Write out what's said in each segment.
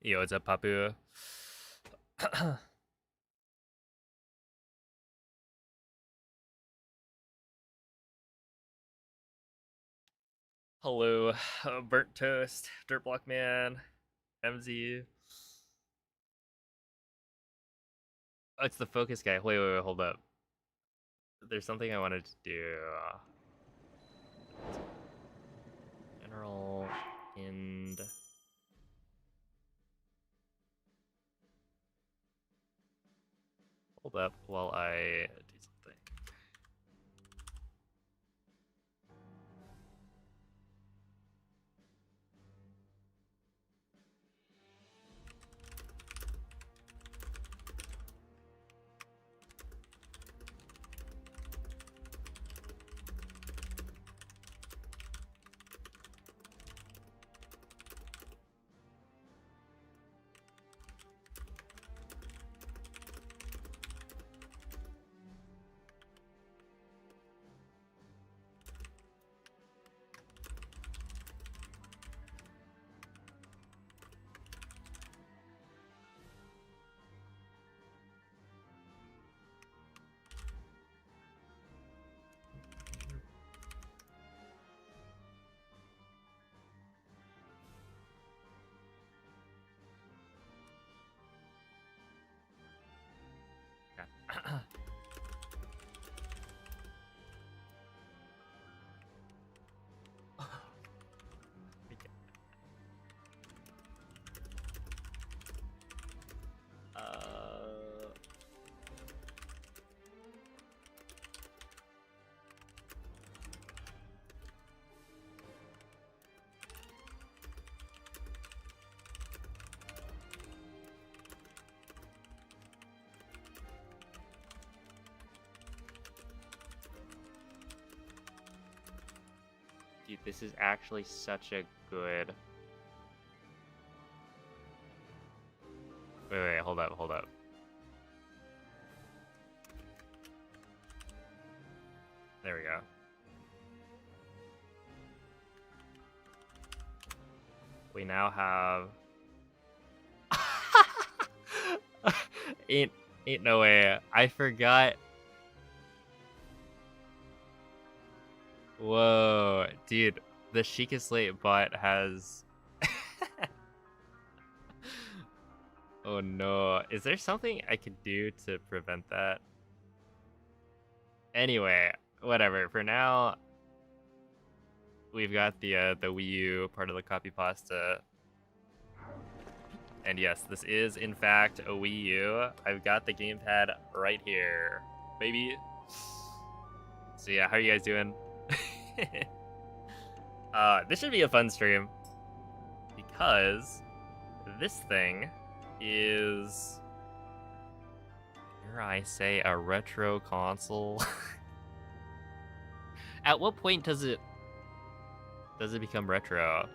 Yo, what's up, Papu? Hello, Burnt Toast, Dirt Block Man, MZ. Oh, it's the focus guy. Wait, hold up. There's something I wanted to do. General and hold up while I do something. Okay. Dude, this is actually such a good. Wait, hold up. There we go. We now have ain't no way. I forgot. Whoa, dude, the Sheikah Slate bot has Oh no. Is there something I could do to prevent that? Anyway, whatever. For now, we've got the Wii U part of the copy pasta. And yes, this is in fact a Wii U. I've got the gamepad right here, baby. So yeah, how are you guys doing? This should be a fun stream because this thing is, dare I say, a retro console. At what point does it become retro?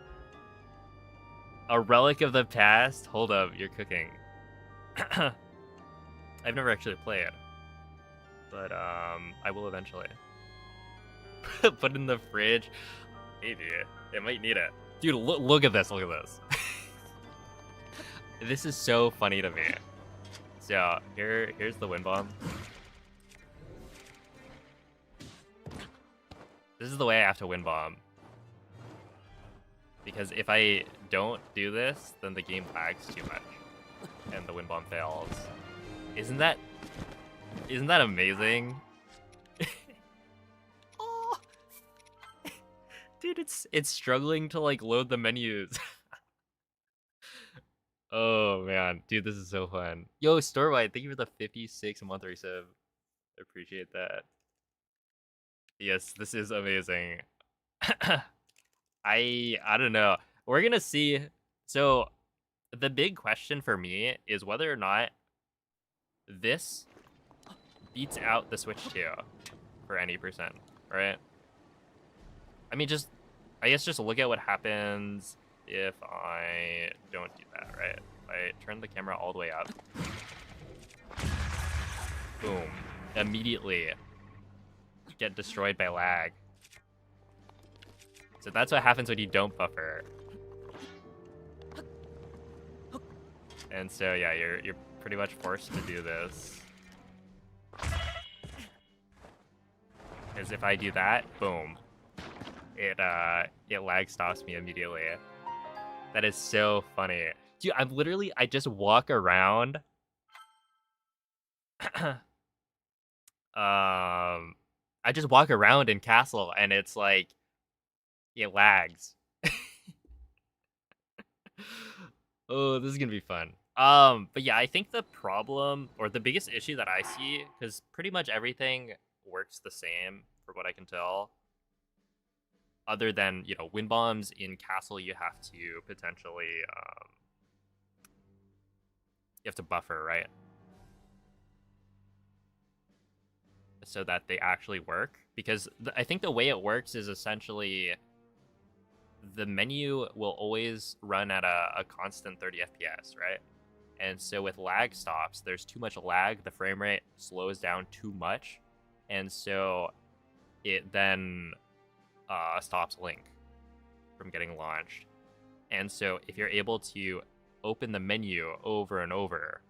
A relic of the past? Hold up, you're cooking. I've never actually played, but I will eventually. Put in the fridge. Maybe it might need it. Dude, look at this. Look at this. This is so funny to me. So here's the wind bomb. This is the way I have to wind bomb. Because if I don't do this, then the game lags too much, and the wind bomb fails. Isn't that amazing? Oh, dude, it's struggling to like load the menus. Oh man, dude, this is so fun. Yo, Storewide, thank you for the 56-month resub. Appreciate that. Yes, this is amazing. I don't know. We're gonna see. So the big question for me is whether or not this beats out the Switch 2 for any percent, right? I mean, I guess just look at what happens if I don't do that, right? I turn the camera all the way up. Boom. Immediately get destroyed by lag. So that's what happens when you don't buffer. And so yeah, you're pretty much forced to do this. Because if I do that, boom, it lag stops me immediately. That is so funny. Dude, I just walk around. I just walk around in Castle and it's like, it lags. Oh, this is gonna be fun. But yeah, I think the problem, or the biggest issue that I see, because pretty much everything works the same, from what I can tell, other than, you know, wind bombs in Castle, you have to potentially, you have to buffer, right? So that they actually work. Because I think the way it works is essentially the menu will always run at a constant 30 FPS, right? And so with lag stops, there's too much lag, the frame rate slows down too much, and so it then stops Link from getting launched. And so if you're able to open the menu over and over,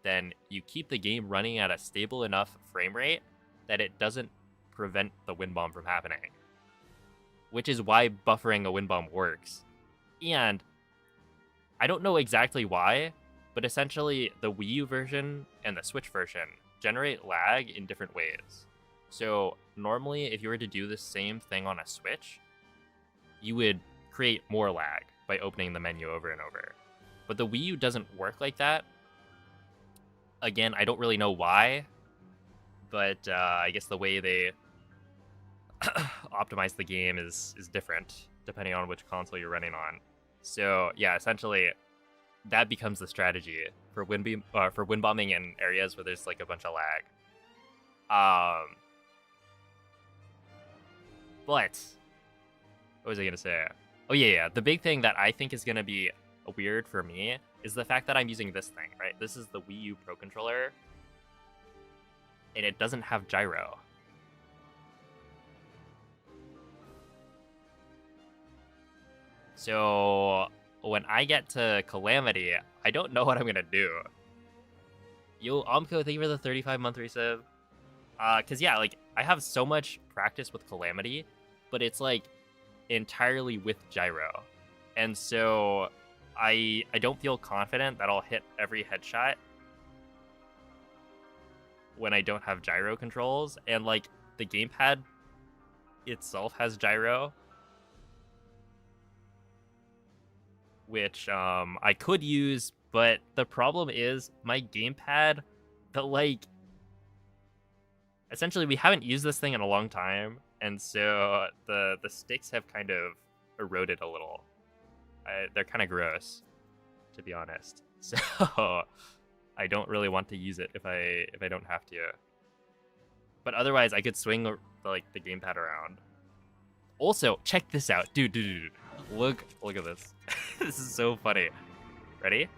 then you keep the game running at a stable enough frame rate that it doesn't prevent the wind bomb from happening. Which is why buffering a wind bomb works. And I don't know exactly why, but essentially the Wii U version and the Switch version generate lag in different ways. So normally if you were to do the same thing on a Switch, you would create more lag by opening the menu over and over. But the Wii U doesn't work like that. Again, I don't really know why, but I guess the way they optimize the game is different depending on which console you're running on. So yeah, essentially that becomes the strategy for wind bombing in areas where there's like a bunch of lag. But what was I gonna say? Oh yeah, the big thing that I think is gonna be weird for me is the fact that I'm using this thing, right? This is the Wii U Pro Controller, and it doesn't have gyro. So when I get to Calamity, I don't know what I'm gonna do. Yo, Omco, thank you for the 35-month resub. Cause yeah, like I have so much practice with Calamity, but it's like entirely with gyro, and so I don't feel confident that I'll hit every headshot when I don't have gyro controls, and like the gamepad itself has gyro, which I could use, but the problem is my gamepad, essentially we haven't used this thing in a long time, and so the sticks have kind of eroded a little. They're kind of gross, to be honest. So I don't really want to use it if I don't have to. But otherwise, I could swing the gamepad around. Also, check this out, dude. Look at this. This is so funny. Ready?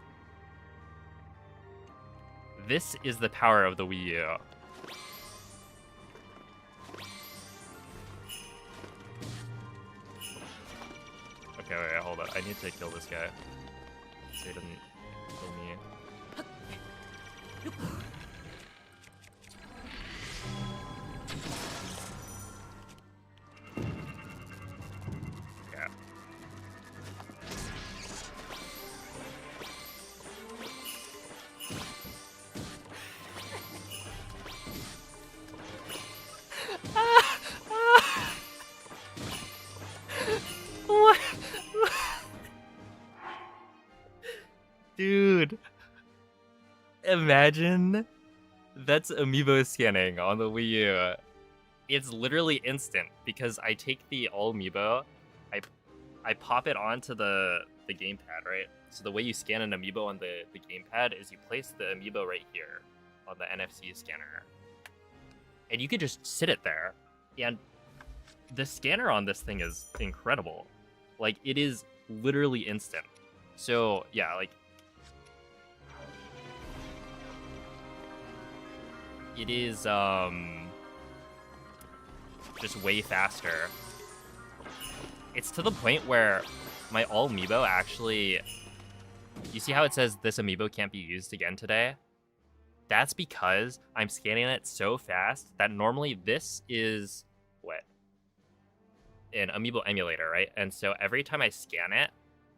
This is the power of the Wii U. Okay, wait, hold on. I need to kill this guy so he doesn't kill me. Yeah. What? Dude, imagine that's Amiibo scanning on the Wii U. It's literally instant because I take the all Amiibo, I pop it onto the gamepad, right? So the way you scan an Amiibo on the gamepad is you place the Amiibo right here on the NFC scanner, and you could just sit it there, and the scanner on this thing is incredible. Like, it is literally instant. So yeah, like it is just way faster. It's to the point where my all Amiibo actually You see how it says this amiibo can't be used again today? That's because I'm scanning it so fast that normally this is what? An amiibo emulator, right? And so every time I scan it,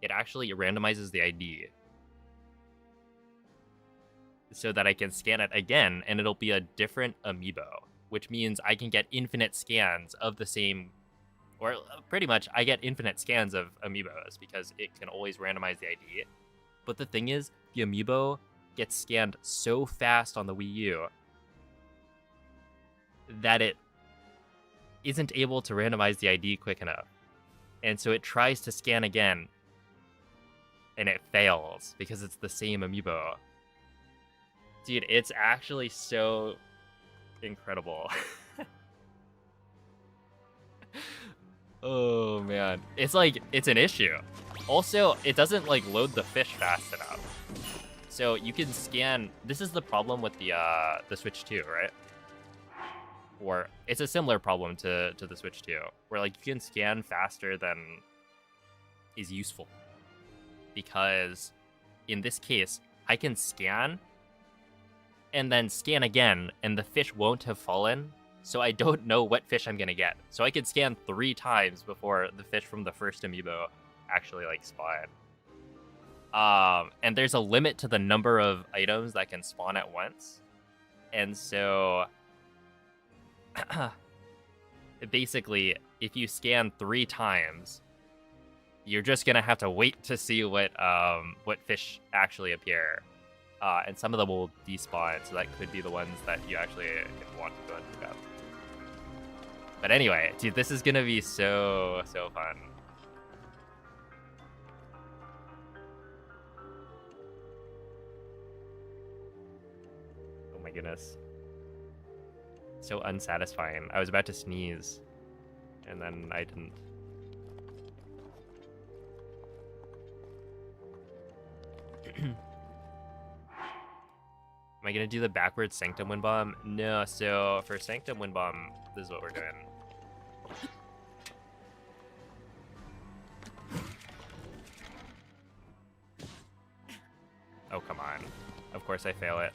it actually randomizes the ID so that I can scan it again and it'll be a different amiibo, which means I can get infinite scans of the same, or pretty much I get infinite scans of amiibos because it can always randomize the ID. But the thing is, the amiibo gets scanned so fast on the Wii U that it isn't able to randomize the ID quick enough. And so it tries to scan again, and it fails because it's the same amiibo. Dude, it's actually so incredible. Oh, man. It's like, it's an issue. Also, it doesn't, like, load the fish fast enough. So you can scan... This is the problem with the Switch 2, right? Or it's a similar problem to the Switch 2, where, like, you can scan faster than is useful. Because in this case, I can scan and then scan again, and the fish won't have fallen, so I don't know what fish I'm gonna get. So I could scan 3 times before the fish from the first amiibo actually, like, spawn. And there's a limit to the number of items that can spawn at once. And so... basically, if you scan 3 times, you're just gonna have to wait to see what fish actually appear. And some of them will despawn, so that could be the ones that you actually want to go and pick up. But anyway, dude, this is gonna be so fun. Oh my goodness. So unsatisfying. I was about to sneeze, and then I didn't. Am I gonna do the backwards Sanctum Wind Bomb? No, so for Sanctum Wind Bomb, this is what we're doing. Oh, come on. Of course I fail it.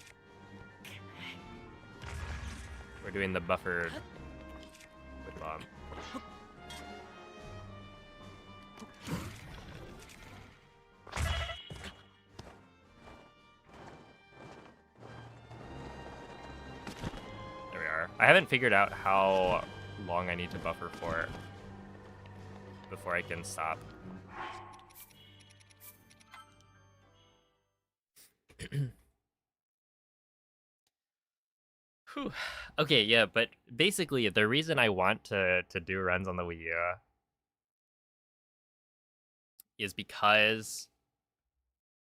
We're doing the buffered Wind Bomb. I haven't figured out how long I need to buffer for before I can stop. Whew. Okay, yeah, but basically the reason I want to do runs on the Wii U is because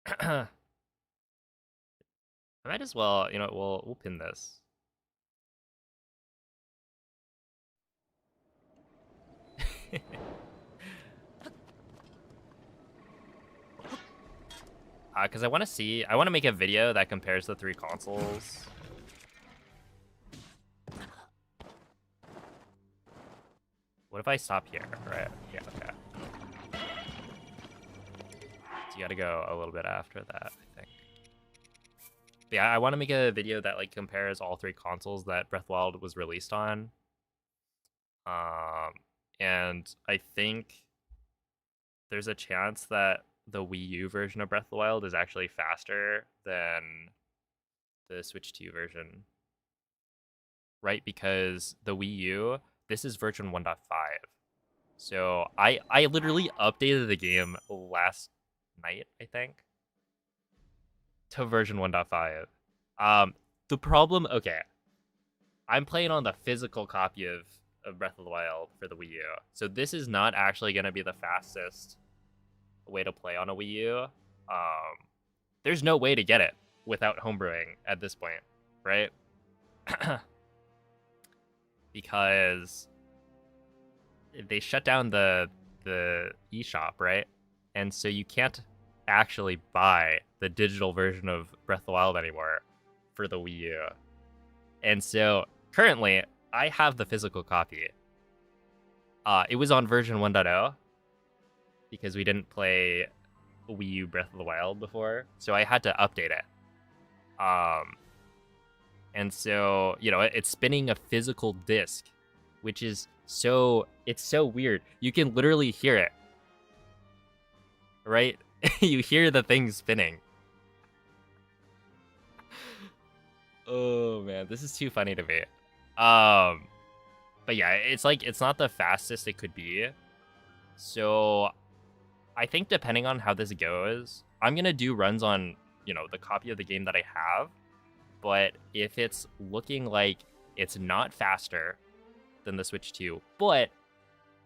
I might as well, you know, we'll pin this. Because I want to make a video that compares the 3 consoles. What if I stop here, right? Yeah, okay. So you gotta go a little bit after that, I think. But yeah, I want to make a video that, like, compares all 3 consoles that Breath of the Wild was released on. And I think there's a chance that the Wii U version of Breath of the Wild is actually faster than the Switch 2 version. Right? Because the Wii U, this is version 1.5. So I literally updated the game last night, I think, to version 1.5. The problem, okay, I'm playing on the physical copy of Breath of the Wild for the Wii U. So this is not actually going to be the fastest way to play on a Wii U. There's no way to get it without homebrewing at this point, right? Because they shut down the eShop, right? And so you can't actually buy the digital version of Breath of the Wild anymore for the Wii U. And so currently, I have the physical copy. It was on version 1.0 because we didn't play Wii U Breath of the Wild before, so I had to update it. And so, you know, it's spinning a physical disc, which is it's so weird. You can literally hear it, right? You hear the thing spinning. Oh man, this is too funny to me. But yeah, it's not the fastest it could be. So I think depending on how this goes, I'm gonna do runs on, you know, the copy of the game that I have. But if it's looking like it's not faster than the Switch 2, but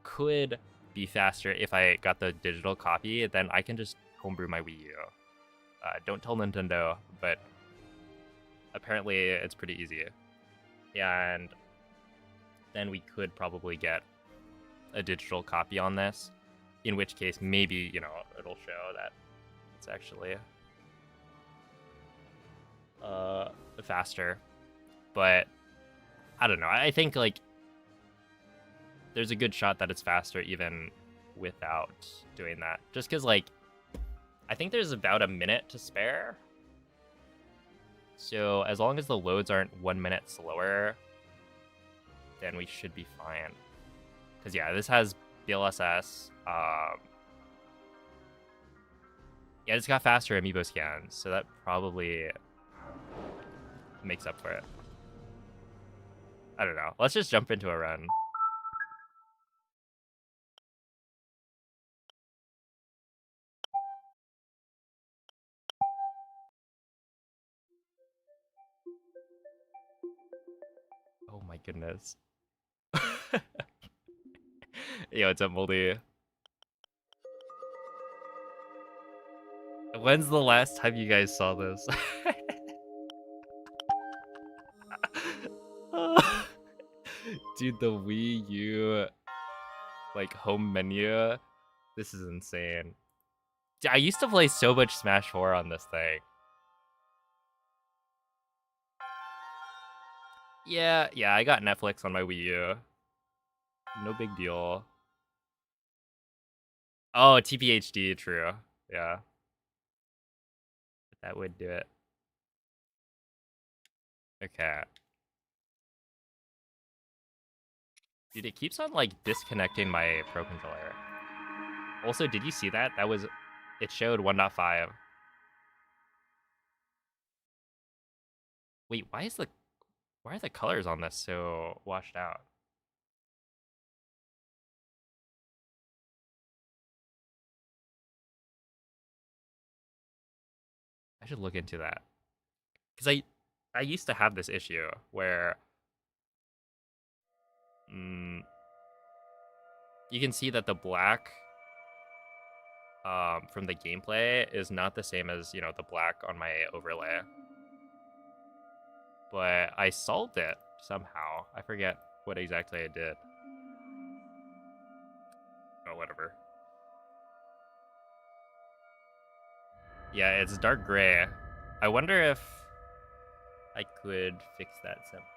could be faster if I got the digital copy, then I can just homebrew my Wii U. Don't tell Nintendo, but apparently it's pretty easy. And then we could probably get a digital copy on this, in which case maybe, you know, it'll show that it's actually faster. But I don't know. I think like there's a good shot that it's faster even without doing that. Just because like I think there's about a minute to spare. So as long as the loads aren't 1 minute slower, then we should be fine. Because yeah, this has DLSS. Yeah, it's got faster Amiibo scans, so that probably makes up for it. I don't know. Let's just jump into a run. Oh my goodness. Yo, what's up, Moldy? When's the last time you guys saw this? Dude, the Wii U like home menu, this is insane. I used to play so much Smash 4 on this thing. Yeah, I got Netflix on my Wii U. No big deal. Oh, TPHD, true. Yeah. That would do it. Okay. Dude, it keeps on like disconnecting my Pro Controller. Also, did you see that? It showed 1.5. Wait, why are the colors on this so washed out? I should look into that. Cuz I used to have this issue where you can see that the black from the gameplay is not the same as, you know, the black on my overlay. But I solved it somehow. I forget what exactly I did. Oh, whatever. Yeah, it's dark gray. I wonder if I could fix that somehow.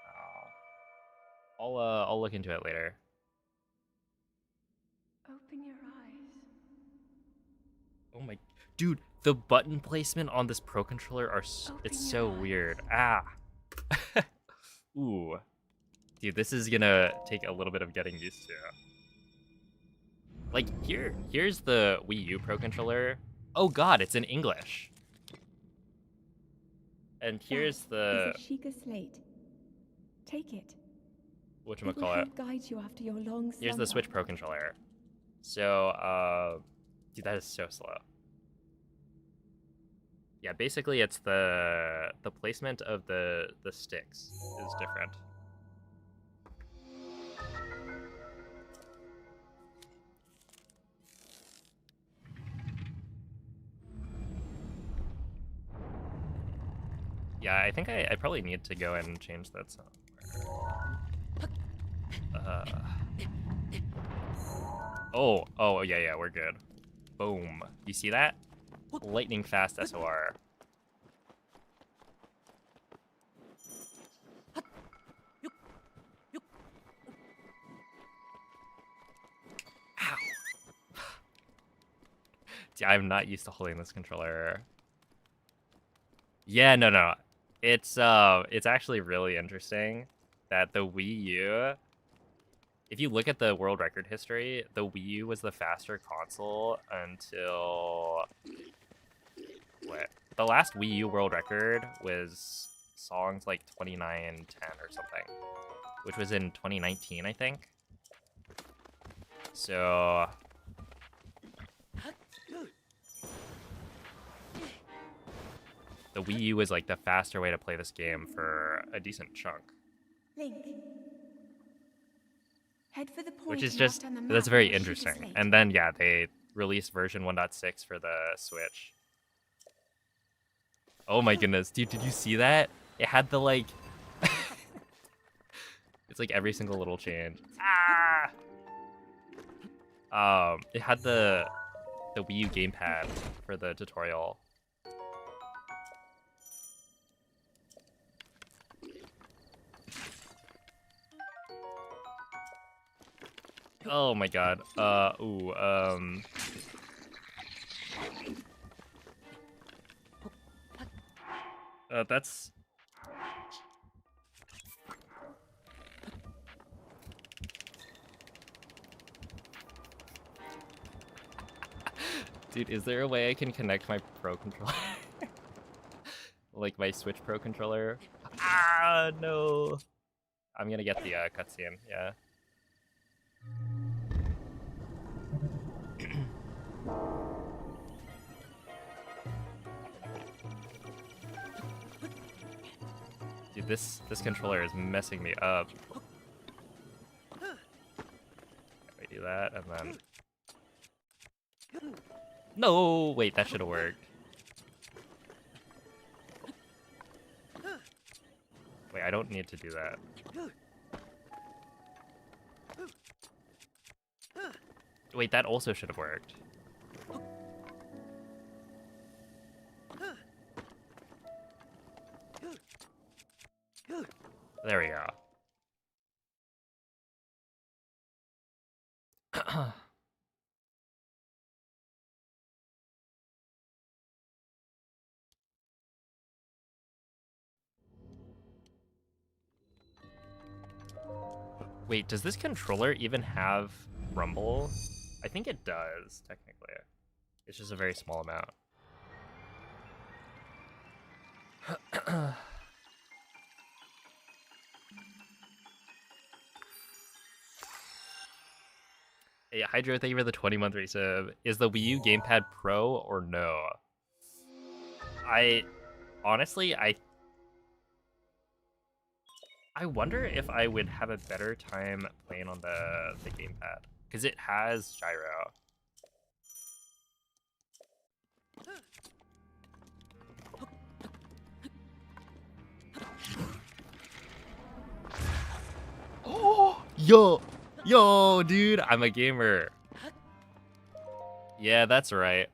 I'll look into it later. Open your eyes. Oh my, dude, the button placement on this Pro Controller it's so weird. Ah. Ooh. Dude, this is gonna take a little bit of getting used to. Like here's the Wii U Pro Controller. Oh god, it's in English. And here's the Sheikah slate. Take it. Whatchamacallit. It will help guide you after your long slumber. Here's the Switch Pro Controller. So dude, that is so slow. Yeah, basically it's the placement of the sticks is different. Yeah, I think I probably need to go and change that somewhere. Oh, yeah, we're good. Boom. You see that? Lightning fast SOR. Ow. I'm not used to holding this controller. Yeah, no. It's actually really interesting that the Wii U, if you look at the world record history, the Wii U was the faster console until what? The last Wii U world record was songs like 29:10 or something, which was in 2019, I think. So the Wii U is like the faster way to play this game for a decent chunk. Link. Head for the point Which is marked just, on the that's map very with a interesting. slate. And then, yeah, they released version 1.6 for the Switch. Oh my goodness, dude, did you see that? It had the, like... it's like every single little change. It had the Wii U gamepad for the tutorial. Oh my god. That's... Dude, is there a way I can connect my Pro controller? Like my Switch Pro controller? Ah, no. I'm gonna get the cutscene, yeah. Dude, this controller is messing me up. We do that, and then... No! Wait, that should have worked. Wait, I don't need to do that. Wait, that also should have worked. There we go. Wait, does this controller even have rumble? I think it does, technically. It's just a very small amount. Hey, Hydro, thank you for the 20-month resub. Is the Wii U Gamepad Pro or no? Honestly, I wonder if I would have a better time playing on the gamepad, because it has gyro. Oh, yo, dude, I'm a gamer. Yeah, that's right.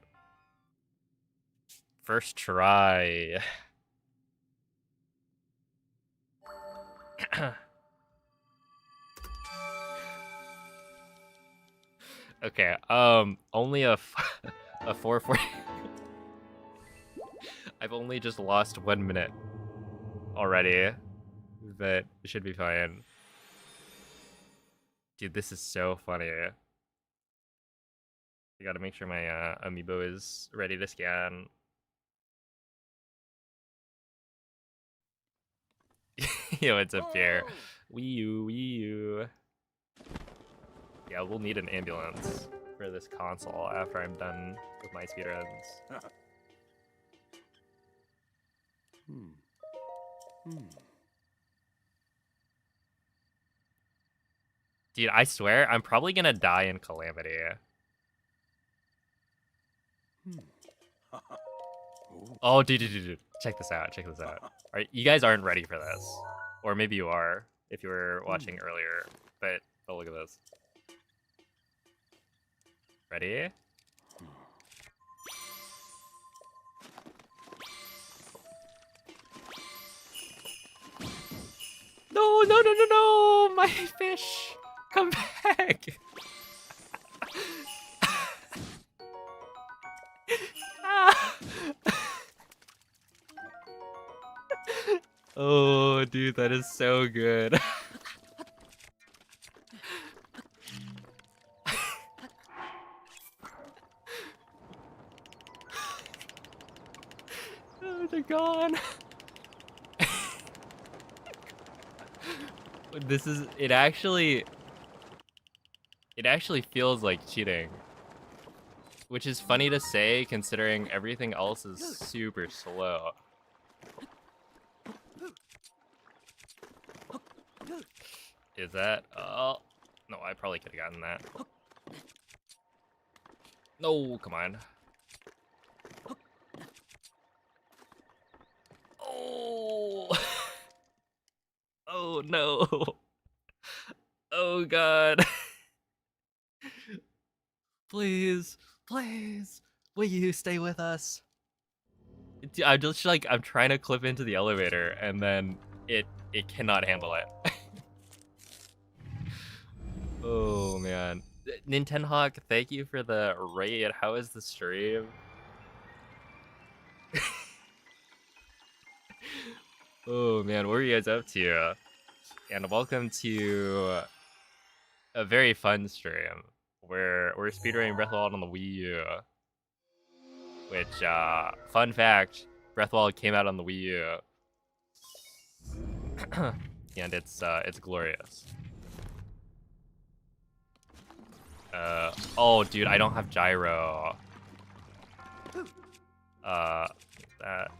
First try. Okay, only a 440. I've only just lost 1 minute already, but it should be fine. Dude, this is so funny. I gotta make sure my Amiibo is ready to scan. Yo, what's up, Pierre? WiiU. Yeah, we'll need an ambulance for this console after I'm done with my speedruns. Dude, I swear, I'm probably gonna die in Calamity. Oh, dude. Check this out. Alright, you guys aren't ready for this. Or maybe you are, if you were watching earlier. But, oh, look at this. Ready? No! My fish! Come back! Oh, dude, that is so good. Oh, they're gone. It actually feels like cheating. Which is funny to say considering everything else is super slow. Is that? Oh, no, I probably could have gotten that. No, come on. Oh. Oh no. Oh god. Please, please, will you stay with us? I'm just like, I'm trying to clip into the elevator and then it cannot handle it. Oh man. Nintendo, thank you for the raid. How is the stream? Oh man, what are you guys up to? And welcome to a very fun stream where we're speedrunning Breath of the Wild on the Wii U. Which, fun fact, Breath of the Wild came out on the Wii U. And it's glorious. Oh dude, I don't have gyro. That.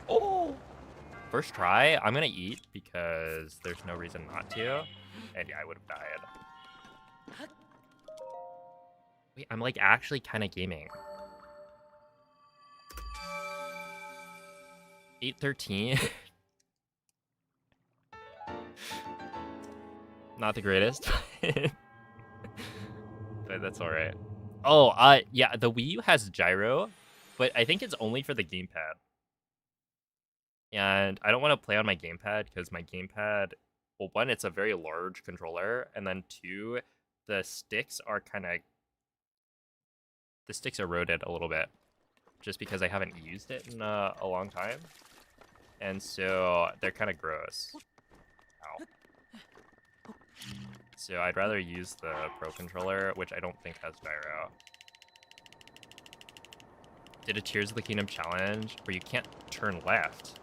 Oh! First try, I'm gonna eat because there's no reason not to. And yeah, I would have died. Wait, I'm like actually kind of gaming. 8:13. Not the greatest, but that's all right. Oh, yeah, the Wii U has gyro, but I think it's only for the gamepad. And I don't want to play on my gamepad because my gamepad, well, one, it's a very large controller, and then two, the sticks are eroded a little bit, just because I haven't used it in a long time, and so they're kind of gross. Ow. So I'd rather use the Pro controller, which I don't think has gyro. Did a Tears of the Kingdom challenge where you can't turn left.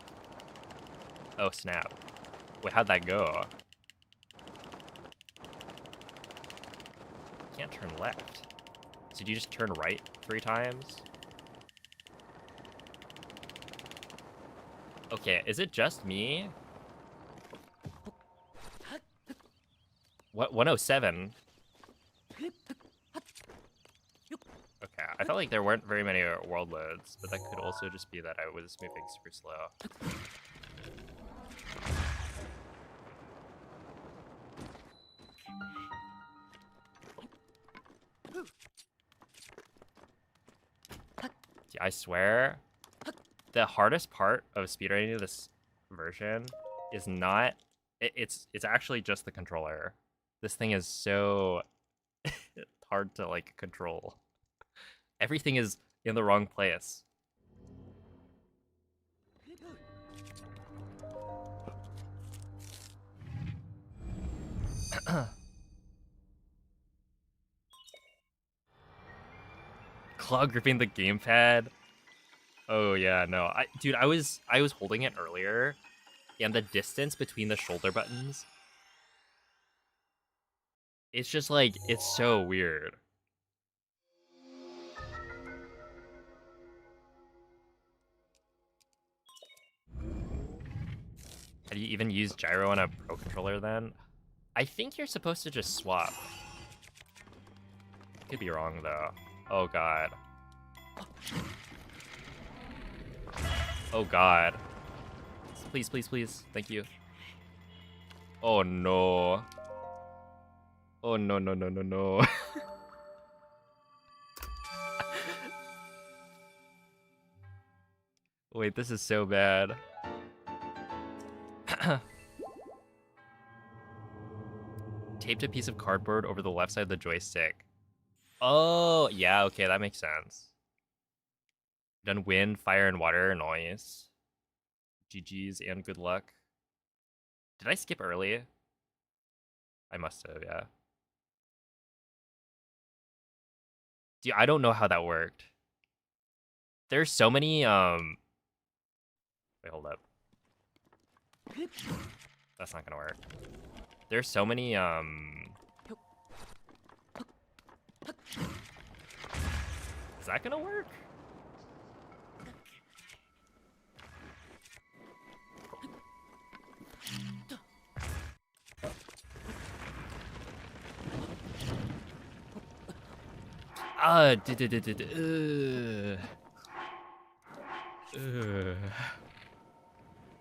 Oh snap. Wait, how'd that go? Can't turn left. So do you just turn right 3 times? Okay, is it just me? What, 107? Okay, I felt like there weren't very many world loads, but that could also just be that I was moving super slow. I swear, the hardest part of speedrunning this version is not... It's actually just the controller. This thing is so hard to, like, control. Everything is in the wrong place. Claw gripping the gamepad. Oh yeah, no. Dude, I was holding it earlier, and the distance between the shoulder buttons, it's just like, it's so weird. How do you even use gyro on a Pro controller then? I think you're supposed to just swap. Could be wrong though. Oh god. Oh god. Please, please, please. Thank you. Oh no. Oh no, no, no, no, no. Wait, this is so bad. Taped a piece of cardboard over the left side of the joystick. Oh, yeah, okay, that makes sense. Done wind, fire, and water. Noise. GG's and good luck. Did I skip early? I must have, yeah. Dude, I don't know how that worked. There's so many, wait, hold up. That's not gonna work. There's so many, is that gonna work?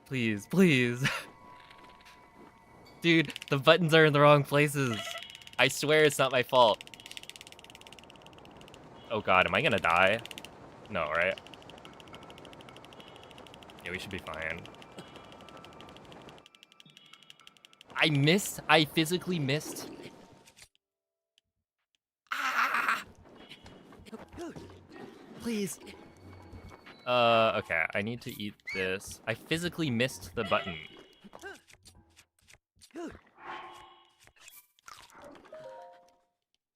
Please, please. Dude, the buttons are in the wrong places. I swear it's not my fault. Oh god, am I gonna die? No, right? Yeah, we should be fine. I missed. I physically missed. Ah! Please. Okay, I need to eat this. I physically missed the button.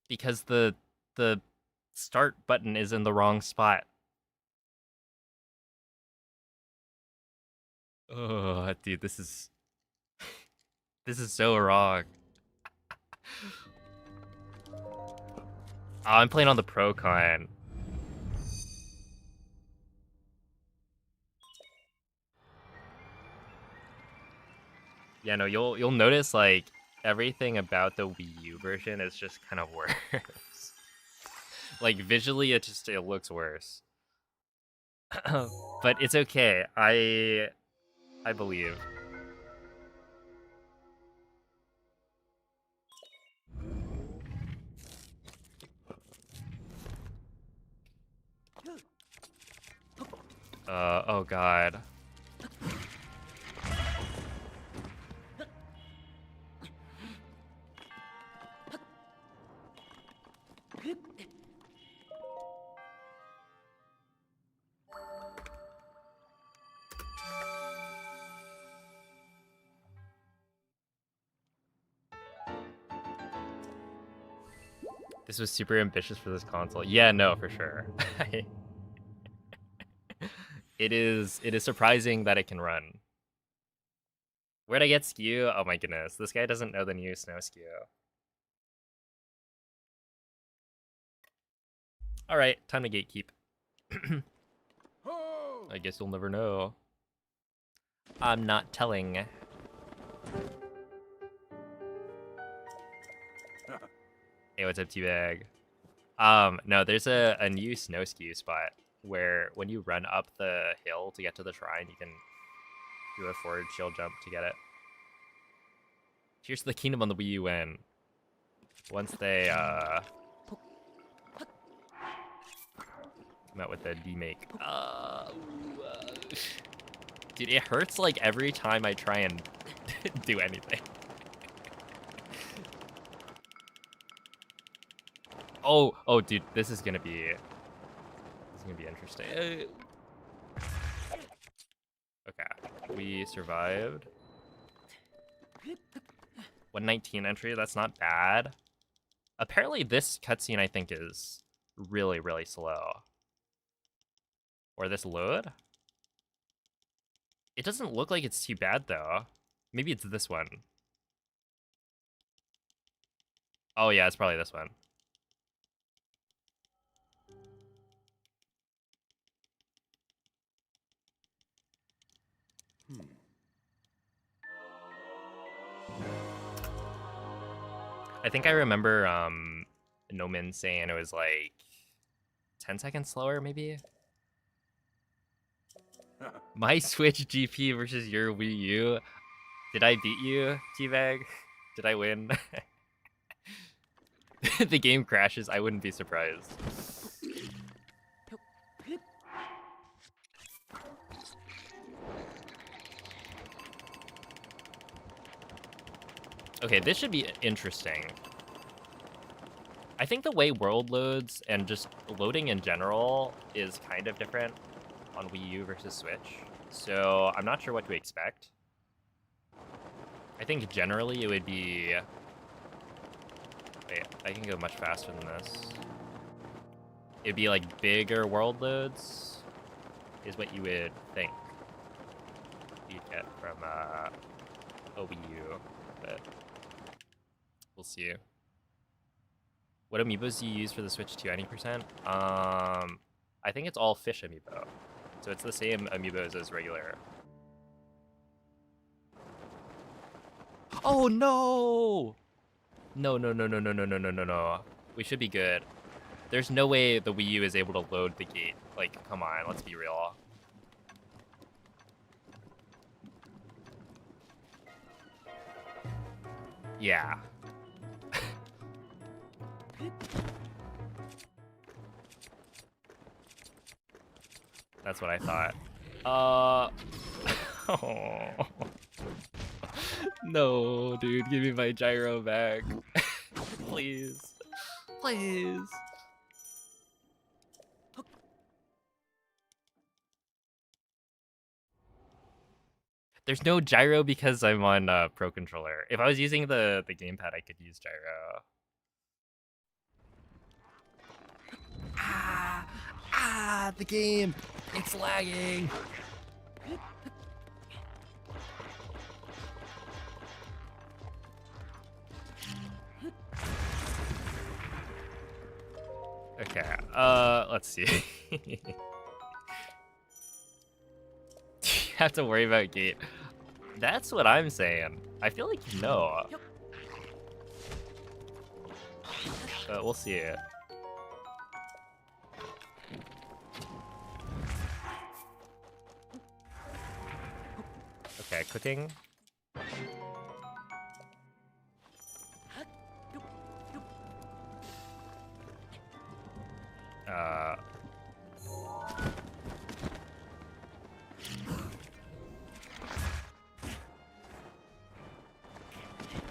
Because the start button is in the wrong spot. Oh, dude, this is so wrong. Oh, I'm playing on the Pro Con. Yeah, no, you'll notice like everything about the Wii U version is just kind of worse. Like visually, it looks worse. But it's okay. I believe. Oh god. This was super ambitious for this console. Yeah, no, for sure. It is surprising that it can run. Where'd I get skew? Oh my goodness, this guy doesn't know the new snow skew. All right, time to gatekeep. I guess you'll never know. I'm not telling. Hey, what's up, T-Bag? No, there's a new snow skew spot where when you run up the hill to get to the shrine, you can do a forward shield jump to get it. Cheers to the kingdom on the Wii U win. Once they come out with the demake. Dude, it hurts like every time I try and do anything. Oh, dude, this is gonna be interesting. Okay, we survived. 119 entry, that's not bad. Apparently this cutscene, I think, is really, really slow. Or this load? It doesn't look like it's too bad, though. Maybe it's this one. Oh, yeah, it's probably this one. I think I remember Nomin saying it was like 10 seconds slower, maybe? My Switch GP versus your Wii U. Did I beat you, T-Bag? Did I win? The game crashes, I wouldn't be surprised. Okay, this should be interesting. I think the way world loads and just loading in general is kind of different on Wii U versus Switch, so I'm not sure what to expect. I think generally it would be... Wait, I can go much faster than this. It'd be like bigger world loads, is what you would think you'd get from a Wii U, but we'll see. What amiibos do you use for the Switch 2? Any percent? I think it's all fish amiibo, so it's the same amiibos as regular. Oh no! No, no, no, no, no, no, no, no, no, no. We should be good. There's no way the Wii U is able to load the gate. Like, come on, let's be real. Yeah. That's what I thought. Oh. No, dude, give me my gyro back. Please. Please. There's no gyro because I'm on Pro Controller. If I was using the gamepad, I could use gyro. The game! It's lagging! Okay, let's see. You have to worry about gate. That's what I'm saying. I feel like no. But we'll see it. Okay, cooking.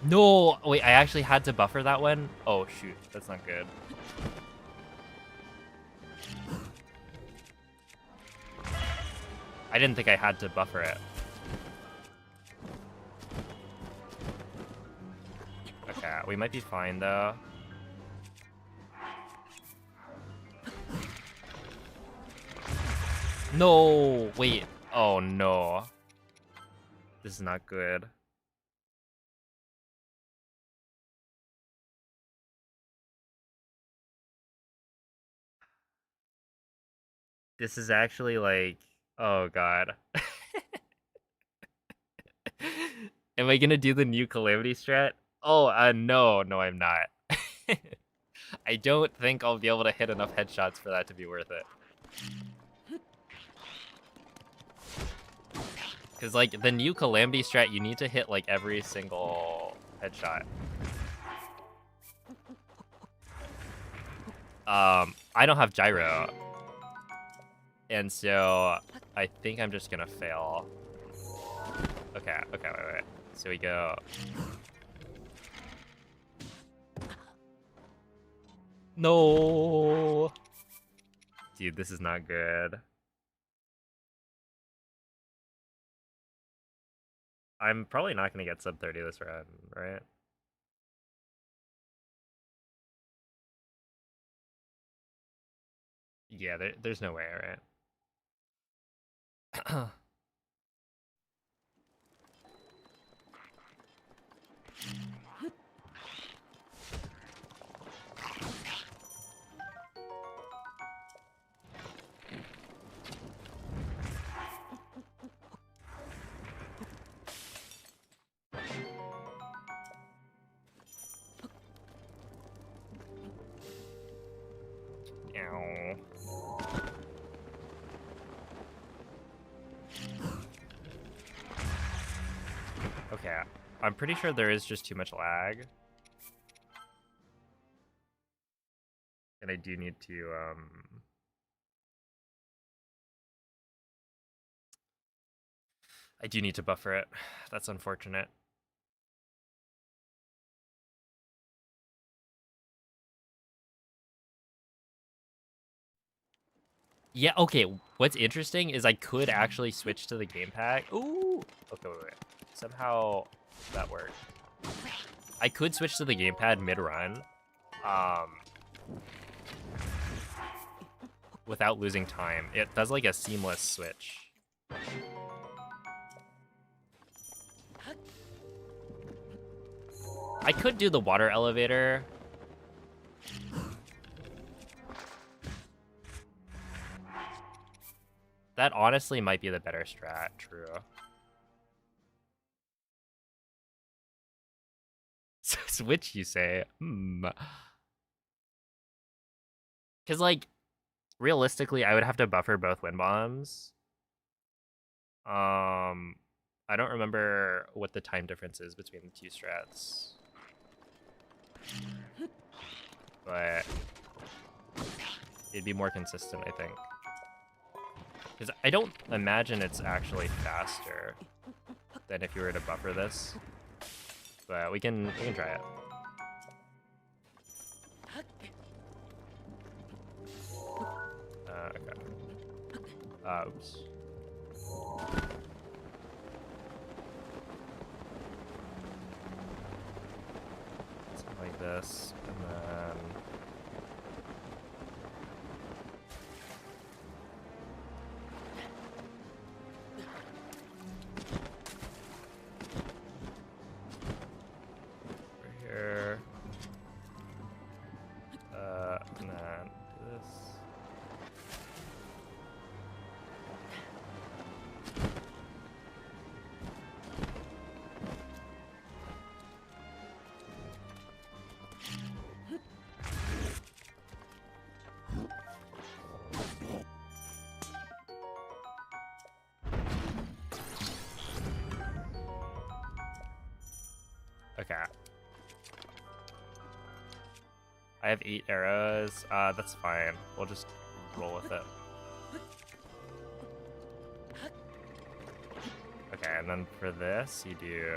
No, wait, I actually had to buffer that one? Oh, shoot, that's not good. I didn't think I had to buffer it. Okay, we might be fine, though. No, wait. Oh, no. This is not good. This is actually like, oh god. Am I gonna do the new Calamity strat? Oh, no, no, I'm not. I don't think I'll be able to hit enough headshots for that to be worth it. Because, like, the new Calamity strat, you need to hit, like, every single headshot. I don't have gyro. And so, I think I'm just gonna fail. Okay, wait. So we go... No! Dude, this is not good. I'm probably not gonna get sub 30 this round, right? Yeah, there's no way, right? Ow. Okay, I'm pretty sure there is just too much lag. And I do need to, I do need to buffer it. That's unfortunate. Yeah, okay, what's interesting is I could actually switch to the gamepad. Ooh! Okay, wait. Somehow that worked. I could switch to the gamepad mid-run, without losing time. It does like a seamless switch. I could do the water elevator. That honestly might be the better strat, true. Switch, you say? Because, like, realistically, I would have to buffer both wind bombs. I don't remember what the time difference is between the two strats. But it'd be more consistent, I think. Because I don't imagine it's actually faster than if you were to buffer this. But we can try it. Okay. Oops. Something like this, and then over here. And then this. Okay. I have 8 arrows. That's fine. We'll just roll with it. Okay, and then for this, you do...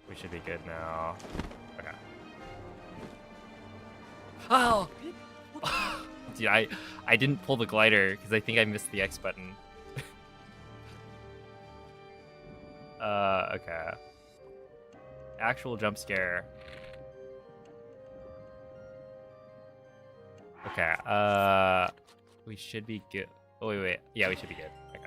We should be good now. Okay. Oh! Dude, I didn't pull the glider because I think I missed the X button. Okay. Actual jump scare. Okay, we should be good. Oh, wait. Yeah, we should be good. Okay.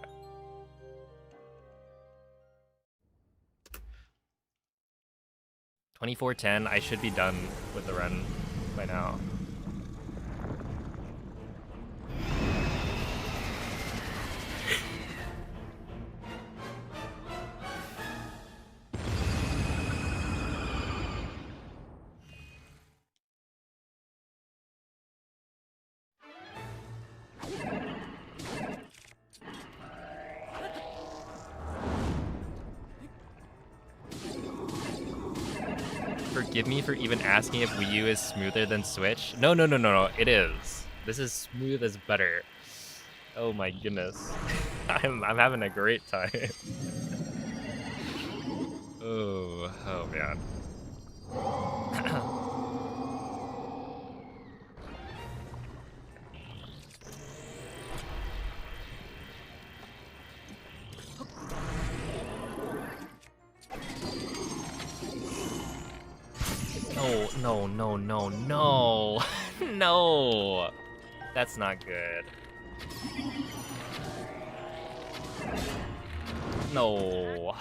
$24.10, I should be done with the run by now. Forgive me for even asking if Wii U is smoother than Switch. No, it is. This is smooth as butter. Oh my goodness. I'm having a great time. Oh man. No. No. That's not good. No.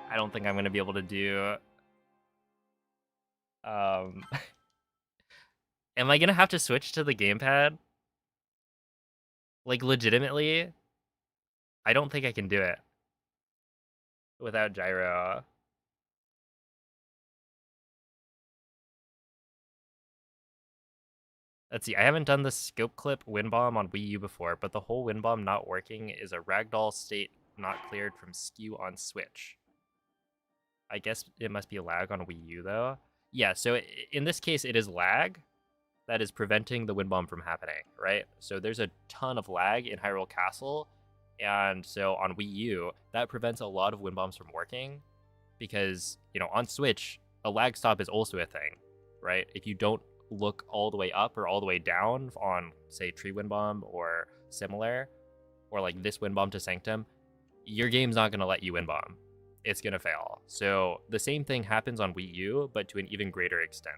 I don't think I'm gonna be able to do... Am I gonna have to switch to the gamepad? Like, legitimately? I don't think I can do it without gyro. Let's see, I haven't done the scope clip wind bomb on Wii U before, but the whole wind bomb not working is a ragdoll state not cleared from skew on Switch. I guess it must be lag on Wii U though. Yeah, so in this case, it is lag that is preventing the wind bomb from happening, right? So there's a ton of lag in Hyrule Castle And so on Wii U, that prevents a lot of wind bombs from working because, you know, on Switch, a lag stop is also a thing, right? If you don't look all the way up or all the way down on, say, Tree Wind Bomb or similar, or like this Wind Bomb to Sanctum, your game's not going to let you wind bomb. It's going to fail. So the same thing happens on Wii U, but to an even greater extent.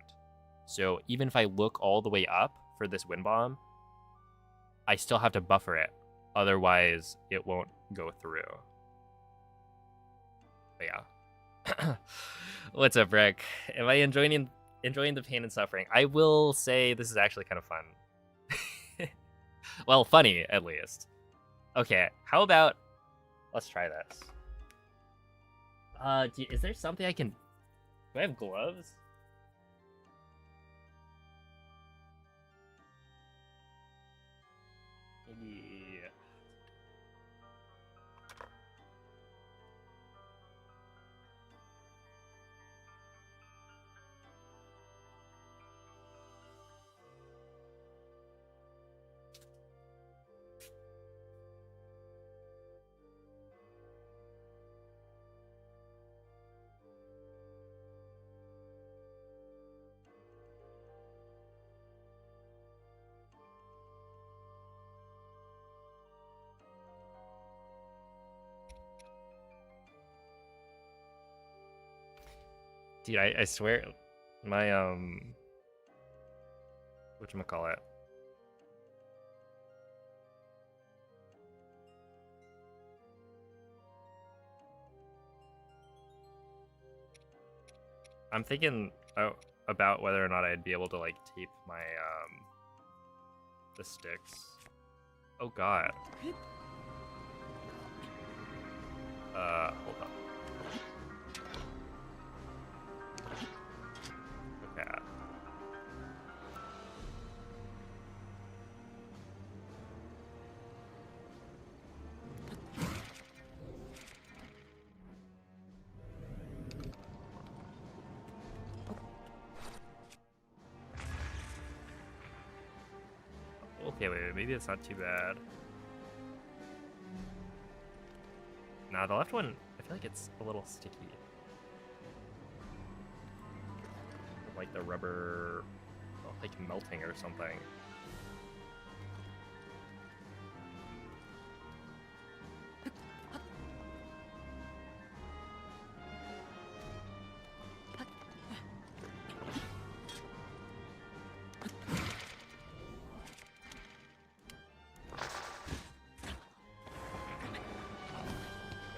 So even if I look all the way up for this wind bomb, I still have to buffer it. Otherwise, it won't go through. But yeah. What's up, Rick? Am I enjoying the pain and suffering? I will say this is actually kind of fun. Well, funny, at least. Okay, how about... Let's try this. Is there something I can... Do I have gloves? Maybe... Dude, I swear, my, whatchamacallit? I'm thinking about whether or not I'd be able to, like, tape my, the sticks. Oh, God. Hold on. Okay. Okay, wait, maybe it's not too bad. Nah, the left one, I feel like it's a little sticky. Like the rubber, like melting or something.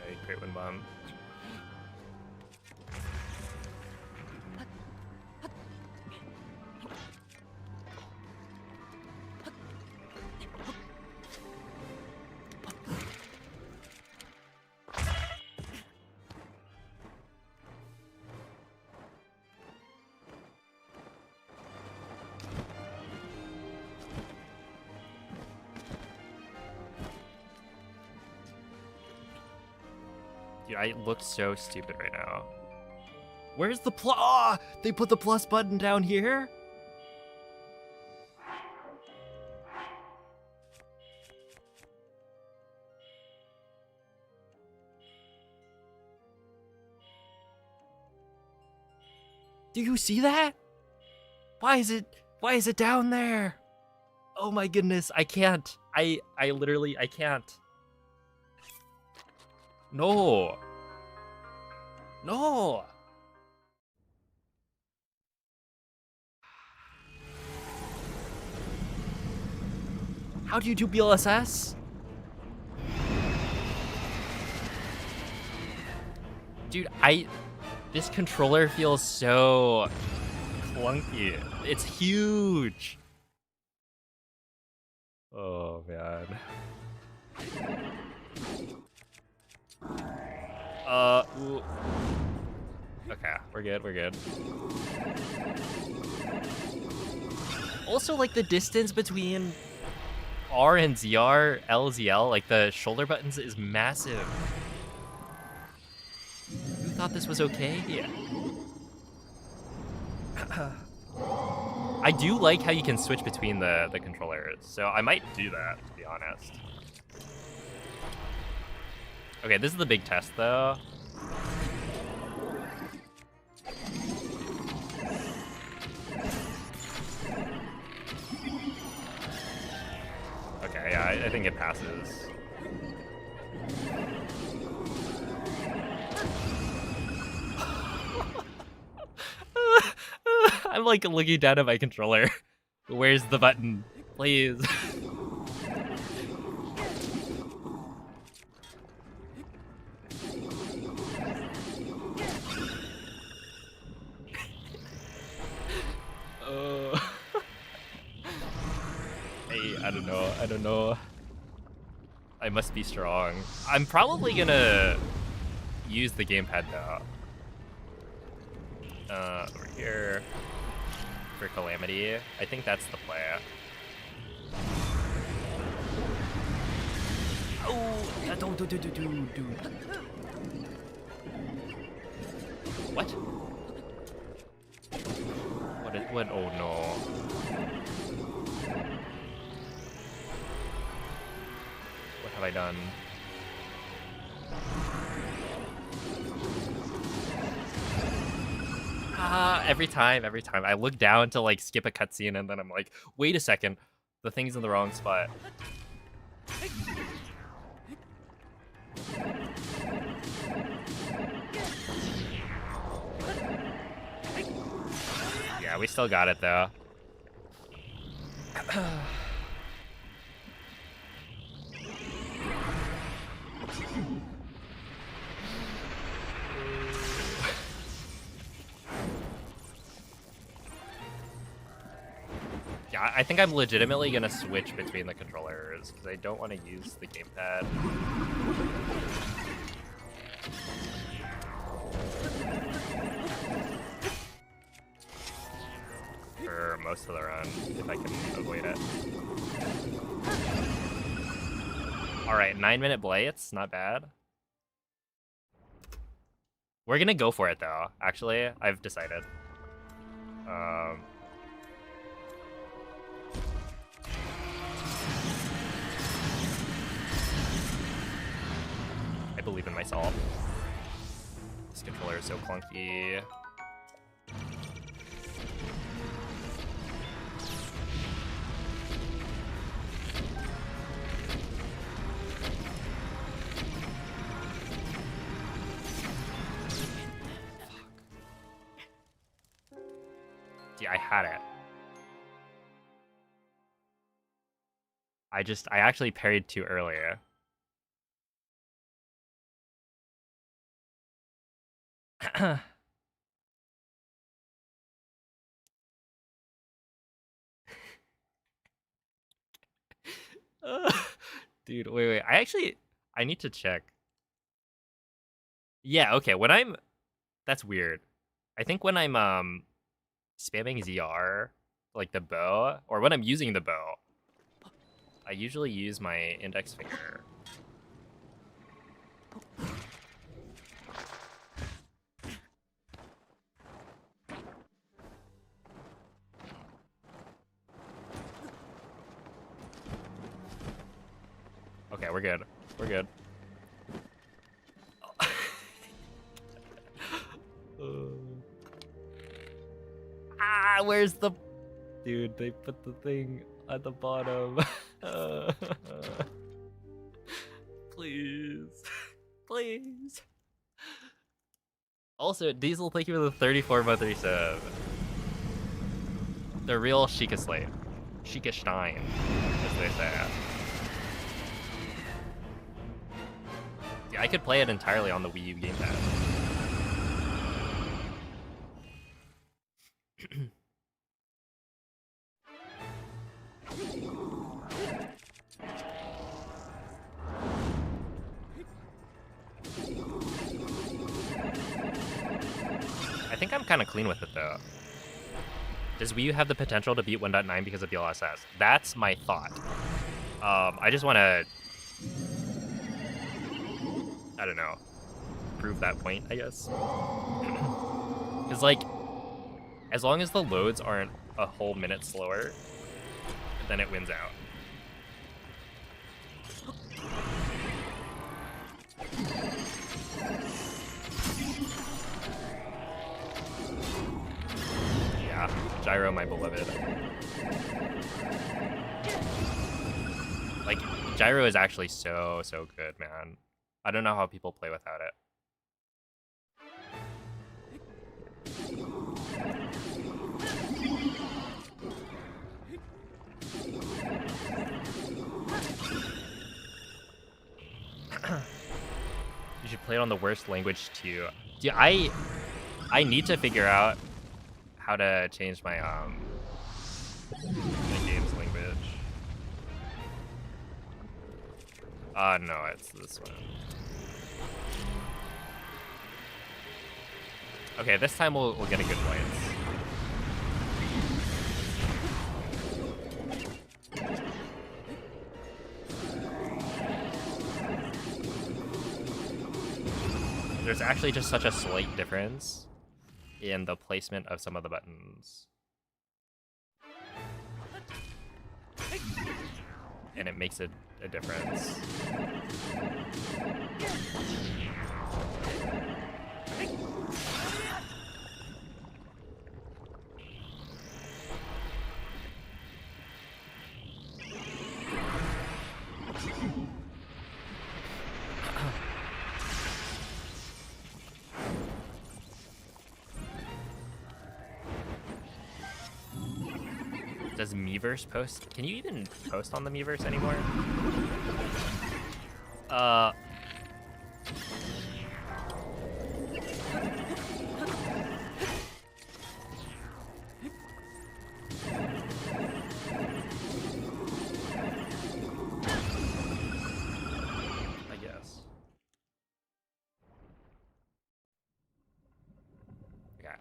Okay, great wind bomb. Dude, I look so stupid right now. Where's the plus? Oh, they put the plus button down here? Do you see that? Why is it down there? Oh my goodness, I can't. I literally, I can't. No. No. How do you do BLSS? Dude, this controller feels so clunky. It's huge. Oh, man. Ooh. Okay, we're good. Also, like, the distance between R and ZR, LZL, like, the shoulder buttons is massive. Who thought this was okay? Yeah. I do like how you can switch between the controllers, so I might do that, to be honest. Okay, this is the big test, though. Okay, yeah, I think it passes. I'm like looking down at my controller. Where's the button? Please. Hey, I don't know. I must be strong. I'm probably gonna use the gamepad though. Over here for Calamity. I think that's the play. Oh, don't. What? What? Oh no. What have I done? Every time. I look down to like skip a cutscene and then I'm like, wait a second, the thing's in the wrong spot. Yeah, we still got it though. Yeah, I think I'm legitimately gonna switch between the controllers because I don't want to use the gamepad. For most of the run, if I can avoid it. Alright, 9-minute blades, not bad. We're gonna go for it though, actually, I've decided. I believe in myself. This controller is so clunky. Yeah, I had it. I actually parried too early. Dude, wait. I need to check. Yeah, okay, that's weird. I think when I'm, spamming ZR, like the bow, or when I'm using the bow, I usually use my index finger. Okay, we're good. We're good. Where's the... Dude, they put the thing at the bottom. Please. Please. Also, Diesel, thank you for the 34-month resub. The real Sheikah Slate. Sheikah Stein, as they say. Yeah, I could play it entirely on the Wii U gamepad. I think I'm kind of clean with it, though. Does Wii U have the potential to beat 1.9 because of DLSS? That's my thought. I just want to... I don't know. Prove that point, I guess. Because, like, as long as the loads aren't a whole minute slower, then it wins out. Gyro, my beloved. Like, Gyro is actually so good, man. I don't know how people play without it. You should play it on the worst language too. Dude, I need to figure out how to change my my game's language. No, it's this one. Okay, this time we'll get a good points. There's actually just such a slight difference in the placement of some of the buttons. And it makes a difference. Does Miiverse post? Can you even post on the Miiverse anymore? I guess. Yeah.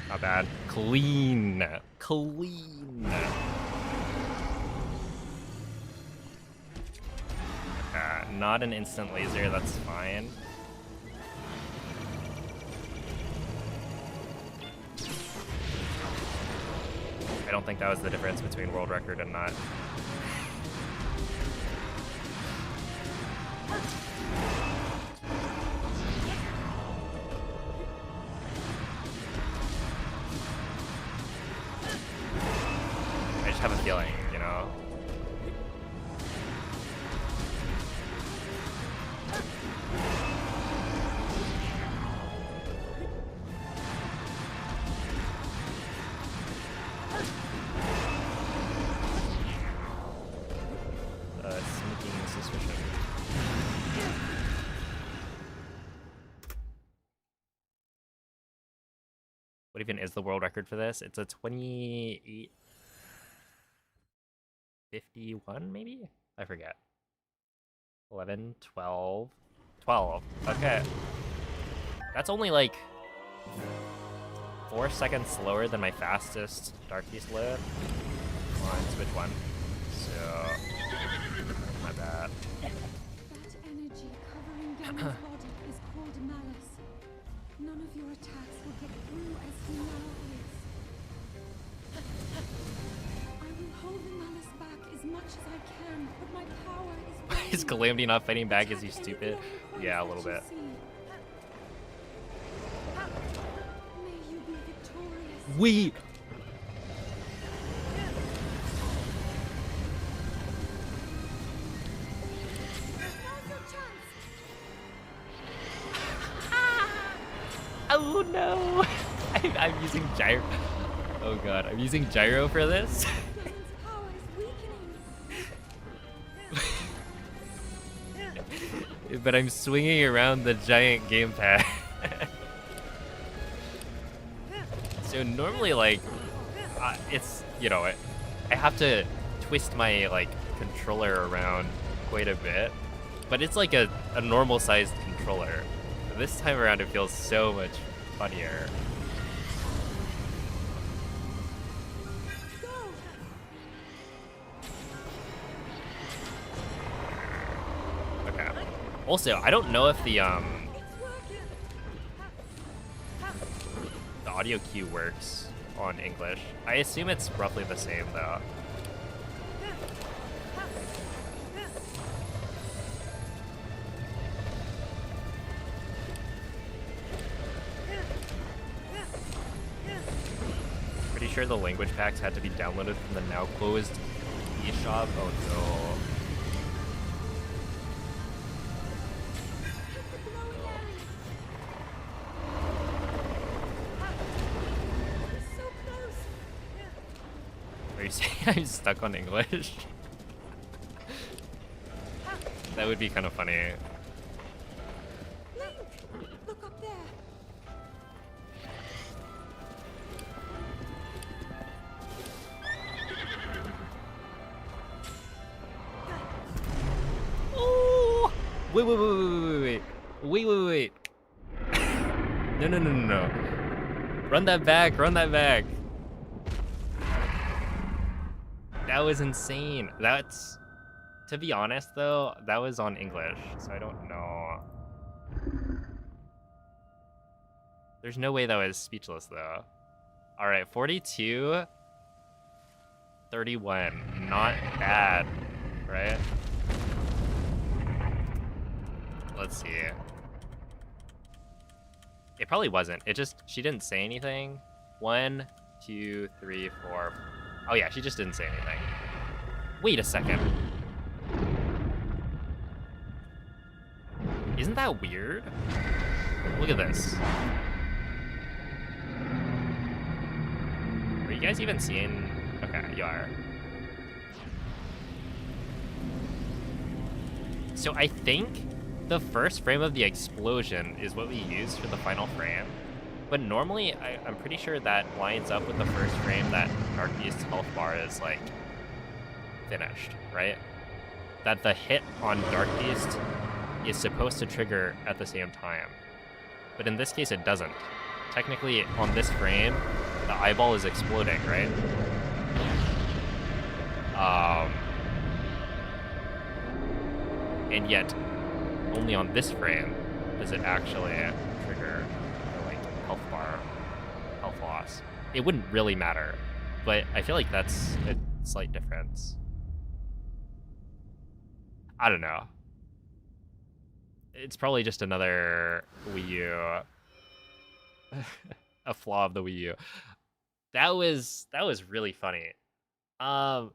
Not bad. Clean. Clean. Not an instant laser, that's fine. I don't think that was the difference between world record and not. I just have a feeling, you know. Sneaking suspicion. What even is the world record for this? It's a 28:51 maybe? I forget. 11, 12, 12. Okay. That's only like 4 seconds slower than my fastest Dark Beast load. Come on, switch one. So, my bad. That energy covering Ganon's body is called malice. None of your attacks will get through as he now is. I will hold the malice back as much as I can, but my power is Is Calamity not fighting back? Is he stupid? Yeah, a little bit. May you be victorious. We. Oh no! I'm using gyro. Oh god, I'm using gyro for this. Ganon's power is weakening. But I'm swinging around the giant gamepad. So normally, like, it's, you know, I have to twist my, like, controller around quite a bit, but it's like a normal sized controller. This time around it feels so much funnier. Okay. Also, I don't know if the audio cue works on English. I assume it's roughly the same though. Pretty sure the language packs had to be downloaded from the now closed eShop. Oh no. Are you saying I'm stuck on English? That would be kind of funny. Link, look up there. Oh! Wait. No. Run that back. That was insane. That's, to be honest though, that was on English, so I don't know. There's no way that was speechless though. All right, 42, 31, not bad, right? Let's see. It probably wasn't. It just, she didn't say anything. 1, 2, 3, 4. Oh yeah, she just didn't say anything. Wait a second. Isn't that weird? Look at this. Are you guys even seeing? Okay, you are. So I think the first frame of the explosion is what we use for the final frame. But normally, I'm pretty sure that lines up with the first frame that Dark Beast's health bar is, like, finished, right? That the hit on Dark Beast is supposed to trigger at the same time. But in this case, it doesn't. Technically, on this frame, the eyeball is exploding, right? And yet, only on this frame does it actually trigger the, like, health bar, health loss. It wouldn't really matter, but I feel like that's a slight difference. I don't know. It's probably just another Wii U, a flaw of the Wii U. That was really funny. Wow,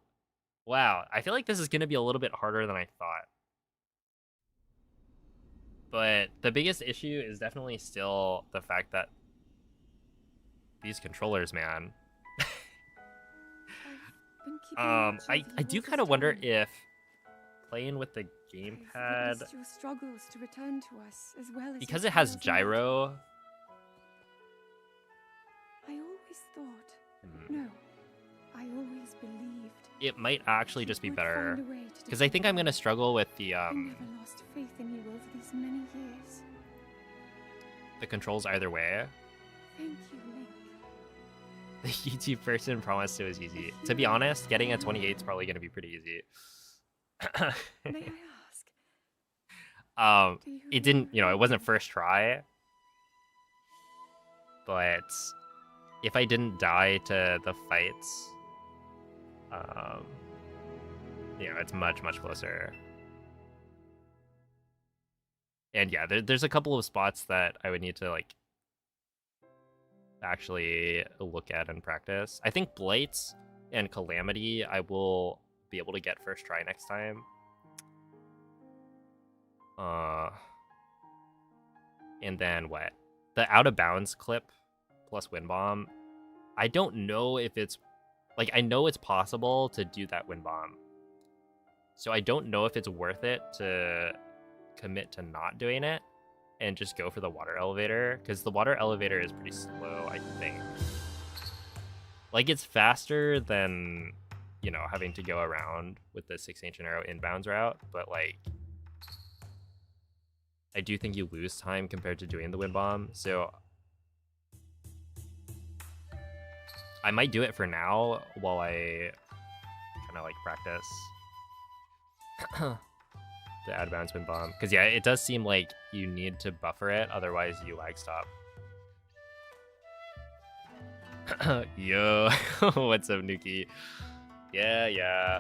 I feel like this is gonna be a little bit harder than I thought. But the biggest issue is definitely still the fact that these controllers, man. I do kind of wonder if playing with the gamepad, your struggles to return to us as well as because it has gyro. I always thought, no, I always believed It might actually just be would better, find a way to because I think I'm gonna struggle with the I never lost faith in you over these many years. the controls either way. Thank you, Link. The YouTube person promised it was easy. To be honest, getting a 28 is probably gonna be pretty easy. May I ask? It didn't, it wasn't first try, but if I didn't die to the fights, it's much closer. And yeah, there's a couple of spots that I would need to, like, actually look at and practice. I think Blight and Calamity I will be able to get first try next time. And then what? The out of bounds clip plus wind bomb. I don't know if it's, like, I know it's possible to do that wind bomb. So I don't know if it's worth it to commit to not doing it and just go for the water elevator, because the water elevator is pretty slow, I think. Like, it's faster than you know, having to go around with the 6 ancient arrow inbounds route, but like I do think you lose time compared to doing the wind bomb, so I might do it for now while I kind of like practice the out of bounds wind bomb, because yeah, it does seem like you need to buffer it, otherwise you lag stop. Yo, what's up, Nuki? Yeah.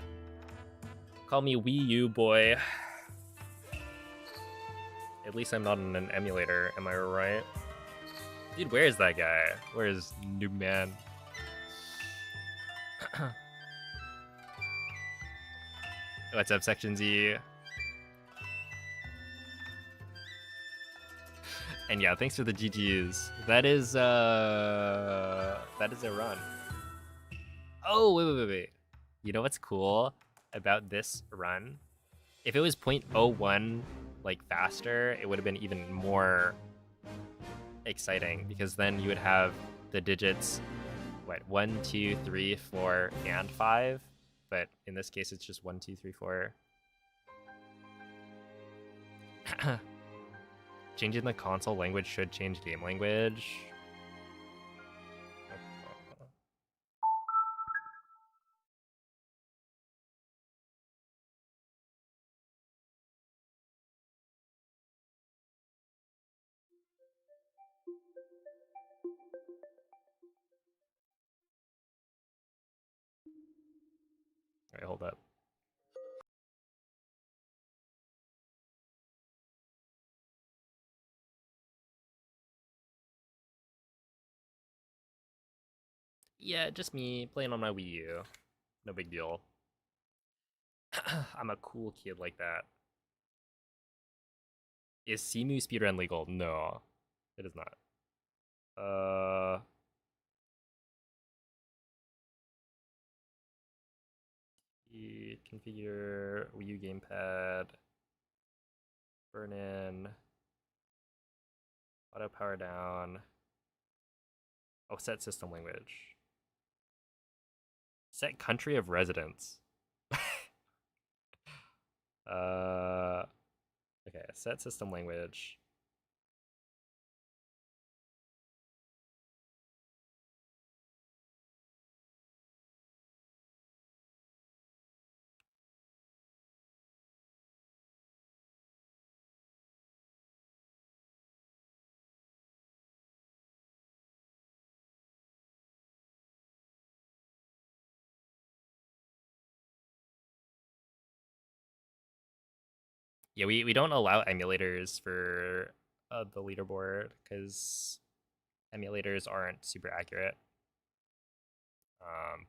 Call me Wii U boy. At least I'm not on an emulator, am I right? Dude, where is that guy? Where is Noob Man? What's up, Section Z? And yeah, thanks for the GGs. That is a run. Oh, wait. You know what's cool about this run? If it was 0.01 like faster, it would have been even more exciting, because then you would have the digits, what, 1, 2, 3, 4, and 5. But in this case, it's just 1, 2, 3, 4. Changing the console language should change game language. All right, hold up. Yeah, just me playing on my Wii U. No big deal. I'm a cool kid like that. Is Simu speedrun legal? No, it is not. Configure Wii U gamepad. Burn in. Auto power down. Oh, set system language. Set country of residence. Okay, set system language. Yeah, we don't allow emulators for the leaderboard because emulators aren't super accurate,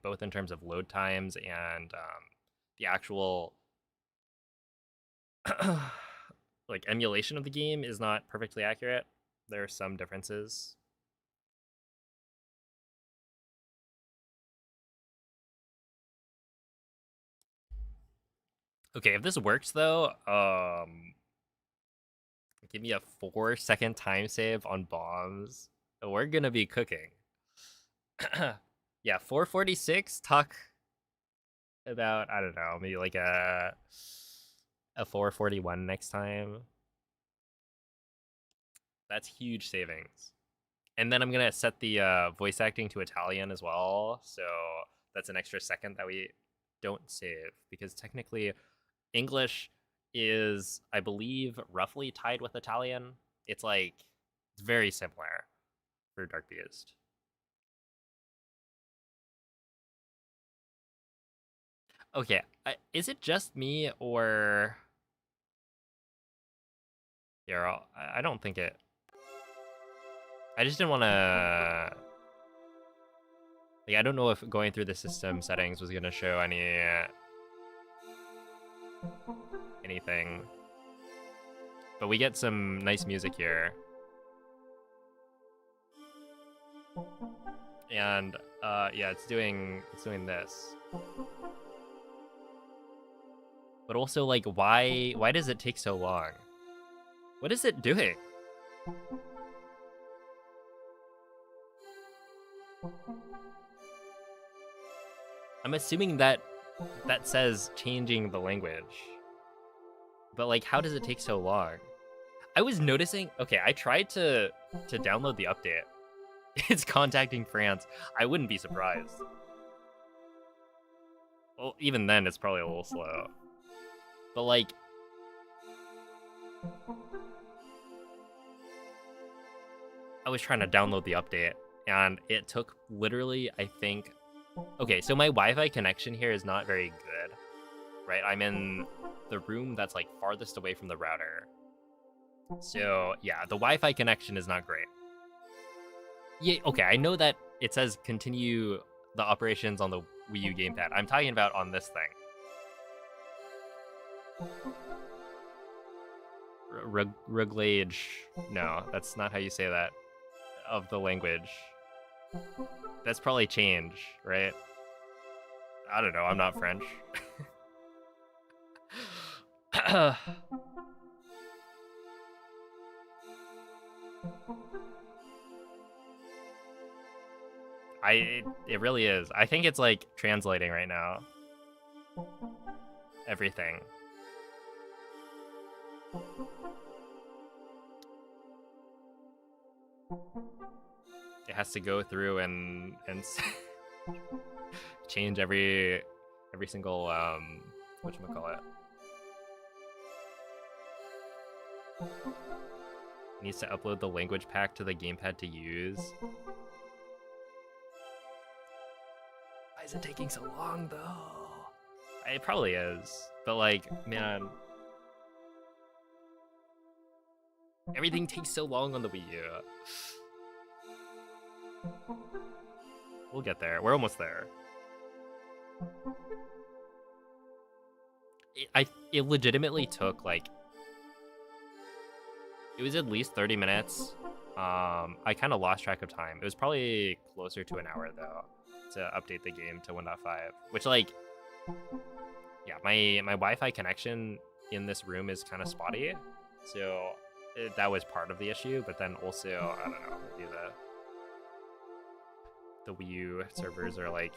both in terms of load times and the actual like emulation of the game is not perfectly accurate. There are some differences. Okay, if this works though, give me a 4-second time save on bombs. We're gonna be cooking. Yeah, 446. Talk about, I don't know, maybe like a 441 next time. That's huge savings. And then I'm gonna set the voice acting to Italian as well, so that's an extra second that we don't save, because technically English is, I believe, roughly tied with Italian. It's like, it's very similar for Dark Beast. Okay, is it just me, or yeah, I don't think it. I just didn't want to. Like, I don't know if going through the system settings was gonna show anything, but we get some nice music here, and yeah, it's doing this. But also, like, why does it take so long? What is it doing? I'm assuming that that says changing the language. But like, how does it take so long? I was noticing. Okay, I tried to download the update. It's contacting France. I wouldn't be surprised. Well, even then, it's probably a little slow. But like, I was trying to download the update, and it took literally, I think. Okay, so my Wi-Fi connection here is not very good, right? I'm in the room that's like farthest away from the router. So yeah, the Wi-Fi connection is not great. Yeah, okay, I know that it says continue the operations on the Wii U gamepad. I'm talking about on this thing. Ruglage. No, that's not how you say that. Of the language. That's probably change, right? I don't know, I'm not French. It really is. I think it's like translating right now. Everything. It has to go through and change every single whatchamacallit. It needs to upload the language pack to the gamepad to use. Why is it taking so long though? It probably is, but like, man, everything takes so long on the Wii U. We'll get there. We're almost there. It legitimately took like, it was at least 30 minutes. I kind of lost track of time. It was probably closer to an hour though to update the game to 1.5, which like, yeah, my Wi-Fi connection in this room is kind of spotty, so that was part of the issue. But then also, I don't know, maybe the Wii U servers are like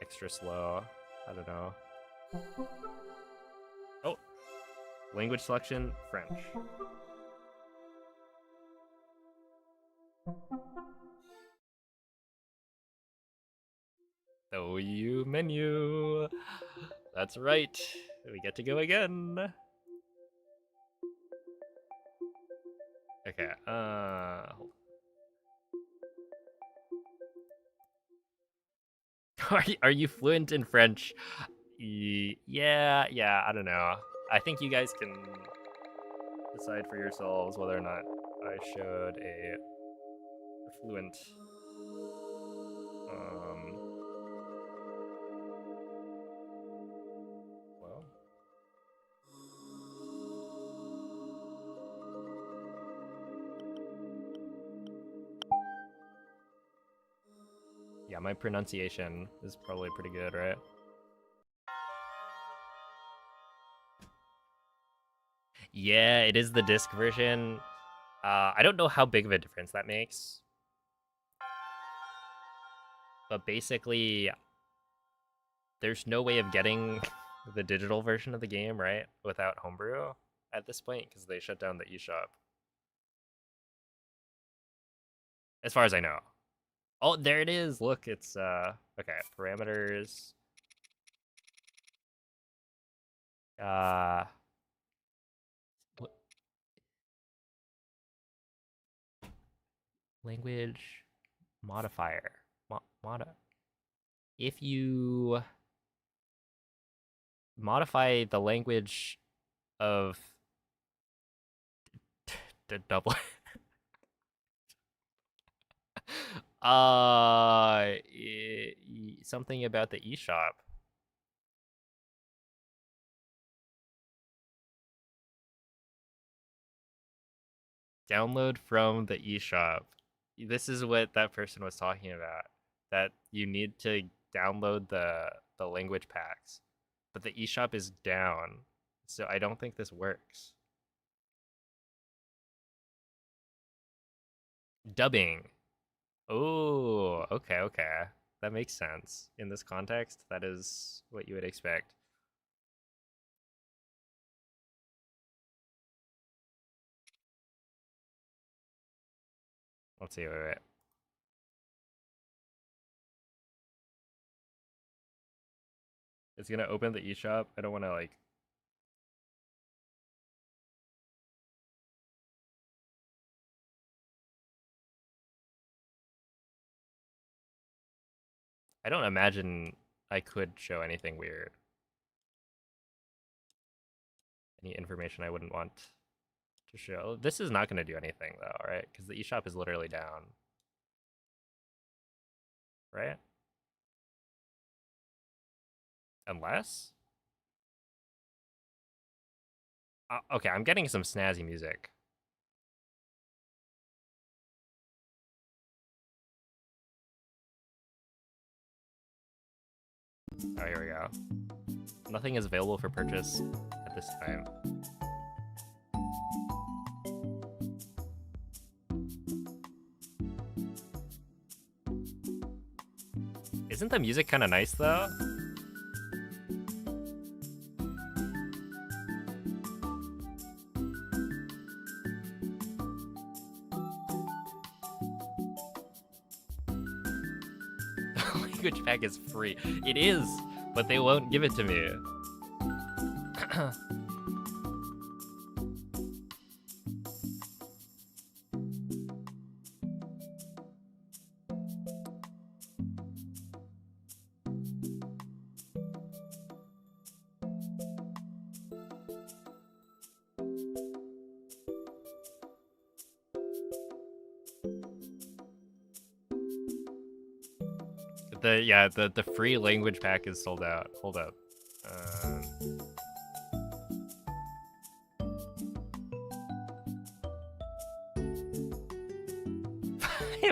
extra slow. I don't know. Oh, language selection, French. The Wii U menu. That's right. We get to go again. Okay. Are you fluent in French? Yeah. I don't know. I think you guys can decide for yourselves whether or not I should a fluent. Well. Yeah, my pronunciation is probably pretty good, right? Yeah, it is the disc version. I don't know how big of a difference that makes. But basically, there's no way of getting the digital version of the game, right? Without Homebrew at this point, because they shut down the eShop. As far as I know. Oh, there it is. Look, it's, okay, parameters. Language modifier. If you modify the language of the double something about the eShop. Download from the eShop. This is what that person was talking about. That you need to download the language packs, but the eShop is down, so I don't think this works. Dubbing. Oh, okay. That makes sense. In this context, that is what you would expect. Let's see, wait. It's gonna open the eShop. I don't wanna like... I don't imagine I could show anything weird. Any information I wouldn't want to show. This is not gonna do anything though, right? Because the eShop is literally down. Right? Unless? Okay, I'm getting some snazzy music. Oh, here we go. Nothing is available for purchase at this time. Isn't the music kind of nice though? Language pack is free. It is, but they won't give it to me. The free language pack is sold out. Hold up.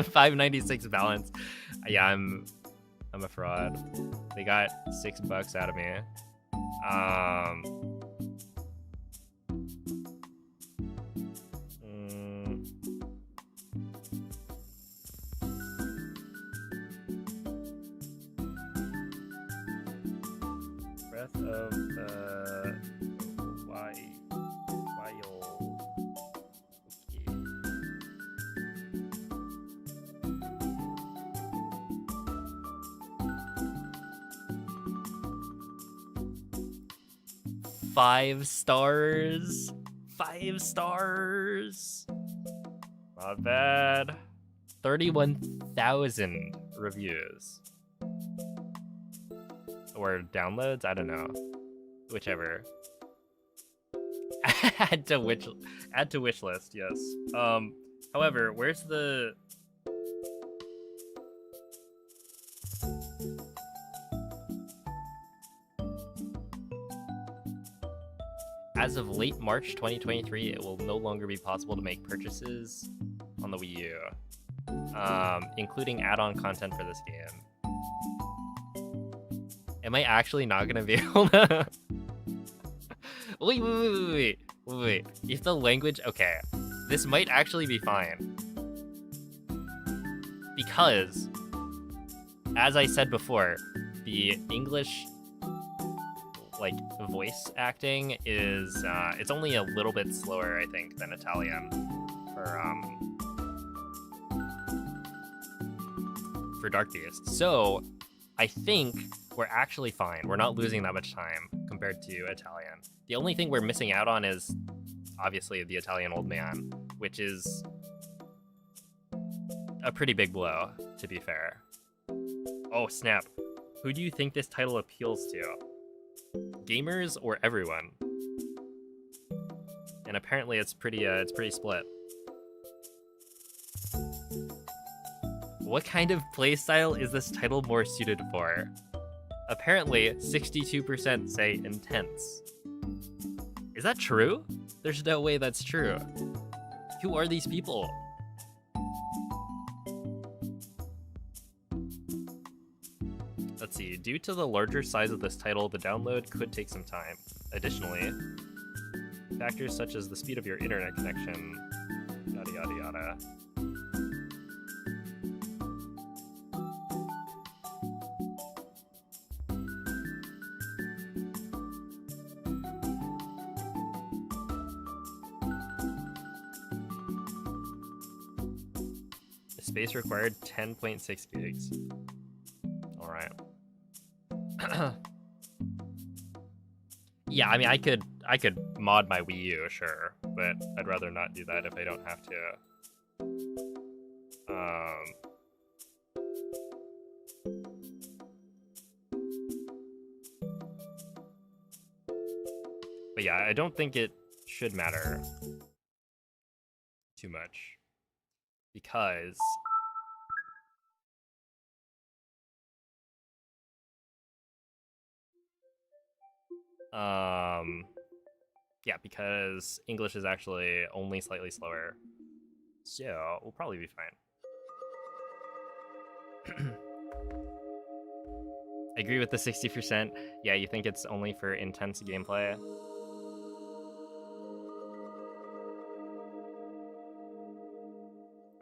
596 balance. Yeah, I'm a fraud. They got $6 out of me. 5 stars. 5 stars. Not bad. 31,000 reviews. Or downloads? I don't know. Whichever. add to wish list, yes. However, where's the... As of late March 2023, it will no longer be possible to make purchases on the Wii U, including add-on content for this game. Am I actually not gonna be able to... Wait. If the language... Okay, this might actually be fine. Because, as I said before, the English... like voice acting is it's only a little bit slower, I think, than Italian for Dark Beast. So I think we're actually fine. We're not losing that much time compared to Italian. The only thing we're missing out on is obviously the Italian old man, which is a pretty big blow, to be fair. Oh snap. Who do you think this title appeals to? Gamers or everyone? And apparently it's pretty split. What kind of playstyle is this title more suited for? Apparently 62% say intense. Is that true? There's no way that's true. Who are these people? Let's see, due to the larger size of this title, the download could take some time. Additionally, factors such as the speed of your internet connection, yada yada yada. Space required 10.6 gigs. All right. Yeah, I mean, I could mod my Wii U, sure, but I'd rather not do that if I don't have to. But yeah, I don't think it should matter too much because yeah, because English is actually only slightly slower, so we'll probably be fine. I agree with the 60%. Yeah, you think it's only for intense gameplay?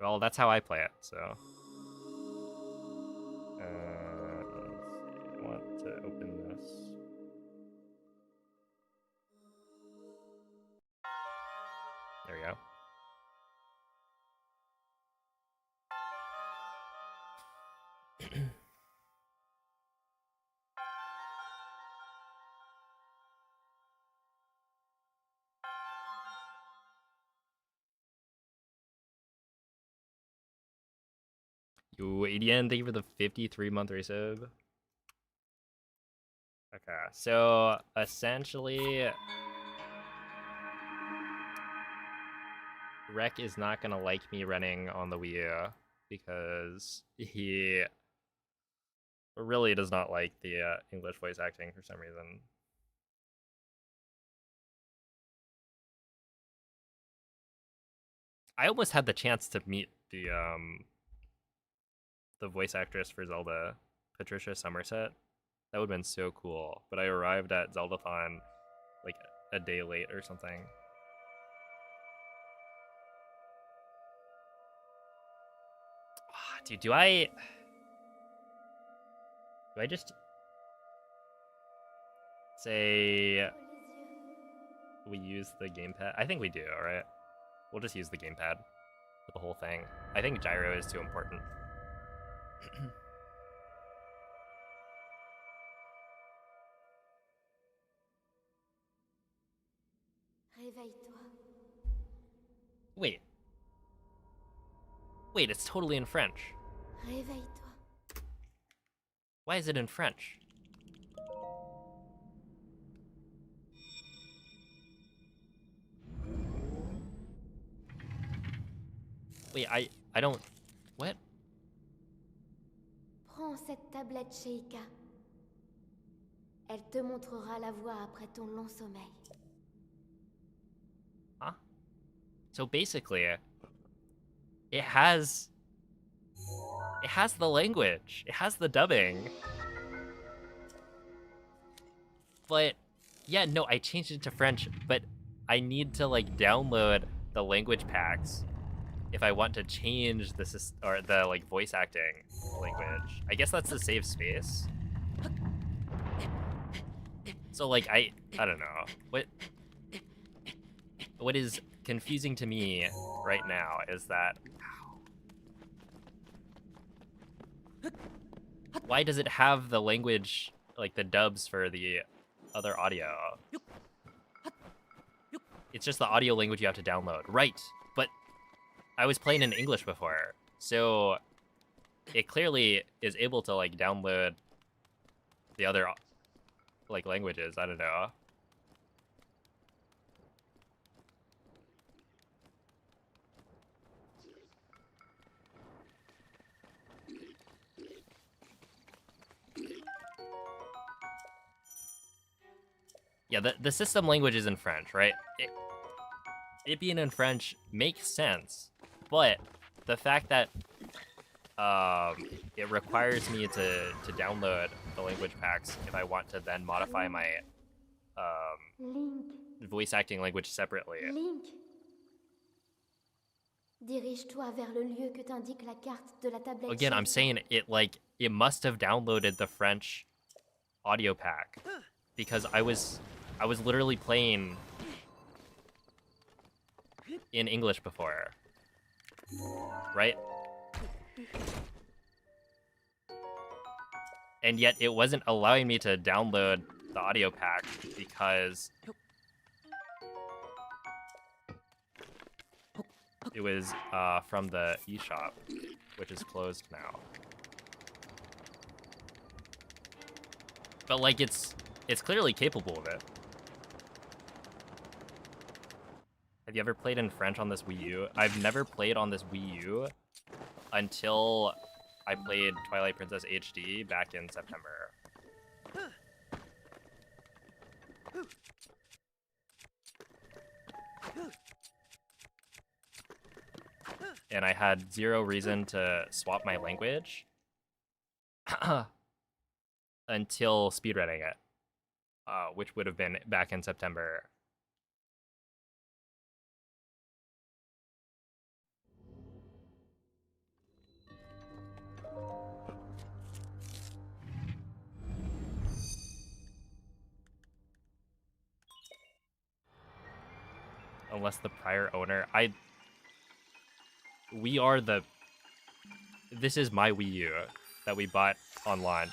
Well, that's how I play it, so. Let's see. I want to open this. There we go. Yo, ADN, thank you for the 53-month resub. Okay, so essentially, Rek is not gonna like me running on the Wii U because he really does not like the English voice acting for some reason. I almost had the chance to meet the voice actress for Zelda, Patricia Somerset. That would have been so cool. But I arrived at Zeldathon like a day late or something. Dude, do I just say we use the gamepad? I think we do, alright? We'll just use the gamepad for the whole thing. I think gyro is too important. Wait. Wait, it's totally in French. Why is it in French? Wait, I don't... What? Prends cette tablette, Sheikah. Elle te montrera la voie après ton long sommeil. Huh? So basically, it has the language. It has the dubbing. But yeah, no, I changed it to French, but I need to like download the language packs if I want to change the like voice acting language. I guess that's to save space. So like I don't know. What is confusing to me right now is that why does it have the language, like the dubs for the other audio? It's just the audio language you have to download. Right, but I was playing in English before, so it clearly is able to like download the other like languages. I don't know. Yeah, the system language is in French, right? It being in French makes sense, but the fact that it requires me to download the language packs if I want to then modify my Link. voice acting language separately. Link. Dirige-toi vers le lieu que t'indique la carte de la tablette. Again, I'm saying it must have downloaded the French audio pack because I was literally playing in English before, right? And yet it wasn't allowing me to download the audio pack because it was from the eShop, which is closed now. But like it's clearly capable of it. Have you ever played in French on this Wii U? I've never played on this Wii U until I played Twilight Princess HD back in September. And I had zero reason to swap my language until speedrunning it, which would have been back in September. Unless the prior owner, this is my Wii U that we bought on launch.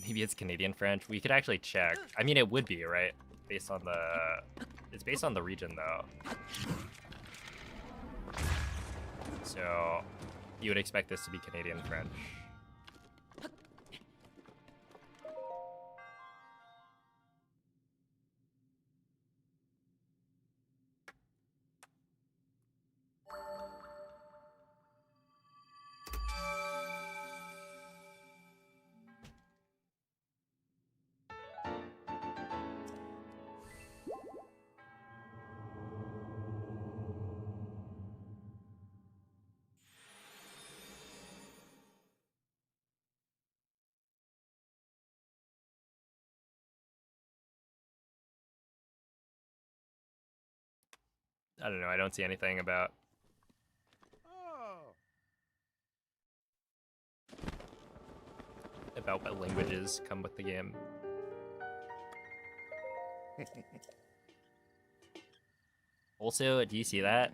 Maybe it's Canadian French. We could actually check. I mean, it would be, right? Based on it's based on the region though. So you would expect this to be Canadian French. I don't know, I don't see anything about what languages come with the game. Also, do you see that?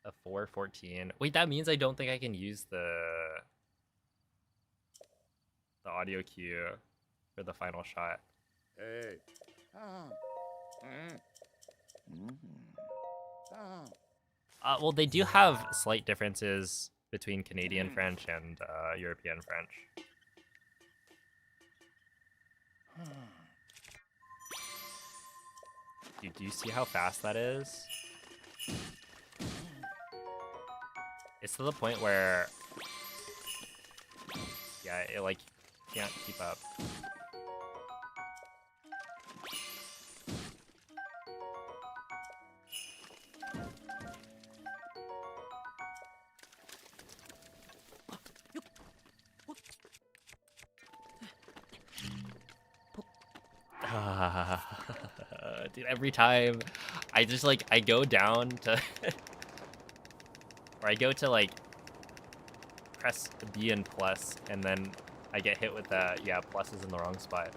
A 414. Wait, that means I don't think I can use the audio cue for the final shot. Hey. Well, they do have slight differences between Canadian French and European French. Do you see how fast that is? It's to the point where, yeah, it like can't keep up. Dude, every time I just like I go down to or I go to like press B and plus and then I get hit with that. Yeah, plus is in the wrong spot.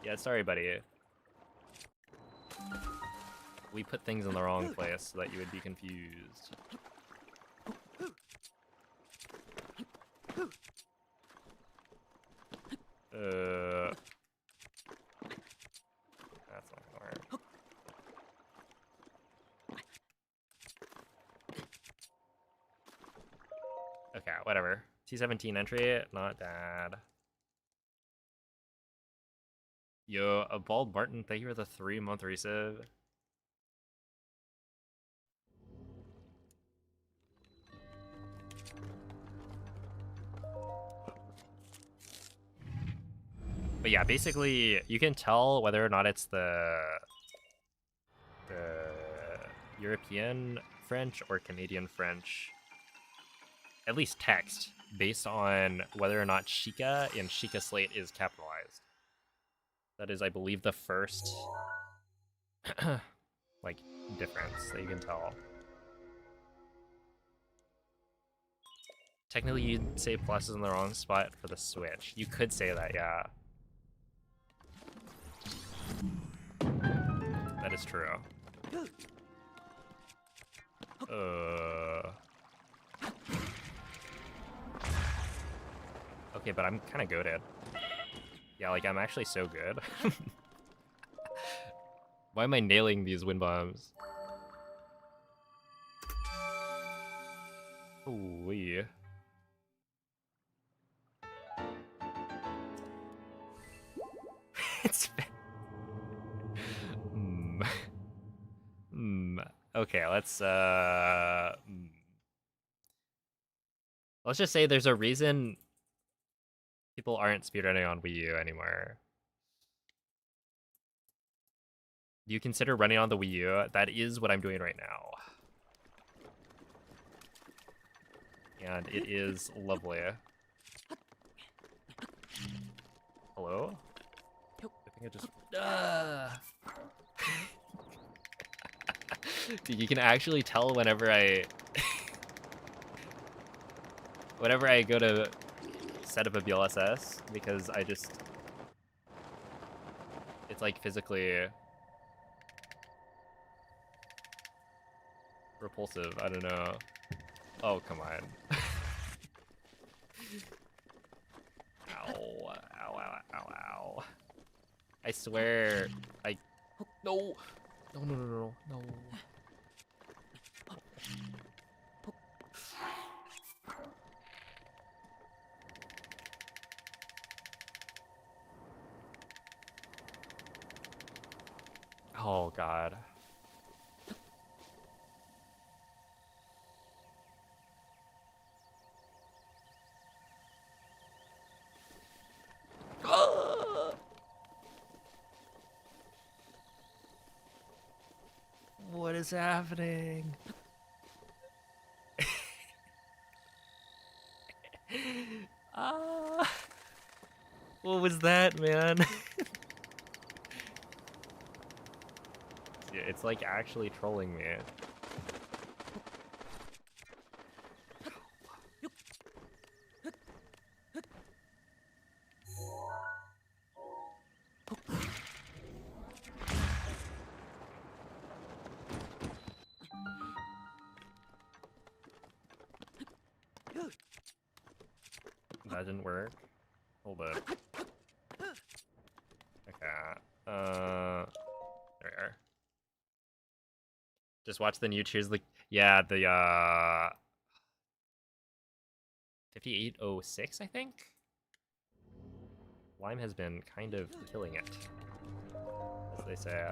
Yeah, sorry buddy. We put things in the wrong place so that you would be confused. That's not gonna work. Okay, whatever. T17 entry, not bad. Yo, a Bald Martin, thank you for the 3-month resub. But yeah, basically, you can tell whether or not it's the European French or Canadian French, at least text, based on whether or not Sheikah in Sheikah Slate is capitalized. That is, I believe, the first like, difference that you can tell. Technically, you'd say plus is in the wrong spot for the Switch. You could say that, yeah. That is true. Okay, but I'm kind of goated. Yeah, like, I'm actually so good. Why am I nailing these wind bombs? Holy. It's... Okay, let's just say there's a reason people aren't speedrunning on Wii U anymore. Do you consider running on the Wii U? That is what I'm doing right now. And it is lovely. Hello? I think I just... Dude, you can actually tell whenever I... whenever I go to set up a BLSS, because I just... It's like physically... repulsive, I don't know. Oh, come on. Ow, ow, ow, ow, ow. I swear, no. No. Oh, God. What is happening? What was that, man? Yeah, it's like actually trolling me. That didn't work. Hold up. Okay. There we are. Just watch the new cheers. Like, yeah, the 5806, I think. Lime has been kind of killing it, as they say.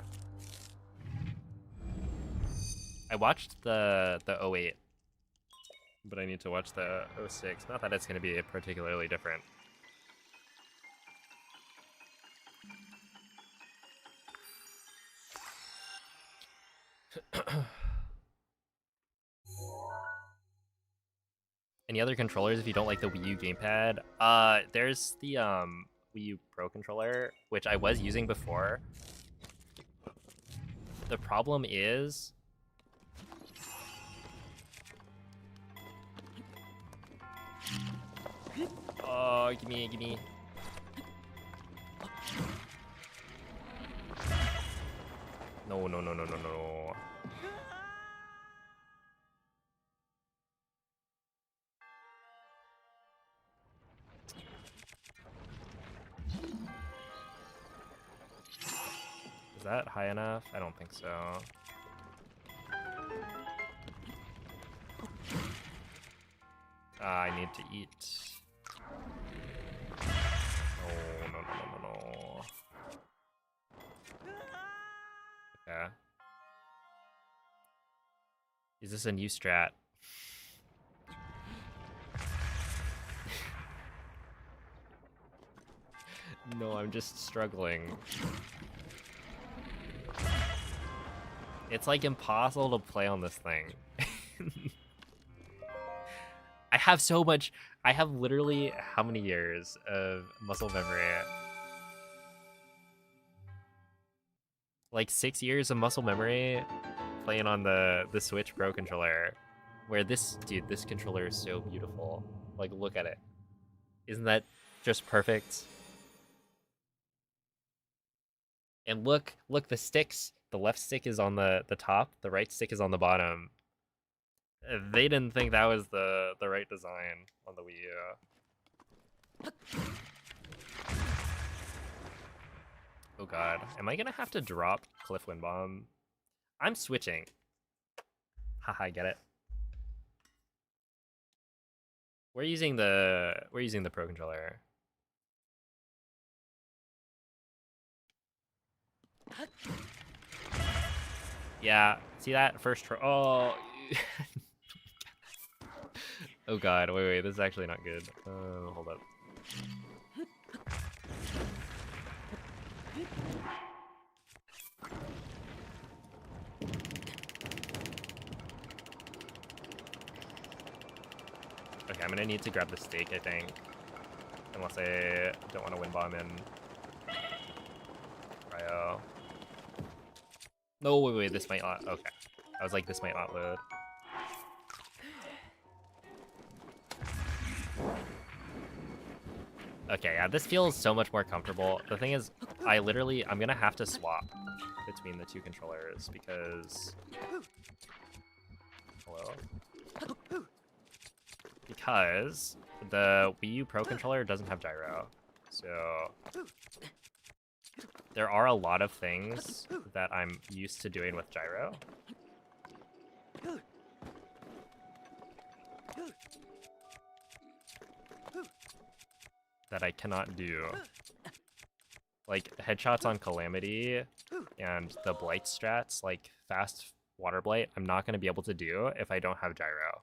I watched the 08, but I need to watch the 06. Not that it's going to be particularly different. Any other controllers if you don't like the Wii U gamepad? There's the Wii U Pro controller, which I was using before. The problem is... Oh, gimme. No. Is that high enough? I don't think so. I need to eat. Oh, no. Okay. Is this a new strat? No, I'm just struggling. It's like impossible to play on this thing. I have so much. I have literally how many years of muscle memory? Like 6 years of muscle memory playing on the Switch Pro controller. Where this, dude, this controller is so beautiful. Like, look at it. Isn't that just perfect? And look, the sticks. The left stick is on the top. The right stick is on the bottom. They didn't think that was the right design on the Wii U. Oh god, am I gonna have to drop Cliff Wind Bomb? I'm switching. Haha, I get it. We're using the Pro controller. Yeah, see that first try? Oh, oh god, wait, this is actually not good. Hold up. Okay, I'm gonna need to grab the stake, I think. Unless I don't want to win bomb in Cryo. No, wait, this might not. Okay. I was like, this might not load. Okay, yeah, this feels so much more comfortable. The thing is, I'm gonna have to swap between the two controllers because... Hello? Because the Wii U Pro controller doesn't have gyro. So there are a lot of things that I'm used to doing with gyro. That I cannot do. Like headshots on Calamity and the blight strats, like fast water blight, I'm not going to be able to do if I don't have gyro.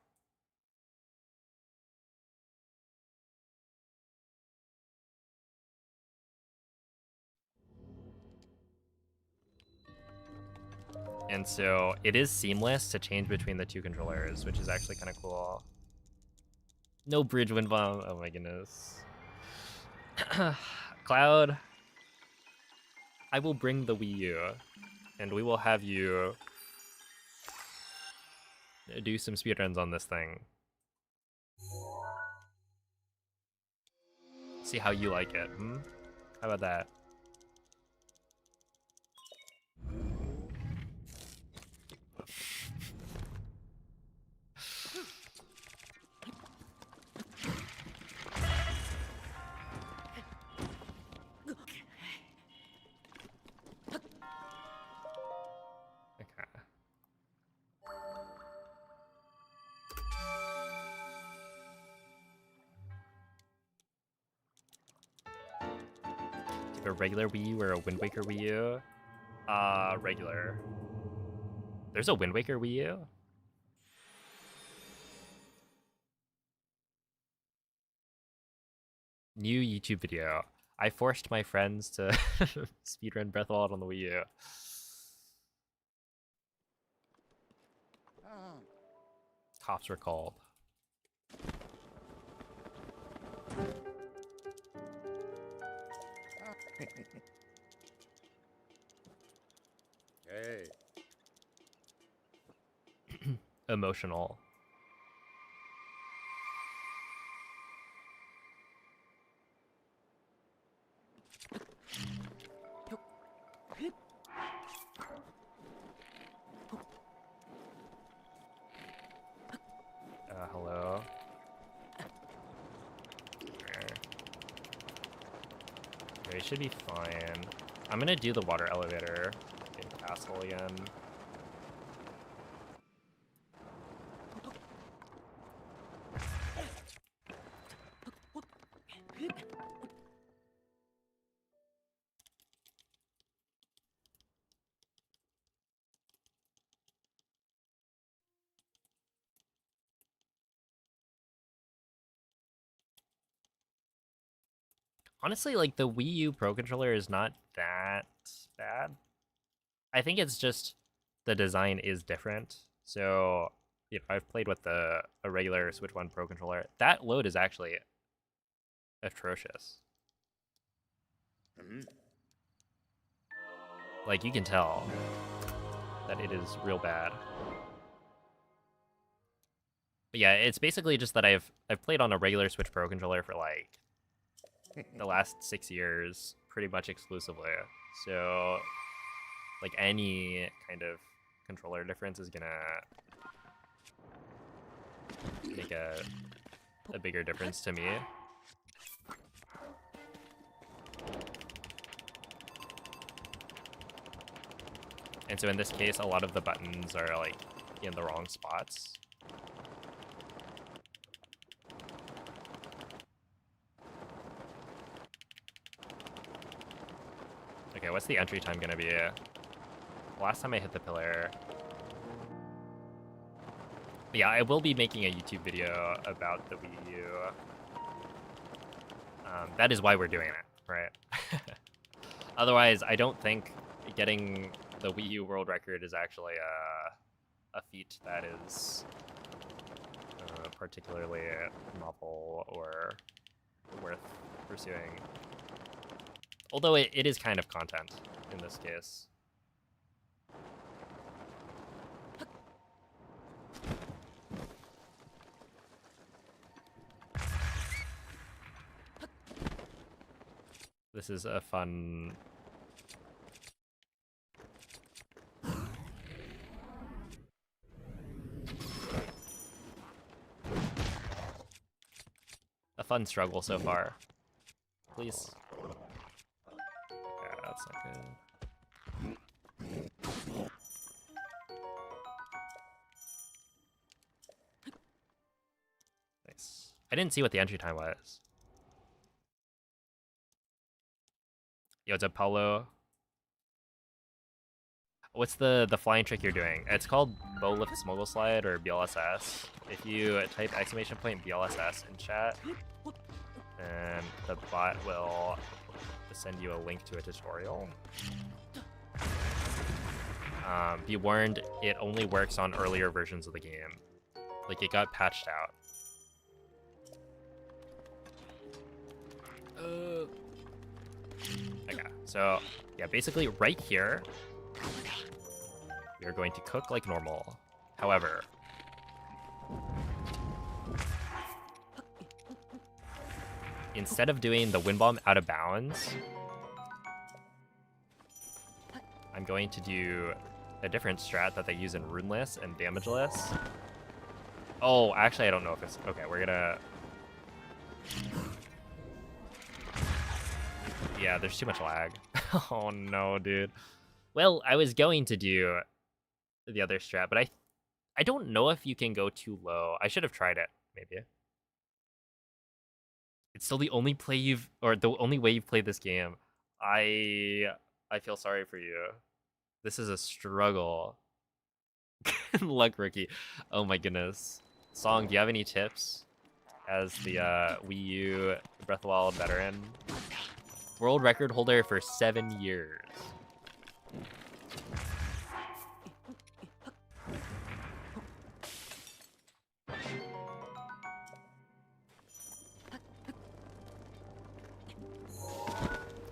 And so it is seamless to change between the two controllers, which is actually kind of cool. No bridge wind bomb. Oh my goodness. Cloud, I will bring the Wii U, and we will have you do some speedruns on this thing. See how you like it, hmm? How about that? A regular Wii U or a Wind Waker Wii U? Regular. There's a Wind Waker Wii U? New YouTube video. I forced my friends to speedrun Breath of the Wild on the Wii U. Cops were called. Hey. Emotional. Hello. Okay, should be fine. I'm gonna do the water elevator in Castle again. Honestly, like, the Wii U Pro Controller is not that bad. I think it's just the design is different. So, you know, I've played with a regular Switch 1 Pro Controller. That load is actually atrocious. Like, you can tell that it is real bad. But yeah, it's basically just that I've played on a regular Switch Pro controller for like the last 6 years, pretty much exclusively. So like any kind of controller difference is gonna make a bigger difference to me. And so in this case, a lot of the buttons are like in the wrong spots. Okay, what's the entry time gonna be? Last time I hit the pillar. But yeah, I will be making a YouTube video about the Wii U. That is why we're doing it, right? Otherwise, I don't think getting the Wii U world record is actually a feat that is particularly novel or worth pursuing. Although it is kind of content in this case. This is a fun... a fun struggle so far. Please. Yeah, that's not good. Nice. I didn't see what the entry time was. Yo, it's a Paulo. What's the flying trick you're doing? It's called bow lift smuggle slide or BLSS. If you type !BLSS in chat, and the bot will send you a link to a tutorial. Be warned, it only works on earlier versions of the game. Like, it got patched out. Okay, so yeah, basically right here, we are going to cook like normal. However, instead of doing the wind bomb out of bounds, I'm going to do a different strat that they use in runeless and damageless. Oh, actually, I don't know if it's... Okay, we're gonna... Yeah, there's too much lag. Oh no, dude. Well, I was going to do the other strat, but I don't know if you can go too low. I should have tried it, maybe. It's still the only play you've... Or the only way you've played this game. I feel sorry for you. This is a struggle. Luck rookie. Oh my goodness. Song, do you have any tips as the Wii U Breath of the Wild veteran? World record holder for 7 years.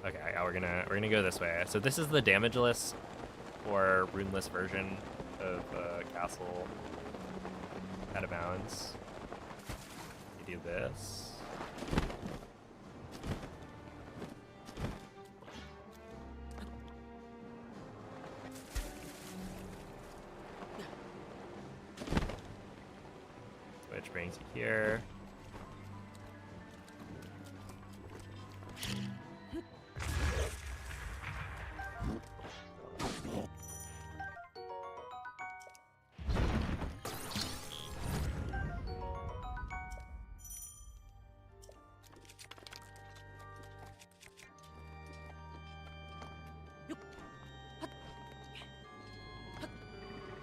Okay, yeah, we're gonna go this way. So this is the damageless or runeless version of Castle out of bounds. You do this. Which brings you here.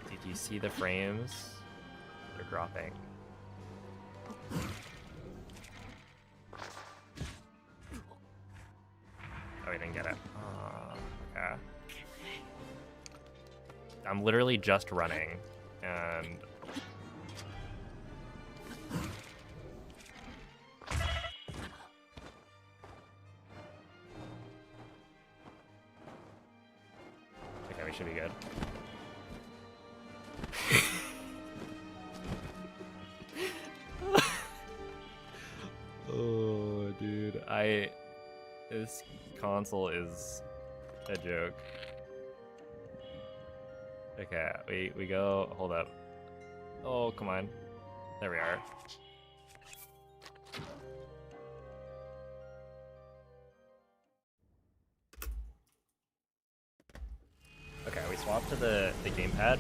Did you see the frames? They're dropping. Oh, we didn't get it. Okay. I'm literally just running, and... we should be good. Oh, dude, this console is a joke. Okay, we go, hold up. Oh, come on. There we are. Okay, we swapped to the gamepad.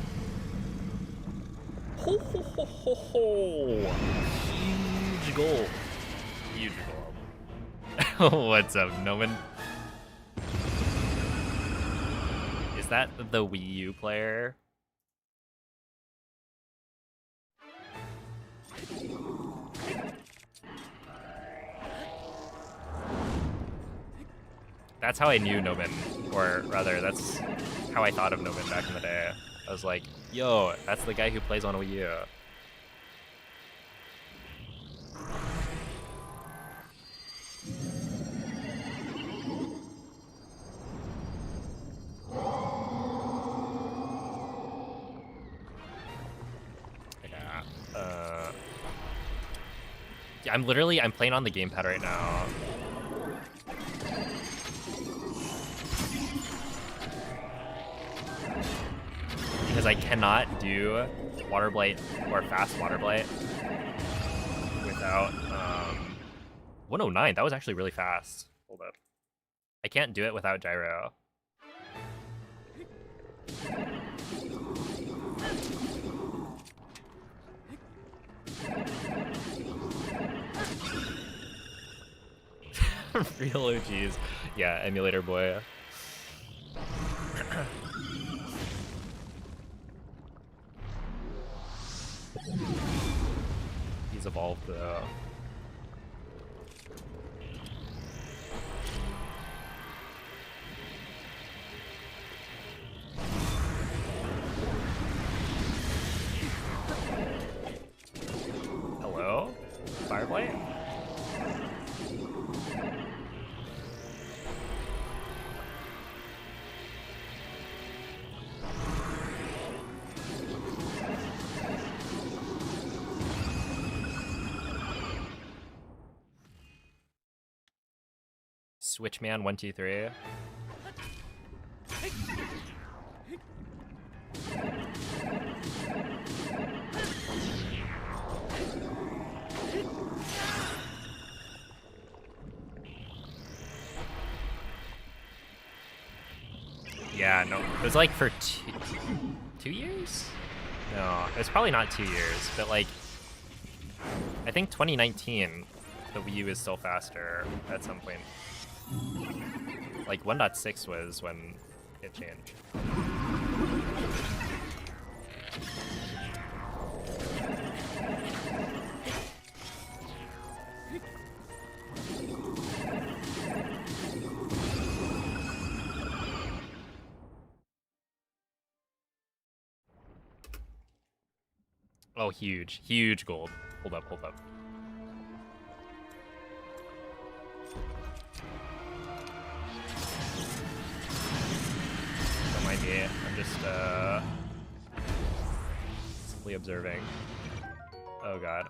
Ho ho ho ho ho! Huge goal. Huge goal. What's up, Noman? Is that the Wii U player? That's how I knew Noman, or rather, that's how I thought of Noman back in the day. I was like, yo, that's the guy who plays on Wii U. Yeah, I'm playing on the gamepad right now. Because I cannot do Water Blight or Fast Water Blight without 109. That was actually really fast. Hold up. I can't do it without gyro. Real OGs. Yeah, emulator boy. He's evolved though. Hello? Fireblade? Switchman 123. Yeah, no, it was like for 2 years? No, it was probably not 2 years, but like, I think 2019, the Wii U is still faster at some point. Like 1.6 was when it changed. Oh, huge gold. Hold up. Don't mind me, I'm just simply observing. Oh god.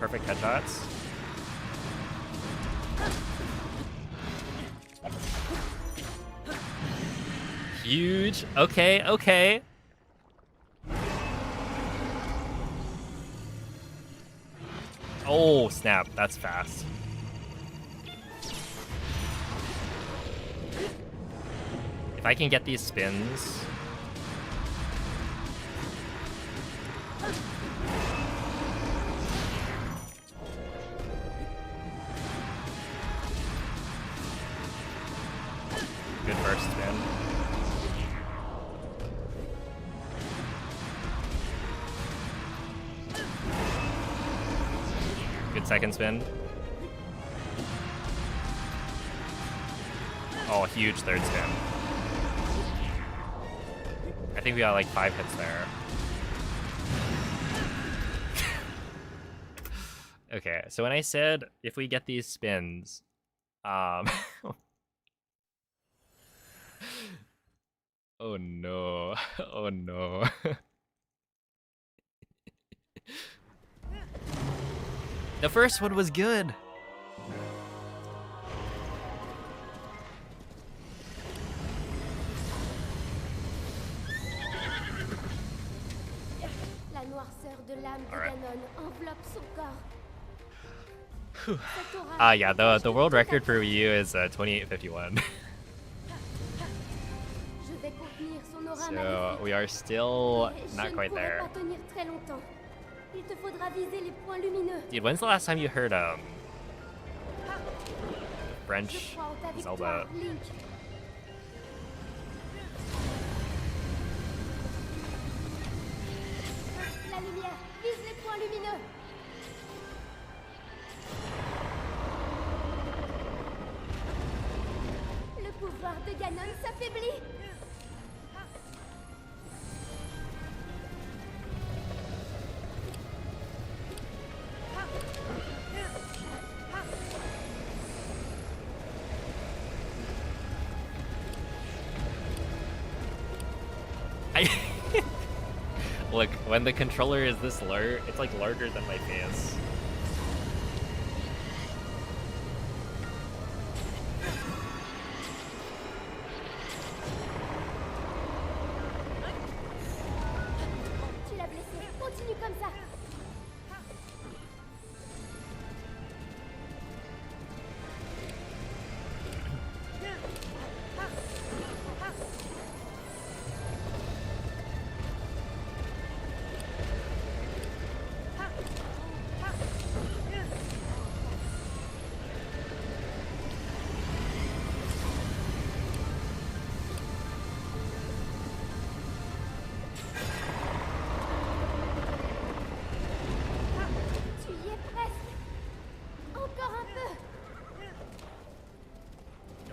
Perfect headshots. Huge. Okay. Oh, snap. That's fast. If I can get these spins. Good first spin. Good second spin. Oh, huge third spin. I think we got like 5 hits there. Okay, so when I said if we get these spins, oh no, oh no. The first one was good. La noirceur de l'âme de Alright. Ganon enveloppe son corps. Yeah, the world record for Wii U is 28:51. Je vais contenir son aura So maléfique. we are still Mais not je quite ne pourrai there. pas tenir très longtemps. Il te faudra viser les points lumineux. Dude, when's the last time you heard Je French crois en ta victoire, Zelda? Link. La lumière, vise les points lumineux. Le pouvoir de Ganon s'affaiblit. Look, when the controller is this large, it's like larger than my face. Tu l'as blessé. Continue comme ça. Tu y es presque. Encore un peu.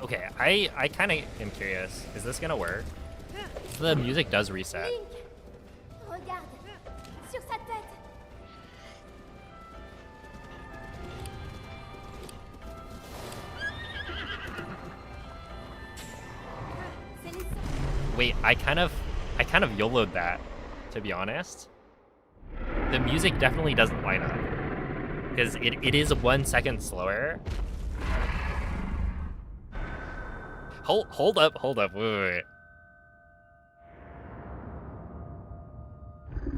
Okay, I kind of am curious. Is this gonna work? So the music does reset. Link, regarde. Sur sa tête. C'est les sons. Wait, I kind of YOLO'd that, to be honest. The music definitely doesn't line up. Because it is 1 second slower. Hold up, wait.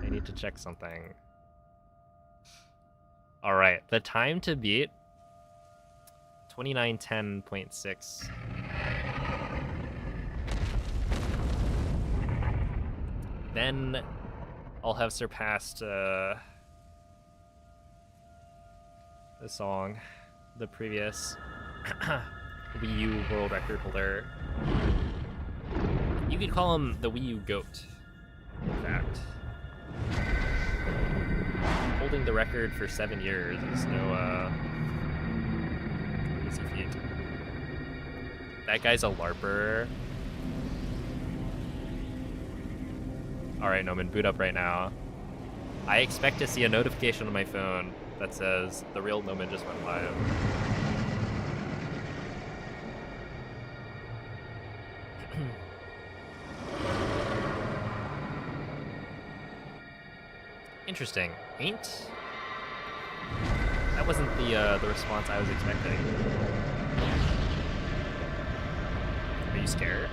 I need to check something. Alright, the time to beat 29:10.6. Then I'll have surpassed the song, the previous Wii U world record holder. You could call him the Wii U GOAT, in fact. Holding the record for 7 years is no easy feat. That guy's a LARPer. Alright, Noman, boot up right now. I expect to see a notification on my phone that says the real Noman just went live. Interesting. Ain't? That wasn't the response I was expecting. Are you scared?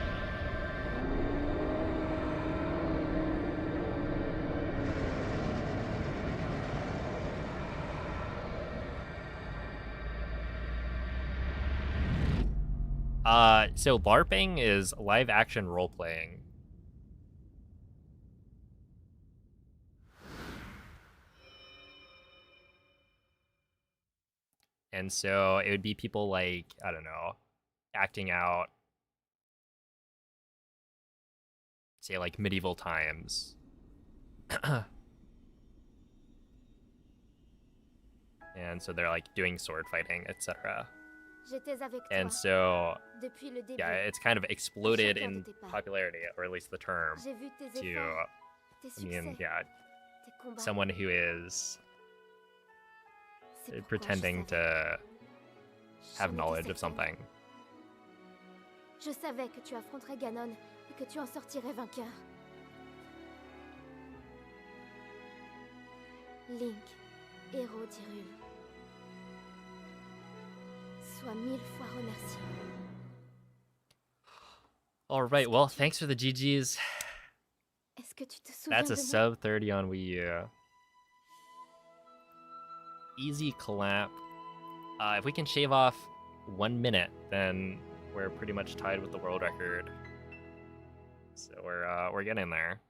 So LARPing is live action role playing. And so it would be people like, I don't know, acting out, say like medieval times. And so they're like doing sword fighting, etc. J'étais avec toi And so, depuis le début. yeah, it's kind of exploded Chacun de in tes pas. popularity, or at least the term, J'ai vu tes to, efforts, tes I mean, succès, yeah, tes combats. someone who is C'est pourquoi pretending je savais. to have J'en étais knowledge of certaine. something. Je savais que tu affronterais Ganon et que tu en sortirais vainqueur. Link, héros d'Hyrule. Sois 1000 fois remercié. All right, well, thanks for the GGs. Est-ce que tu te souviens That's a de moi? sub 30 on Wii U. Easy clap. If we can shave off 1 minute, then we're pretty much tied with the world record. So we're getting there.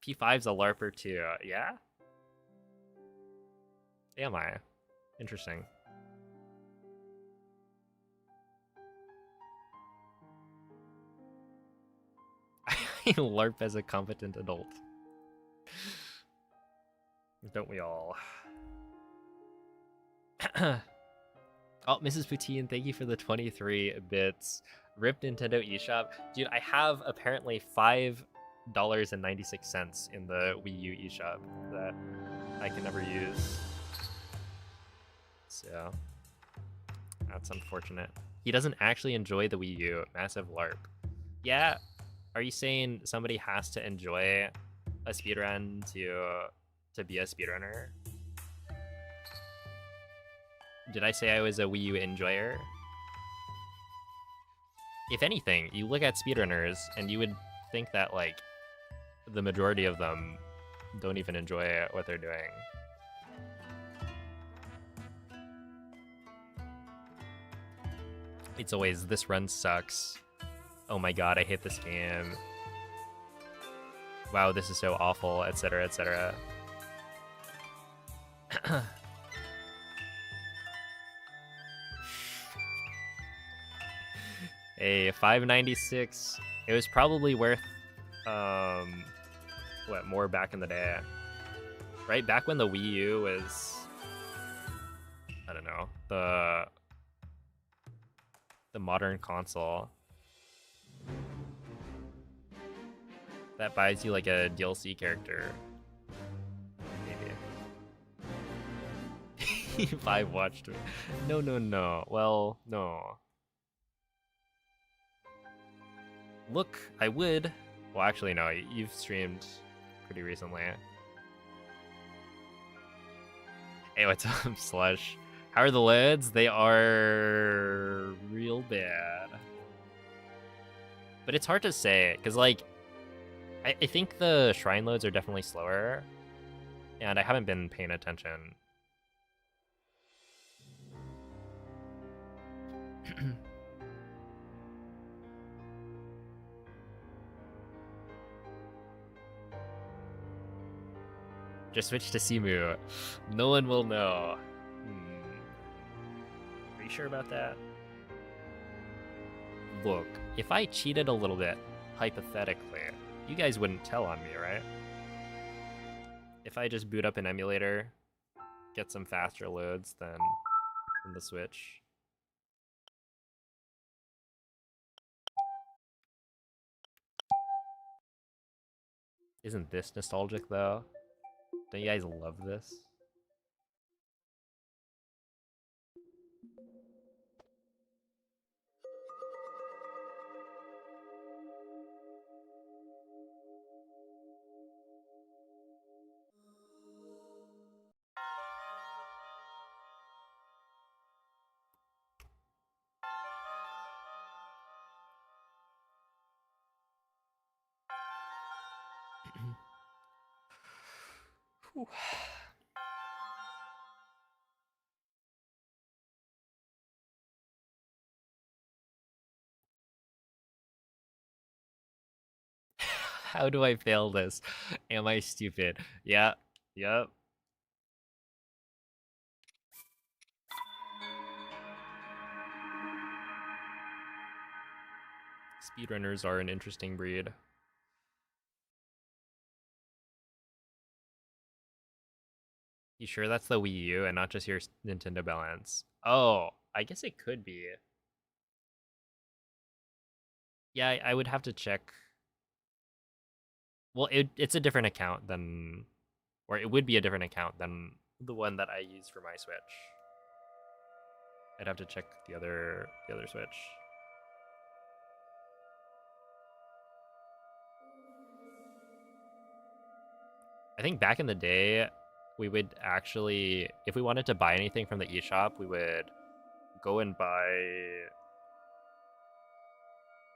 P5's a LARPer too. Yeah? Am I? Interesting. I LARP as a competent adult. Don't we all? Oh, Mrs. Poutine, thank you for the 23 bits. Rip Nintendo eShop. Dude, I have apparently $5.96 in the Wii U eShop that I can never use. So, that's unfortunate. He doesn't actually enjoy the Wii U. Massive LARP. Yeah, are you saying somebody has to enjoy a speedrun to be a speedrunner? Did I say I was a Wii U enjoyer? If anything, you look at speedrunners and you would think that, like, the majority of them don't even enjoy what they're doing. It's always, this run sucks. Oh my god, I hate this game. Wow, this is so awful, etc., etc. A 596. It was probably worth what, more back in the day. Right? Back when the Wii U was, I don't know, the modern console that buys you like a DLC character. Maybe. 5 watched me. No, no, no. Well, no. Look, I would. Well, actually, no. You've streamed pretty recently. Hey, what's up, Slush? How are the loads? They are real bad. But it's hard to say, because, like, I think the shrine loads are definitely slower, and I haven't been paying attention. Just switch to Simu. No one will know. Are you sure about that? Look, if I cheated a little bit, hypothetically, you guys wouldn't tell on me, right? If I just boot up an emulator, get some faster loads than the Switch. Isn't this nostalgic, though? Don't you guys love this? How do I fail this? Am I stupid? Yeah, yep. Speedrunners are an interesting breed. You sure that's the Wii U and not just your Nintendo balance? Oh, I guess it could be. Yeah, I would have to check. Well, it's a different account than, or it would be a different account than the one that I use for my Switch. I'd have to check the other Switch. I think back in the day, we would actually, if we wanted to buy anything from the eShop, we would go and buy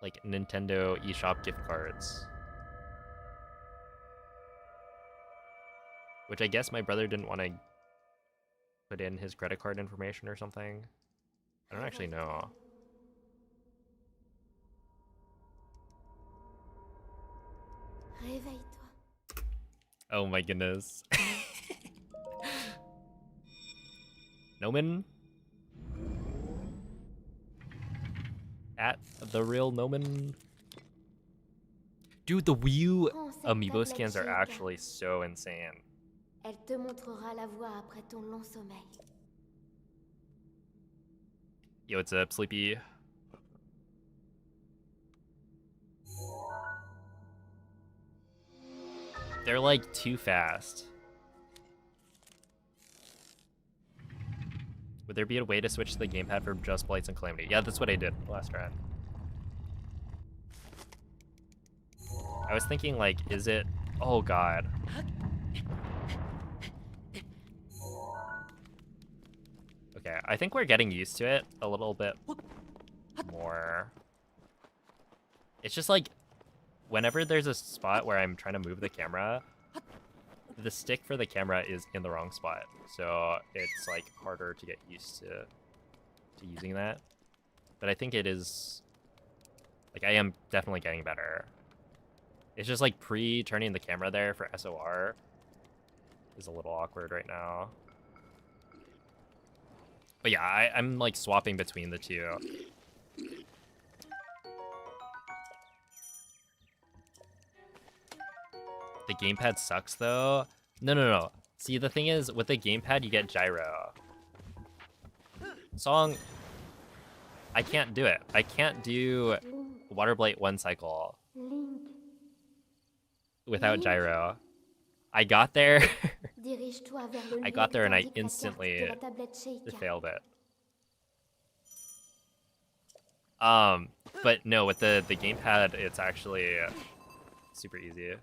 like Nintendo eShop gift cards. Which I guess my brother didn't want to put in his credit card information or something. I don't actually know. Réveille-toi. Oh my goodness. Noman? At the real Noman? Dude, the Wii U Prends cette Amiibo tablette scans are Sheikah. actually so insane. Elle te montrera la voie après ton long sommeil. Yo, what's up, Sleepy? They're like too fast. Would there be a way to switch to the gamepad for just Blights and Calamity? Yeah, that's what I did last round. I was thinking, like, is it... Oh, God. Okay, I think we're getting used to it a little bit more. It's just like, whenever there's a spot where I'm trying to move the camera, the stick for the camera is in the wrong spot. So it's like harder to get used to using that. But I think it is, like, I am definitely getting better. It's just like pre-turning the camera there for SOR is a little awkward right now. But yeah, I'm like swapping between the two. The gamepad sucks though. No. See, the thing is, with the gamepad, you get gyro. Song, I can't do it. I can't do Water Blight 1 cycle Link, without gyro. I got there. dirige-toi vers le I lieu got there and I qu'indique la carte instantly de la tablette Sheikah. failed it. But no, with the gamepad, it's actually super easy.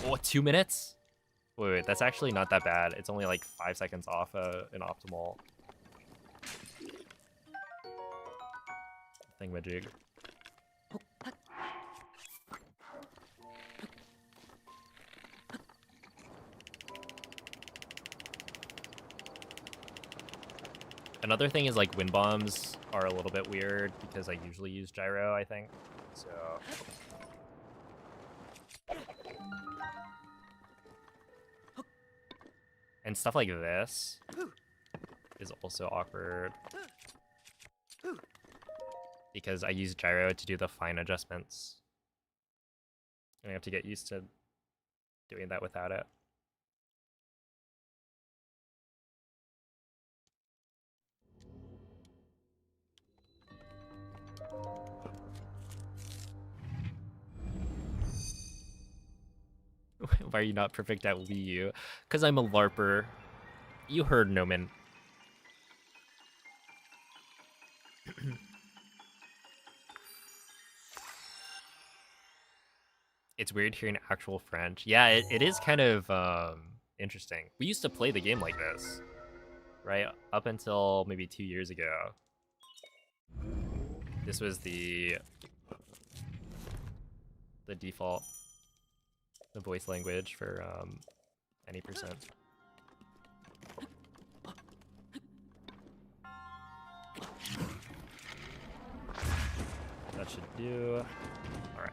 Oh, 2 minutes? Wait, that's actually not that bad. It's only like 5 seconds off an optimal thingamajig. Another thing is like wind bombs are a little bit weird because I usually use gyro, I think. So and stuff like this is also awkward because I use gyro to do the fine adjustments. And I have to get used to doing that without it. Why are you not perfect at Wii U? Because I'm a LARPer. You heard Noman. It's weird hearing actual French. Yeah, it is kind of interesting. We used to play the game like this, right? Up until maybe 2 years ago. This was the default, the voice language for any percent. That should do. All right.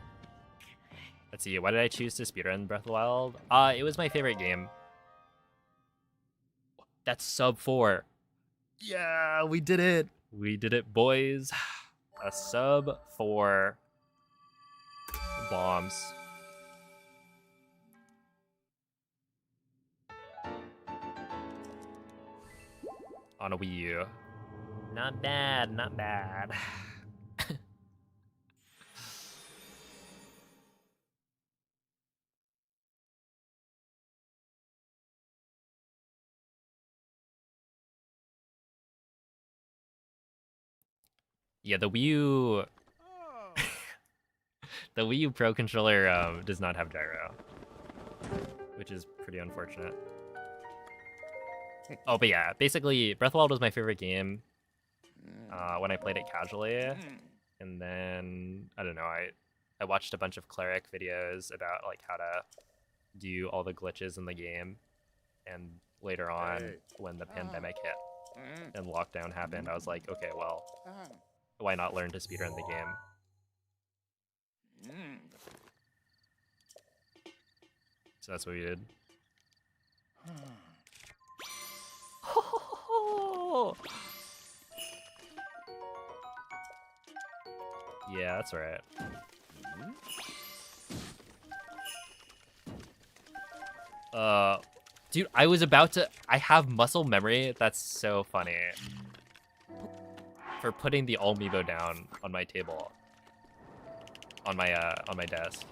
Let's see. Why did I choose to speedrun Breath of the Wild? It was my favorite game. That's sub 4. Yeah, we did it. We did it, boys. A sub 4 bombs. on a Wii U. Not bad, not bad. Yeah, the Wii U, the Wii U Pro controller does not have gyro, which is pretty unfortunate. Oh, but yeah, basically, Breath of the Wild was my favorite game when I played it casually, and then I don't know, I watched a bunch of cleric videos about like how to do all the glitches in the game, and later on, when the pandemic hit and lockdown happened, I was like, okay, well, why not learn to speedrun the game? So that's what we did. Yeah, that's right. Dude, I was about to. I have muscle memory. That's so funny. For putting the Amiibo down on my table. On my desk.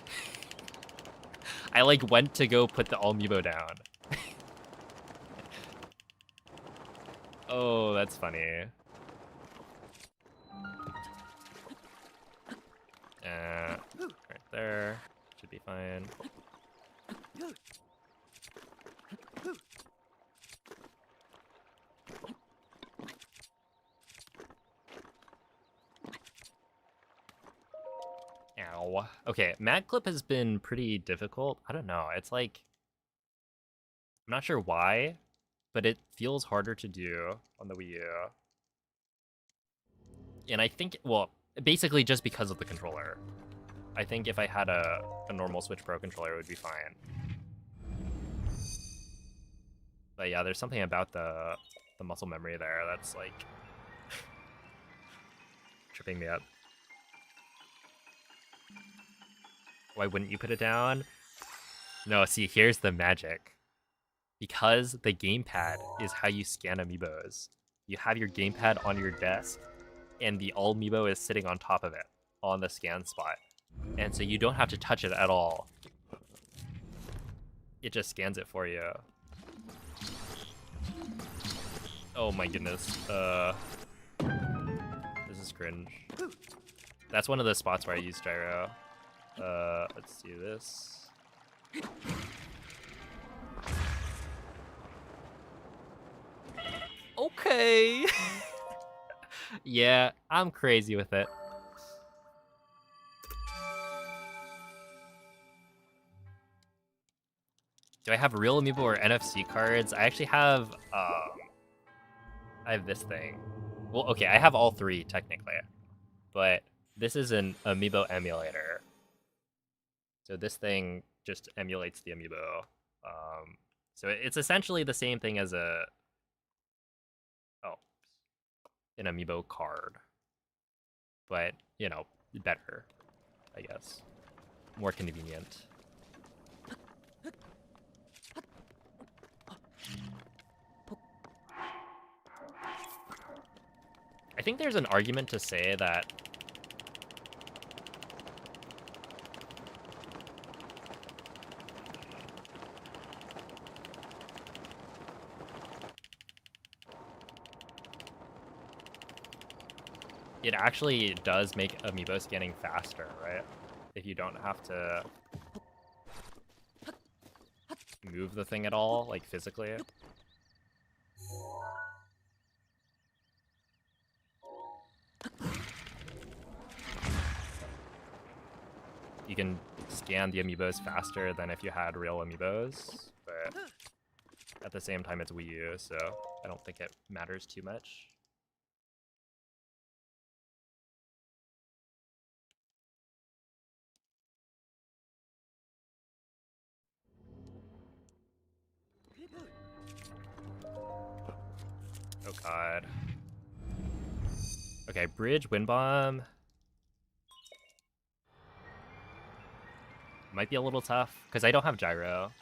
I like went to go put the Amiibo down. Oh, that's funny. Right there. Should be fine. Ow. Okay, Mad Clip has been pretty difficult. I don't know. It's like... I'm not sure why, but it feels harder to do on the Wii U. And I think, well, basically just because of the controller. I think if I had a normal Switch Pro controller, it would be fine. But yeah, there's something about the muscle memory there that's like tripping me up. Why wouldn't you put it down? No, see, here's the magic. Because the gamepad is how you scan amiibos. You have your gamepad on your desk, and the amiibo is sitting on top of it, on the scan spot. And so you don't have to touch it at all. It just scans it for you. Oh my goodness. This is cringe. That's one of the spots where I use gyro. Let's do this. Okay. Yeah, I'm crazy with it. Do I have real amiibo or NFC cards? I actually have, I have this thing. Well, okay, I have all three, technically. But this is an amiibo emulator. So this thing just emulates the amiibo. So it's essentially the same thing as an amiibo card. But, you know, better, I guess. More convenient. I think there's an argument to say that it actually does make amiibo scanning faster, right? If you don't have to move the thing at all, like physically. You can scan the amiibos faster than if you had real amiibos, but at the same time it's Wii U, so I don't think it matters too much. Oh god. Okay, bridge, wind bomb. Might be a little tough, because I don't have gyro.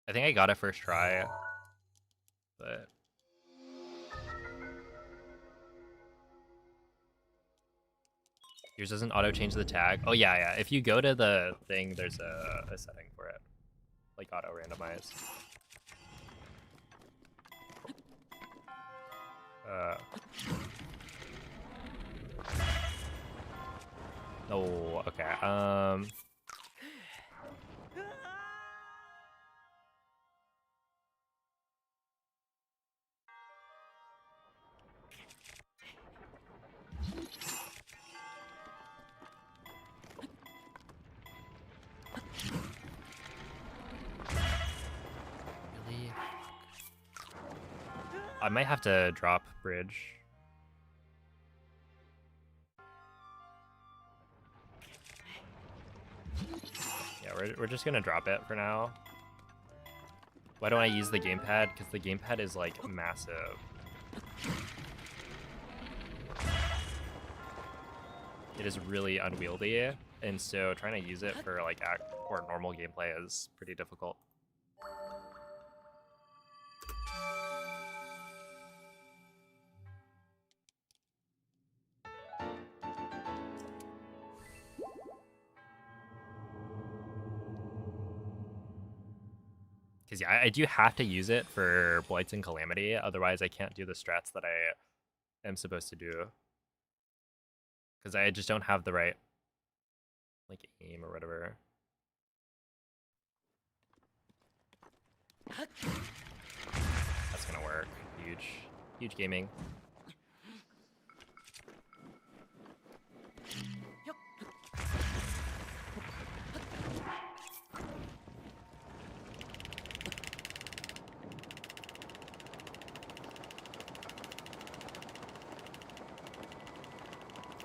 I think I got it first try, but yours doesn't auto change the tag. Oh yeah, yeah. If you go to the thing, there's a setting for it, like auto randomize. Oh, okay. Really? I might have to drop bridge. Yeah, we're just gonna drop it for now. Why don't I use the gamepad? Because the gamepad is like massive. It is really unwieldy, and so trying to use it for like or normal gameplay is pretty difficult. Because yeah, I do have to use it for Blights and Calamity, otherwise I can't do the strats that I am supposed to do. Because I just don't have the right like aim or whatever. That's gonna work. Huge gaming.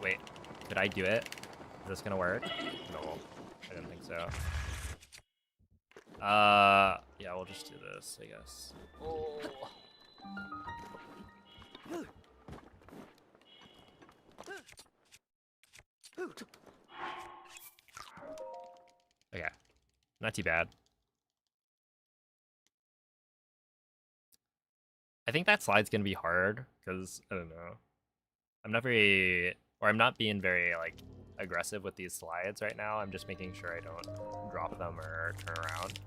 Wait, did I do it? Is this gonna work? No, I didn't think so. Yeah, we'll just do this, I guess. Oh. Okay, not too bad. I think that slide's gonna be hard, because, I don't know. I'm not being very, like, aggressive with these slides right now. I'm just making sure I don't drop them or turn around.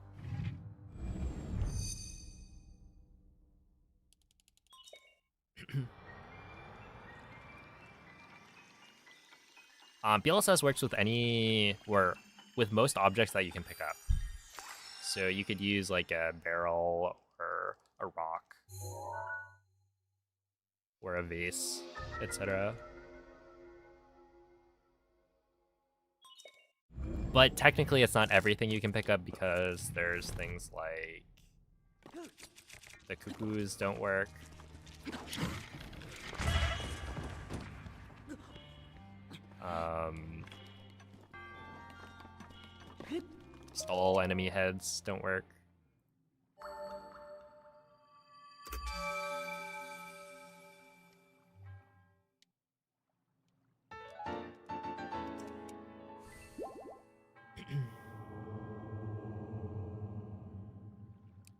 BLSS works with with most objects that you can pick up. So you could use like a barrel or a rock or a vase, etc. But technically it's not everything you can pick up because there's things like the cuckoos don't work. Stall enemy heads don't work.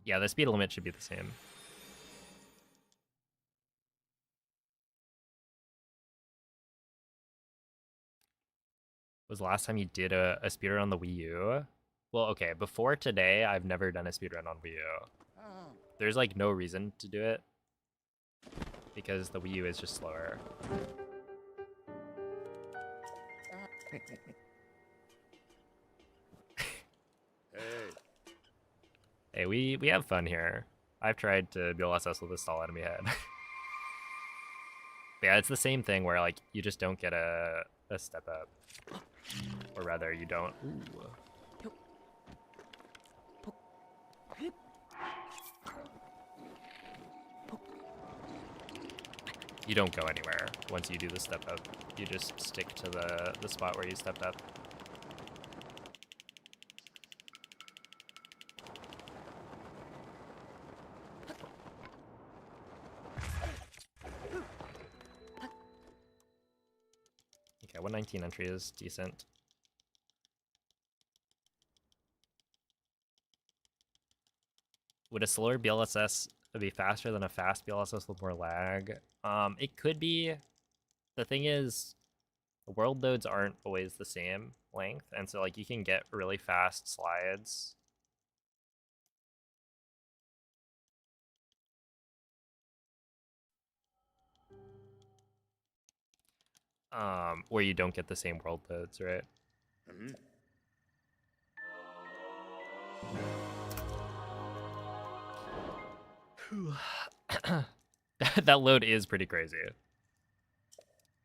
Yeah, the speed limit should be the same. Was the last time you did a speedrun on the Wii U? Well, okay, before today, I've never done a speedrun on Wii U. There's like no reason to do it because the Wii U is just slower. Hey, we have fun here. I've tried to BLSS with a stall enemy head. Yeah, it's the same thing where like you just don't get a step up. Or rather, you don't. Ooh. You don't go anywhere once you do the step up. You just stick to the spot where you stepped up. Okay, 119 entry is decent. Would a slower BLSS be faster than a fast BLSS with more lag? It could be. The thing is, world loads aren't always the same length, and so like you can get really fast slides. Where you don't get the same world loads, right? That load is pretty crazy.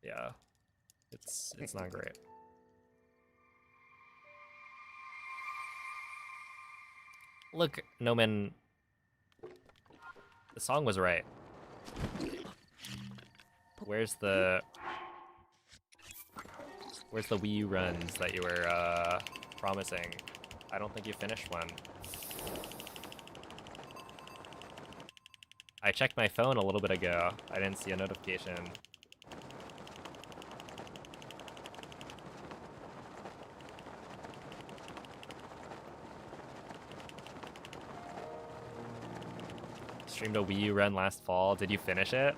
Yeah, it's not great. Look, Noman, the song was right. Where's the Wii U runs that you were promising? I don't think you finished one. I checked my phone a little bit ago. I didn't see a notification. Streamed a Wii U run last fall. Did you finish it?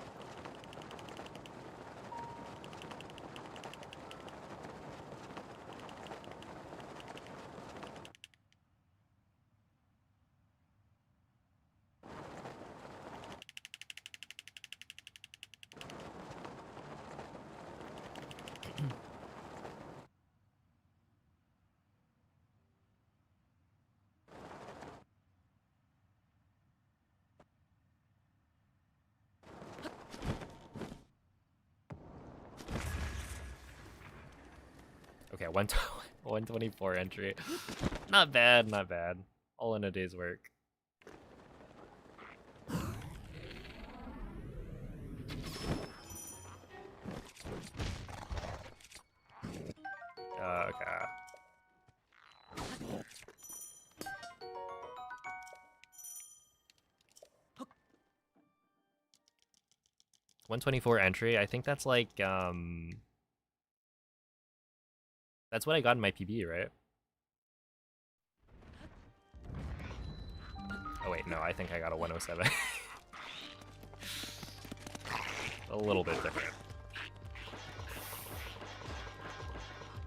Okay, 124 entry. Not bad, not bad. All in a day's work. Okay. 124 entry. I think that's like that's what I got in my PB, right? Oh wait, no, I think I got a 107. A little bit different.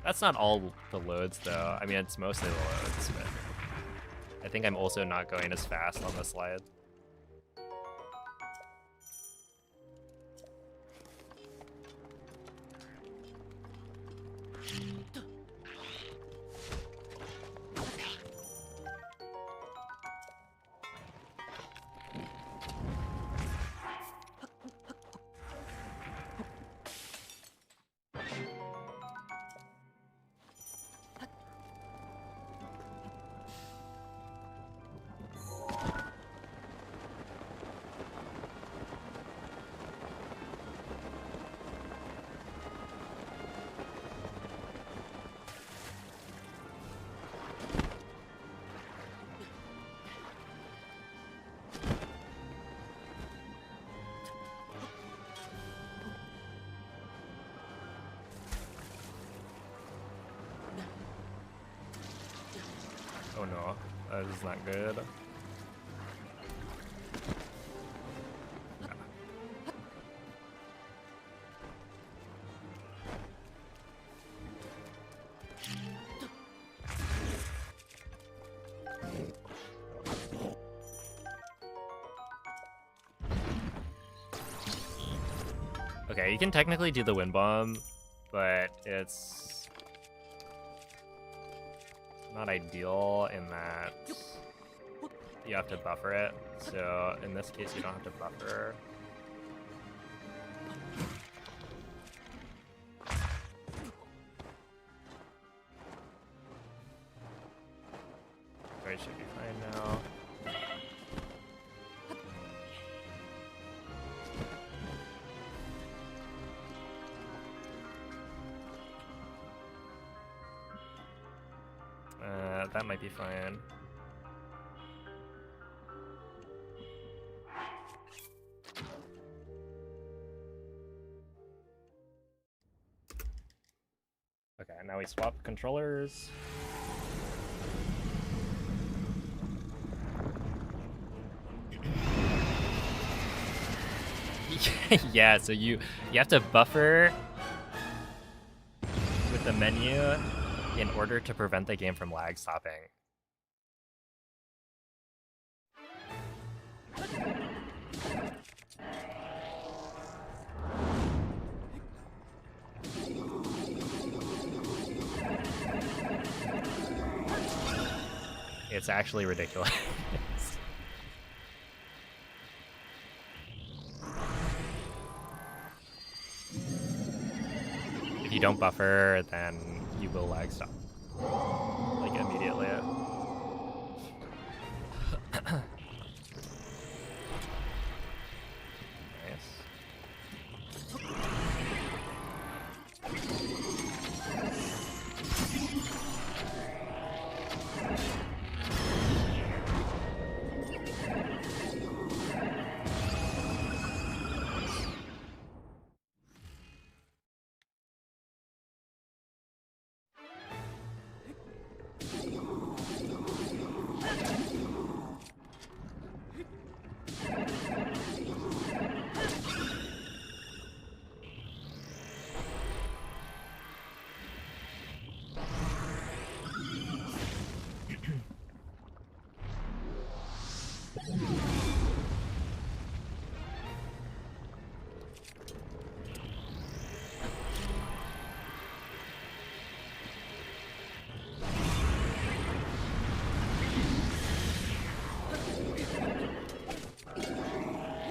That's not all the loads though. I mean, it's mostly the loads, but I think I'm also not going as fast on the slide. Oh no, that is not good. Okay, you can technically do the wind bomb, but it's not ideal in that you have to buffer it. So in this case, you don't have to buffer. Right, should be fine now. That might be fine. Okay, now we swap controllers. Yeah, so you have to buffer with the menu in order to prevent the game from lag stopping. It's actually ridiculous. If you don't buffer, then you will lag stop. Like immediately.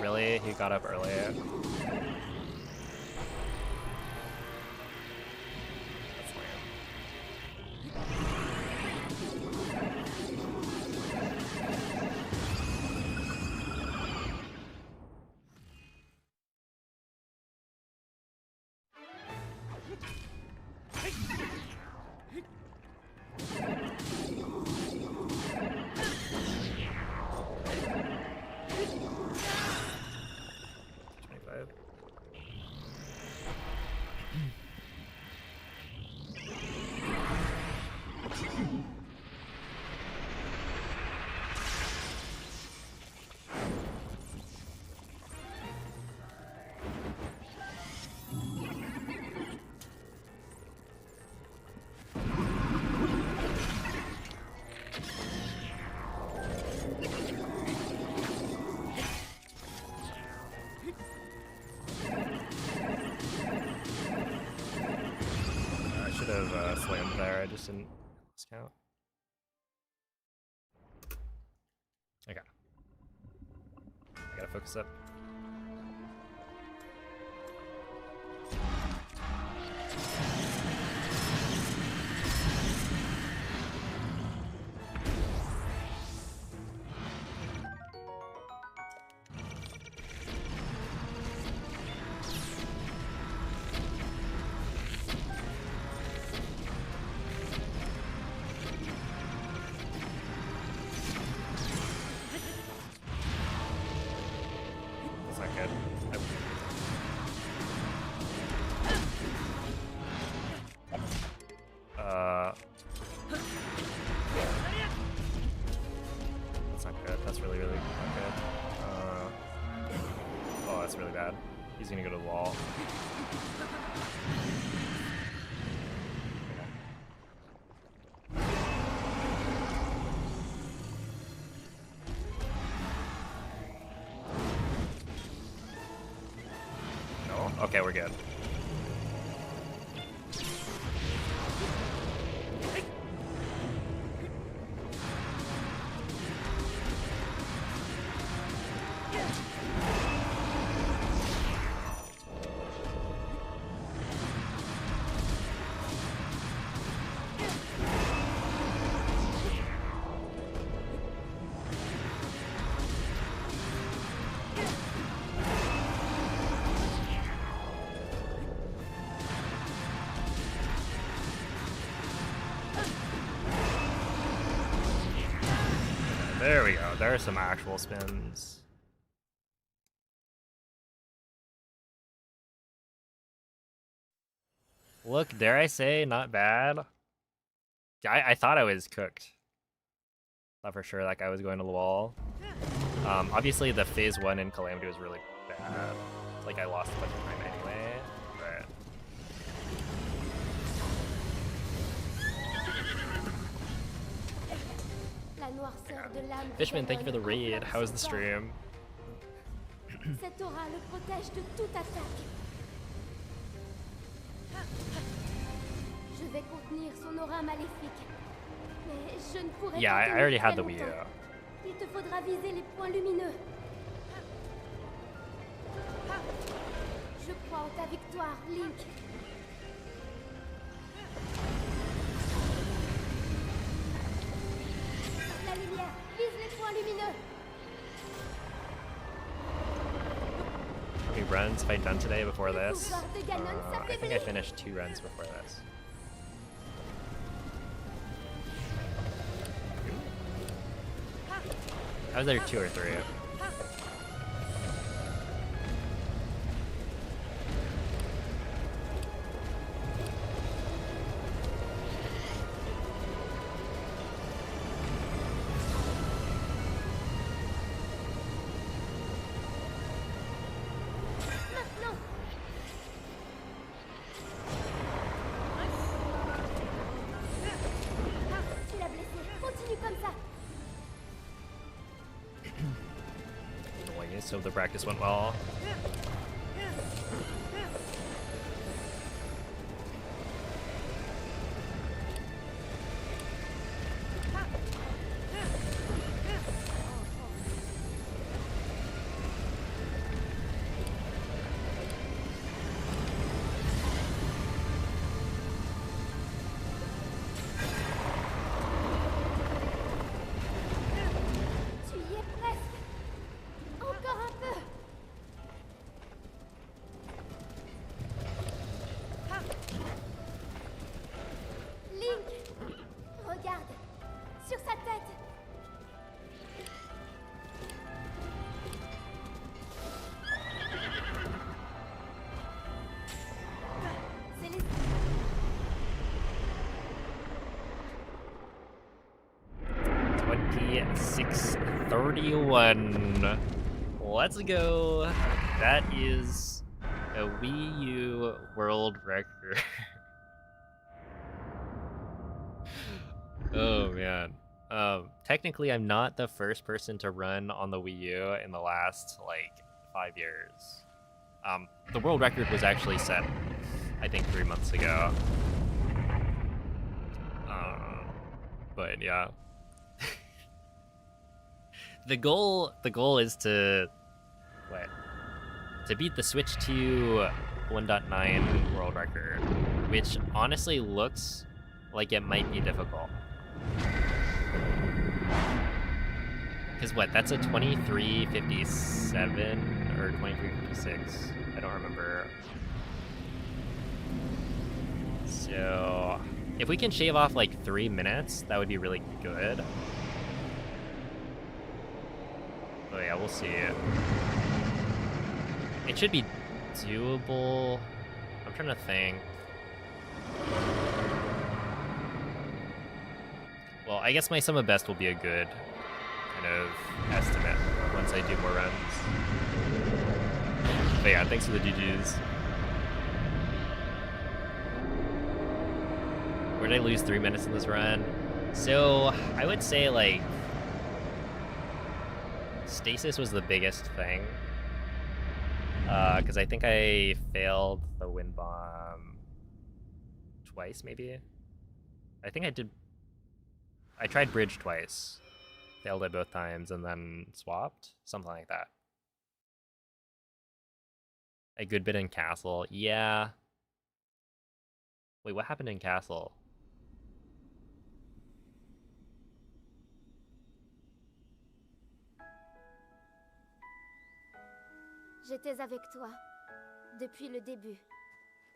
Really? He got up early. That's lame. I should have slammed there. I just didn't discount. Okay. I gotta focus up. That's not good. That's not good. That's really, really not good. Oh, that's really bad. He's gonna go to the wall. No? Okay, we're good. There we go. There are some actual spins. Look, dare I say, not bad. I thought I was cooked. Thought for sure that guy was going to the wall. Obviously, the phase 1 in Calamity was really bad. like I lost a bunch of time anyway, but... La noirceur de l'âme. Fishman, thank you for the raid. How was the stream? Cette aura le protège de toute attaque. Je vais contenir son aura maléfique. Mais je ne pourrai Yeah, pas I tenir already had très the Wii U. longtemps. Il te faudra viser les points lumineux. Je crois en ta victoire, Link. La lumière, vise les points lumineux. How many runs have I done today before Le this? pouvoir de Ganon I think I s'affaiblit. finished 2 runs before this. I was there 2 or 3. Maintenant. Tu l'as blessé. Continue comme ça. Annoying, so the practice went well. Tu y es presque. Encore un peu. Link, regarde, sur sa tête. C'est les... 26:31. Let's go. That is a Wii U world record. Oh man. Technically I'm not the first person to run on the Wii U in the last like 5 years. The world record was actually set I think 3 months ago. But yeah. The goal is to beat the Switch 2 1.9 world record, which honestly looks like it might be difficult. Cause that's a 23:57 or 23:56. I don't remember. So if we can shave off like 3 minutes, that would be really good. Oh yeah, we'll see. It should be doable. I'm trying to think. Well, I guess my sum of best will be a good kind of estimate once I do more runs. But yeah, thanks for the GGs. Where did I lose 3 minutes in this run? So I would say like stasis was the biggest thing, because I think I failed the wind bomb twice, maybe. I think I tried bridge twice, failed it both times, and then swapped, something like that. A good bit in castle, yeah. Wait, what happened in castle? J'étais avec toi depuis le début,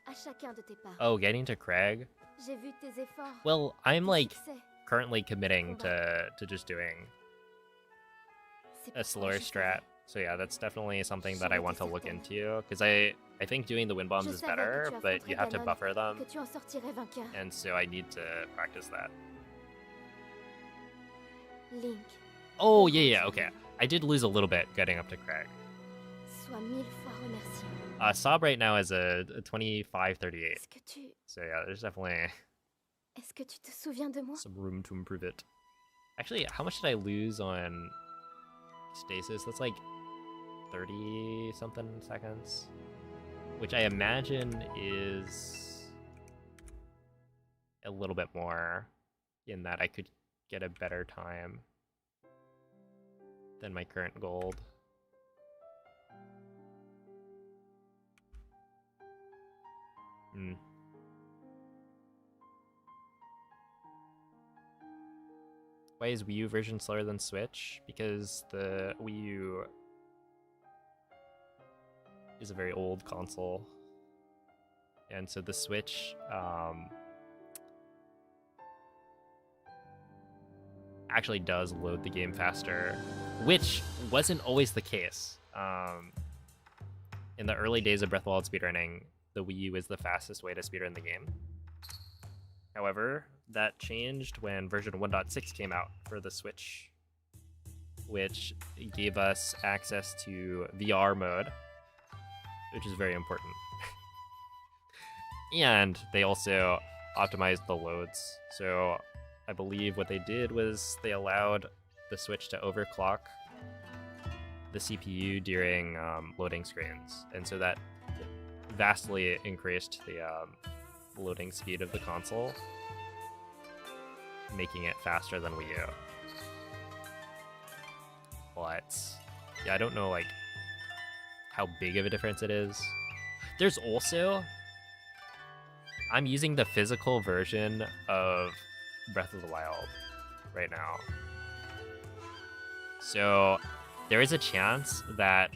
à chacun de tes pas. Oh, getting to Craig? J'ai vu tes efforts. Well, I'm tes like succès. currently committing to just doing C'est a pourquoi slower je strat. savais. So yeah, that's definitely something that I want to look into, because I think doing the wind bombs Je is savais que better, tu but you have to affronterais buffer Ganon, them, que tu en sortirais vainqueur. and so I need to practice that. Link, Oh yeah, okay. I did lose a little bit getting up to Craig. Sois 1000 fois remercié. Sob right now is a 2538. Est-ce que tu... So yeah, there's definitely Est-ce que tu te souviens de moi? some room to improve it. Actually, how much did I lose on stasis? That's like 30 something seconds, which I imagine is a little bit more, in that I could get a better time than my current gold. Why is Wii U version slower than Switch? Because the Wii U is a very old console, and so the Switch actually does load the game faster, which wasn't always the case. In the early days of Breath of the Wild speedrunning, the Wii U is the fastest way to speedrun the game. However, that changed when version 1.6 came out for the Switch, which gave us access to VR mode, which is very important. And they also optimized the loads. So I believe what they did was they allowed the Switch to overclock the CPU during loading screens. And so that vastly increased the loading speed of the console, making it faster than Wii U. But yeah, I don't know like how big of a difference it is. There's also, I'm using the physical version of Breath of the Wild right now. So there is a chance that,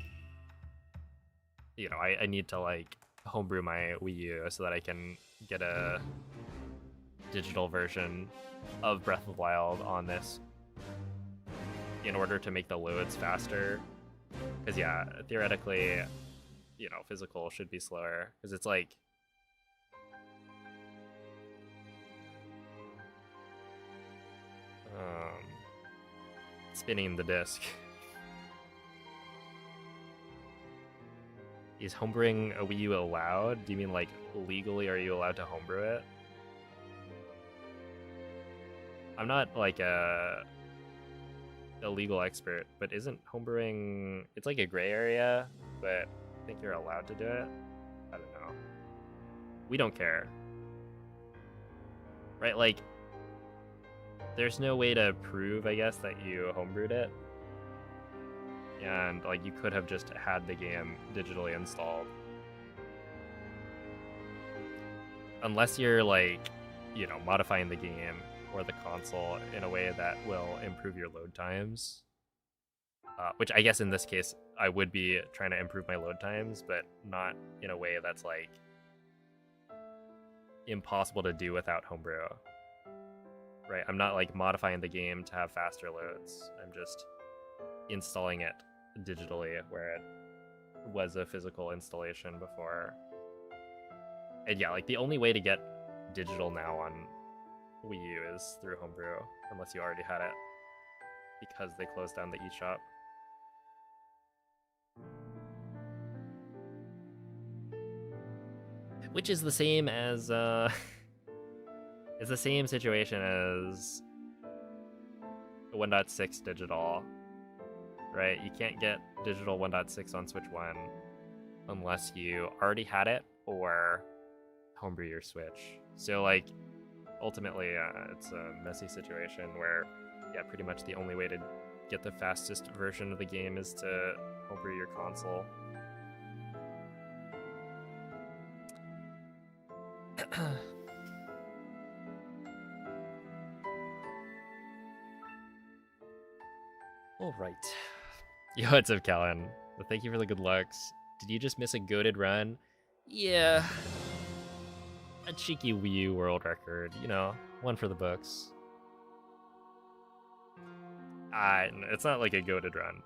you know, I need to like homebrew my Wii U so that I can get a digital version of Breath of the Wild on this in order to make the loads faster. Because yeah, theoretically, you know, physical should be slower because it's like spinning the disc. Is homebrewing a Wii U allowed? Do you mean like legally are you allowed to homebrew it? I'm not like a legal expert, but isn't homebrewing, it's like a gray area, but I think you're allowed to do it. I don't know. We don't care. Right, like there's no way to prove, I guess, that you homebrewed it. And like you could have just had the game digitally installed. Unless you're like, you know, modifying the game or the console in a way that will improve your load times. Which I guess in this case, I would be trying to improve my load times, but not in a way that's like impossible to do without homebrew. Right, I'm not like modifying the game to have faster loads. I'm just installing it digitally where it was a physical installation before. And yeah, like the only way to get digital now on Wii U is through homebrew, unless you already had it, because they closed down the eShop. Which is the same as it's the same situation as 1.6 digital, right? You can't get digital 1.6 on Switch 1 unless you already had it or homebrew your Switch. So like ultimately it's a messy situation where yeah, pretty much the only way to get the fastest version of the game is to homebrew your console. All right. Yo, what's up, Callan? Well, thank you for the good lucks. Did you just miss a goated run? Yeah. A cheeky Wii U world record, you know, one for the books. It's not like a goated run.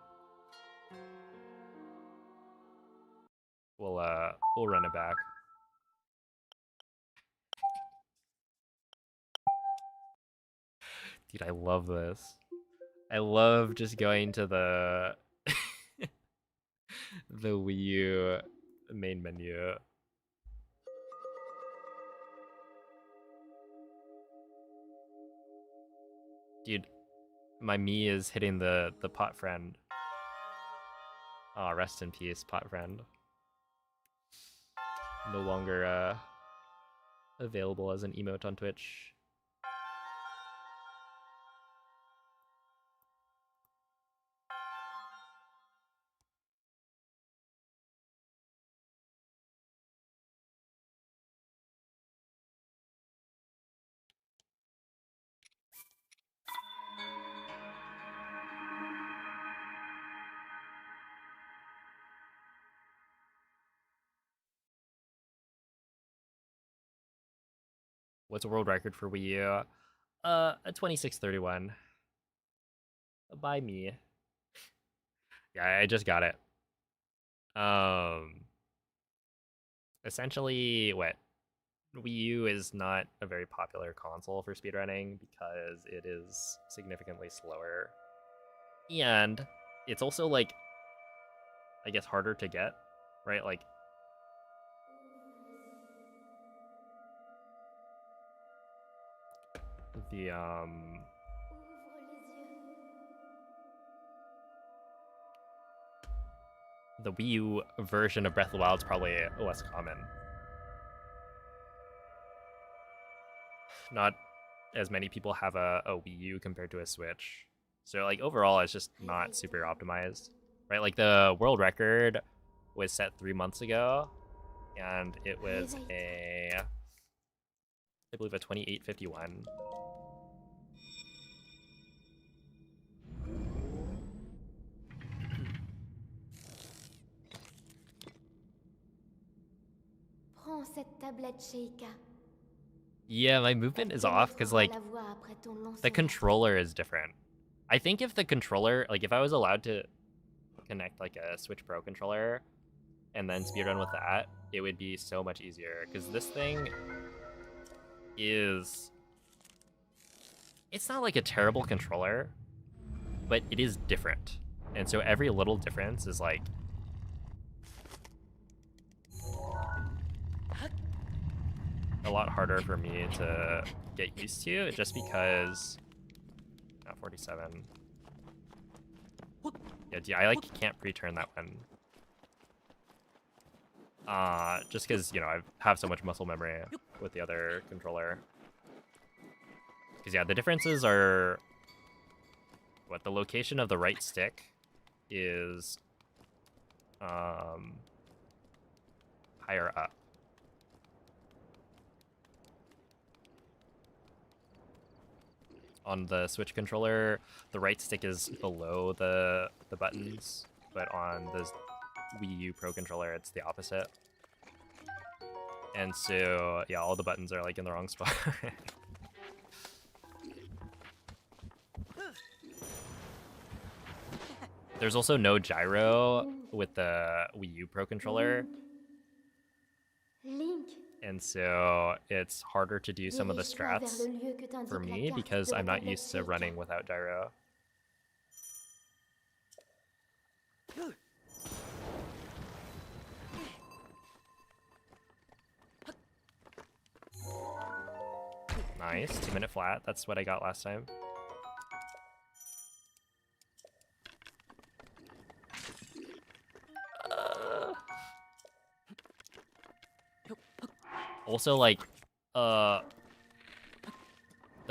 We'll run it back. Dude, I love this. I love just going to the the Wii U main menu. Dude, my Mii is hitting the pot friend. Oh, rest in peace, pot friend. No longer available as an emote on Twitch. What's a world record for Wii U? A 2631. By me. Yeah, I just got it. Essentially, what? Wii U is not a very popular console for speedrunning because it is significantly slower. And it's also, like, I guess harder to get, right? Like, the the Wii U version of Breath of the Wild is probably less common. Not as many people have a Wii U compared to a Switch. So, like, overall, it's just not super optimized, right? Like, the world record was set 3 months ago, and it was I believe, a 2851. Prends cette tablette, Sheikah. Yeah, my movement is off because, like, the controller is different. I think if the controller, like, if I was allowed to connect, like, a Switch Pro controller and then speedrun with that, it would be so much easier. Because this thing is... It's not, like, a terrible controller, but it is different. And so every little difference is, like... a lot harder for me to get used to, just because... Not 47. Yeah, I, like, can't pre-turn that one. Just because, you know, I have so much muscle memory with the other controller. Because, yeah, the differences are... What, the location of the right stick is... higher up. On the Switch controller, the right stick is below the buttons, but on the Wii U Pro controller, it's the opposite. And so, yeah, all the buttons are, like, in the wrong spot. There's also no gyro with the Wii U Pro controller. Link. And so it's harder to do some of the strats for me because I'm not used to running without gyro. Nice, 2-minute flat. That's what I got last time. Also, like, the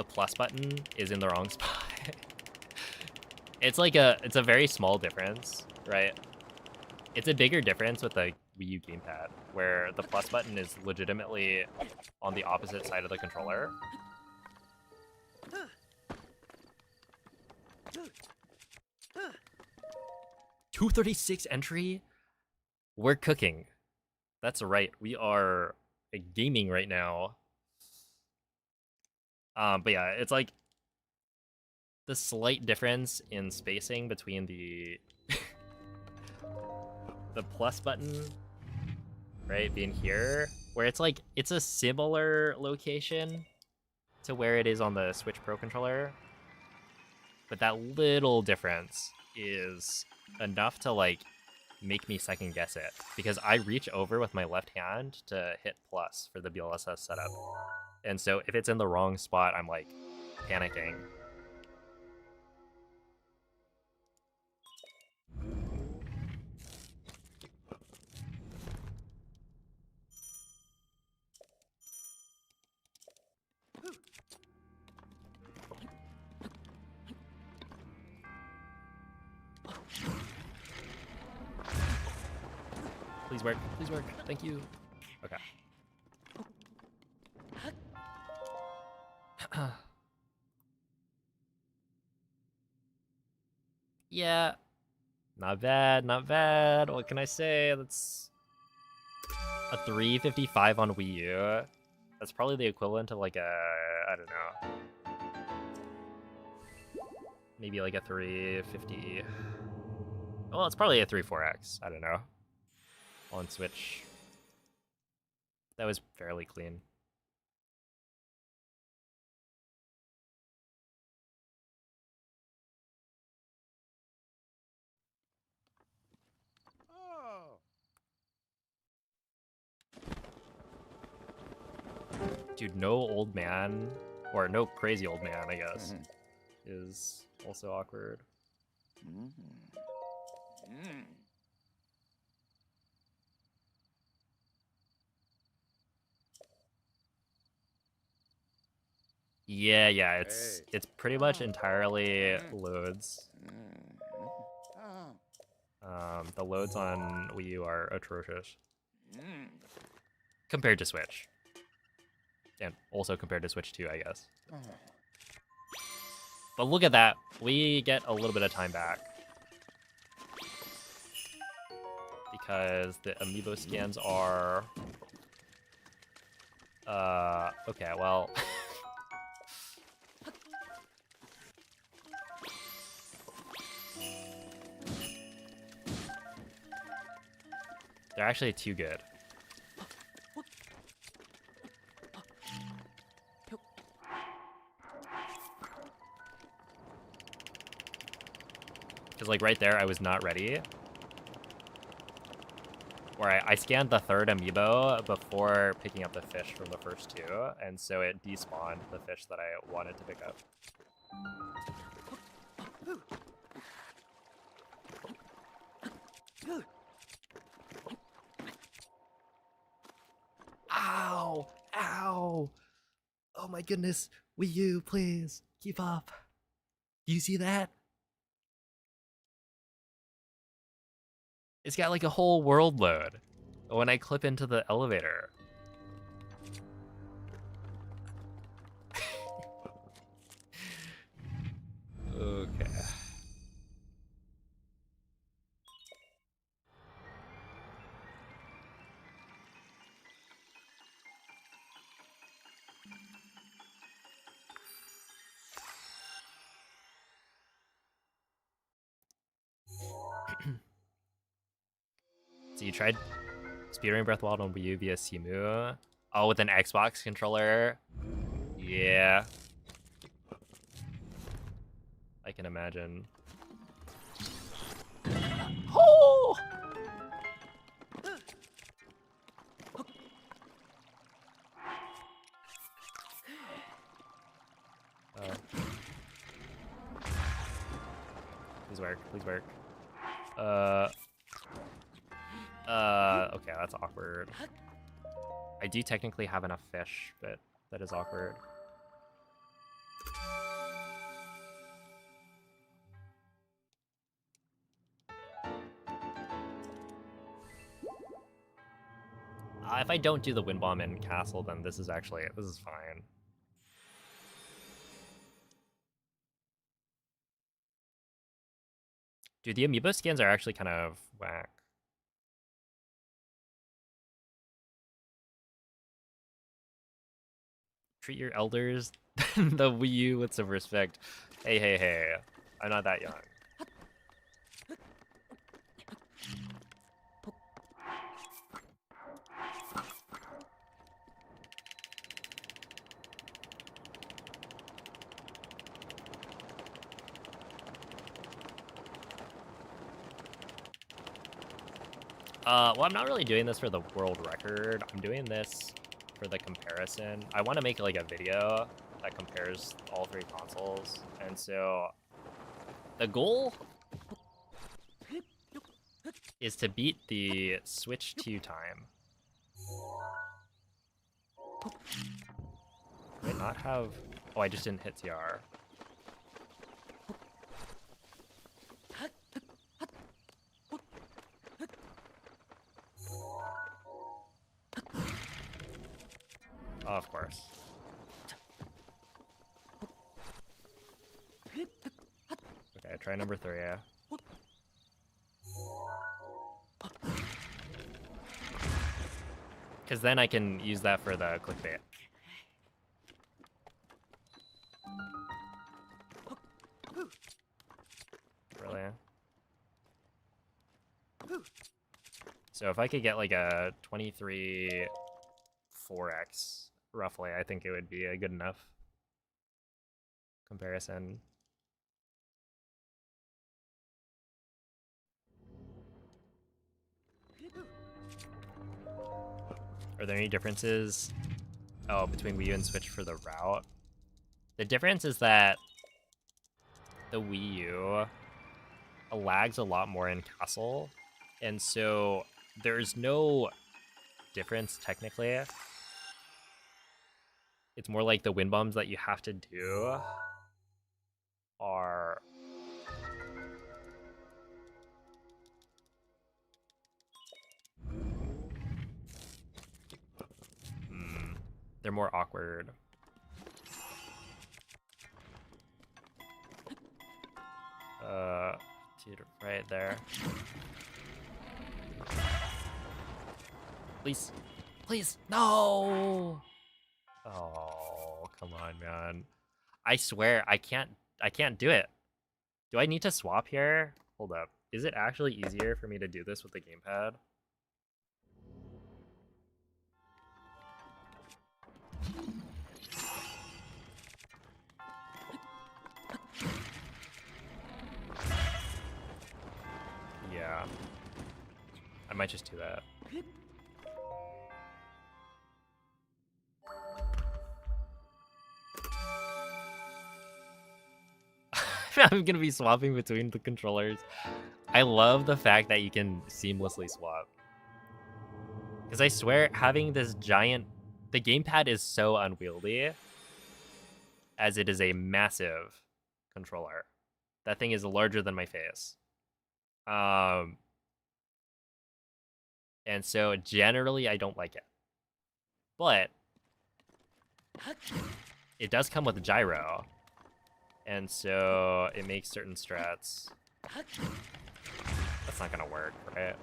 plus button is in the wrong spot. It's a very small difference, right? It's a bigger difference with the Wii U gamepad, where the plus button is legitimately on the opposite side of the controller. $236 entry? We're cooking. That's right, we are gaming right now. But yeah, it's like the slight difference in spacing between the the plus button, right, being here, where it's like it's a similar location to where it is on the Switch Pro controller, but that little difference is enough to, like, make me second guess it, because I reach over with my left hand to hit plus for the BLSS setup. And so if it's in the wrong spot, I'm like panicking. Please work. Please work. Thank you. Okay. Yeah. Not bad, not bad. What can I say? That's a 355 on Wii U. That's probably the equivalent of like a, I don't know. Maybe like a 350. Well, it's probably a 3-4X. I don't know. On Switch. That was fairly clean. Dude, no old man, or no crazy old man, I guess, is also awkward. Yeah, it's pretty much entirely loads. The loads on Wii U are atrocious compared to Switch, and also compared to Switch 2, I guess. But look at that, we get a little bit of time back because the Amiibo scans are okay, well. They're actually too good. Because like right there, I was not ready. Where I scanned the third Amiibo before picking up the fish from the first two, and so it despawned the fish that I wanted to pick up. Ow! Ow! Oh my goodness! Wii U, please keep up. Do you see that? It's got like a whole world load when I clip into the elevator. Okay. So you tried Speedrunning Breath of the Wild on Wii U via Simu? Oh, with an Xbox controller? Yeah. I can imagine. Oh! Please work, please work. Okay, that's awkward. I do technically have enough fish, but that is awkward. If I don't do the wind bomb in castle, then this is fine. Dude, the Amiibo skins are actually kind of whack. Treat your elders, the Wii U, with some respect. Hey. I'm not that young. Well, I'm not really doing this for the world record. I'm doing this for the comparison. I want to make like a video that compares all 3 consoles. And so the goal is to beat the Switch 2 time. Do I not have... Oh, I just didn't hit TR. Oh, of course. Okay, try number 3. Because then I can use that for the clickbait. Really? So if I could get like a 23 4x, roughly, I think it would be a good enough comparison. Are there any differences? Oh, between Wii U and Switch for the route? The difference is that the Wii U lags a lot more in Castle, and so there's no difference technically. It's more like the wind bombs that you have to do are... they're more awkward. Dude, right there. Please. Please. No! Oh, come on, man. I swear, I can't do it. Do I need to swap here? Hold up. Is it actually easier for me to do this with the gamepad? Yeah. I might just do that. I'm gonna be swapping between the controllers. I love the fact that you can seamlessly swap. Because I swear, having this giant... The gamepad is so unwieldy, as it is a massive controller. That thing is larger than my face. And so generally I don't like it. But it does come with a gyro. And so it makes certain strats. That's not gonna work, right?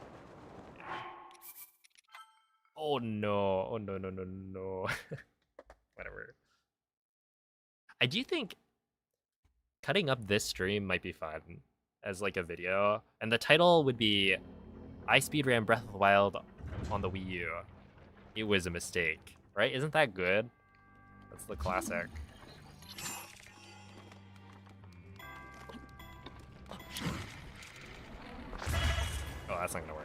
Oh no. Oh no, no, no, no. Whatever. I do think cutting up this stream might be fun as like a video. And the title would be I speedran Breath of the Wild on the Wii U. It was a mistake, right? Isn't that good? That's the classic. Oh, that's not gonna work.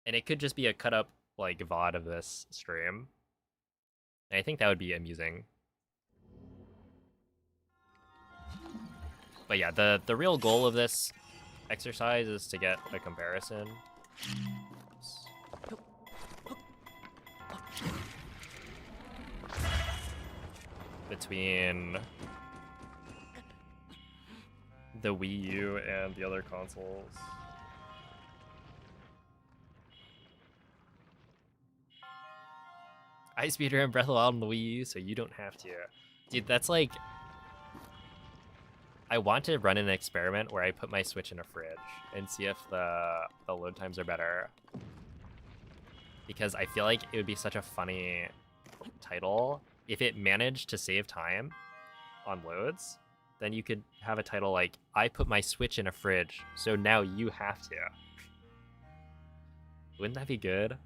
And it could just be a cut up like VOD of this stream. And I think that would be amusing. But yeah, the real goal of this exercise is to get a comparison. Between the Wii U and the other consoles. I speedran Breath of the Wild on the Wii U, so you don't have to. Dude, that's like... I want to run an experiment where I put my Switch in a fridge and see if the load times are better. Because I feel like it would be such a funny title. If it managed to save time on loads, then you could have a title like, I put my Switch in a fridge, so now you have to. Wouldn't that be good?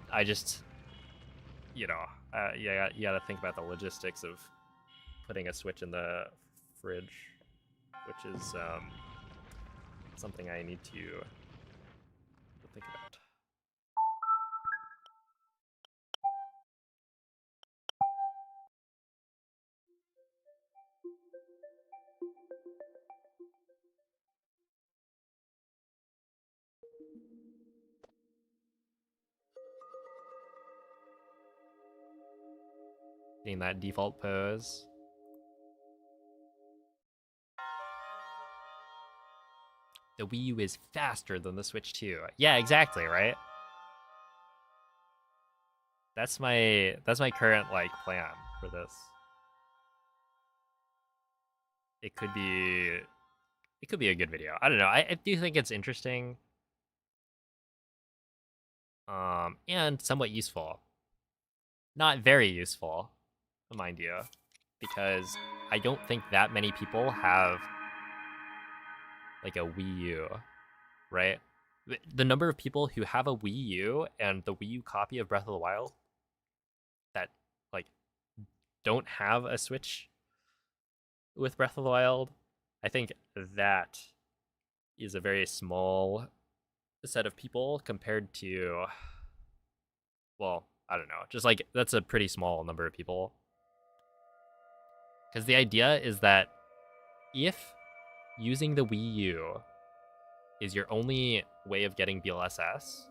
I just, you know, you gotta think about the logistics of putting a Switch in the fridge, which is something I need to think about. Getting that default pose. The Wii U is faster than the Switch 2. Yeah, exactly, right? That's my current like plan for this. It could be a good video. I don't know. I do think it's interesting. And somewhat useful. Not very useful, mind you, because I don't think that many people have like a Wii U, right? The number of people who have a Wii U and the Wii U copy of Breath of the Wild that like don't have a Switch with Breath of the Wild, I think that is a very small set of people compared to, well, I don't know, just like that's a pretty small number of people. Because the idea is that if using the Wii U is your only way of getting DLSS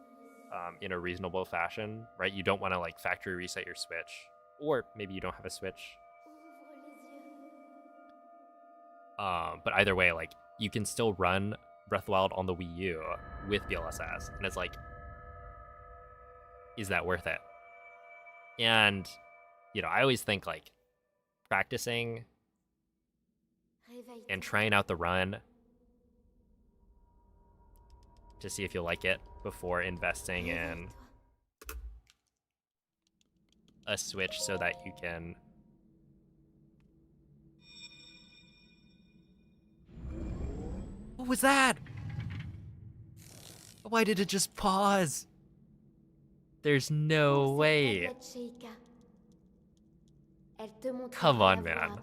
in a reasonable fashion, right? You don't want to like factory reset your Switch, or maybe you don't have a Switch. But either way, like you can still run Breath of the Wild on the Wii U with DLSS, and it's like, is that worth it? And you know, I always think like practicing and trying out the run to see if you like it before investing in a Switch so that you can What was that? Why did it just pause? There's no way. Come on, man.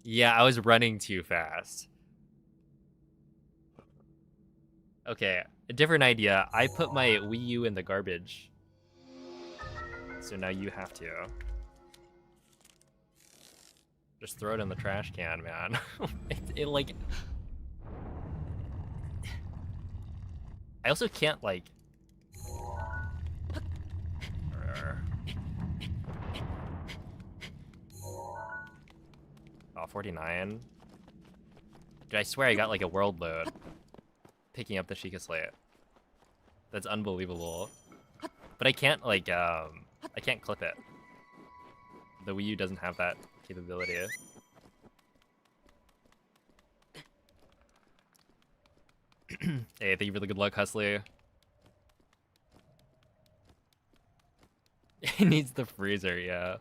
Yeah, I was running too fast. Okay, a different idea. I put my Wii U in the garbage. So now you have to. Just throw it in the trash can, man. it like... I also can't, like... Oh, 49. Dude, I swear I got, like, a world load. Picking up the Sheikah Slate. That's unbelievable. But I can't, like, I can't clip it. The Wii U doesn't have that capability. Hey, thank you for the good luck, Hustler. It needs the freezer, yeah.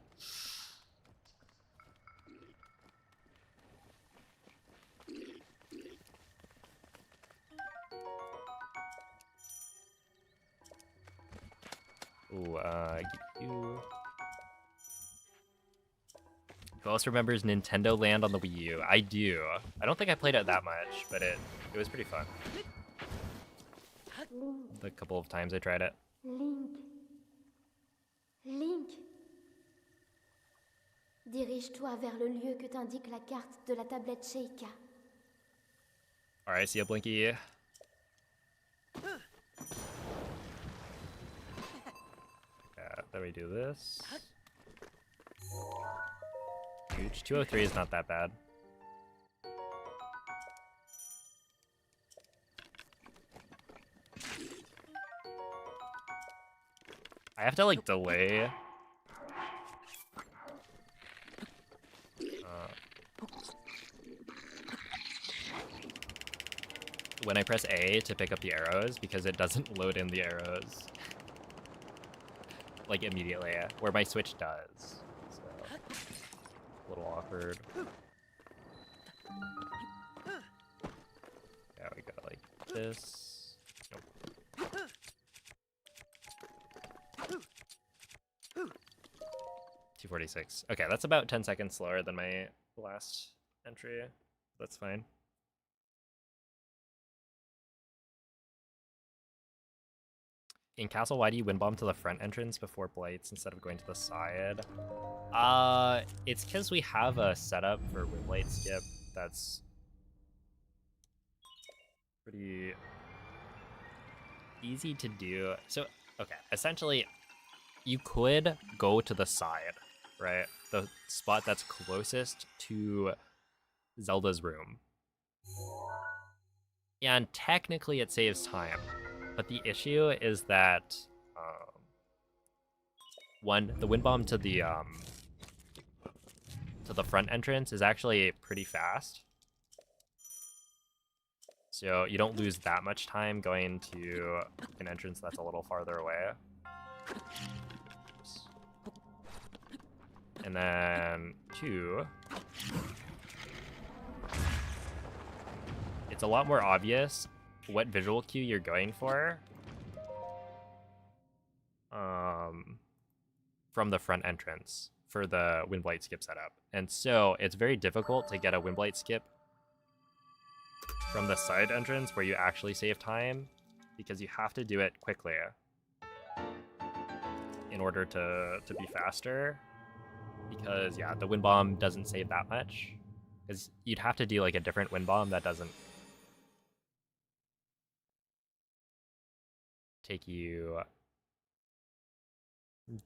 Ooh, you. Who else remembers Nintendo Land on the Wii U? I do. I don't think I played it that much, but it was pretty fun. The couple of times I tried it. Link. Dirige-toi vers le lieu que t'indique la carte de la tablette Sheikah. Alright, see ya, Blinky. Then we do this. Huge. 203 is not that bad. I have to like delay. When I press A to pick up the arrows because it doesn't load in the arrows like immediately, where my Switch does. So a little awkward. Yeah, we go like this. Nope. 246. Okay, that's about 10 seconds slower than my last entry. That's fine. In Castle, why do you wind bomb to the front entrance before blights instead of going to the side? It's because we have a setup for wind blight skip that's pretty easy to do. So, okay, essentially, you could go to the side, right? The spot that's closest to Zelda's room. And technically it saves time. But the issue is that one, the wind bomb to the front entrance is actually pretty fast. So you don't lose that much time going to an entrance that's a little farther away. Oops. And then 2, it's a lot more obvious what visual cue you're going for from the front entrance for the wind blight skip setup. And so it's very difficult to get a wind blight skip from the side entrance where you actually save time, because you have to do it quickly in order to be faster. Because yeah, the wind bomb doesn't save that much, because you'd have to do like a different wind bomb that doesn't take you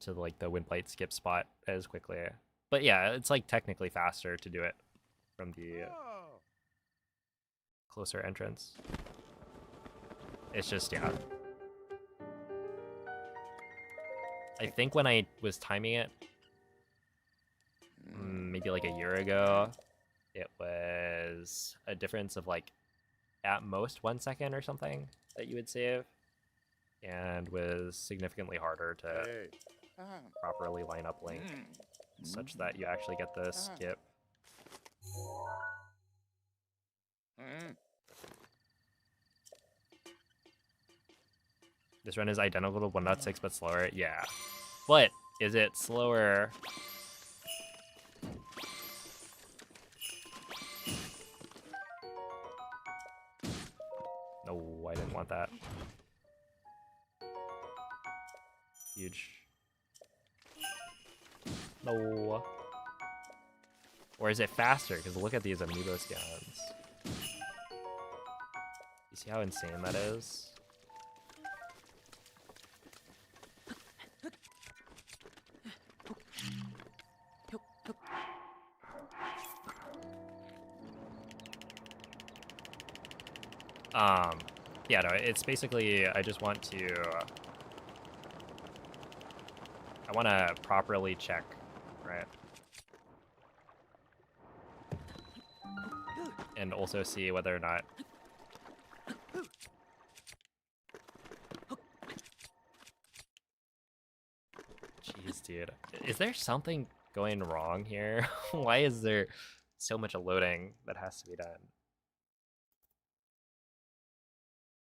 to like the wind blight skip spot as quickly. But yeah, it's like technically faster to do it from the closer entrance. It's just, yeah. I think when I was timing it, maybe like a year ago, it was a difference of like at most 1 second or something that you would save, and was significantly harder to properly line up Link such that you actually get the skip. This run is identical to 1.6 but slower, yeah. But is it slower? No, I didn't want that. Huge. No. Or is it faster? Because look at these Amiibo scans. You see how insane that is? Yeah, no, it's basically, I just want to, I want to properly check, right? And also see whether or not jeez, dude. Is there something going wrong here? Why is there so much loading that has to be done?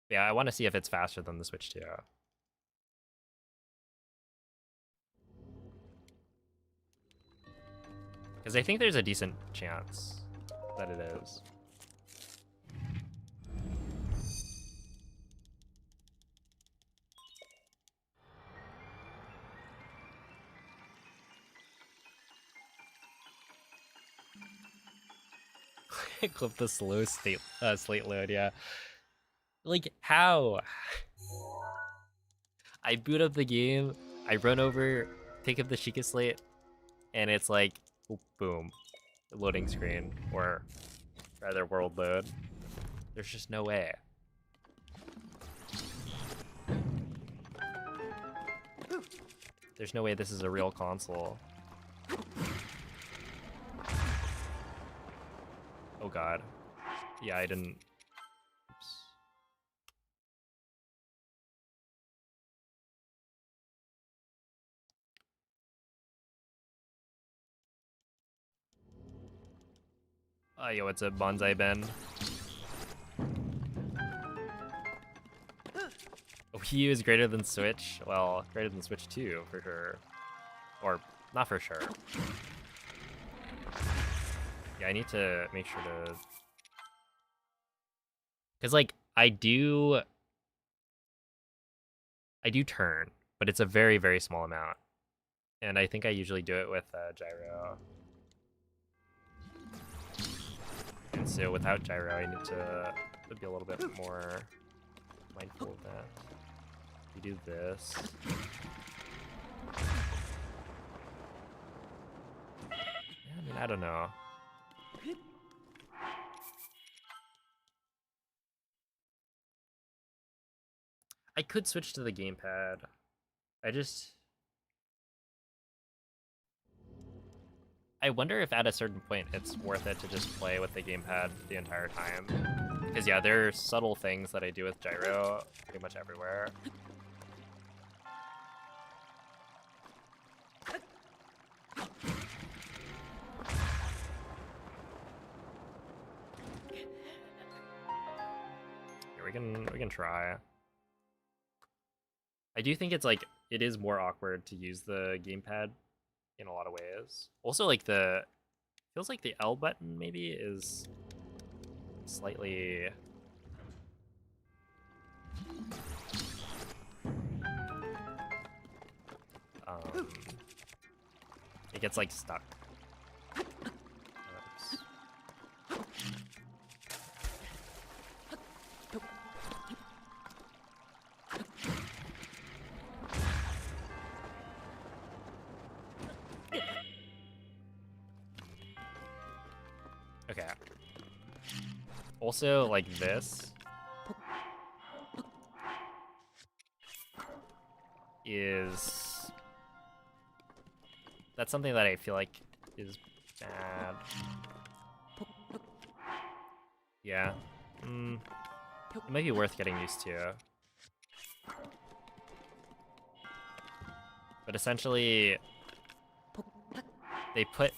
Yeah, I want to see if it's faster than the Switch 2. Because I think there's a decent chance that it is. Clip the slow slate load, yeah. Like, how? I boot up the game, I run over, pick up the Sheikah slate, and it's like, boom, loading screen, or rather world load. There's just no way. There's no way this is a real console. Oh god. Yeah, I didn't... Oops. Oh, yo, it's a bonsai bin. Wii U is greater than Switch? Well, greater than Switch 2, for sure. Or Not for sure. Yeah, I need to make sure to... Because, like, I do turn, but it's a very, very small amount. And I think I usually do it with gyro. And so without gyro, I need to be a little bit more mindful of that. We do this. Yeah, I mean, I don't know. I could switch to the gamepad. I wonder if at a certain point it's worth it to just play with the gamepad the entire time. Because yeah, there are subtle things that I do with gyro pretty much everywhere. Here, we can try. I do think it's like it is more awkward to use the gamepad in a lot of ways. Also, like feels like the L button maybe is slightly it gets like stuck. Oops. Okay. Also, like this is... That's something that I feel like is bad. Yeah. It might be worth getting used to. But essentially, they put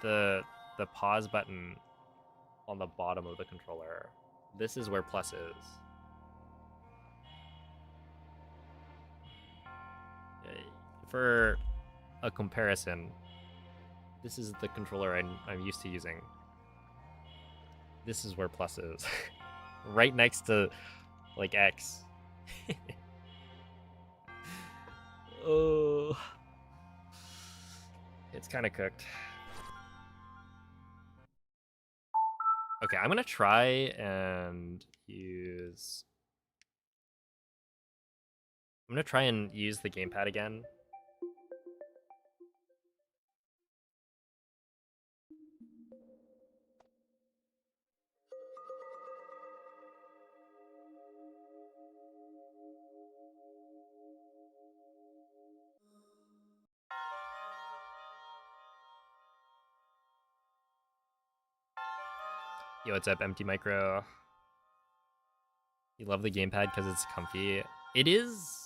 the pause button on the bottom of the controller. This is where plus is. For a comparison, this is the controller I'm used to using. This is where plus is. Right next to, like, X. Oh. It's kind of cooked. Okay, I'm gonna try and use... I'm gonna try and use the gamepad again. Yo, what's up, Empty Micro? You love the gamepad because it's comfy. It is...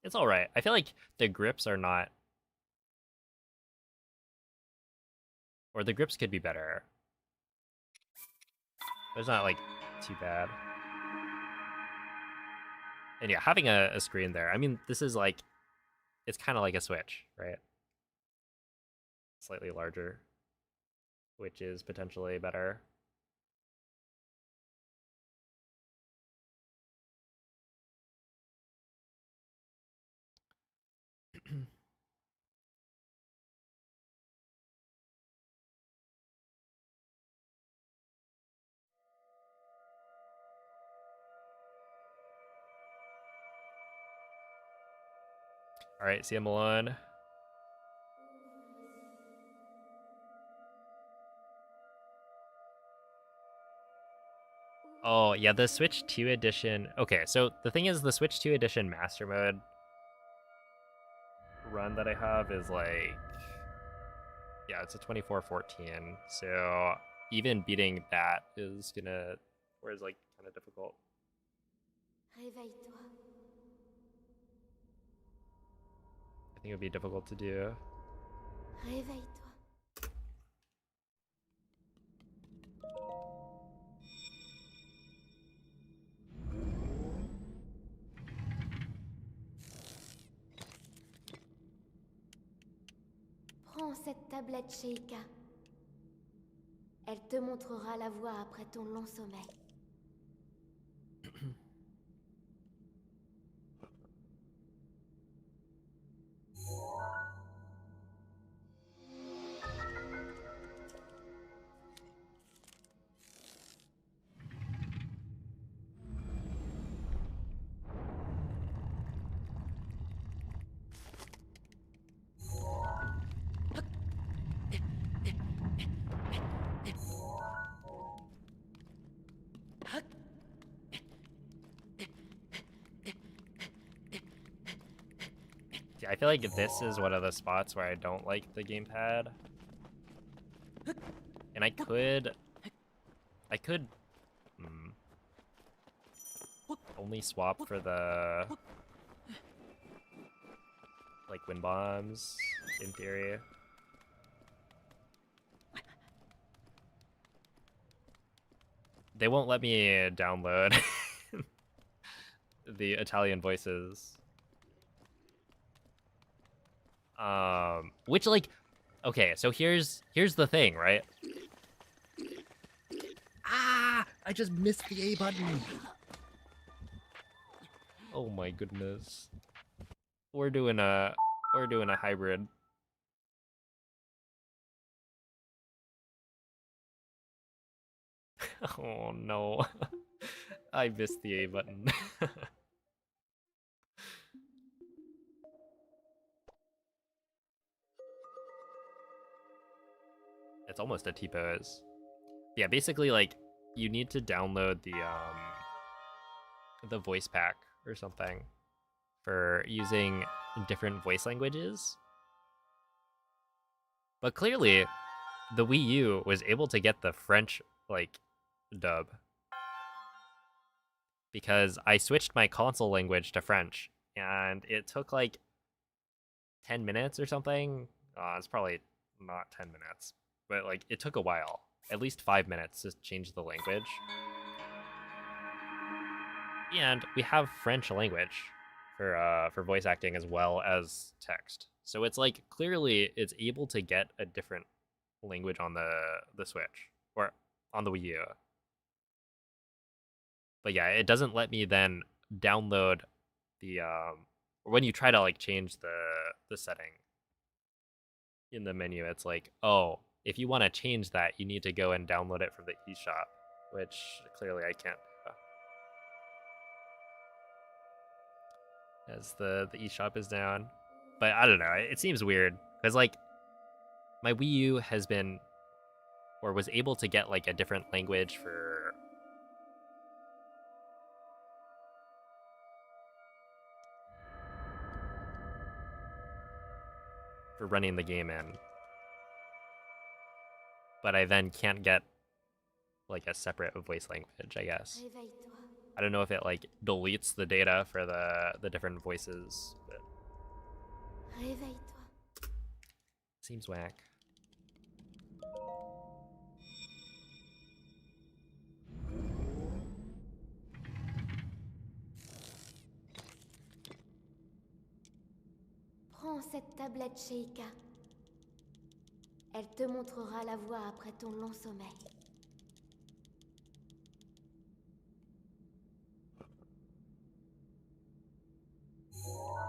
It's alright. I feel like the grips are not... Or the grips could be better. But it's not, like, too bad. And yeah, having a screen there. I mean, this is like... It's kind of like a Switch, right? Slightly larger. Which is potentially better. Alright, see you, Malone. Oh, yeah, the Switch 2 edition... Okay, so the thing is, the Switch 2 edition Master Mode run that I have is like... Yeah, it's a 2414, so even beating that is gonna... Or is, like, kind of difficult. Réveille-toi. I think it would be difficult to do. Réveille-toi. Prends cette tablette, Sheikah. Elle te montrera la voie après ton long sommeil. Yeah, I feel like this is one of the spots where I don't like the gamepad. And I could only swap for the like wind bombs in theory. They won't let me download the Italian voices. Which like, okay, so here's the thing, right? Ah, I just missed the A button. Oh my goodness. We're doing a hybrid. Oh no. I missed the A button. It's almost a T-pose. Yeah, basically like you need to download the voice pack or something for using different voice languages. But clearly the Wii U was able to get the French like dub because I switched my console language to French and it took like 10 minutes or something. It's probably not 10 minutes, but like it took a while, at least 5 minutes to change the language. And we have French language for voice acting as well as text. So it's like clearly it's able to get a different language on the Switch or on the Wii U. But yeah, it doesn't let me then download the when you try to like change the setting in the menu, it's like, oh, if you want to change that, you need to go and download it from the eShop, which clearly I can't do. As the eShop is down. But I don't know, it seems weird because like my Wii U has been or was able to get like a different language for running the game in. But I then can't get like a separate voice language, I guess. Réveille-toi. I don't know if it like deletes the data for the different voices, but Réveille-toi. seems whack. Prends cette tablette, Sheikah. Elle te montrera la voie après ton long sommeil.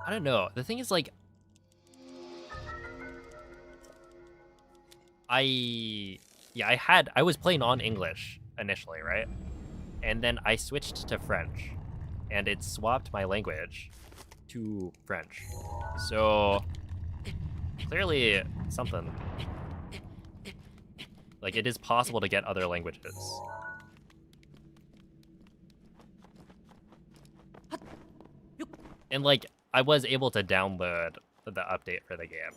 I don't know. The thing is like I was playing on English initially, right? And then I switched to French and it swapped my language to French. So clearly something. Like it is possible to get other languages. And like I was able to download the update for the game.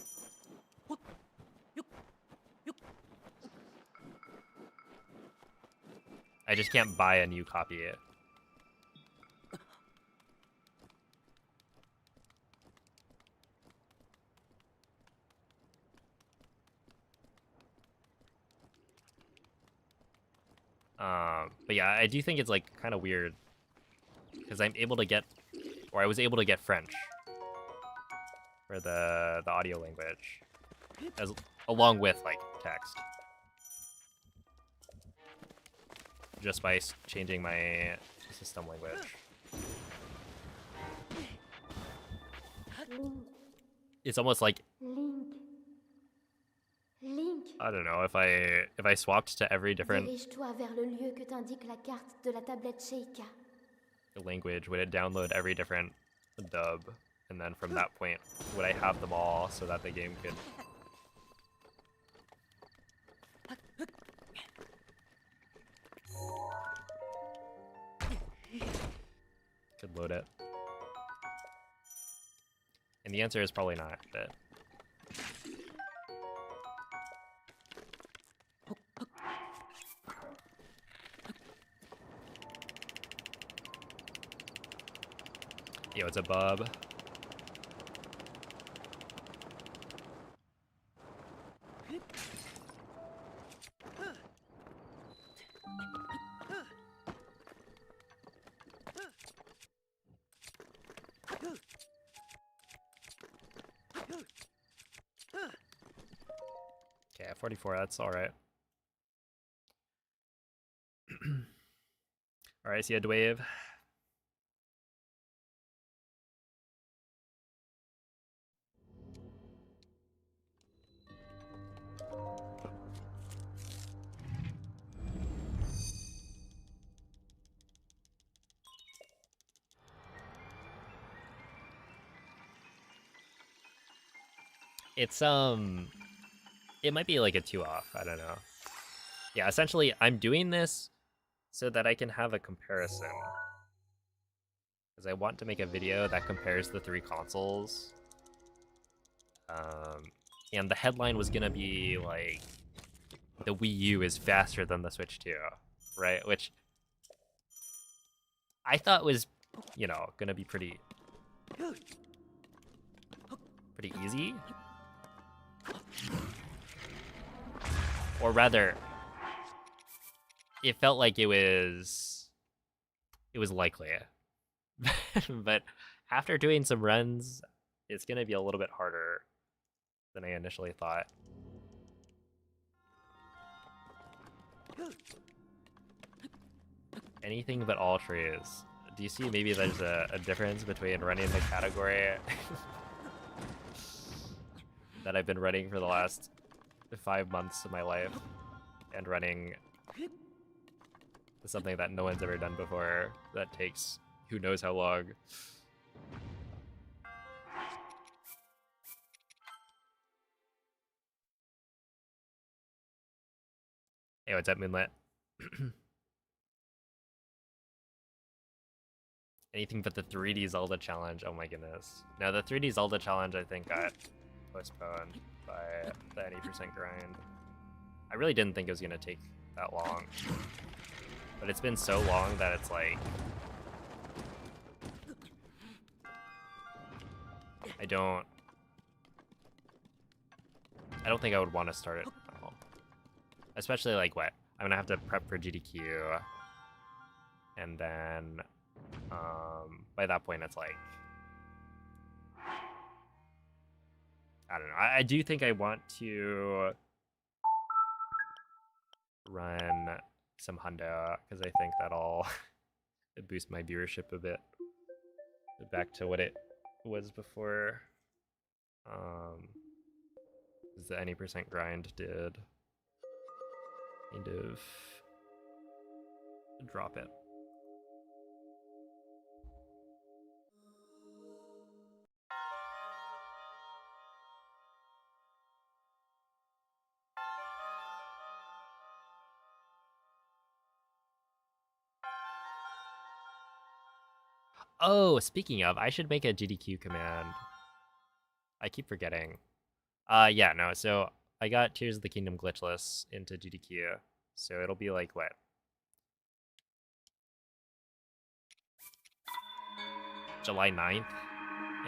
I just can't buy a new copy. But yeah, I do think it's like kind of weird because I'm able to get, or I was able to get French for the audio language, along with like text, just by changing my system language. Link, It's almost like, Link, Link. I don't know, if I swapped to every different Dirige-toi vers le lieu que t'indique la carte de la tablette Sheikah. language, would it download every different dub, and then from that point would I have them all so that the game could load it? And the answer is probably not, but yo, it's a bub. Okay, 44, that's alright. Alright, see a wave. It's it might be like a 2 off, I don't know. Yeah, essentially I'm doing this so that I can have a comparison. Because I want to make a video that compares the 3 consoles. And the headline was gonna be like, the Wii U is faster than the Switch 2, right? Which I thought was, you know, gonna be pretty easy. Or rather, it felt like it was likely. But after doing some runs, it's gonna be a little bit harder than I initially thought. Anything but all trees. Do you see maybe there's a difference between running the category that I've been running for the last 5 months of my life and running something that no one's ever done before that takes who knows how long. Hey, what's up, Moonlit? Anything but the 3D Zelda challenge. Oh my goodness. No, the 3D Zelda challenge I think got postponed by the 80% grind. I really didn't think it was gonna take that long. But it's been so long that it's like, I don't think I would want to start it at all. Especially like what? I'm gonna have to prep for GDQ. And then by that point it's like, I don't know. I do think I want to run some Hundo because I think that'll boost my viewership a bit back to what it was before. The any percent grind did kind of drop it. Oh, speaking of, I should make a GDQ command. I keep forgetting. Yeah, no, so I got Tears of the Kingdom glitchless into GDQ. So it'll be like, what? July 9th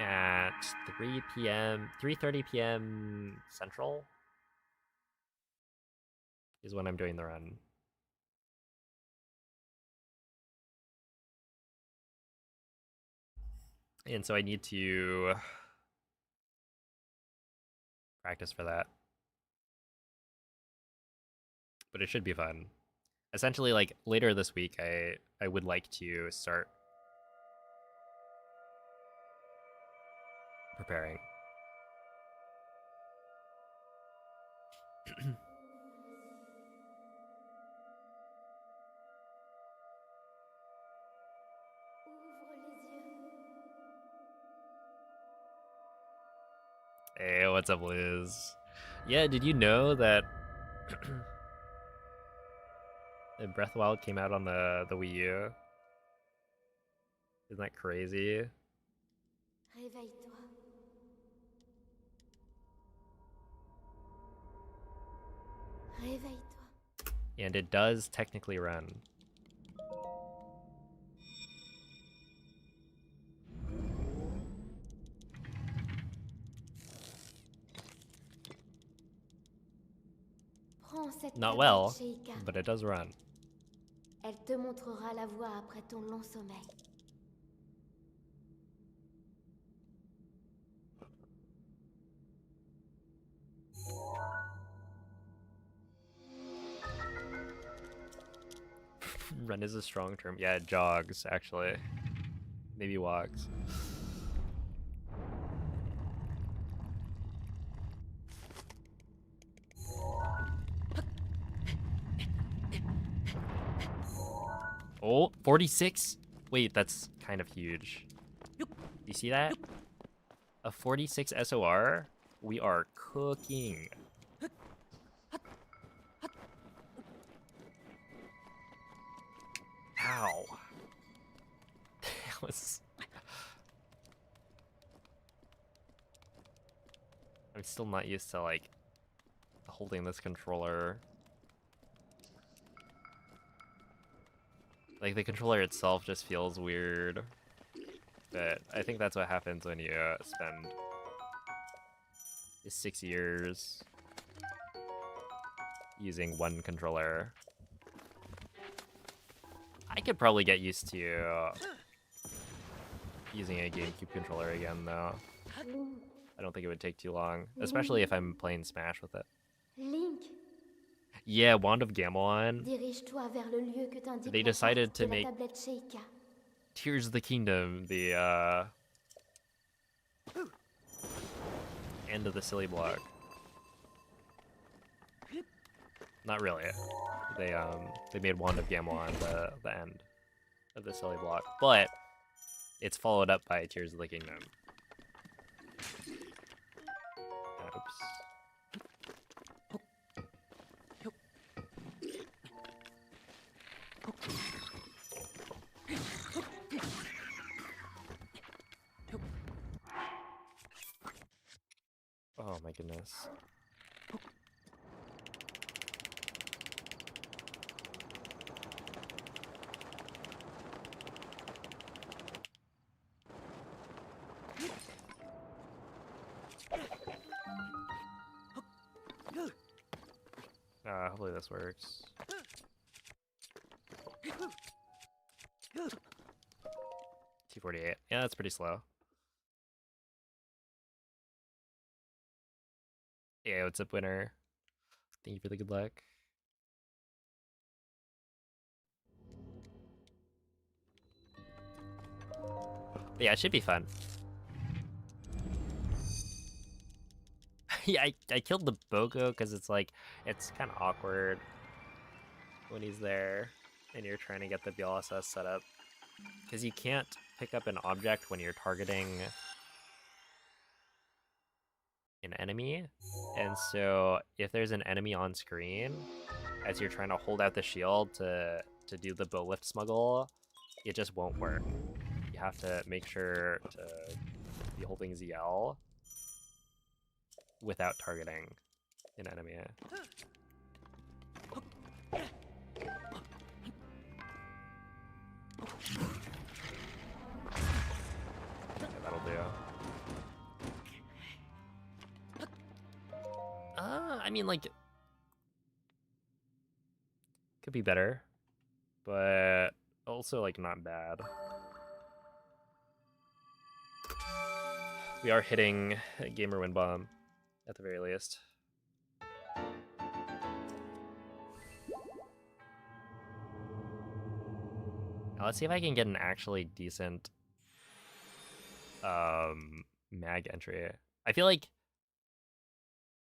at 3 p.m., 3:30 p.m. Central is when I'm doing the run. And so I need to practice for that. but it should be fun. Essentially, like later this week, I would like to start preparing. Hey, what's up, Liz? Yeah, did you know that Breath of the Wild came out on the Wii U? Isn't that crazy? Réveille-toi. Réveille-toi. And it does technically run. Prends cette Not tablette, well, Sheikah. but it does run. Elle te montrera la voie après ton long sommeil. Run is a strong term. Yeah, it jogs, actually. Maybe walks. Oh, 46? Wait, that's kind of huge. You see that? A 46 SOR? We are cooking. Ow. That was... I'm still not used to, like, holding this controller. Like, the controller itself just feels weird. But I think that's what happens when you spend 6 years using one controller. I could probably get used to using a GameCube controller again, though. I don't think it would take too long, especially if I'm playing Smash with it. Link, Yeah, Wand of Gamelon. dirige-toi vers le lieu que t'indique They la decided carte to de la make tablette Sheikah. Tears of the Kingdom the end of the silly block. Not really. They made Wand of Gamelon the end of the silly block, but it's followed up by Tears of the Kingdom. Oops. Oh my goodness. Hopefully this works. T48. Yeah, that's pretty slow. Yeah, what's up, winner? Thank you for the good luck. But yeah, it should be fun. Yeah, I killed the Bogo because it's like, it's kind of awkward when he's there and you're trying to get the BLSS set up. Because you can't pick up an object when you're targeting an enemy. And so if there's an enemy on screen, as you're trying to hold out the shield to do the bow lift smuggle, it just won't work. You have to make sure to be holding ZL without targeting an enemy. Yeah, that'll do. I mean, like, could be better, but also, like, not bad. We are hitting a gamer win bomb, at the very least. Now let's see if I can get an actually decent mag entry. I feel like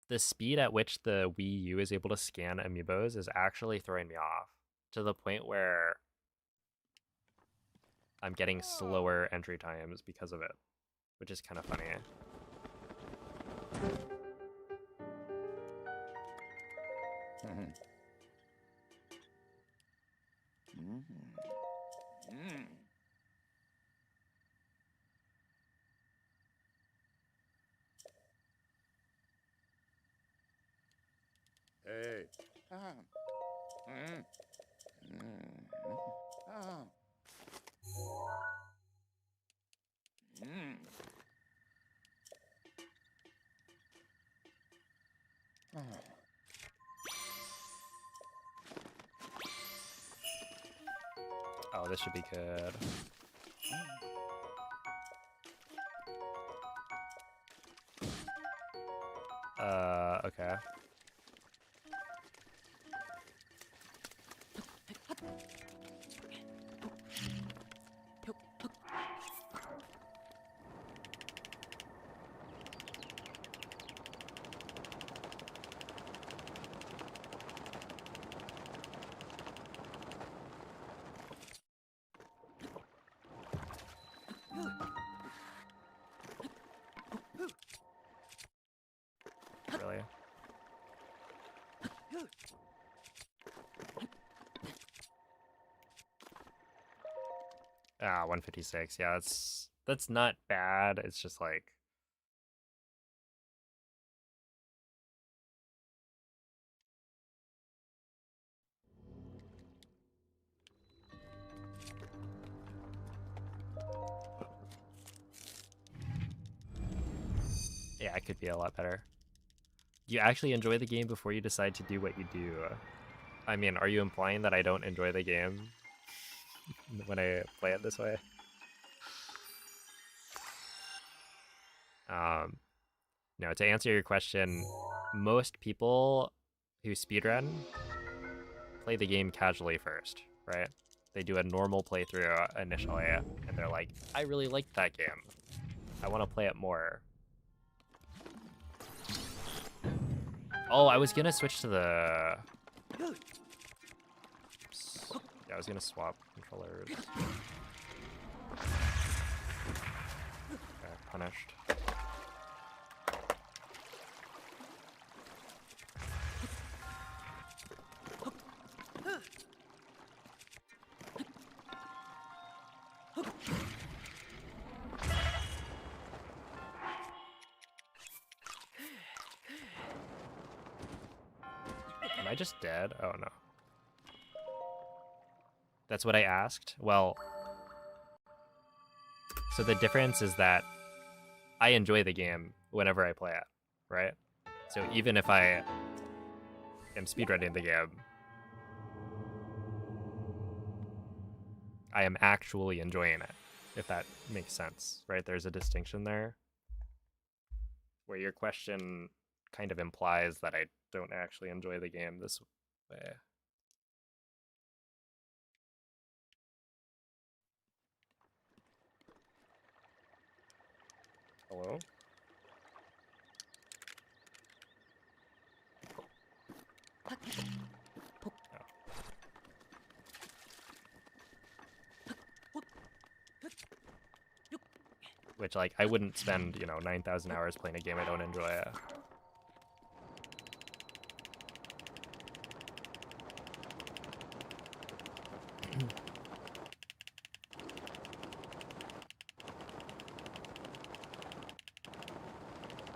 the speed at which the Wii U is able to scan amiibos is actually throwing me off to the point where I'm getting slower entry times because of it, which is kind of funny. Hey. Oh, this should be good. Okay. Really? Ah, 156. Yeah, that's not bad. It's just like yeah, it could be a lot better. You actually enjoy the game before you decide to do what you do. I mean, are you implying that I don't enjoy the game when I play it this way? No, to answer your question, most people who speedrun play the game casually first, right? They do a normal playthrough initially, and they're like, I really like that game. I want to play it more. Oh, I was gonna switch to the... Oops. Yeah, I was gonna swap controllers. Okay, punished. Am I just dead? Oh no. That's what I asked? Well, so the difference is that I enjoy the game whenever I play it, right? So even if I am speedrunning the game, I am actually enjoying it, if that makes sense, right? There's a distinction there where your question kind of implies that I don't actually enjoy the game this way. Hello? Which, like, I wouldn't spend, 9,000 hours playing a game I don't enjoy.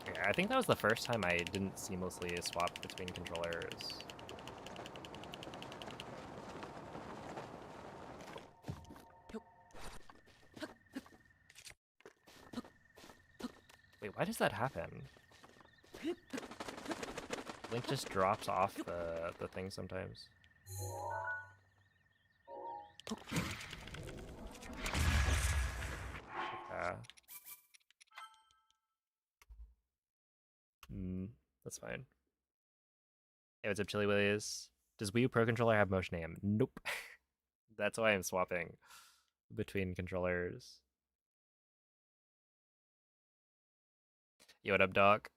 Okay, I think that was the first time I didn't seamlessly swap between controllers. Wait, why does that happen? Link just drops off the thing sometimes. That's fine. Hey, what's up, Chili Willies? Does Wii U Pro Controller have motion aim? Nope. That's why I'm swapping. between controllers. Yo, what up, Doc?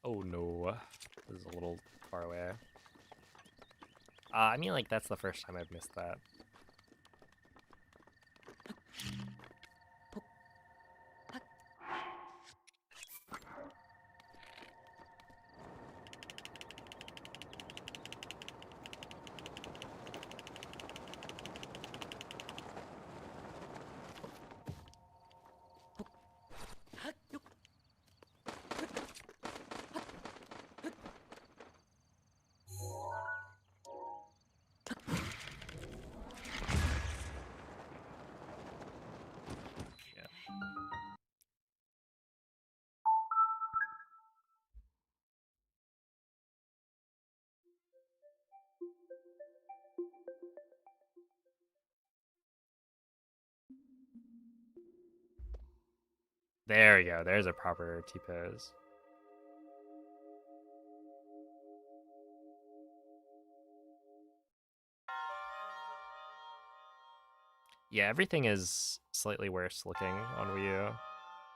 Oh no, this is a little far away. I mean, like, that's the first time I've missed that. There we go. There's a proper T-pose. Yeah, everything is slightly worse looking on Wii U.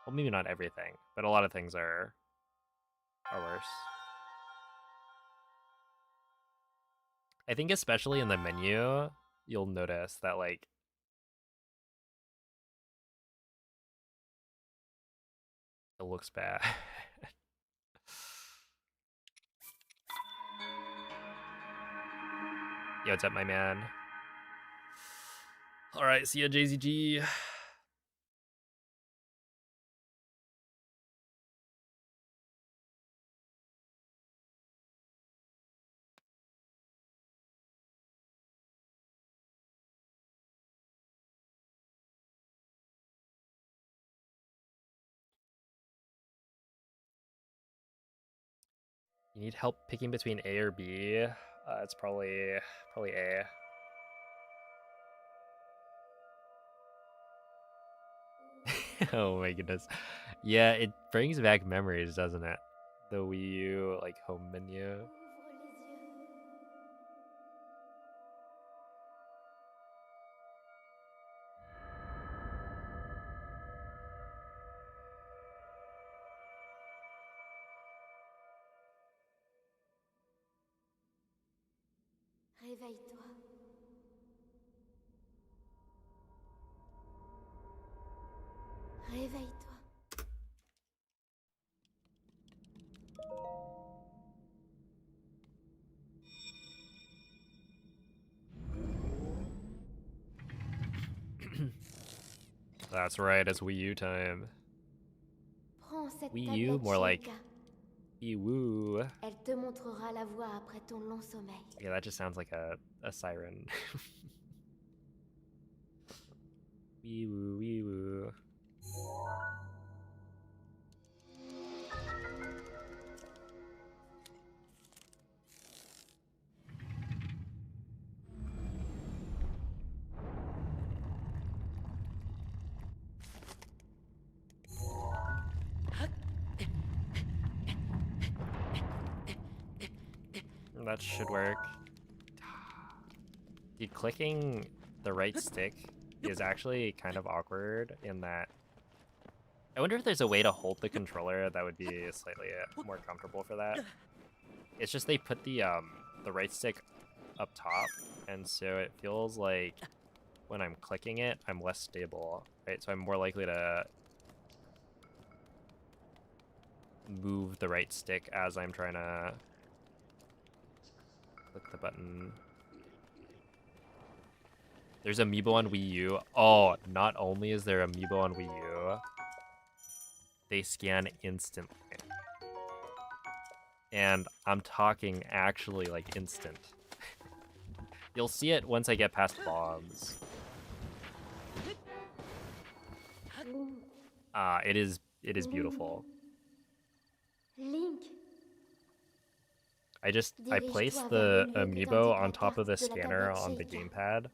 Well, maybe not everything, but a lot of things are worse. I think especially in the menu, you'll notice that, like, it looks bad. Yo, what's up, my man? All right, see ya, JZG. You need help picking between A or B? It's probably A. Oh my goodness. Yeah, it brings back memories, doesn't it? The Wii U, like, home menu. Réveille-toi. Réveille-toi. That's right, it's Wii U time. Prends cette Wii U, tablette more like Sheikah. Wii Woo. Elle te montrera la voie après ton long sommeil. Yeah, that just sounds like a siren. Wee woo, wee woo. That should work. Dude, clicking the right stick is actually kind of awkward in that I wonder if there's a way to hold the controller that would be slightly more comfortable for that. It's just they put the right stick up top, and so it feels like when I'm clicking it, I'm less stable, right? So I'm more likely to move the right stick as I'm trying to click the button. There's Amiibo on Wii U. Oh, not only is there Amiibo on Wii U, they scan instantly. And I'm talking actually, like, instant. You'll see it once I get past bombs. It is beautiful. Link. I placed the Amiibo on top of the scanner on the gamepad,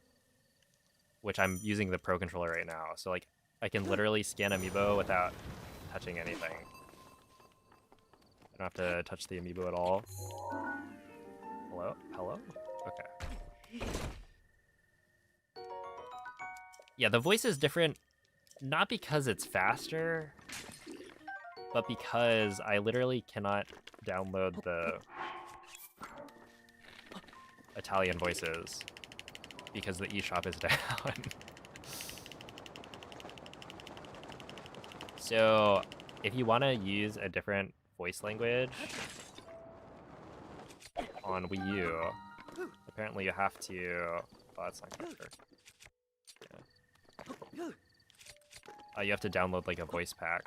which I'm using the Pro Controller right now. So, like, I can literally scan Amiibo without touching anything. I don't have to touch the Amiibo at all. Hello? Hello? Okay. Yeah, the voice is different, not because it's faster, but because I literally cannot download the Italian voices because the eShop is down. So, if you want to use a different voice language on Wii U, apparently you have to... Oh, that's not good. Yeah. You have to download like a voice pack.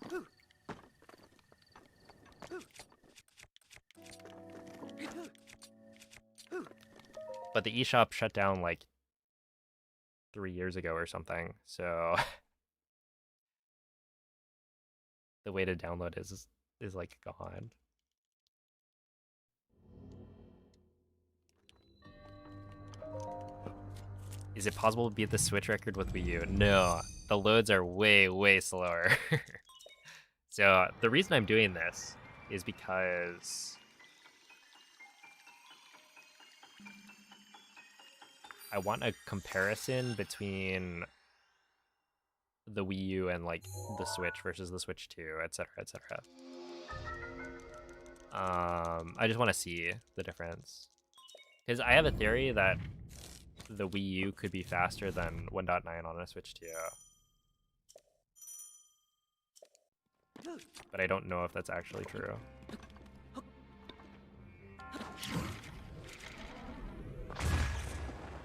But the eShop shut down like 3 years ago or something, so the way to download is like gone. Is it possible to beat the Switch record with Wii U? No, the loads are way, way slower. So the reason I'm doing this is because I want a comparison between the Wii U and like the Switch versus the Switch 2, etc., etc. I just want to see the difference. Because I have a theory that the Wii U could be faster than 1.9 on a Switch 2. But I don't know if that's actually true. No,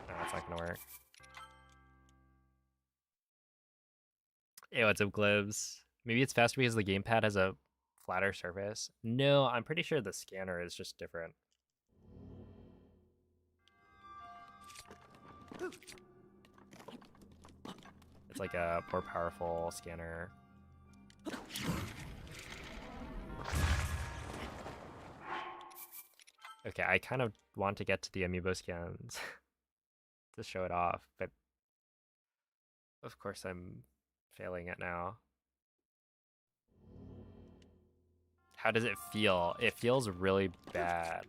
that's not gonna work. Hey, what's up, Glibs? Maybe it's faster because the gamepad has a flatter surface. No, I'm pretty sure the scanner is just different. It's like a more powerful scanner. Okay, I kind of want to get to the Amiibo scans to show it off, but of course I'm failing it now. How does it feel? It feels really bad.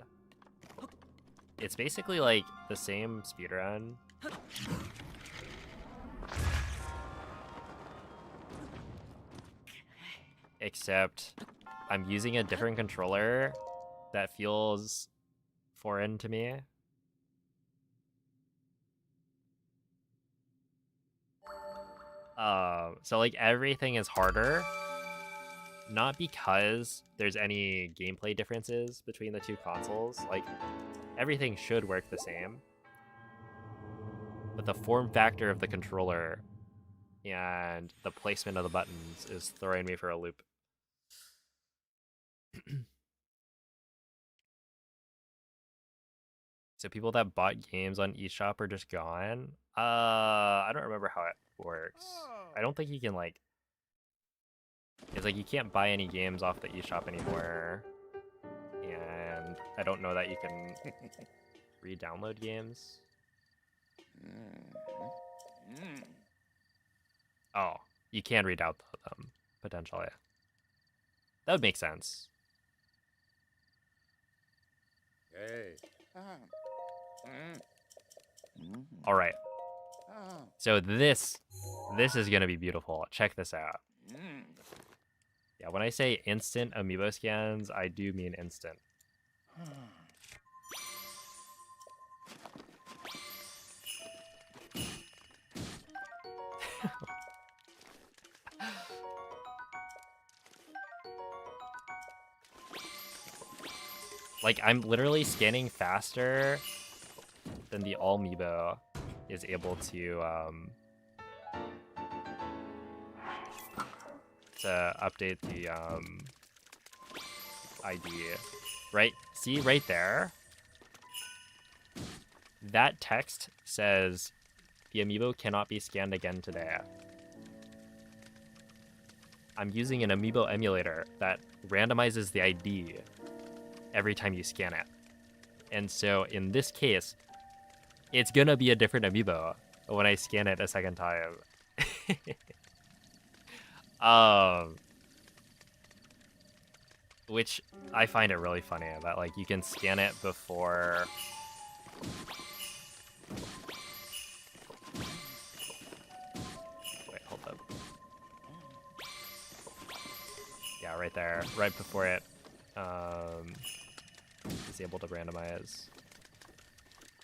It's basically like the same speedrun. Except I'm using a different controller that feels foreign to me. So like everything is harder, not because there's any gameplay differences between the two consoles. Like everything should work the same, but the form factor of the controller and the placement of the buttons is throwing me for a loop. So people that bought games on eShop are just gone? I don't remember how it works. I don't think you can like... It's like you can't buy any games off the eShop anymore. And I don't know that you can re-download games. Oh, you can re-download them, potentially. That would make sense. Hey. All right. So this is gonna be beautiful. Check this out. Yeah, when I say instant Amiibo scans, I do mean instant. Like, I'm literally scanning faster than the all Amiibo is able to update the ID. Right? See right there? That text says the Amiibo cannot be scanned again today. I'm using an Amiibo emulator that randomizes the ID every time you scan it. And so in this case, it's gonna be a different Amiibo when I scan it a second time. Which I find it really funny that like you can scan it before right there, right before it is able to randomize.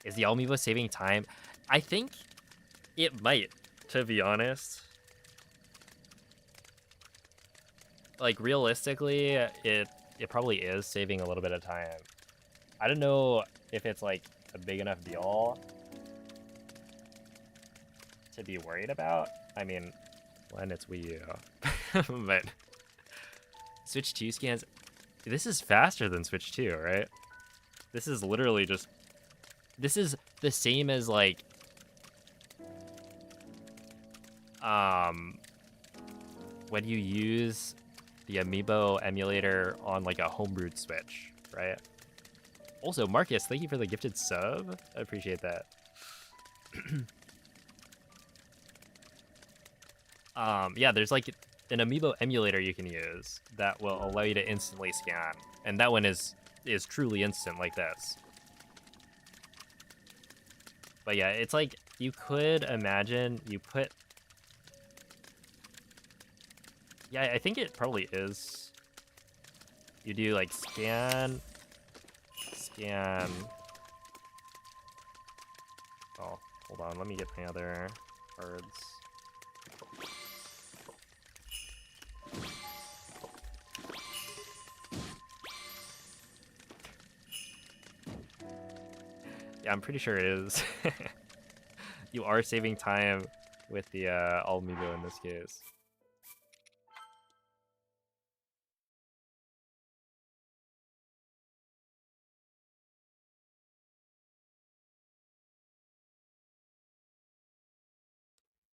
Is the Amiibo saving time? I think it might, to be honest. Like, realistically, it probably is saving a little bit of time. I don't know if it's, like, a big enough deal to be worried about. I mean, when it's Wii U. But Switch 2 scans... This is faster than Switch 2, right? This is literally just... This is the same as, like... when you use the Amiibo emulator on, like, a homebrewed Switch, right? Also, Marcus, thank you for the gifted sub. I appreciate that. Yeah, there's, like, an Amiibo emulator you can use that will allow you to instantly scan. And that one is truly instant like this. But yeah, it's like, you could imagine you put... Yeah, I think it probably is. You do, like, scan... Oh, hold on, let me get my other cards. Yeah, I'm pretty sure it is. You are saving time with the Amiibo in this case.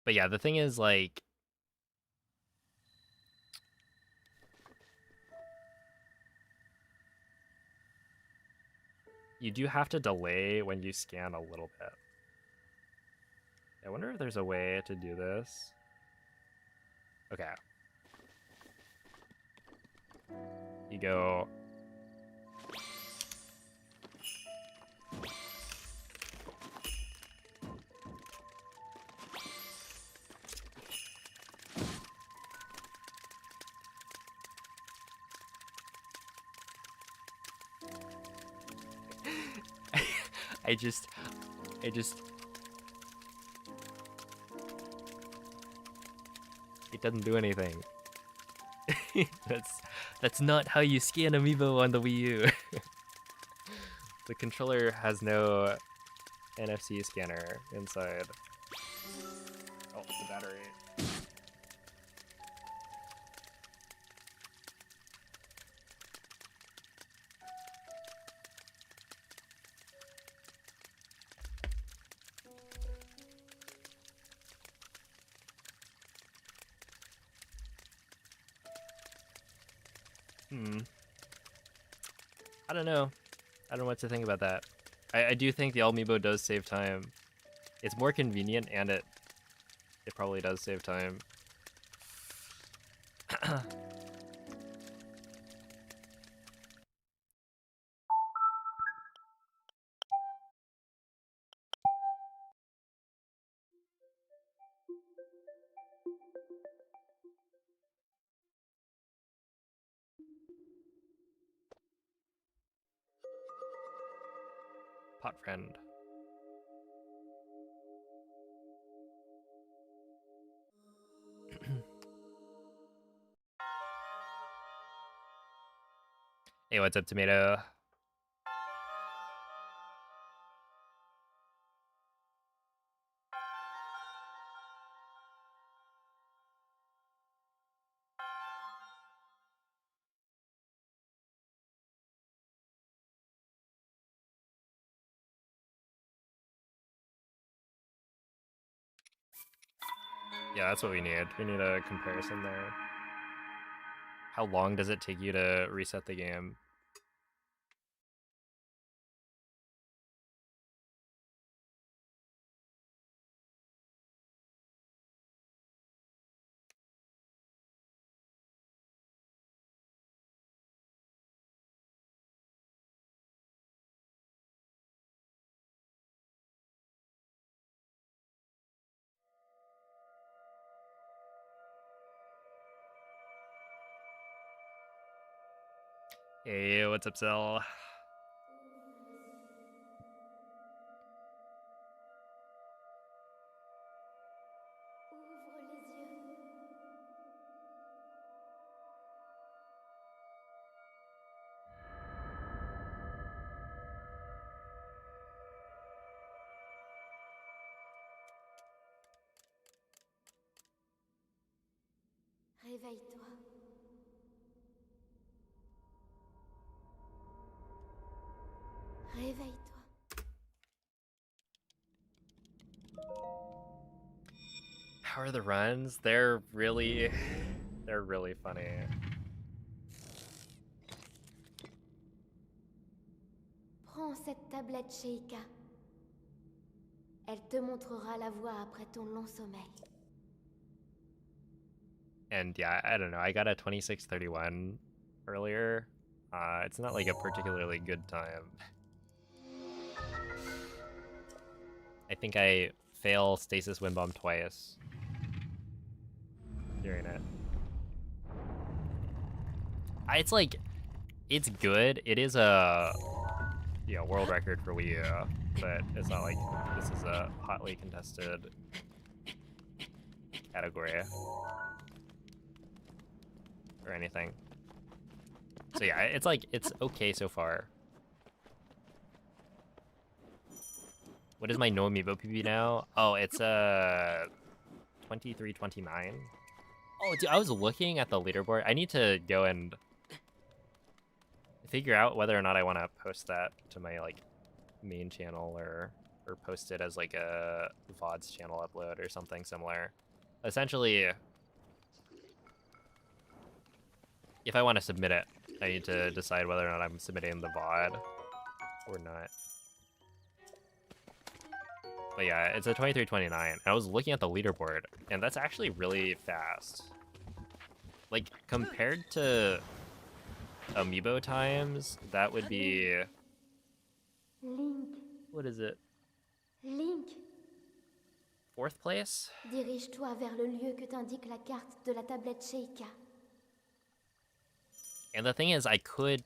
But yeah, the thing is, like... You do have to delay when you scan a little bit. I wonder if there's a way to do this. Okay. You go... I just... It doesn't do anything. That's not how you scan Amiibo on the Wii U. The controller has no NFC scanner inside. Oh, the battery. I don't know. I don't know what to think about that. I do think the Amiibo does save time. It's more convenient, and it probably does save time. Pot friend. Hey, what's up, Tomato? Yeah, that's what we need. We need a comparison there. How long does it take you to reset the game? Hey, what's up, Cell? Ouvre les yeux. Réveille-toi. Réveille-toi. How are the runs? They're really funny. Prends cette tablette, Sheikah. Elle te montrera la voie après ton long sommeil. And yeah, I don't know. I got a 26:31 earlier. It's not like a particularly good time. I think I fail stasis wind bomb twice during it. It's like, it's good. It is a world record for Wii U, but it's not like this is a hotly contested category or anything. So yeah, it's like, it's okay so far. What is my no amiibo PB now? Oh, it's 23:29. Oh, dude, I was looking at the leaderboard. I need to go and figure out whether or not I want to post that to my like main channel or post it as like a VODs channel upload or something similar. Essentially, if I want to submit it, I need to decide whether or not I'm submitting the VOD or not. But yeah, it's a 23:29. I was looking at the leaderboard, and that's actually really fast. Like, compared to Amiibo times, that would be... Link, What is it? Link, 4th place? dirige-toi vers le lieu que t'indique la carte de la tablette Sheikah. And the thing is, I could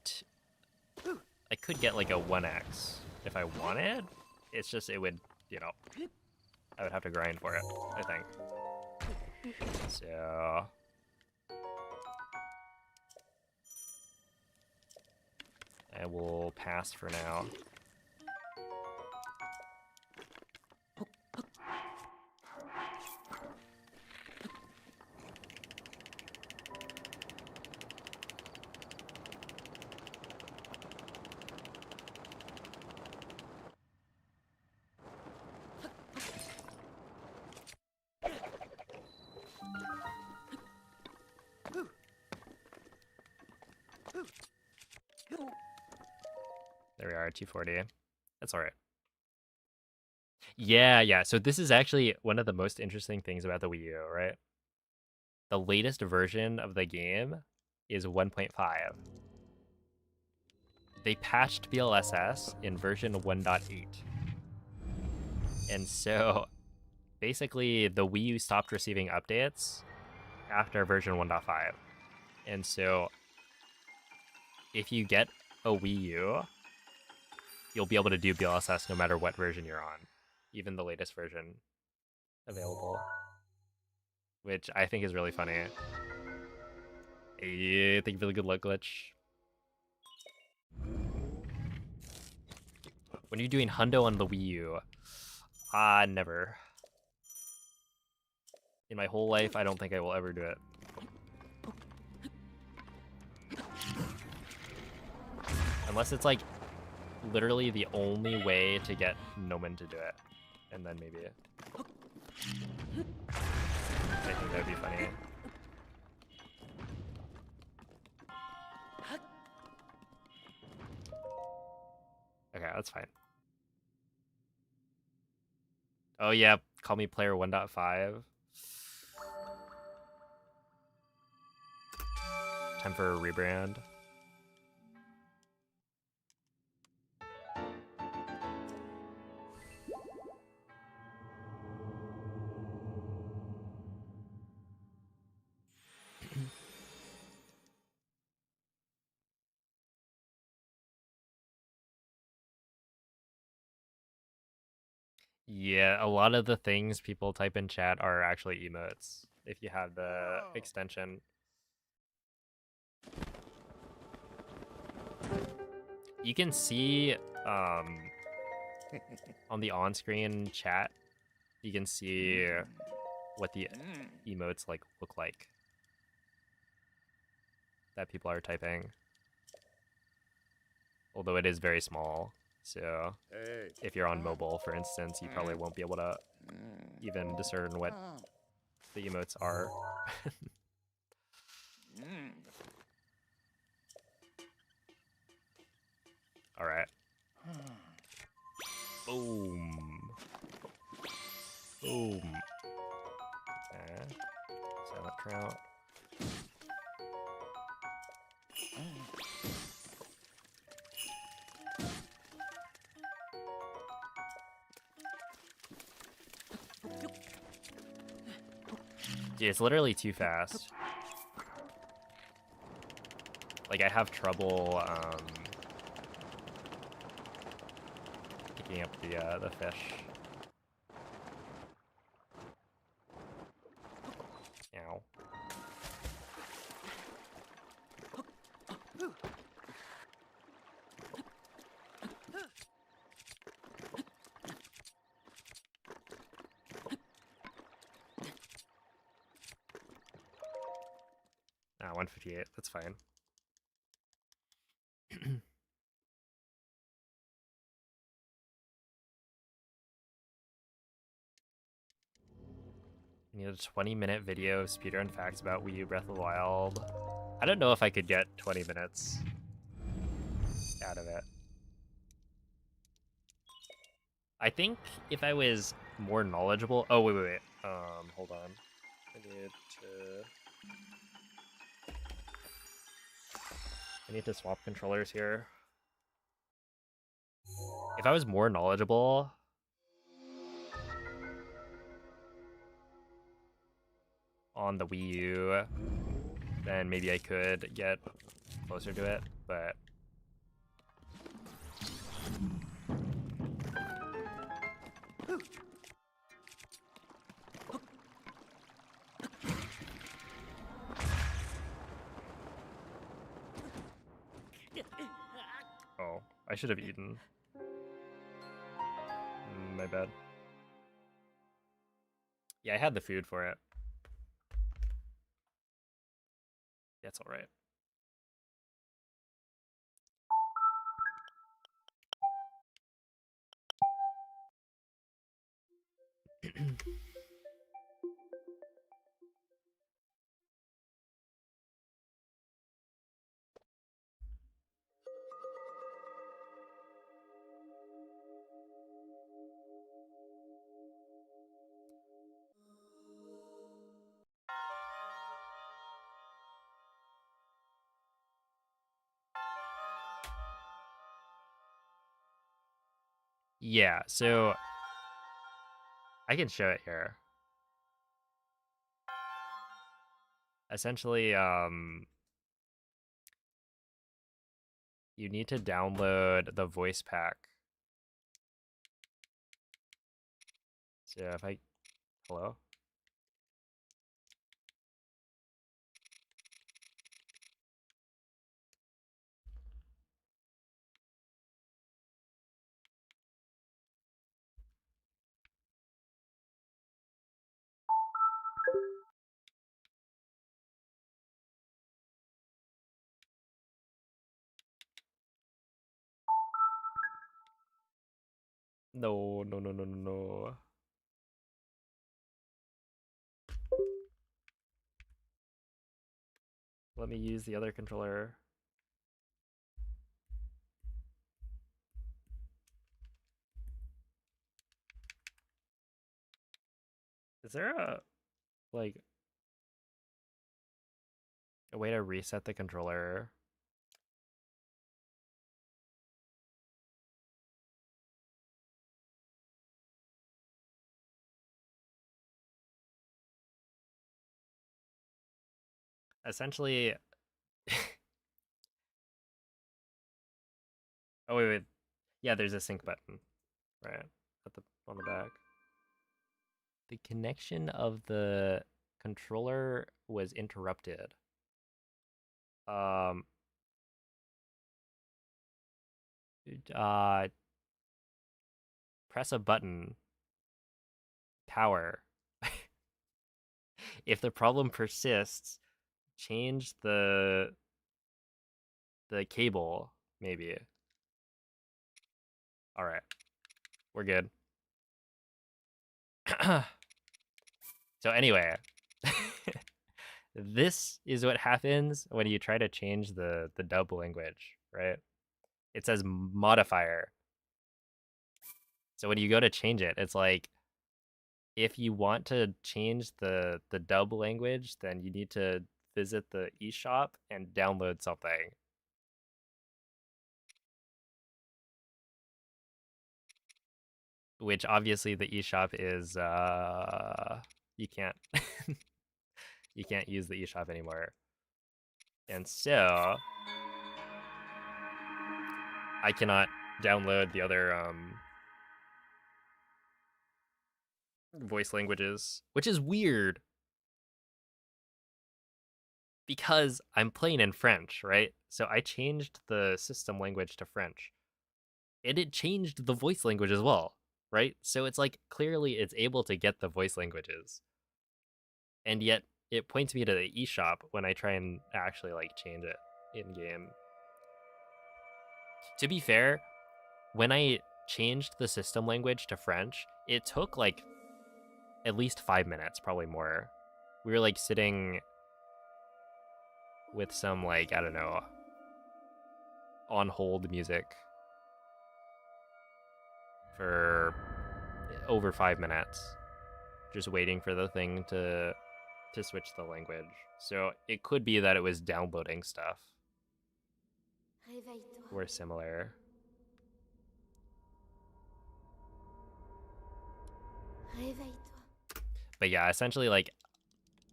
get like a 1x if I wanted. It's just, it would, I would have to grind for it, I think. So... I will pass for now. There we are, 240. That's alright. Yeah, so this is actually one of the most interesting things about the Wii U, right? The latest version of the game is 1.5. They patched BLSS in version 1.8. And so, basically, the Wii U stopped receiving updates after version 1.5. And so, if you get a Wii U, you'll be able to do BLSS no matter what version you're on, even the latest version available, which I think is really funny. Hey, thank you for the good luck glitch. When you're doing hundo on the Wii U, never. In my whole life, I don't think I will ever do it. Unless it's like literally the only way to get Nomen to do it. And then maybe. I think that would be funny. Okay, that's fine. Oh yeah, call me player 1.5. Time for a rebrand. Yeah, a lot of the things people type in chat are actually emotes if you have the extension. You can see on the on-screen chat, you can see what the emotes like look like that people are typing. Although it is very small, so if you're on mobile, for instance, you probably won't be able to even discern what the emotes are. All right. Boom. Boom. Okay. Silent trout. Dude, it's literally too fast. Like, I have trouble picking up the fish. Ow. Ah, 158. That's fine. I need a 20-minute video of speedrun facts about Wii U Breath of the Wild. I don't know if I could get 20 minutes out of it. I think if I was more knowledgeable... Oh, wait. Hold on. I need to swap controllers here. If I was more knowledgeable... on the Wii U, then maybe I could get closer to it, but... Oh, I should have eaten. My bad. Yeah, I had the food for it. That's alright. Yeah, so I can show it here. Essentially, you need to download the voice pack. So if I... Hello? No. Let me use the other controller. Is there like, a way to reset the controller? Essentially... Oh, wait. Yeah, there's a sync button. Right. On the back. The connection of the controller was interrupted. Press a button. Power. If the problem persists, change the cable, maybe. All right. We're good. So anyway, this is what happens when you try to change the dub language, right? It says modifier. So when you go to change it, it's like, if you want to change the dub language, then you need to visit the eShop and download something. Which obviously the eShop is you can't you can't use the eShop anymore. And so I cannot download the other voice languages, which is weird because I'm playing in French, right? So I changed the system language to French. And it changed the voice language as well, right? So it's like clearly it's able to get the voice languages. And yet it points me to the eShop when I try and actually like change it in game. To be fair, when I changed the system language to French, it took like at least 5 minutes, probably more. We were like sitting with some like, I don't know, on hold music for over 5 minutes, just waiting for the thing to switch the language. So it could be that it was downloading stuff or similar. But yeah, essentially, like,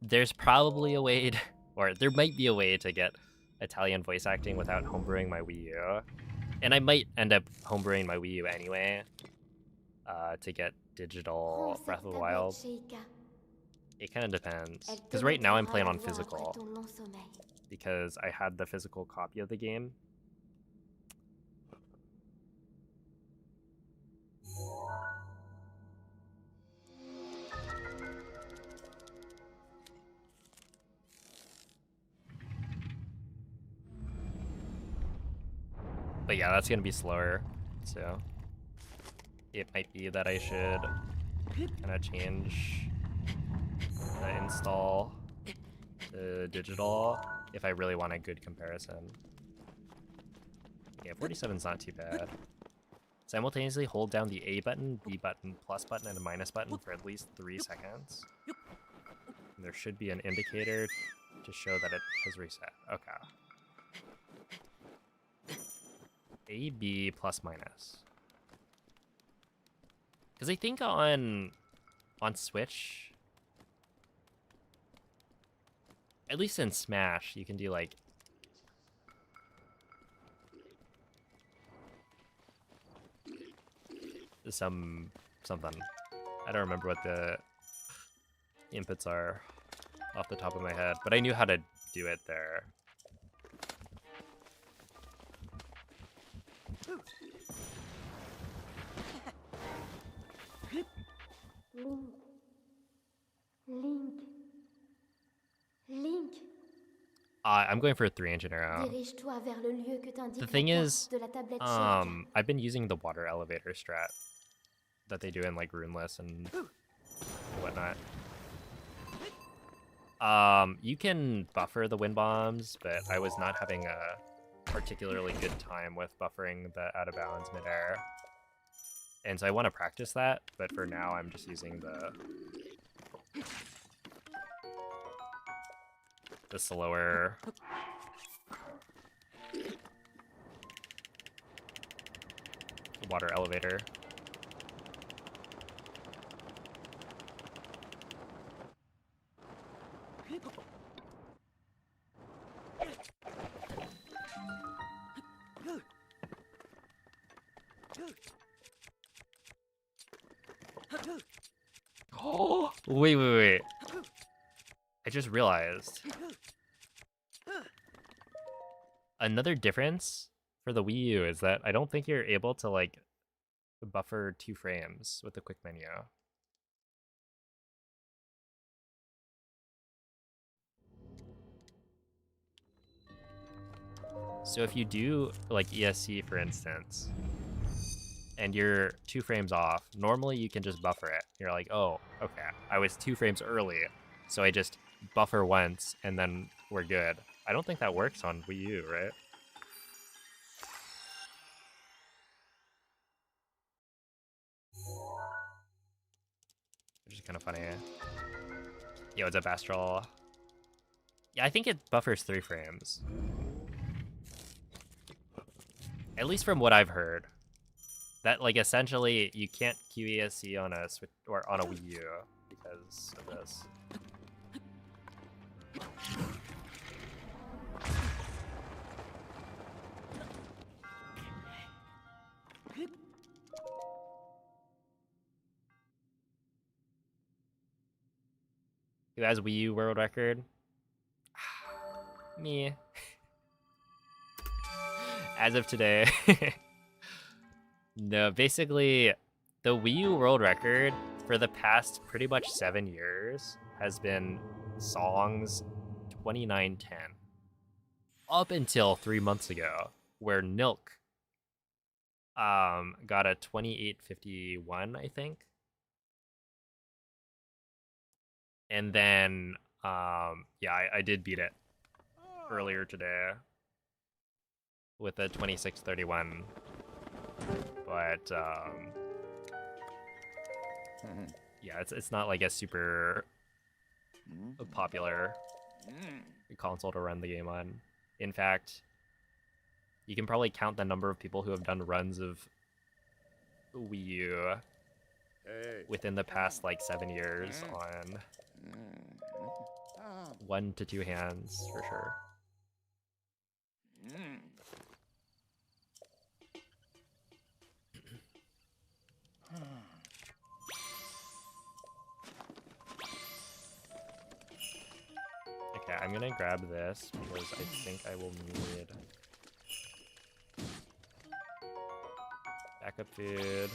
there's probably a way to, or there might be a way to get Italian voice acting without homebrewing my Wii U. And I might end up homebrewing my Wii U anyway, to get digital Breath of the Wild. It kind of depends. Because right now I'm playing on physical. Because I had the physical copy of the game. But yeah, that's gonna be slower. So it might be that I should kind of change the install to digital if I really want a good comparison. Yeah, 47's not too bad. Simultaneously hold down the A button, B button, plus button, and the minus button for at least 3 seconds. And there should be an indicator to show that it has reset. Okay. A, B, plus, minus. Because I think on Switch, at least in Smash, you can do like something. I don't remember what the inputs are off the top of my head, but I knew how to do it there. Link. I'm going for a 3-engine arrow. The thing is, I've been using the water elevator strat that they do in like Runeless and whatnot. You can buffer the wind bombs, but I was not having a particularly good time with buffering the out of bounds midair. And so I want to practice that, but for now I'm just using the slower water elevator. Oh! Wait. I just realized. Another difference for the Wii U is that I don't think you're able to, like, buffer 2 frames with the quick menu. So if you do, like, ESC, for instance, and you're 2 frames off, normally you can just buffer it. You're like, oh, okay, I was 2 frames early, so I just buffer once, and then we're good. I don't think that works on Wii U, right? Which is kind of funny. Yo, what's up, Astral? Yeah, I think it buffers 3 frames. At least from what I've heard. That, like, essentially, you can't QESC on a Switch or on a Wii U because of this. Who has Wii U world record? Me. As of today. No, basically, the Wii U world record for the past pretty much 7 years has been songs 2910. Up until 3 months ago, where Nilk got a 2851, I think. And then yeah, I did beat it earlier today with a 2631. But yeah, it's not like a super popular console to run the game on. In fact, you can probably count the number of people who have done runs of Wii U within the past, like, 7 years on 1 to 2 hands, for sure. Okay, I'm gonna grab this because I think I will need backup food.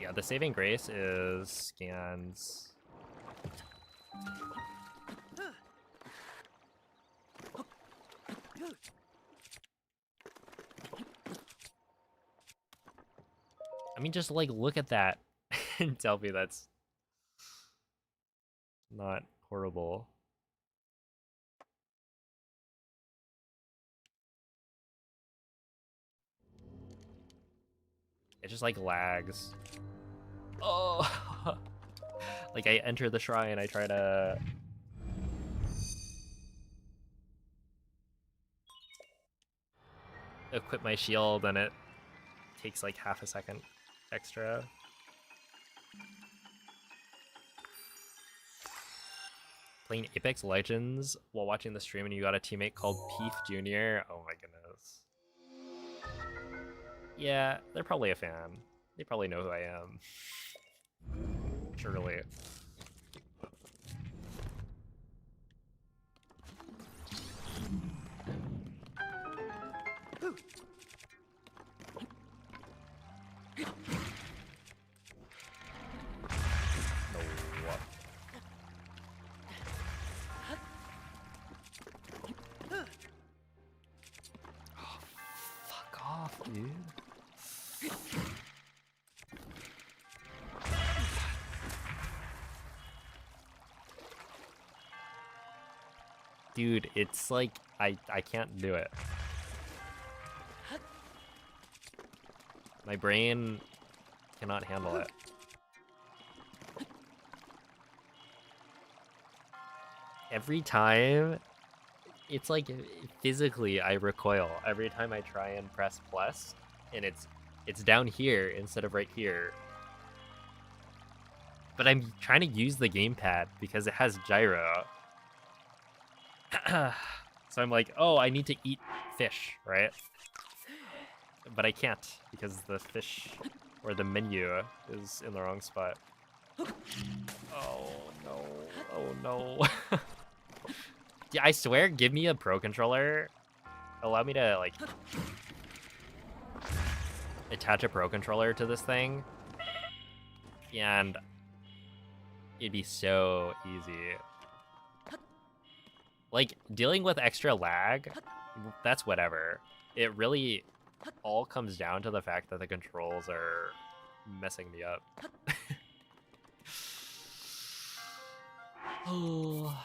Yeah, the saving grace is scans. I mean, just, like, look at that and tell me that's not horrible. It just, like, lags. Oh! Like, I enter the shrine, I try to... equip my shield, and it takes, like, half a second extra. Playing Apex Legends while watching the stream and you got a teammate called Peef Jr. Oh my goodness. Yeah, they're probably a fan. They probably know who I am. Surely. Dude. Dude, it's like I can't do it. My brain cannot handle it. Every time It's like physically I recoil every time I try and press plus, and it's down here instead of right here. But I'm trying to use the gamepad because it has gyro. So I'm like, oh, I need to eat fish, right? But I can't because the fish or the menu is in the wrong spot. Oh no, oh no. Yeah, I swear, give me a pro controller. Allow me to like attach a pro controller to this thing, and it'd be so easy. Like, dealing with extra lag, that's whatever. It really all comes down to the fact that the controls are messing me up. Oh.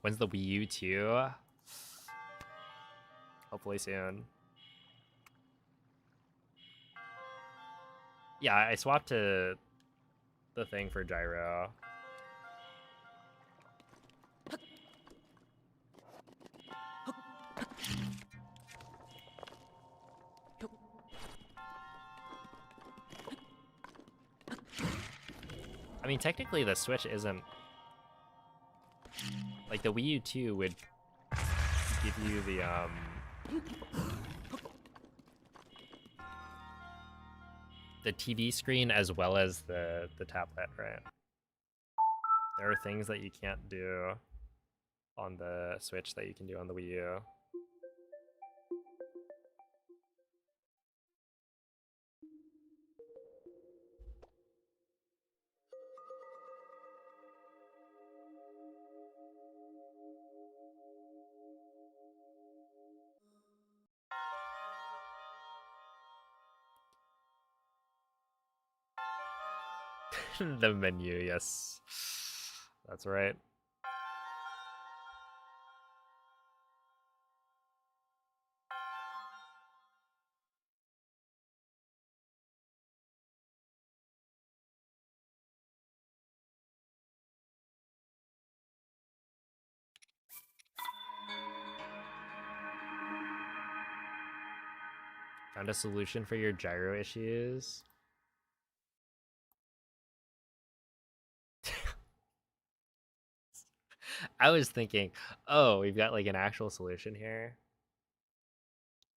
When's the Wii U 2? Hopefully soon. Yeah, I swapped to the thing for gyro. I mean, technically the Switch isn't... Like, the Wii U 2 would give you the TV screen as well as the tablet, right? There are things that you can't do on the Switch that you can do on the Wii U. The menu, yes. That's right. Found a solution for your gyro issues. I was thinking, oh, we've got like an actual solution here.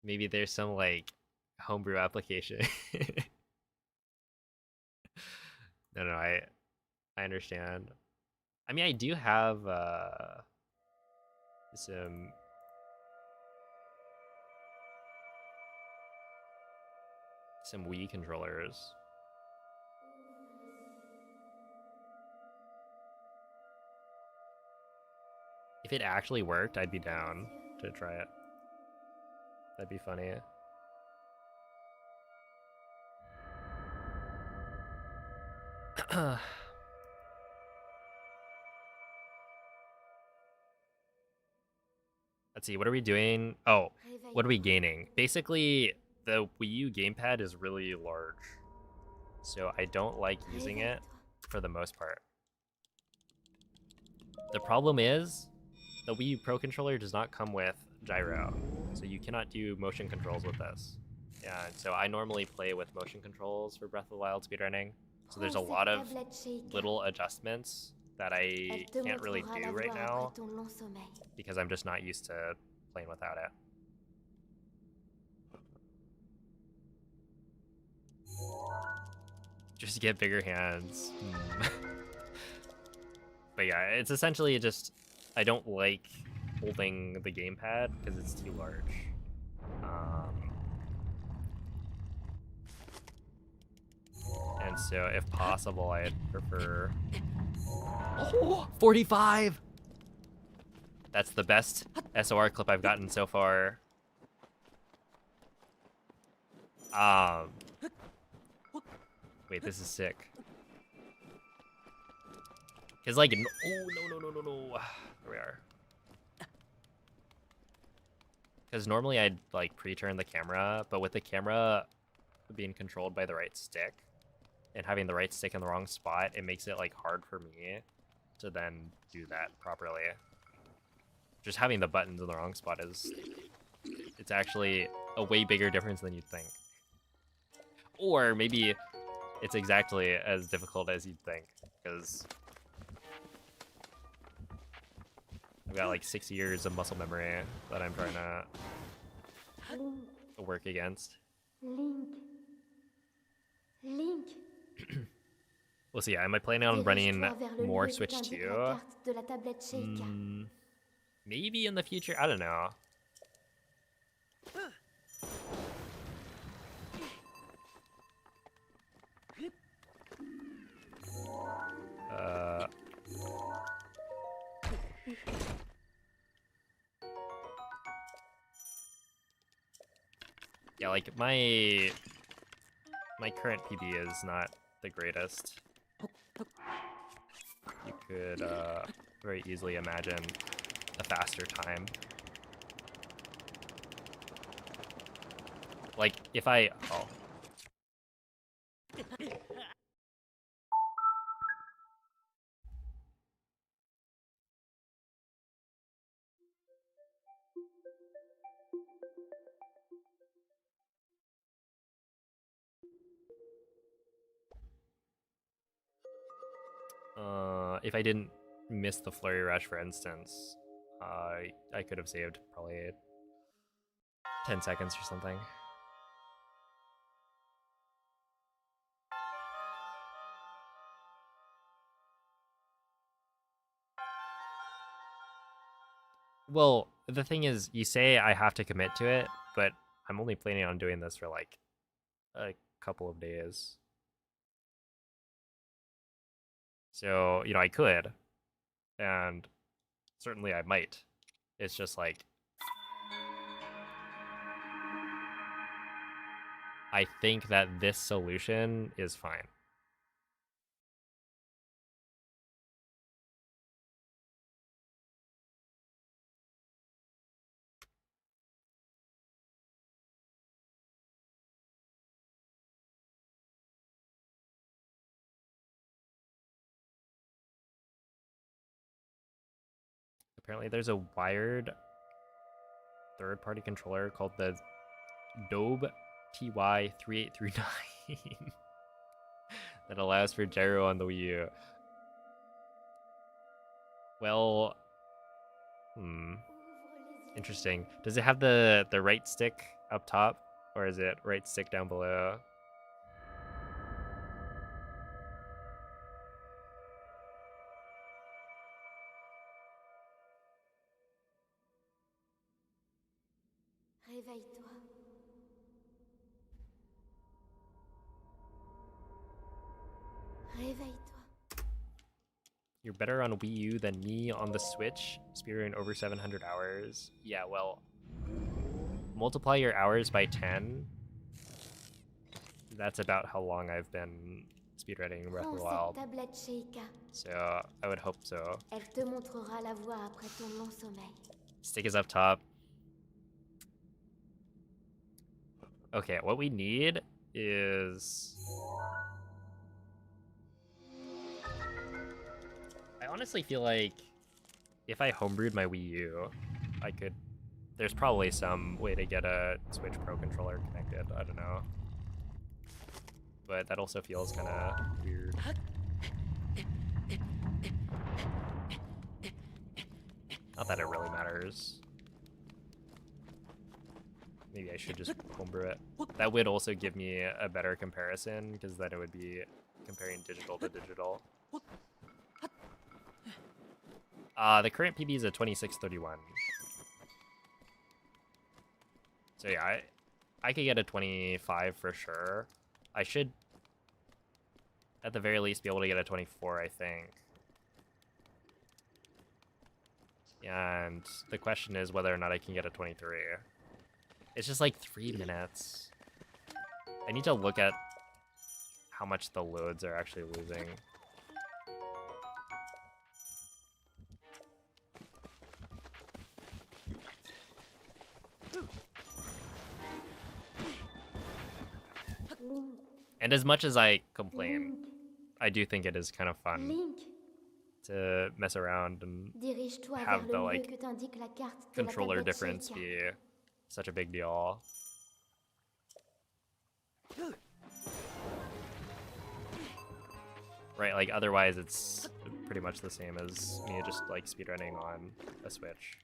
Maybe there's some like homebrew application. No, I understand. I mean, I do have some Wii controllers. If it actually worked, I'd be down to try it. That'd be funny. Let's see, what are we doing? Oh, what are we gaining? Basically, the Wii U gamepad is really large, so I don't like using it for the most part. The problem is, the Wii U Pro Controller does not come with gyro, so you cannot do motion controls with this. Yeah, so I normally play with motion controls for Breath of the Wild speedrunning, so there's a lot of little adjustments that I can't really do right now because I'm just not used to playing without it. Just get bigger hands. But yeah, it's essentially just, I don't like holding the gamepad because it's too large. And so if possible, I'd prefer Oh, 45! That's the best SOR clip I've gotten so far. Wait, this is sick. Cause like, oh no. There we are. Cause normally I'd like pre-turn the camera, but with the camera being controlled by the right stick and having the right stick in the wrong spot, it makes it like hard for me to then do that properly. Just having the buttons in the wrong spot it's actually a way bigger difference than you'd think. Or maybe it's exactly as difficult as you'd think, because I've got like 6 years of muscle memory that I'm trying to work against. Link. We'll see. Am I planning on running more Switch 2? Maybe in the future. I don't know. Yeah, like my current PB is not the greatest. You could very easily imagine a faster time. Like if I if I didn't miss the flurry rush, for instance, I could have saved probably 10 seconds or something. Well, the thing is, you say I have to commit to it, but I'm only planning on doing this for like a couple of days. So, you know, I could, and certainly I might. It's just like, I think that this solution is fine. Apparently there's a wired third-party controller called the Dobe TY3839 that allows for gyro on the Wii U. Well, interesting. Does it have the right stick up top, or is it right stick down below? Réveille-toi. Réveille-toi. You're better on Wii U than me on the Switch. Speedrunning over 700 hours. Yeah, well, multiply your hours by 10. That's about how long I've been speedrunning Breath of the Wild. So I would hope so. Elle te montrera la voie après ton long sommeil. Stick is up top. Okay, what we need is... I honestly feel like if I homebrewed my Wii U, I could... There's probably some way to get a Switch Pro controller connected. I don't know. But that also feels kind of weird. Not that it really matters. Maybe I should just homebrew it. That would also give me a better comparison, because then it would be comparing digital to digital. The current PB is a 2631. So yeah, I could get a 25 for sure. I should, at the very least, be able to get a 24, I think. And the question is whether or not I can get a 23. It's just like 3 minutes. I need to look at how much the loads are actually losing. And as much as I complain, I do think it is kind of fun Link, to mess around and dirige-toi have vers the le lieu like que t'indique la carte de la controller tablette difference Sheikah. be such a big deal. Right, like otherwise it's pretty much the same as me just like speedrunning on a Switch.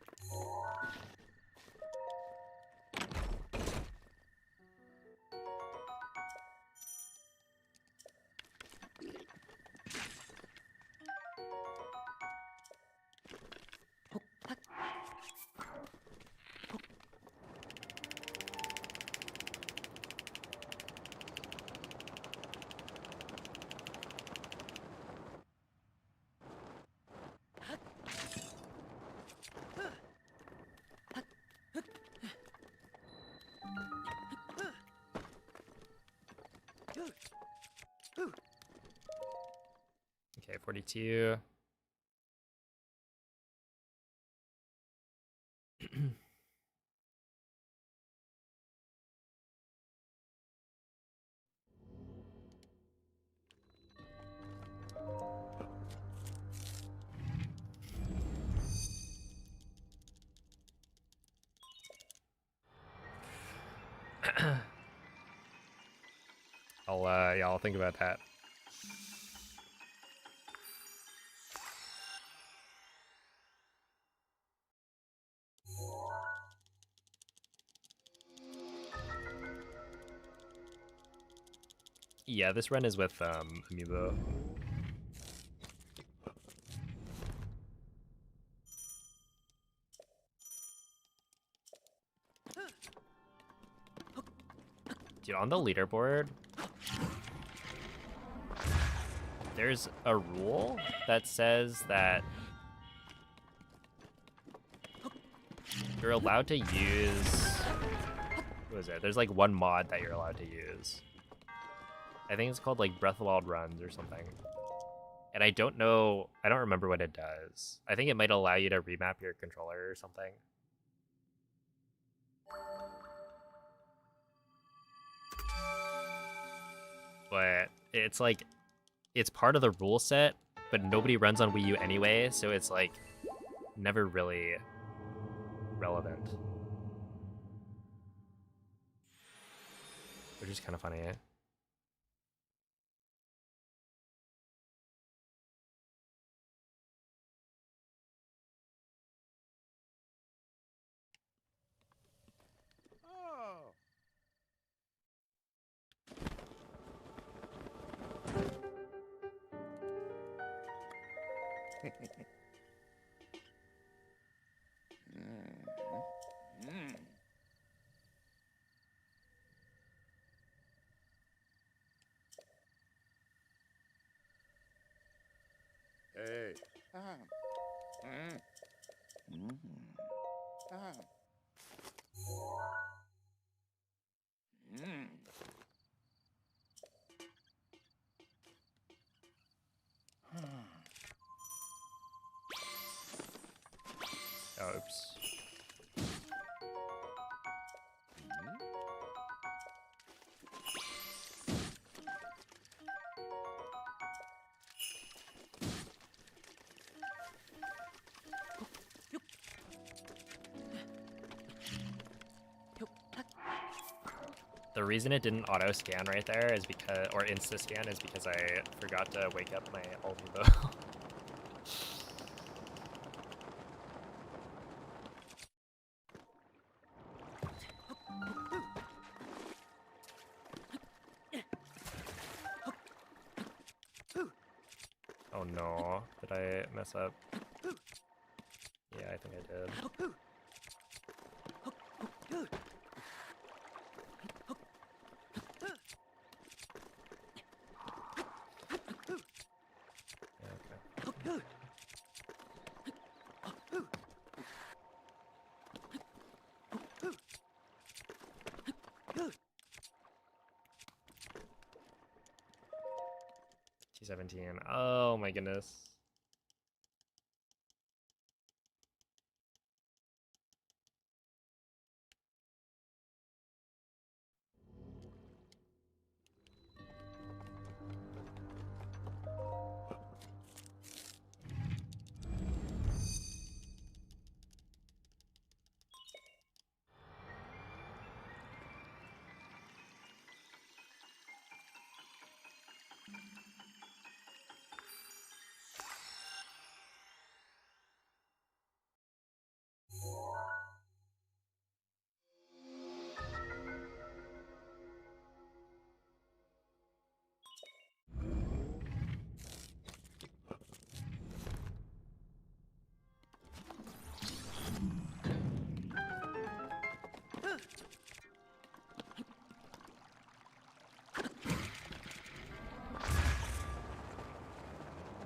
Okay, 42. I'll think about that. Yeah, this run is with Amiibo. Dude, on the leaderboard, there's a rule that says that you're allowed to use... What is it? There's like one mod that you're allowed to use. I think it's called like Breath of the Wild Runs or something. And I don't remember what it does. I think it might allow you to remap your controller or something. But it's like, it's part of the rule set, but nobody runs on Wii U anyway, so it's like never really relevant. Which is kind of funny, eh? Oh. Hey. Oops. The reason it didn't auto scan right there is because, or insta scan, is because I forgot to wake up my Amiibo. Oh no, did I mess up? Yeah, I think I did. Yeah, okay. 17. Oh my goodness.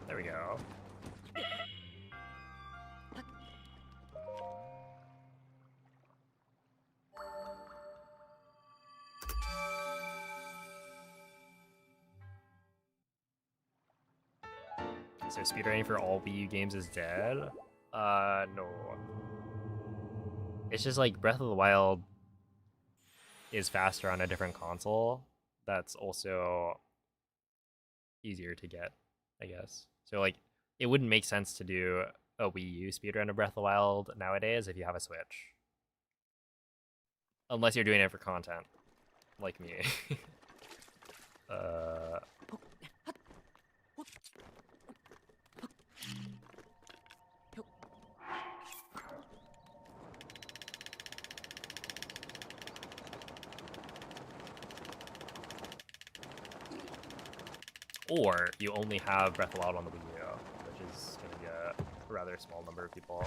There we go. So speedrunning for all Wii U games is dead? No. It's just like Breath of the Wild is faster on a different console. That's also easier to get, I guess. So like, it wouldn't make sense to do a Wii U speedrun of Breath of the Wild nowadays if you have a Switch. Unless you're doing it for content, like me. Or you only have Breath of the Wild on the Wii U, which is going to be a rather small number of people.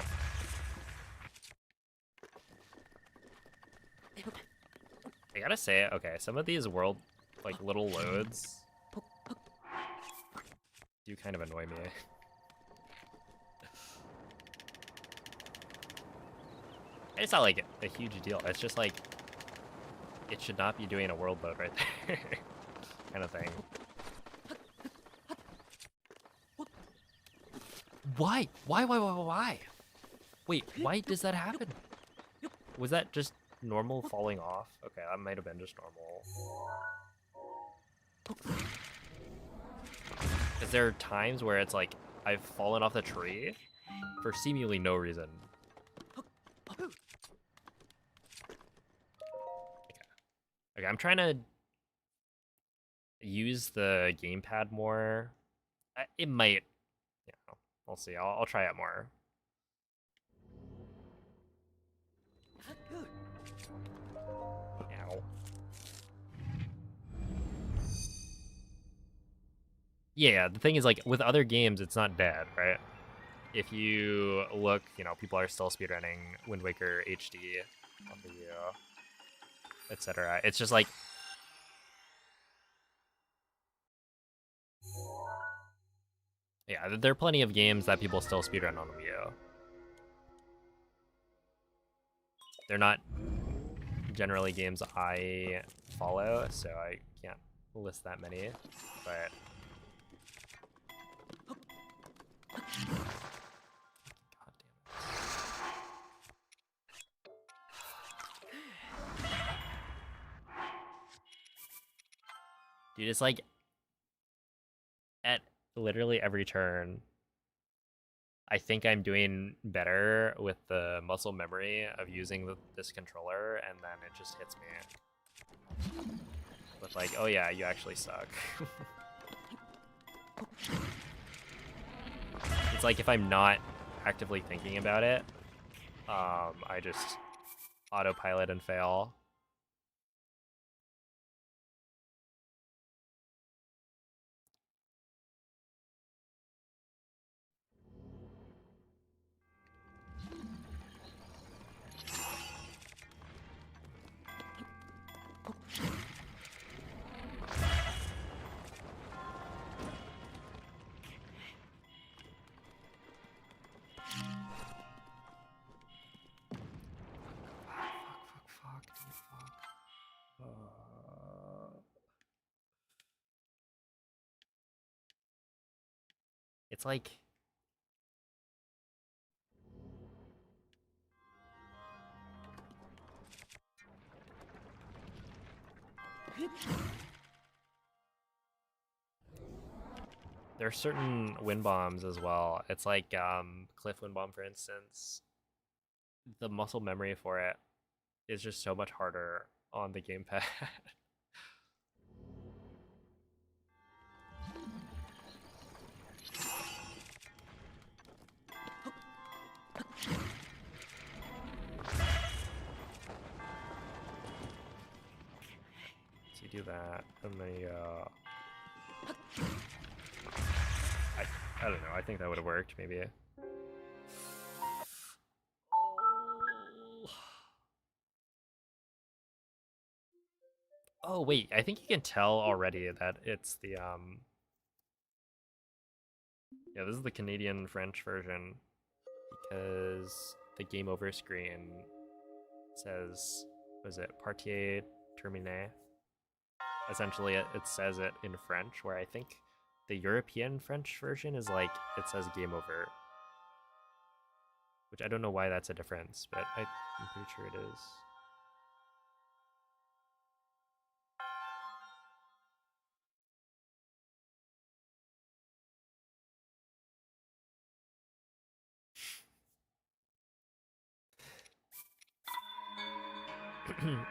I gotta say, okay, some of these world, like, little loads do kind of annoy me. It's not, like, a huge deal. It's just, like, it should not be doing a world load right there. Kind of thing. Why? Why? Wait, why does that happen? Was that just normal falling off? Okay, that might have been just normal. Is there times where it's like, I've fallen off the tree for seemingly no reason? Okay, I'm trying to use the gamepad more. It might, you know, we'll see. I'll try it more. Ow. Yeah, the thing is, like, with other games, it's not dead, right? If you look, you know, people are still speedrunning Wind Waker HD on the Wii U, etc. It's just like, yeah, there are plenty of games that people still speedrun on the Wii U. They're not generally games I follow, so I can't list that many, but... God damn it. Dude, it's like, at literally every turn, I think I'm doing better with the muscle memory of using this controller, and then it just hits me with like, oh yeah, you actually suck. It's like if I'm not actively thinking about it, I just autopilot and fail. Fuck, dude. It's like there are certain wind bombs as well. It's like Cliff Wind Bomb, for instance. The muscle memory for it is just so much harder on the gamepad. So you do that, and then you I don't know. I think that would have worked, maybe. Oh wait, I think you can tell already that it's the yeah, this is the Canadian French version because the game over screen says, was it Partie Terminé? Essentially, it says it in French, where I think the European French version is like, it says game over. Which I don't know why that's a difference, but I'm pretty sure it is.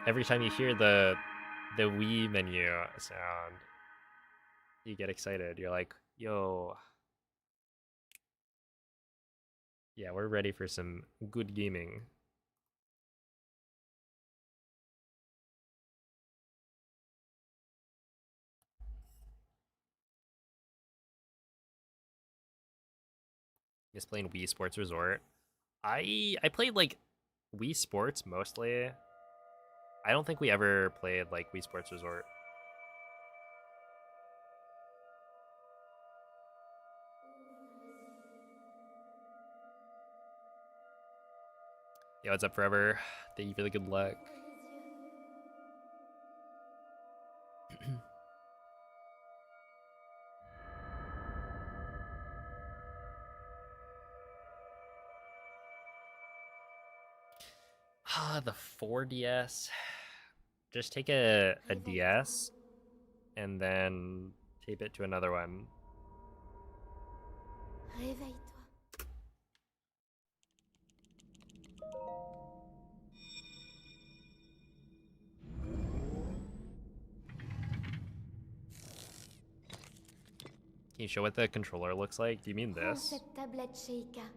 Every time you hear the Wii menu sound, you get excited. You're like, yo. Yeah, we're ready for some good gaming. Just playing Wii Sports Resort. I played like Wii Sports mostly. I don't think we ever played like Wii Sports Resort. Yo, what's up, Forever? Thank you for the good luck. Ah, the 4DS. Just take a DS and then tape it to another one. Réveille-toi. Can you show what the controller looks like? Do you mean Prends this? cette tablette, Sheikah.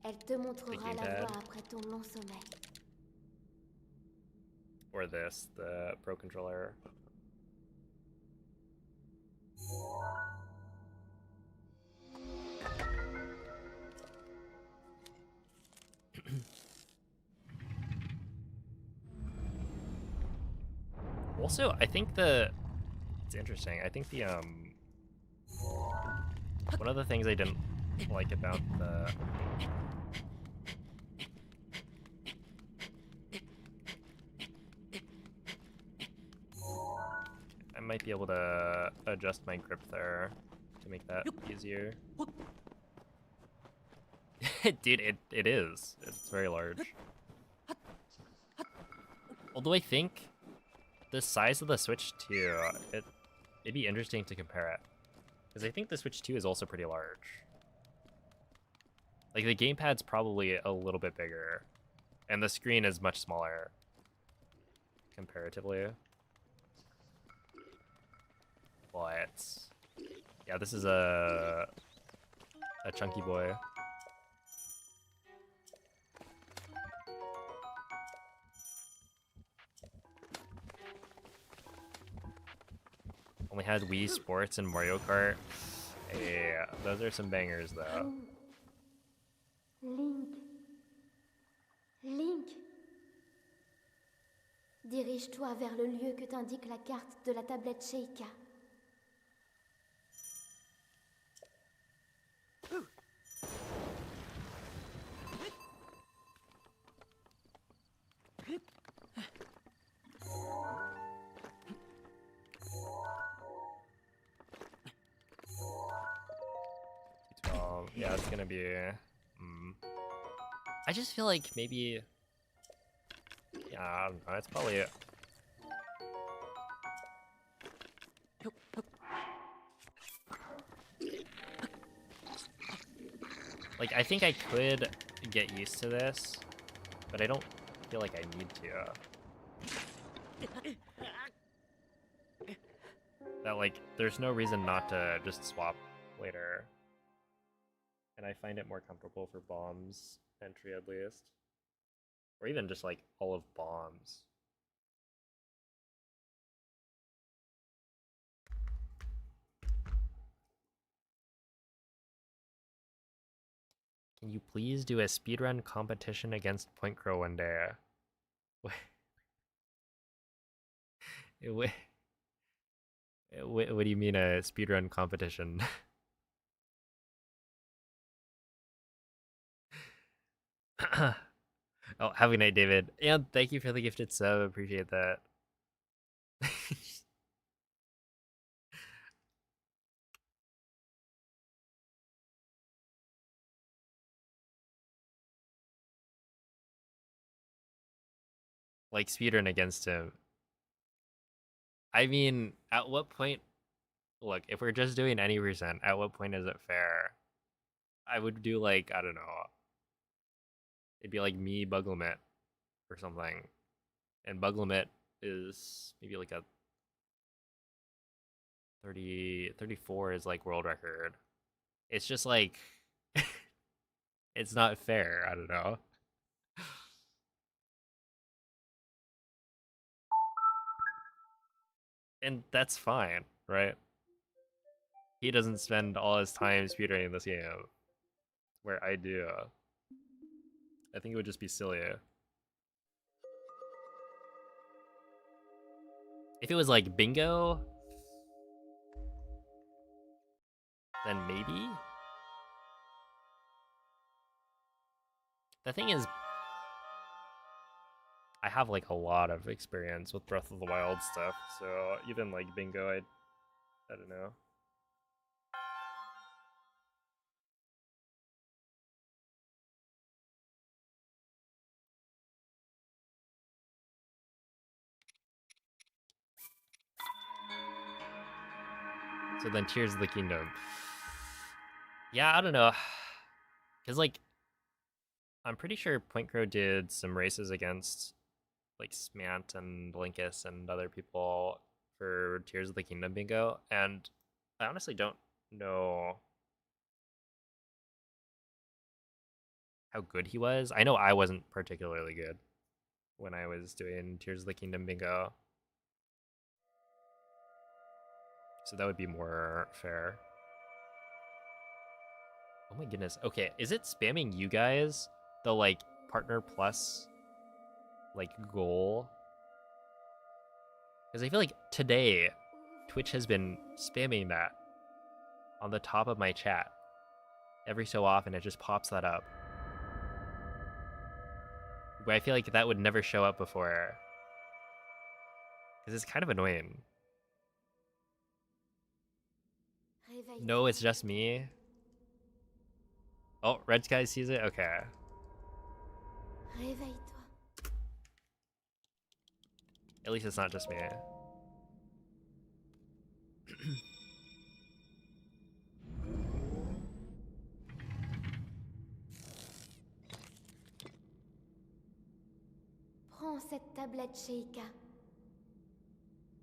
Elle te montrera la gamepad? voie après ton long sommeil. Or this, the Pro Controller? Also, I think it's interesting. I think the one of the things I didn't like about the I might be able to adjust my grip there to make that easier. Dude, it is. It's very large. Although I think the size of the Switch 2, it'd be interesting to compare it. Because I think the Switch 2 is also pretty large. Like, the gamepad's probably a little bit bigger. And the screen is much smaller. Comparatively. But yeah, this is a chunky boy. Only had Wii Sports and Mario Kart. Yeah, those are some bangers though. Link. Link. Dirige-toi vers le lieu que t'indique la carte de la tablette Sheikah. Yeah, it's gonna be... I just feel like maybe... Yeah, I don't know, it's probably... Like, I think I could get used to this, but I don't feel like I need to. That, like, there's no reason not to just swap later. And I find it more comfortable for bombs entry, at least. Or even just, like, all of bombs. Can you please do a speedrun competition against Point Crow one day? What do you mean a speedrun competition? Oh, have a good night, David. And thank you for the gifted sub. Appreciate that. Like, speedrun against him. I mean, at what point... Look, if we're just doing any percent, at what point is it fair? I would do, like, I don't know. It'd be like me, Buglimit, or something. And Buglimit is maybe like a 34 is like world record. It's just like... it's not fair, I don't know. And that's fine, right? He doesn't spend all his time speedrunning this game, where I do. I think it would just be silly. If it was like bingo, then maybe? The thing is, I have like a lot of experience with Breath of the Wild stuff, so even like bingo, I don't know. So then Tears of the Kingdom. Yeah, I don't know. Because, like, I'm pretty sure Point Crow did some races against, like, Smant and Blinkus and other people for Tears of the Kingdom bingo, and I honestly don't know how good he was. I know I wasn't particularly good when I was doing Tears of the Kingdom bingo. So that would be more fair. Oh my goodness. Okay, is it spamming you guys the like partner plus like goal? Because I feel like today Twitch has been spamming that on the top of my chat. Every so often it just pops that up. But I feel like that would never show up before. Because it's kind of annoying. No, it's just me. Oh, Red Sky sees it? Okay. Réveille-toi. At least it's not just me. Prends cette tablette, Sheikah.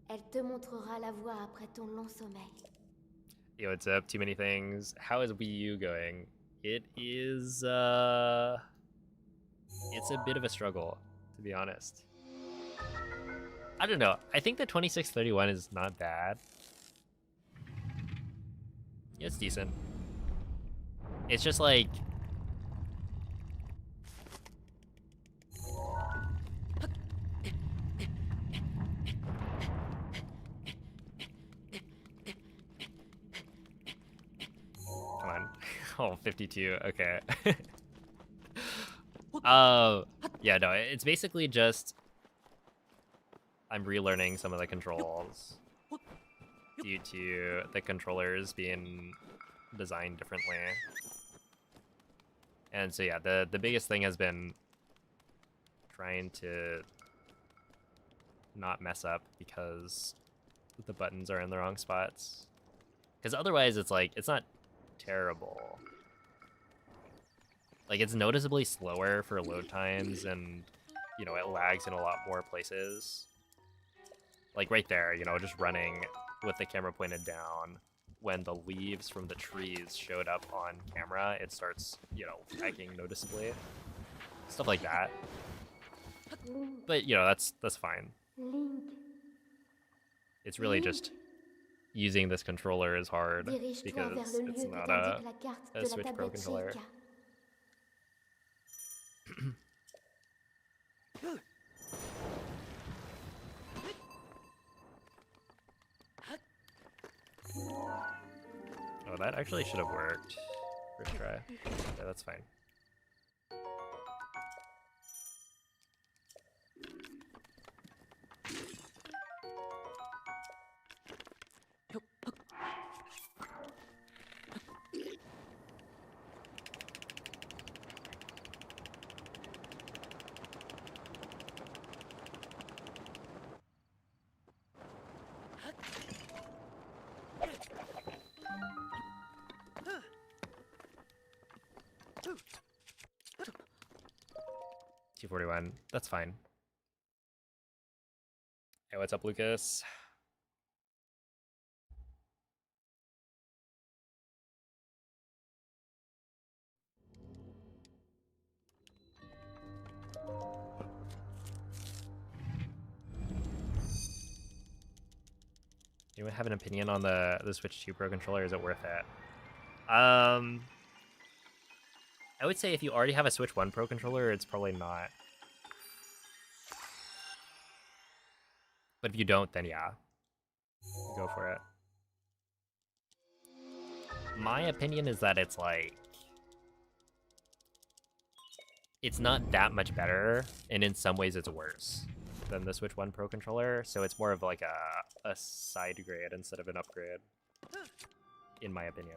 Elle te montrera la voie après ton long sommeil. Yo, what's up? Too many things. How is Wii U going? It is, it's a bit of a struggle, to be honest. I don't know. I think the 2631 is not bad. It's decent. It's just like... Come on. Oh, 52. Okay. Yeah, no, it's basically just... I'm relearning some of the controls due to the controllers being designed differently. And so yeah, the biggest thing has been trying to not mess up because the buttons are in the wrong spots. Because otherwise it's like, it's not terrible. Like, it's noticeably slower for load times, and, you know, it lags in a lot more places. Like right there, you know, just running with the camera pointed down. When the leaves from the trees showed up on camera, it starts, you know, lagging noticeably. Stuff like that. But, you know, that's fine. Link, It's really just using this controller is hard dirige-toi vers because le it's lieu que not t'indique la carte a de la Switch Pro tablette controller. Sheikah. Oh, that actually should have worked. First try. Yeah, that's fine. T41. That's fine. Hey, what's up, Lucas? Anyone have an opinion on the Switch 2 Pro controller? Is it worth it? I would say if you already have a Switch 1 Pro controller, it's probably not. But if you don't, then yeah, go for it. My opinion is that it's like, it's not that much better, and in some ways it's worse than the Switch 1 Pro controller, so it's more of like a side grade instead of an upgrade, in my opinion.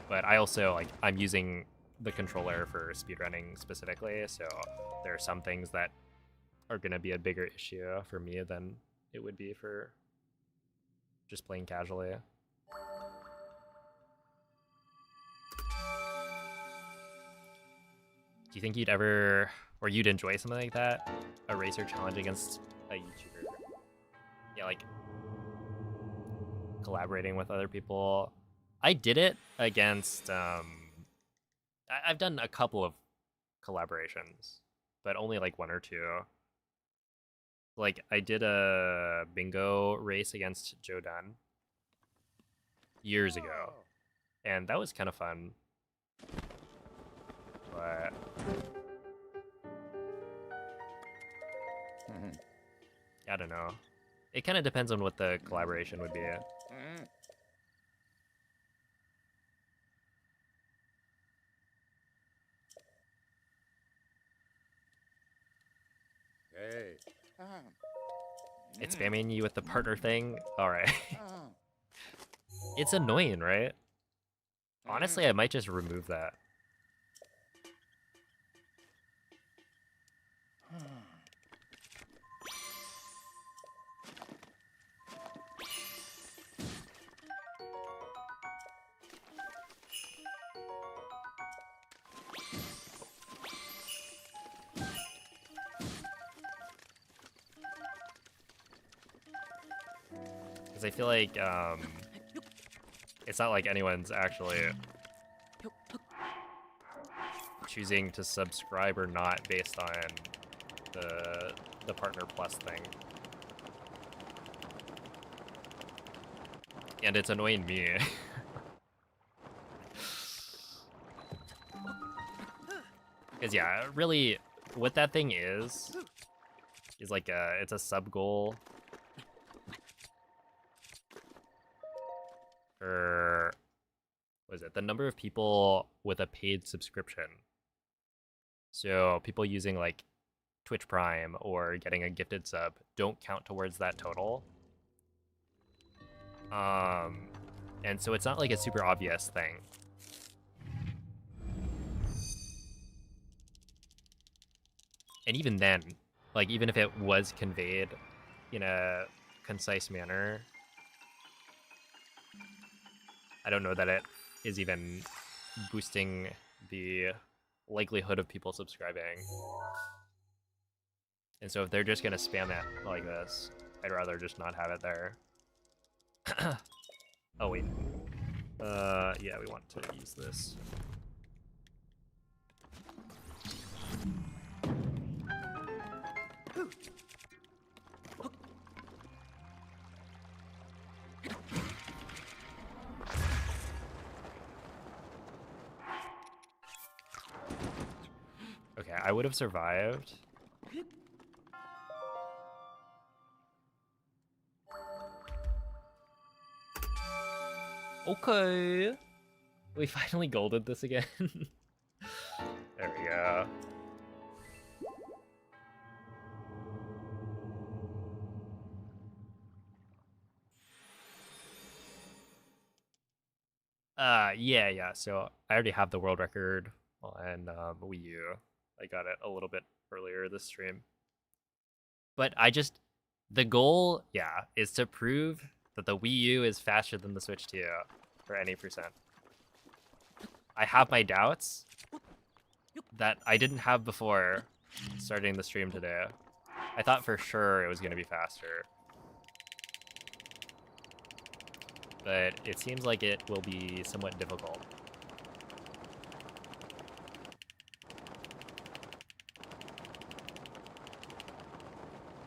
But I also, like, I'm using the controller for speedrunning specifically, so there are some things that are going to be a bigger issue for me than it would be for just playing casually. Do you think you'd ever, or you'd enjoy something like that? A racer challenge against a YouTuber? Yeah, like collaborating with other people. I did it against, I've done a couple of collaborations, but only like one or two. Like, I did a bingo race against Joe Dunn years ago, and that was kind of fun. But I don't know. It kind of depends on what the collaboration would be. Hey. It's spamming you with the partner thing? Alright. It's annoying, right? Honestly, I might just remove that. Because I feel like, it's not like anyone's actually choosing to subscribe or not based on the Partner Plus thing. And it's annoying me. Because yeah, really, what that thing is like it's a sub goal for, what is it, the number of people with a paid subscription. So people using like Twitch Prime or getting a gifted sub don't count towards that total. And so it's not like a super obvious thing. And even then, like even if it was conveyed in a concise manner, I don't know that it is even boosting the likelihood of people subscribing. And so if they're just gonna spam it like this, I'd rather just not have it there. Oh wait. Yeah, we want to use this. Okay, I would have survived. Okay. We finally golded this again. There we go. Yeah. So I already have the world record on Wii U. I got it a little bit earlier this stream. But the goal, yeah, is to prove that the Wii U is faster than the Switch 2 for any percent. I have my doubts that I didn't have before starting the stream today. I thought for sure it was going to be faster. But it seems like it will be somewhat difficult.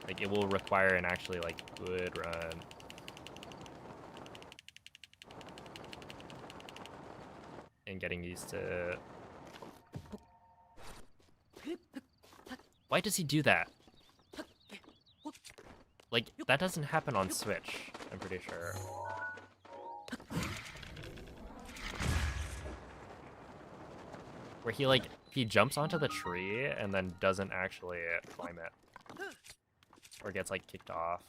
Like, it will require an actually, like, good run. And getting used to... Why does he do that? Like, that doesn't happen on Switch, I'm pretty sure. Where he jumps onto the tree and then doesn't actually climb it. Or gets, like, kicked off.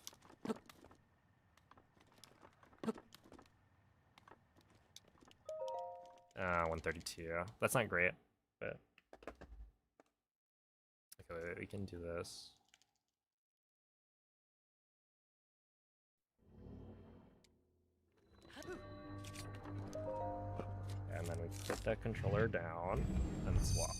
132. That's not great, but... Okay, wait, we can do this. And then we put that controller down and swap.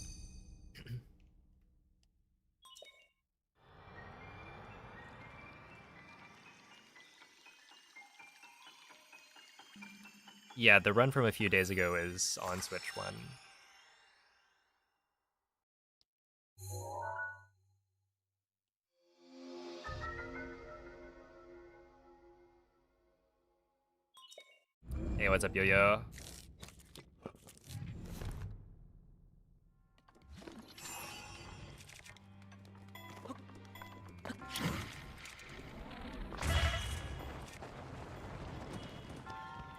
Yeah, the run from a few days ago is on Switch 1. Hey, what's up, Yo-Yo?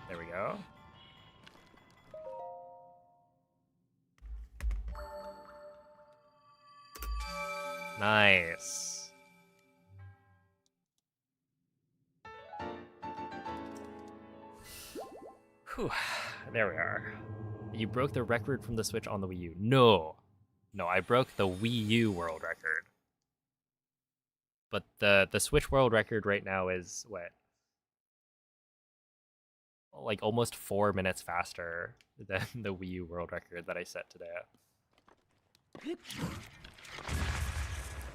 There we go. Nice. Whew. There we are. You broke the record from the Switch on the Wii U. No, I broke the Wii U world record. But the Switch world record right now is what? Like almost 4 minutes faster than the Wii U world record that I set today.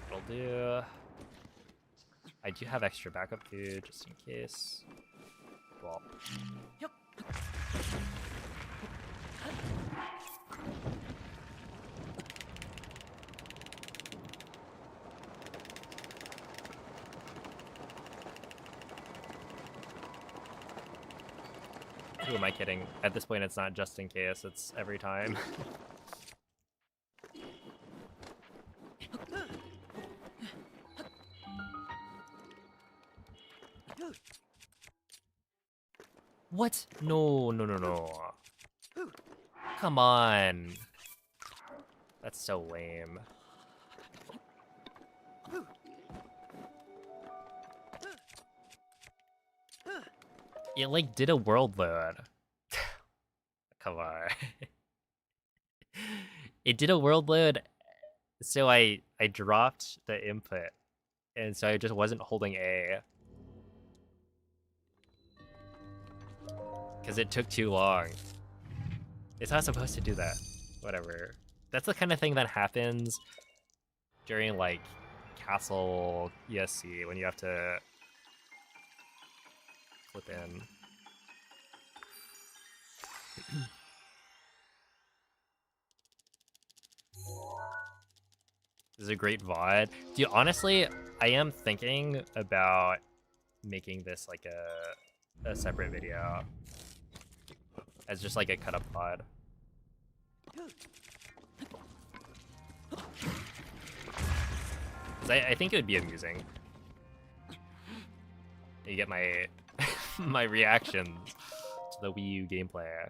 It'll do. I do have extra backup food just in case. Well. Who am I kidding? At this point, it's not just in case, it's every time. What? No. Come on. That's so lame. It like did a world load. Come on. It did a world load, so I dropped the input, and so I just wasn't holding A. Because it took too long. It's not supposed to do that. Whatever. That's the kind of thing that happens during like Castle ESC when you have to flip in. This is a great VOD. Dude, honestly, I am thinking about making this like a separate video as just like a cut up VOD. I think it would be amusing. You get my my reaction to the Wii U gameplay.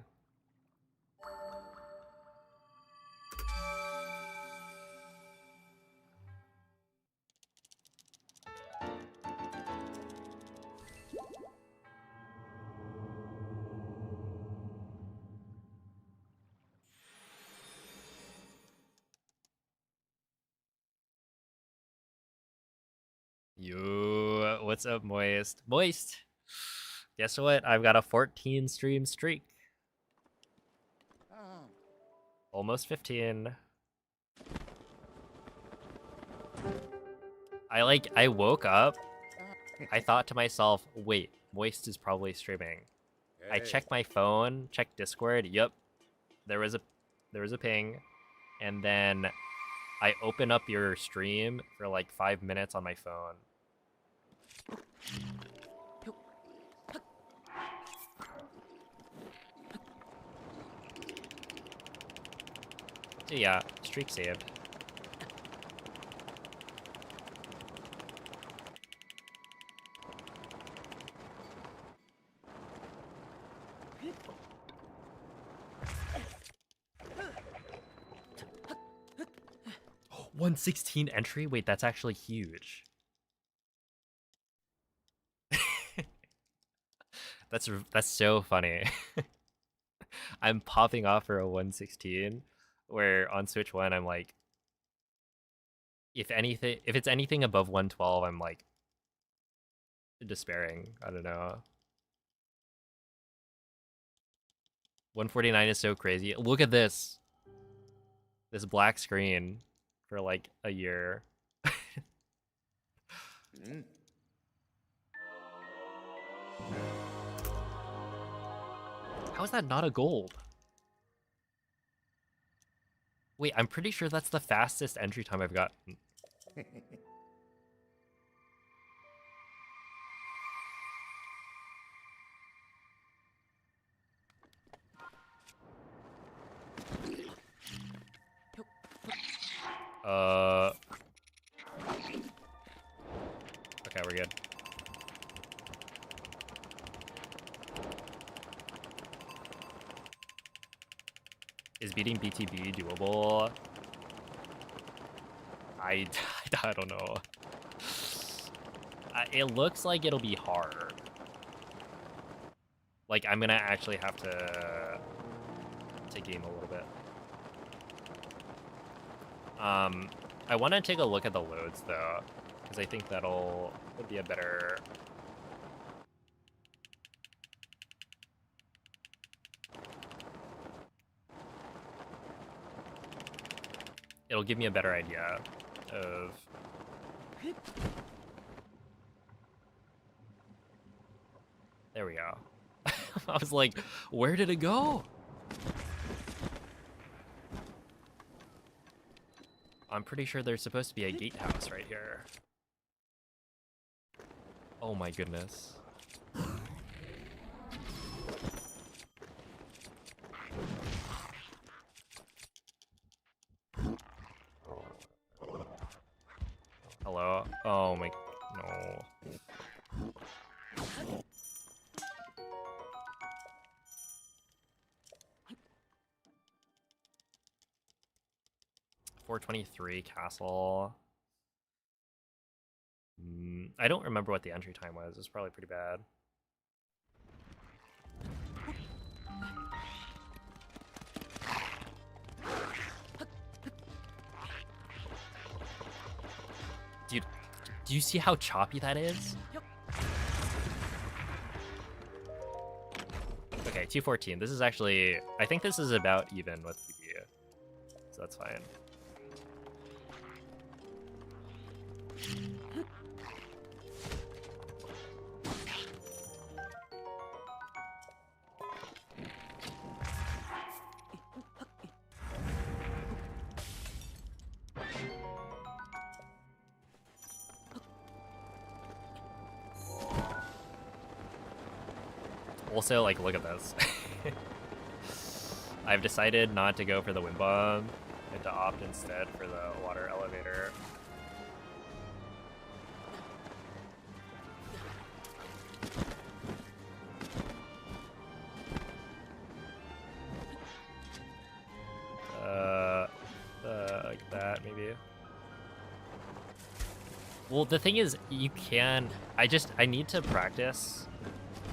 Yo, what's up, Moist? Moist! Guess what? I've got a 14 stream streak. Almost 15. I woke up. I thought to myself, wait, Moist is probably streaming. I checked my phone, checked Discord. Yep, there was a ping, and then I open up your stream for like 5 minutes on my phone. So yeah, streak saved. Oh, 116 entry? Wait, that's actually huge. That's so funny. I'm popping off for a 116, where on Switch 1 I'm like, if it's anything above 112, I'm like despairing. I don't know. 149 is so crazy. Look at this. This black screen for like a year. How is that not a gold? Wait, I'm pretty sure that's the fastest entry time I've gotten. Okay, we're good. Is beating BTB doable? I don't know. It looks like it'll be hard. Like, I'm gonna actually have to game a little bit. I want to take a look at the loads though, because I think that'll be a better. It'll give me a better idea of. There we go. I was like, where did it go? I'm pretty sure there's supposed to be a gatehouse right here. Oh my goodness. Hello? Oh my... no. .423 castle. I don't remember what the entry time was. It's probably pretty bad. Do you see how choppy that is? Okay, 214. This is actually, I think this is about even with the, so that's fine. Also, like, look at this. I've decided not to go for the wind bomb and to opt instead for the water elevator. Like that, maybe. Well, the thing is, you can... I need to practice.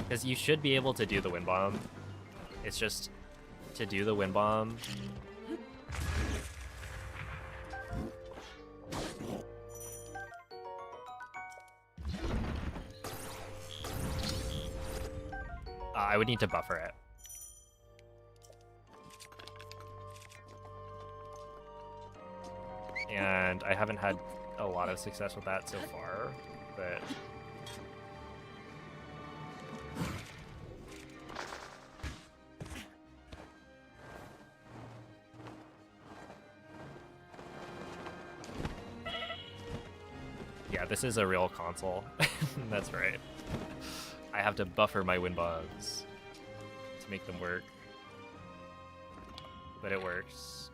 Because you should be able to do the wind bomb. It's just to do the wind bomb. I would need to buffer it. And I haven't had a lot of success with that so far, but... Yeah, this is a real console. That's right. I have to buffer my wind bombs to make them work. But it works.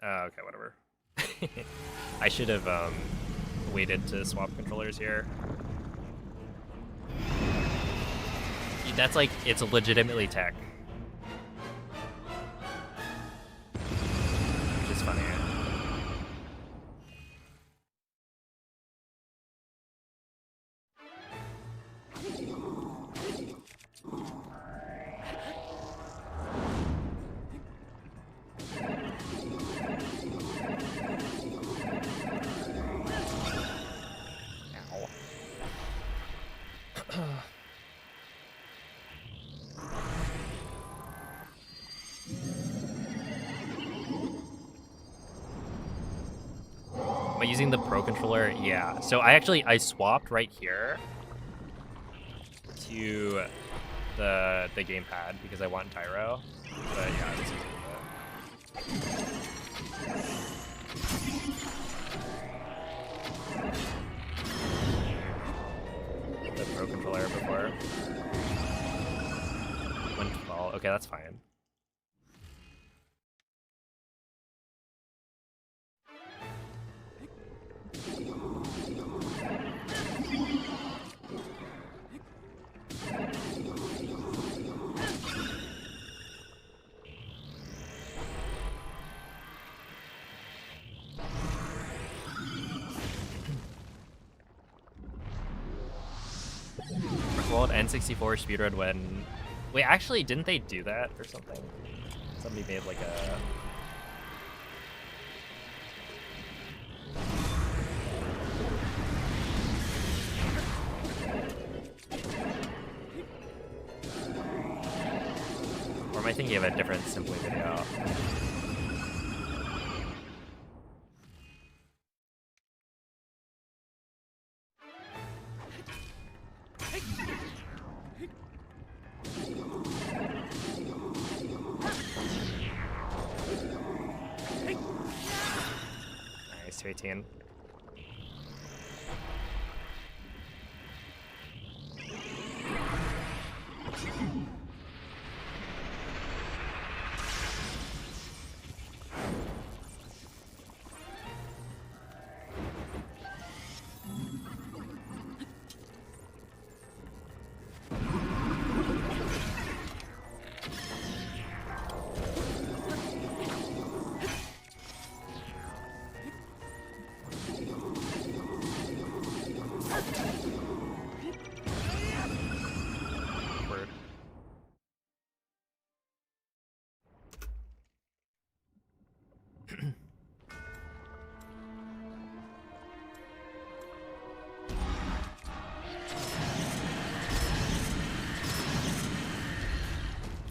Okay, whatever. I should have waited to swap controllers here. That's like, it's legitimately tech. Which is funny. Am I using the Pro controller? Yeah. So I swapped right here to the gamepad because I want gyro. But yeah, this is the Pro controller before. 112. Okay, that's fine. World N64 speedrun when... Wait, actually, didn't they do that or something? Somebody made like a... Or am I thinking of a different Simply video? Nice, 218.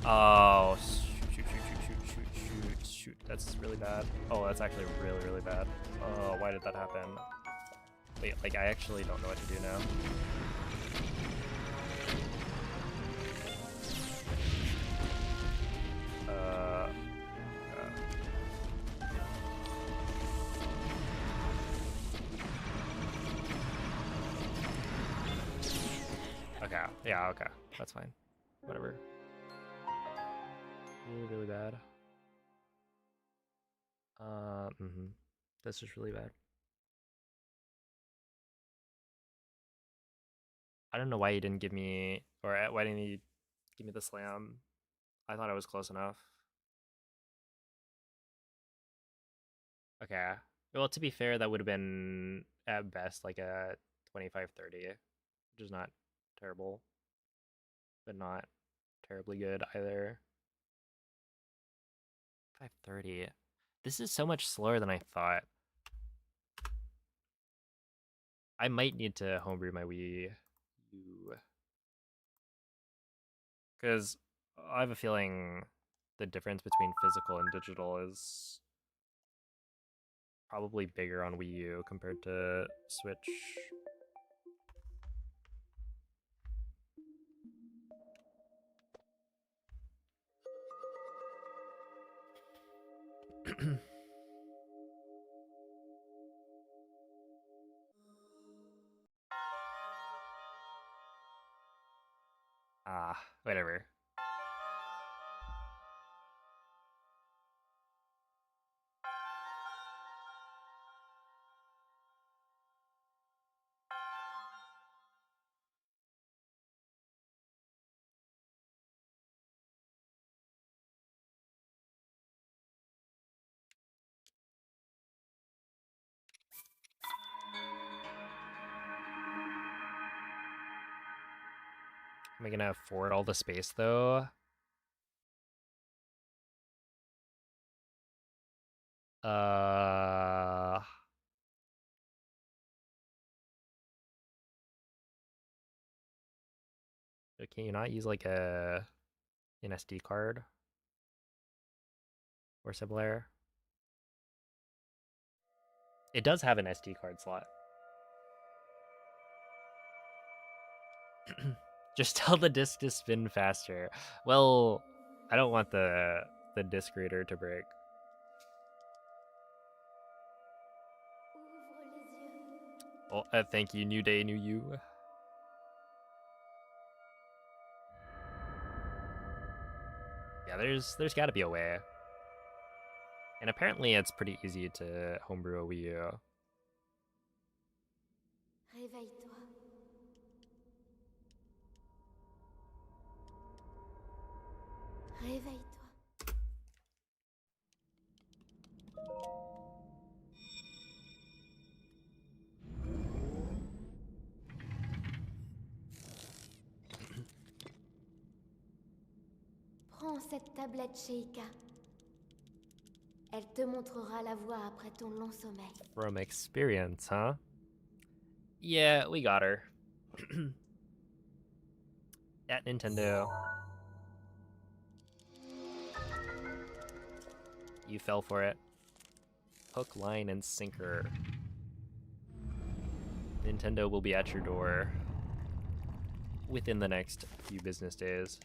Oh, shoot. That's really bad. Oh, that's actually really, really bad. Oh, why did that happen? Wait, like, I actually don't know what to do now. Okay, yeah, okay. That's fine. Whatever. Really, really bad. This is really bad. I don't know why he didn't give me, or why didn't he give me the slam? I thought I was close enough. Okay. Well, to be fair, that would have been at best like a 25-30, which is not terrible, but not terribly good either. 530. This is so much slower than I thought. I might need to homebrew my Wii U. Because I have a feeling the difference between physical and digital is probably bigger on Wii U compared to Switch. Whatever. Am I gonna afford all the space though? Can you not use like an SD card or similar? It does have an SD card slot. Just tell the disc to spin faster. Well, I don't want the disc reader to break. Ouvre les yeux. Well, thank you. New day, new you. Yeah, there's got to be a way. And apparently, it's pretty easy to homebrew a Wii U. Réveille-toi. Réveille-toi. Prends cette tablette chez Ika. Elle te montrera la voie après ton long sommeil. From experience, huh? Yeah, we got her. At Nintendo. You fell for it. Hook, line, and sinker. Nintendo will be at your door within the next few business days.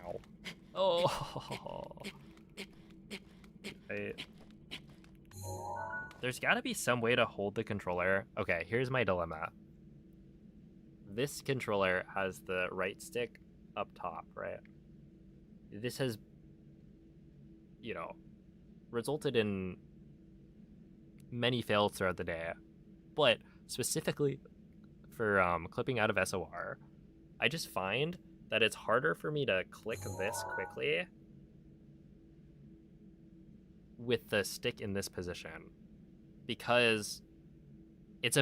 Ow. Oh. Right. There's got to be some way to hold the controller. Okay, here's my dilemma. This controller has the right stick up top, right? This has, resulted in many fails throughout the day. But specifically for clipping out of SOR, I just find that it's harder for me to click this quickly with the stick in this position, because it's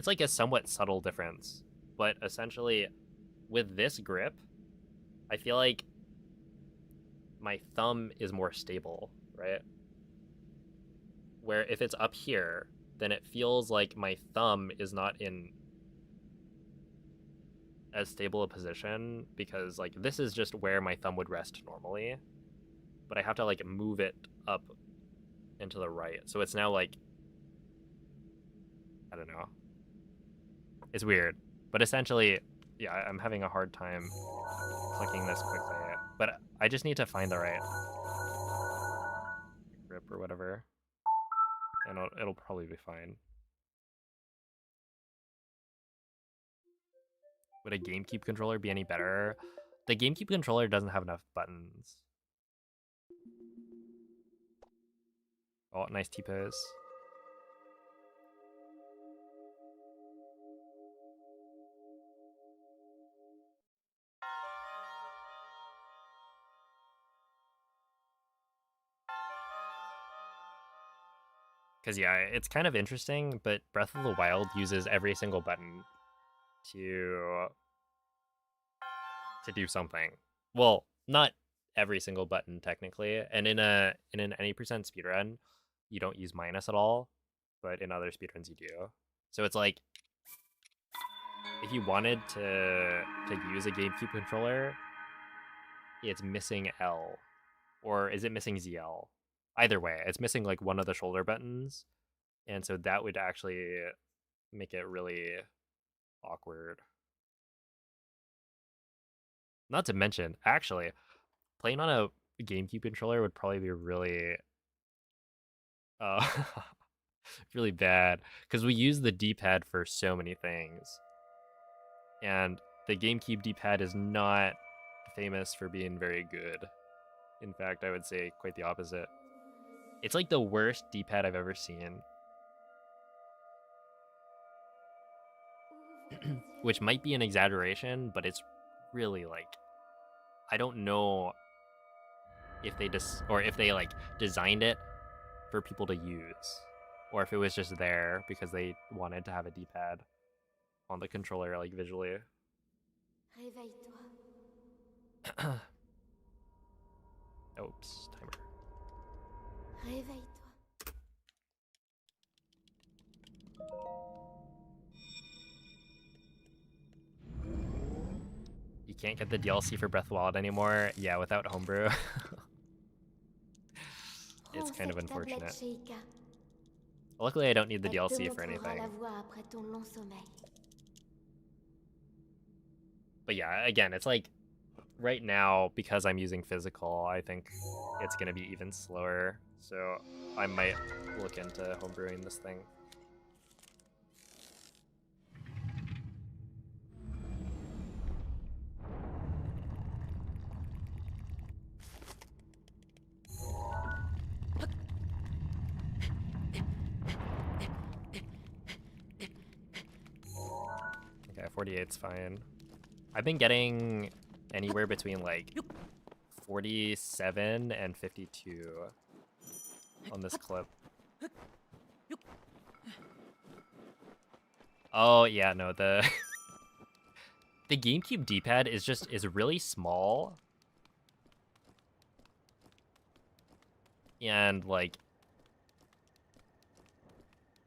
like a somewhat subtle difference, but essentially with this grip, I feel like my thumb is more stable, right? Where if it's up here, then it feels like my thumb is not in as stable a position, because like this is just where my thumb would rest normally, but I have to like move it up and to the right. So it's now like, I don't know. It's weird. But essentially, yeah, I'm having a hard time clicking this quickly. But I just need to find the right grip or whatever. And it'll probably be fine. Would a GameCube controller be any better? The GameCube controller doesn't have enough buttons. Oh, nice T-pose. Because yeah, it's kind of interesting, but Breath of the Wild uses every single button to do something. Well, not every single button technically, and in an any percent speedrun, you don't use minus at all, but in other speedruns you do. So it's like, if you wanted to use a GameCube controller, it's missing L, or is it missing ZL? Either way, it's missing like one of the shoulder buttons, and so that would actually make it really awkward. Not to mention, actually, playing on a GameCube controller would probably be really, uh, really bad, because we use the D-pad for so many things, and the GameCube D-pad is not famous for being very good. In fact, I would say quite the opposite. It's like the worst D-pad I've ever seen. Which might be an exaggeration, but it's really like, I don't know if they like designed it for people to use, or if it was just there because they wanted to have a D-pad on the controller like visually. Réveille-toi. Oops, timer. Réveille-toi. You can't get the DLC for Breath of the Wild anymore. Yeah, without homebrew. It's kind of unfortunate. Luckily, I don't need the DLC for anything. But yeah, again, it's like, right now, because I'm using physical, I think it's going to be even slower. So I might look into homebrewing this thing. Okay, 48's fine. I've been getting anywhere between like 47 and 52 on this clip. Oh yeah, no, the the GameCube D-pad is really small. And like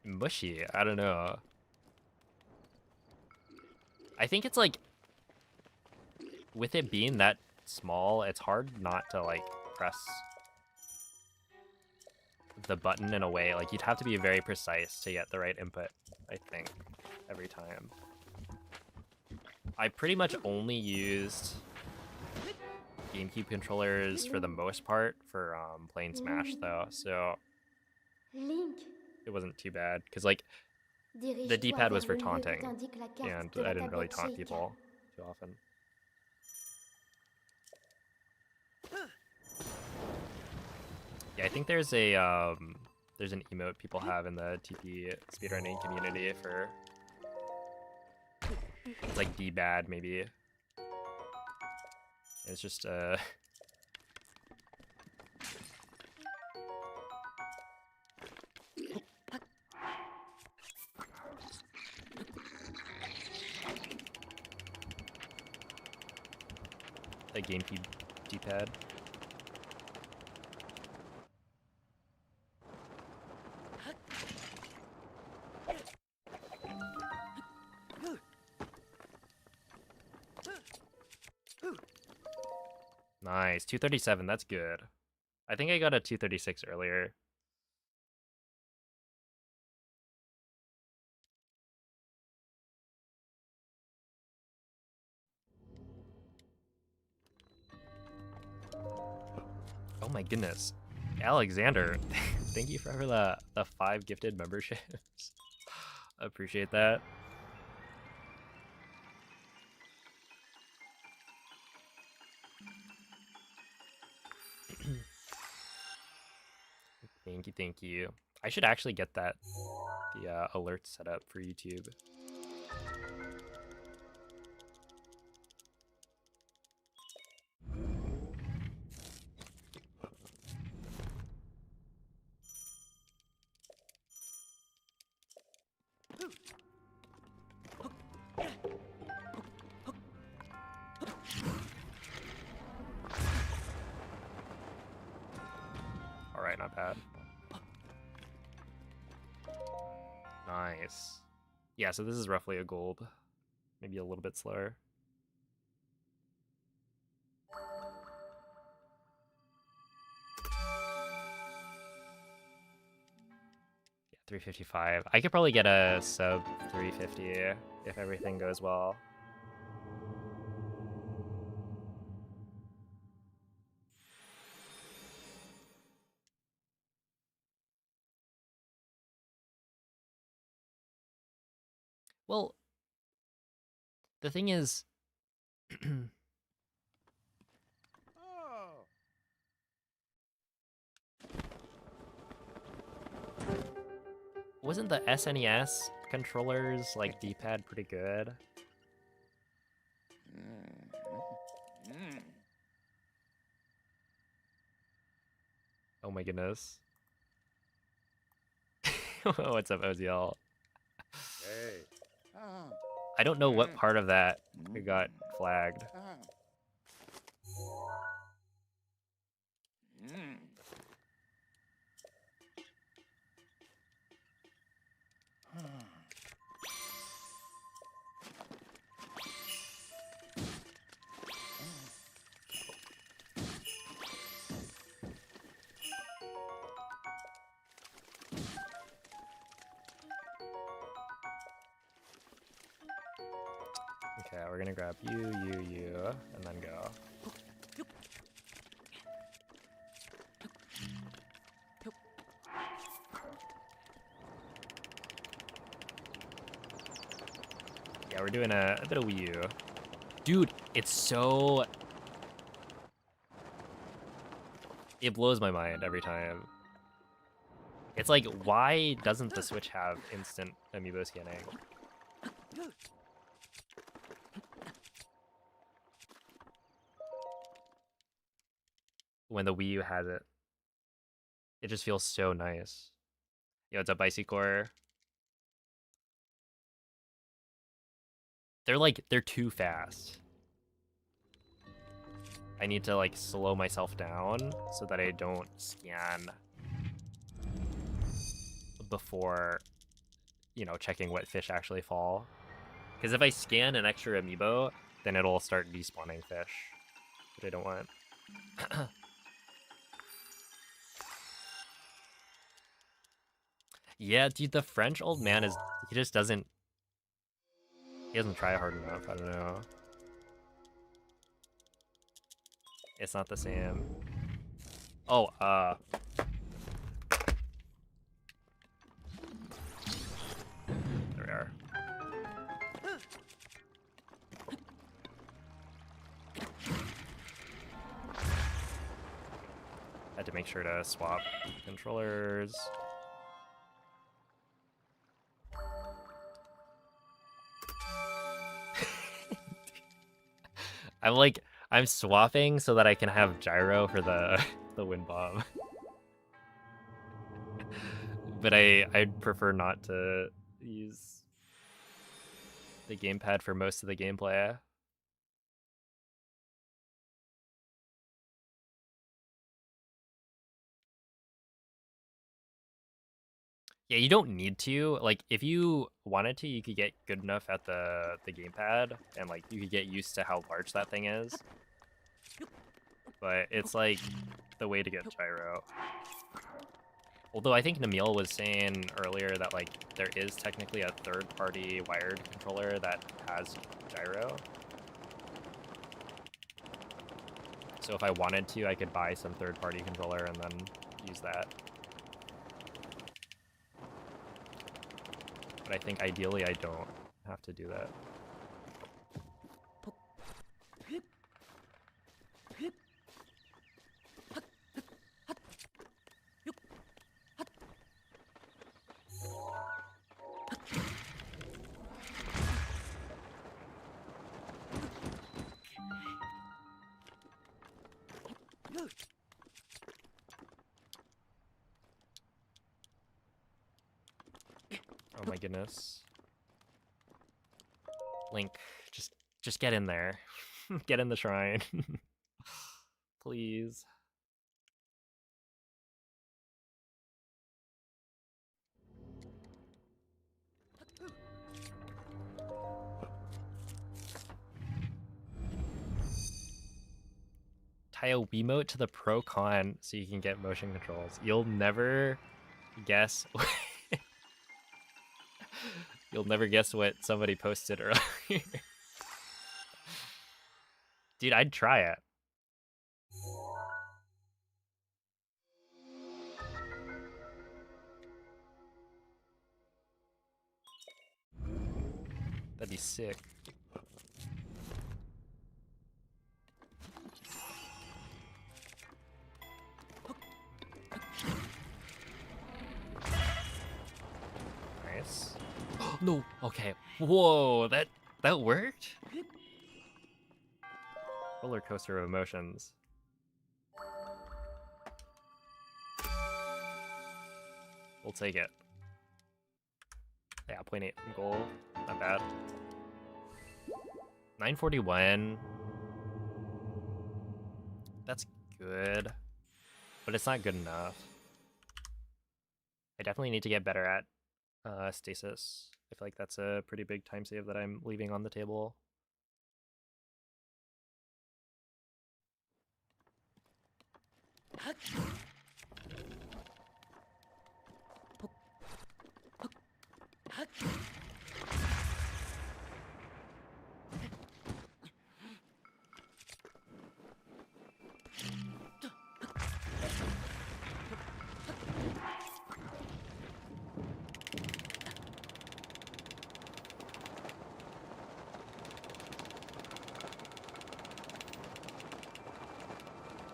mushy, I don't know. I think it's like, with it being that small, it's hard not to like press the button in a way. Like, you'd have to be very precise to get the right input, I think, every time. I pretty much only used GameCube controllers for the most part for playing Smash though, so it wasn't too bad, because like the D-pad was for taunting, and I didn't really taunt people too often. Yeah, I think there's an emote people have in the TP speedrunning community for, it's like D-bad maybe. It's just a GameCube D-pad. Nice. 237, that's good. I think I got a 236 earlier. Oh my goodness. Alexander, thank you for the 5 gifted memberships. Appreciate that. Thank you, thank you. I should actually get the alert set up for YouTube. Alright, not bad. Nice. Yeah, so this is roughly a gold. Maybe a little bit slower. Yeah, 355. I could probably get a sub 350 if everything goes well. Well, the thing is, Oh. wasn't the SNES controllers, like, D-pad pretty good? Oh my goodness. What's up, OZL? Hey. Oh. I don't know what part of that got flagged. Okay, we're gonna grab you, and then go. Yeah, we're doing a bit of Wii U. Dude, it's so... It blows my mind every time. It's like, why doesn't the Switch have instant Amiibo scanning? When the Wii U has it. It just feels so nice. Yo, it's a Bicycore. They're too fast. I need to, like, slow myself down so that I don't scan before, you know, checking what fish actually fall. Because if I scan an extra Amiibo, then it'll start despawning fish, which I don't want. Yeah, dude, the French old man he just doesn't, he doesn't try hard enough, I don't know. It's not the same. Oh, there we are. Had to make sure to swap controllers. I'm swapping so that I can have gyro for the the wind bomb. But I'd prefer not to use the gamepad for most of the gameplay. Yeah, you don't need to. Like, if you wanted to, you could get good enough at the gamepad, and like you could get used to how large that thing is. but it's like the way to get gyro. Although I think Namil was saying earlier that like there is technically a third-party wired controller that has gyro. So if I wanted to, I could buy some third-party controller and then use that. But I think ideally I don't have to do that. Oh my goodness. Link, just get in there. Get in the shrine. Please. Tie a Wiimote to the Pro Con so you can get motion controls. You'll never guess. You'll never guess what somebody posted earlier. Dude, I'd try it. That'd be sick. Nice. No. Okay. Whoa. That worked. Roller coaster of emotions. We'll take it. Yeah, 0.8 gold. Not bad. 941. That's good. But it's not good enough. I definitely need to get better at stasis. I feel like that's a pretty big time save that I'm leaving on the table.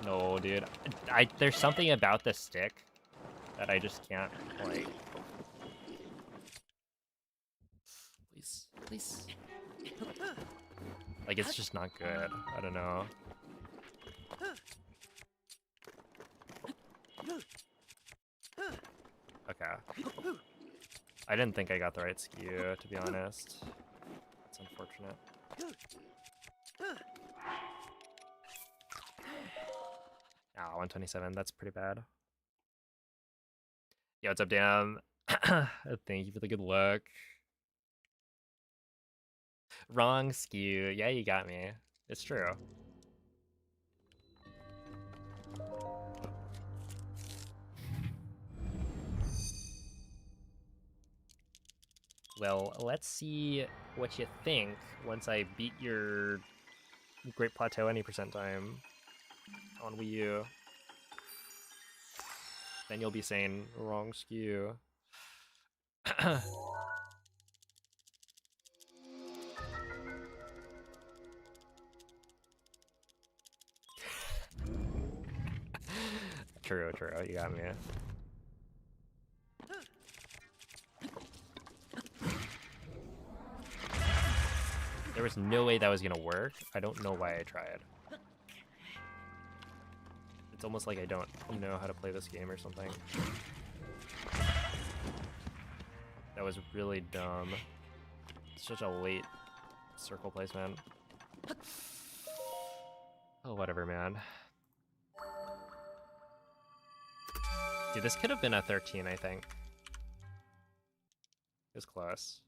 No, dude. There's something about the stick that I just can't, like... Please, please. Like, it's just not good. I don't know. Okay. I didn't think I got the right skew, to be honest. It's unfortunate. Ah, 127, that's pretty bad. Yo, what's up, Dan? Thank you for the good luck. Wrong skew. Yeah, you got me. It's true. Well, let's see what you think once I beat your Great Plateau any percent time on Wii U. Then you'll be saying wrong skew. True, you got me. There was no way that was gonna work. I don't know why I tried. It's almost like I don't know how to play this game or something. That was really dumb. It's such a late circle placement. Oh, whatever, man. Dude, this could have been a 13, I think. It was close.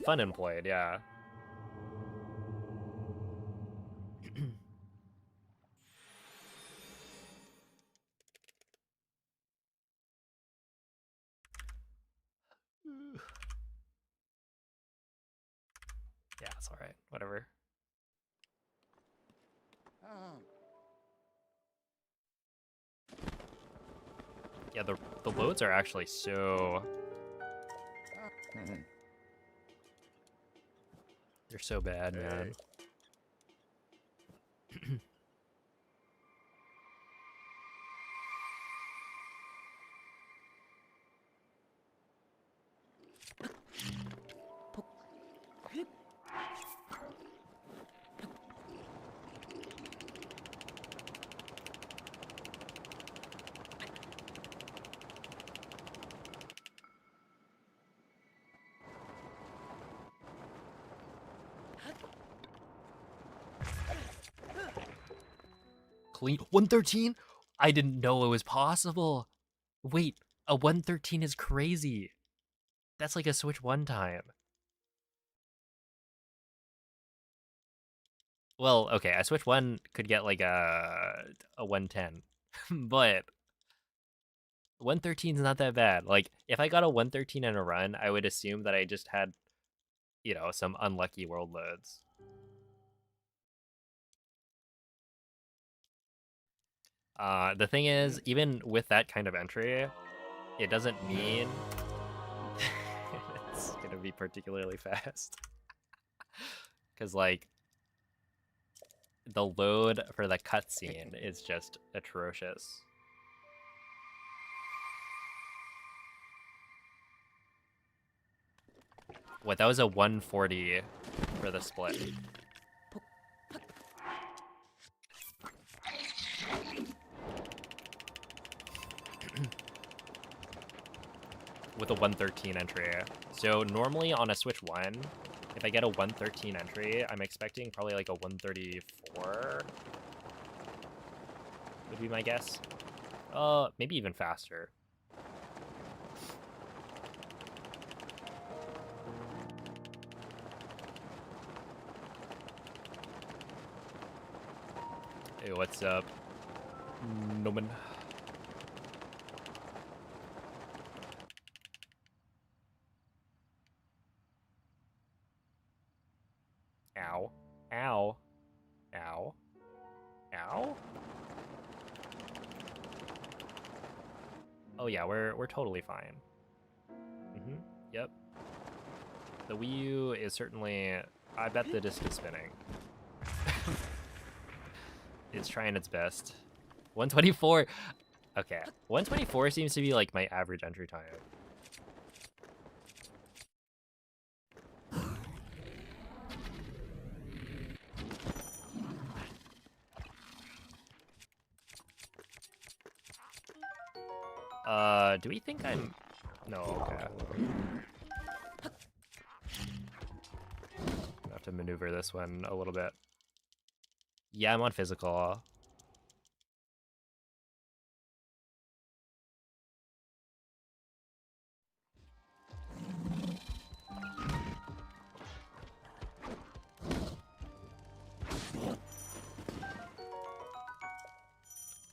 Fun and played, yeah. Yeah, it's all right. Whatever. Oh. Yeah, the loads are actually so... They're so bad, man. Clean 113? I didn't know it was possible. Wait, a 113 is crazy. That's like a Switch 1 time. Well, okay, a Switch 1 could get like a 110. But 113 is not that bad. Like, if I got a 113 in a run, I would assume that I just had, you know, some unlucky world loads. The thing is, even with that kind of entry, it doesn't mean it's gonna be particularly fast. Because, like, the load for the cutscene is just atrocious. What, that was a 140 for the split. With a 113 entry. So normally on a Switch 1, if I get a 113 entry, I'm expecting probably like a 134 would be my guess. Maybe even faster. Hey, what's up, Noman? Ow. Ow. Ow. Ow. Oh yeah, we're totally fine. Yep. The Wii U is certainly... I bet the disc is spinning. It's trying its best. 124! Okay, 124 seems to be like my average entry time. Do we think I'm... No, okay. I have to maneuver this one a little bit. Yeah, I'm on physical.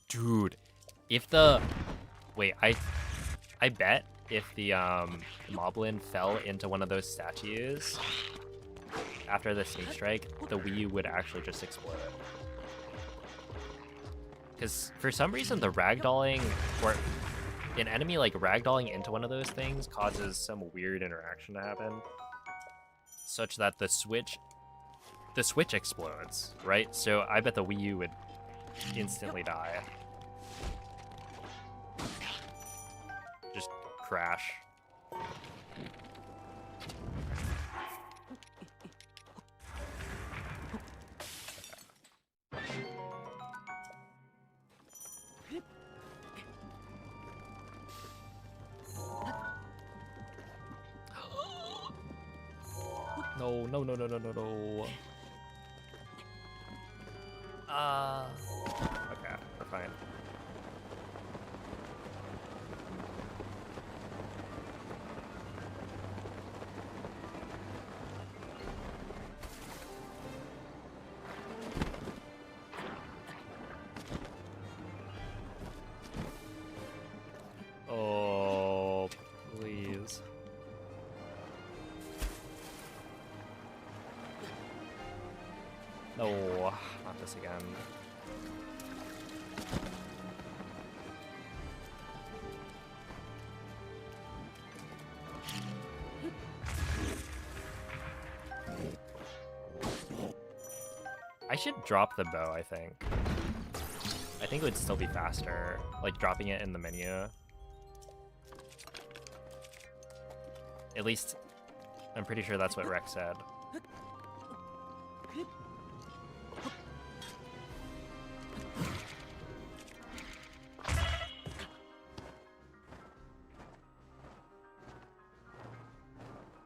Dude, if the... Wait, I bet if the Moblin fell into one of those statues after the sneak strike, the Wii U would actually just explode. Because for some reason the ragdolling, or an enemy like ragdolling into one of those things causes some weird interaction to happen, such that the Switch explodes, right? So I bet the Wii U would instantly die. Just crash. No, no, no, no, no, no, no. Okay, we're fine. Oh, please. Oh, not this again. I should drop the bow, I think. I think it would still be faster, like dropping it in the menu. At least, I'm pretty sure that's what Rex said.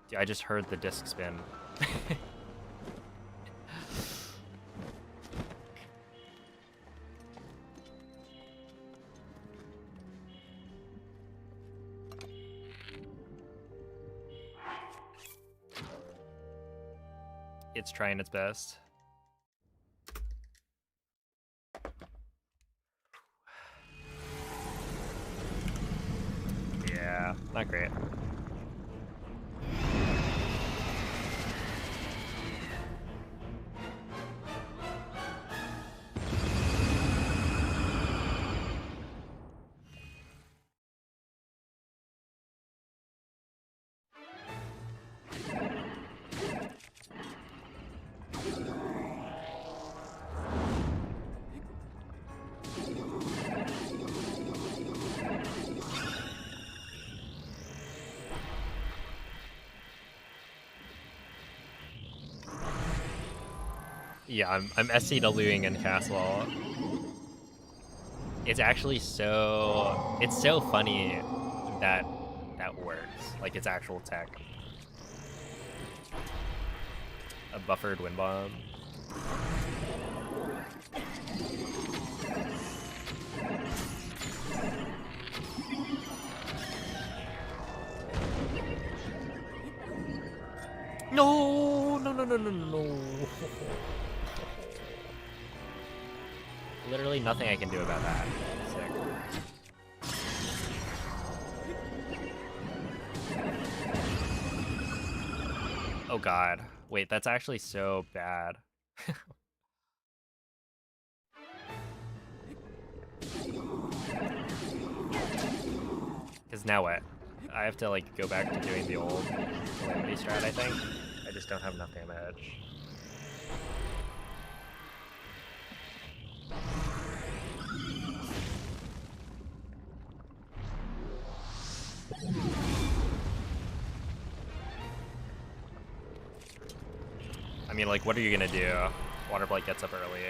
Dude, I just heard the disc spin. It's trying its best. Yeah, not great. Yeah, I'm SCWing in Castle. It's actually it's so funny that that works. Like it's actual tech. A buffered wind bomb. No, no, no, no, no, no. Literally nothing I can do about that. Sick. Oh god. Wait, that's actually so bad. Because now what? I have to like go back to doing the old Calamity strat, I think. I just don't have enough damage. I mean, like, what are you gonna do? Waterblight gets up early.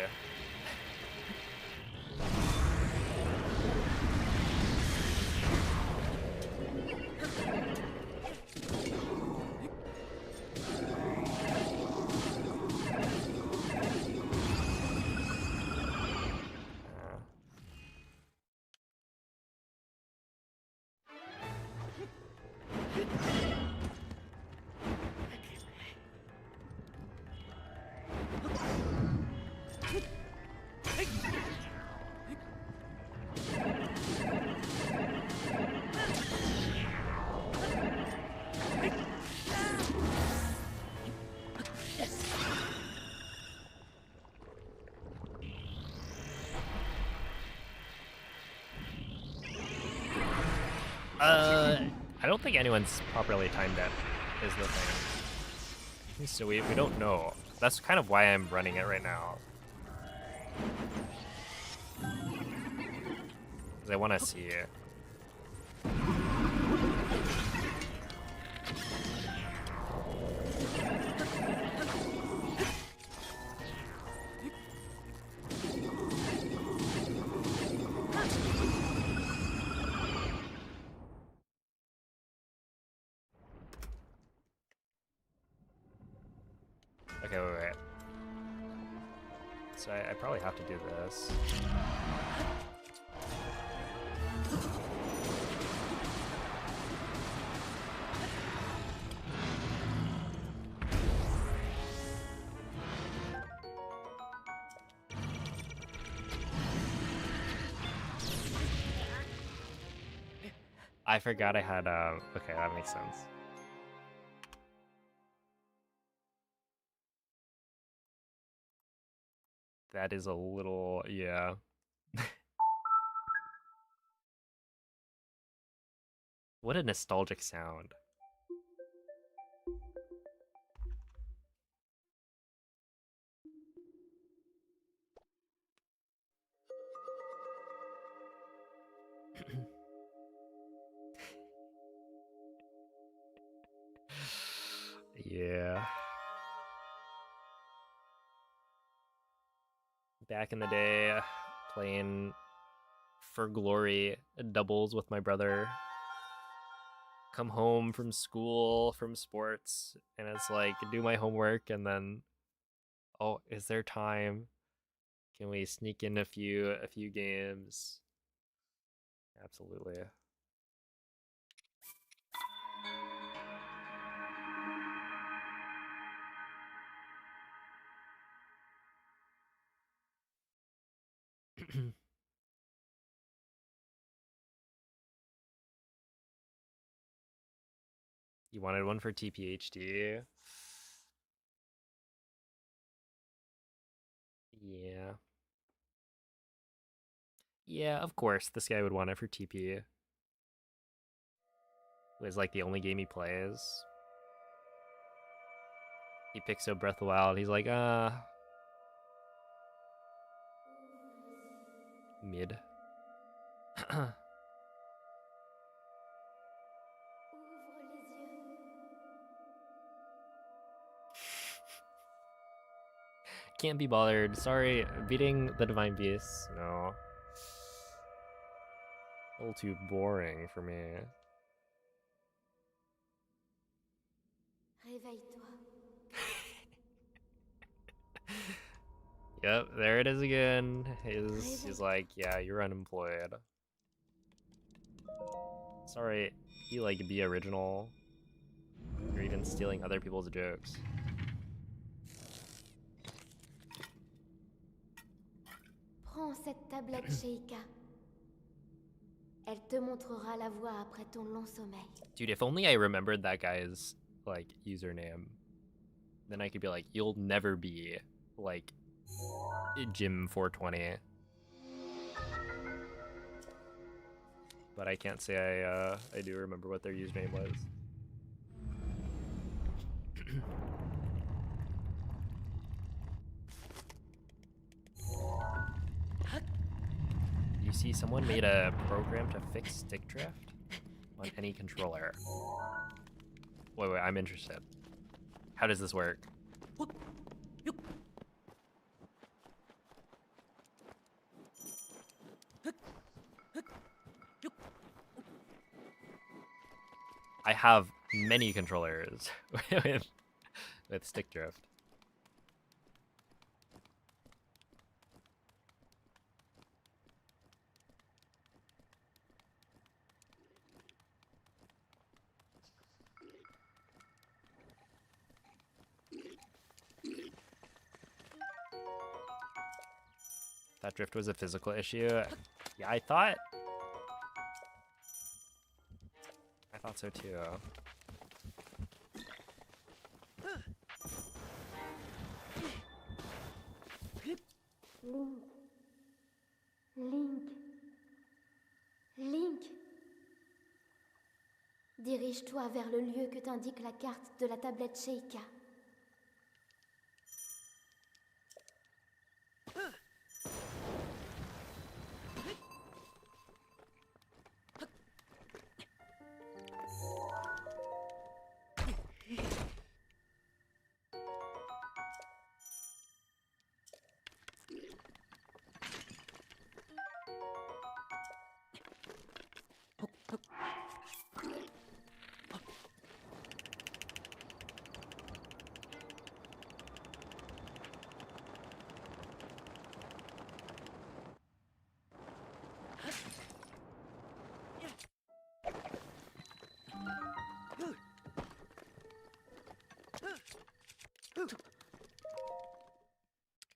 I don't think anyone's properly timed it, is the thing. So we don't know. That's kind of why I'm running it right now. Because I want to see it. Okay, wait. So I probably have to do this. I forgot I had, okay, that makes sense. That is a little, yeah. What a nostalgic sound. Yeah. Back in the day, playing For Glory doubles with my brother. Come home from school, from sports, and it's like, do my homework, and then, oh, is there time? Can we sneak in a few games? Absolutely. You wanted one for TPHD? Yeah. Yeah, of course, this guy would want it for TP. It was like the only game he plays. He picks up Breath of the Wild. He's like, mid. Ouvre les yeux. Can't be bothered. Sorry, beating the Divine Beast. No. A little too boring for me. Réveille-toi. Yep, there it is again. He's like, yeah, you're unemployed. Sorry, you like be original. You're even stealing other people's jokes. Prends cette tablette Sheikah. Elle te montrera la voie après ton long sommeil. Dude, if only I remembered that guy's like username, then I could be like, you'll never be like Jim 420. But I can't say I do remember what their username was. You see, someone made a program to fix stick drift on any controller. Wait, I'm interested. How does this work? I have many controllers with stick drift. That drift was a physical issue. Yeah, I thought so too. Link. Link. Link. Dirige-toi vers le lieu que t'indique la carte de la tablette Sheikah.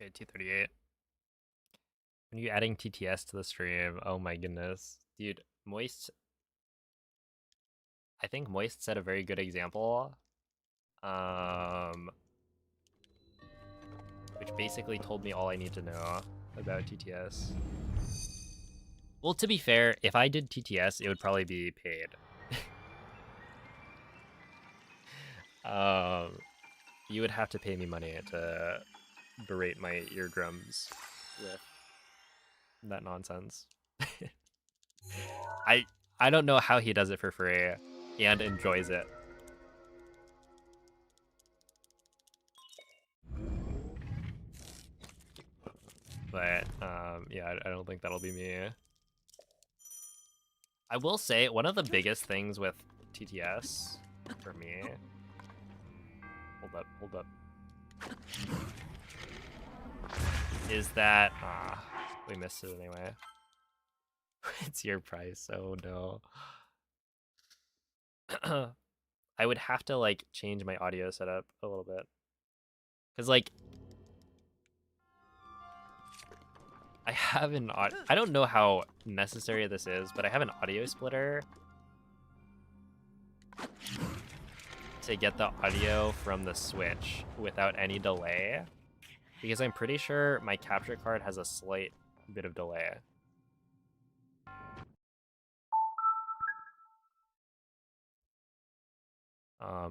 Okay, 238. When are you adding TTS to the stream? Oh my goodness. Dude, Moist... I think Moist set a very good example. which basically told me all I need to know about TTS. Well, to be fair, if I did TTS, it would probably be paid. You would have to pay me money to berate my eardrums with that nonsense. I don't know how he does it for free and enjoys it. But yeah, I don't think that'll be me. I will say one of the biggest things with TTS for me. Hold up. Is that we missed it anyway. It's your price. Oh no. I would have to like change my audio setup a little bit. Cause like I have an I don't know how necessary this is, but I have an audio splitter to get the audio from the Switch without any delay. Because I'm pretty sure my capture card has a slight bit of delay.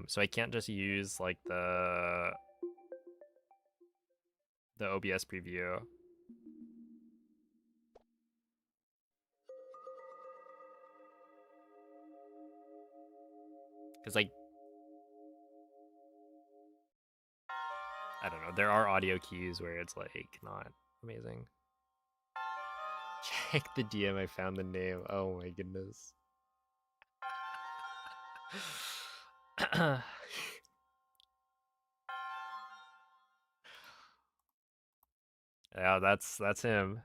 So I can't just use like the OBS preview. Because like, I don't know, there are audio cues where it's like not amazing. Check the DM, I found the name. Oh my goodness. Yeah, that's him.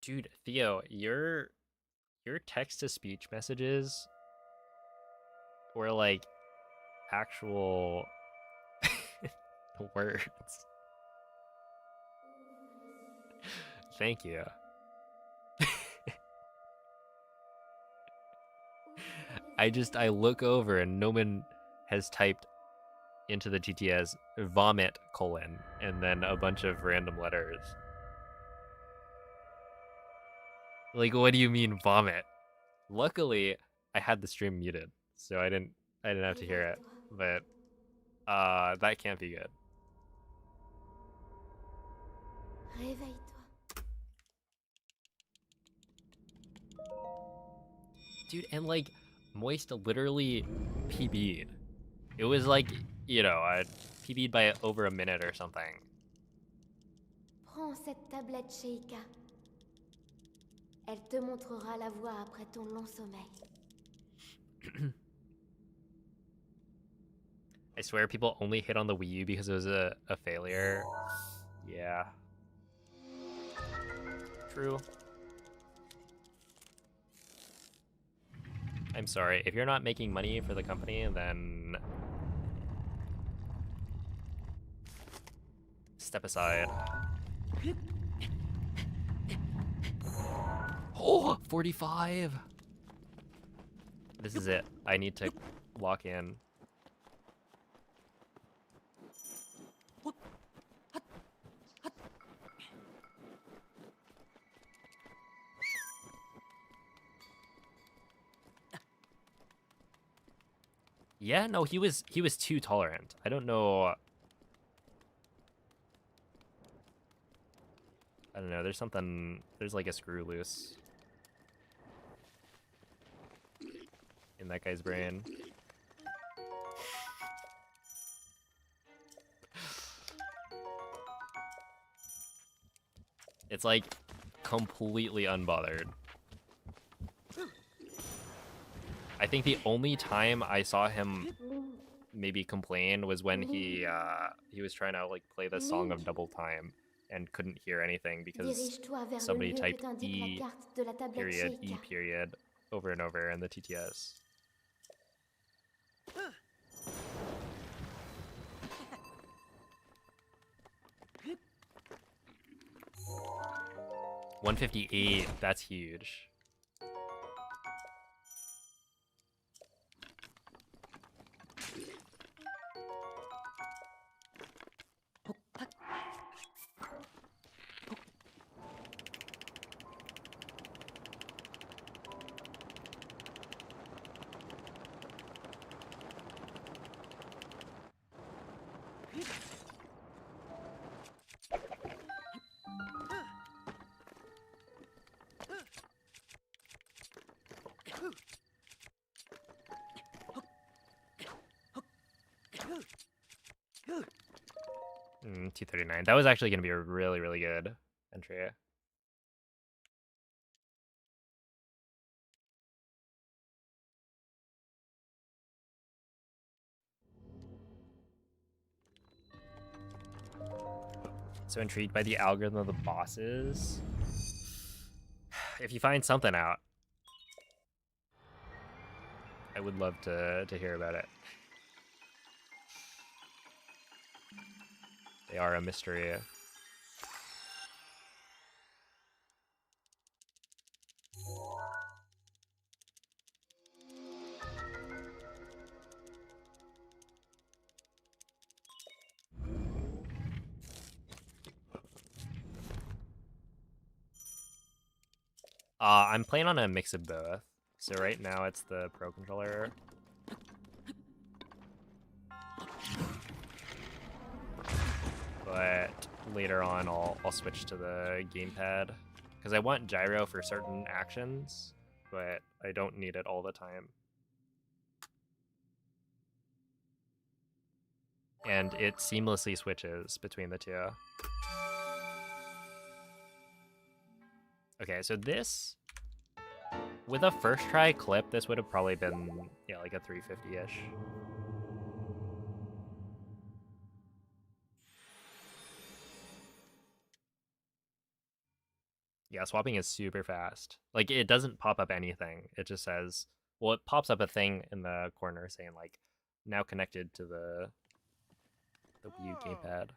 Dude, Theo, your text-to-speech messages were like actual words. Thank you. I look over and Noman has typed into the TTS vomit : and then a bunch of random letters. Like, what do you mean vomit? Luckily, I had the stream muted, so I didn't have to hear it. But that can't be good. Réveille-toi. Dude, and like Moist literally PB'd. It was like, you know, I PB'd by over a minute or something. Prends cette tablette, Sheikah. Elle te montrera la voie après ton long sommeil. I swear people only hit on the Wii U because it was a failure. Yeah. True. I'm sorry. If you're not making money for the company, then step aside. Oh, 45! This is it. I need to lock in. Yeah, no, he was too tolerant. I don't know. I don't know, there's like a screw loose in that guy's brain. It's like completely unbothered. I think the only time I saw him maybe complain was when he was trying to like play the Song of Double Time and couldn't hear anything because Dirige-toi vers le somebody lieu que typed t'indique la E carte de la tablette period E Sheikah. period over and over in the TTS. $158, that's huge. T39. That was actually going to be a really, really good entry. So intrigued by the algorithm of the bosses. If you find something out, I would love to hear about it. They are a mystery. I'm playing on a mix of both. So right now it's the Pro Controller. But later on I'll switch to the gamepad. Because I want gyro for certain actions, but I don't need it all the time. And it seamlessly switches between the two. Okay, so this, with a first try clip, this would have probably been, yeah, like a 350-ish. Yeah, swapping is super fast. Like, it doesn't pop up anything. It just says, well, it pops up a thing in the corner saying, like, now connected to the Wii U gamepad.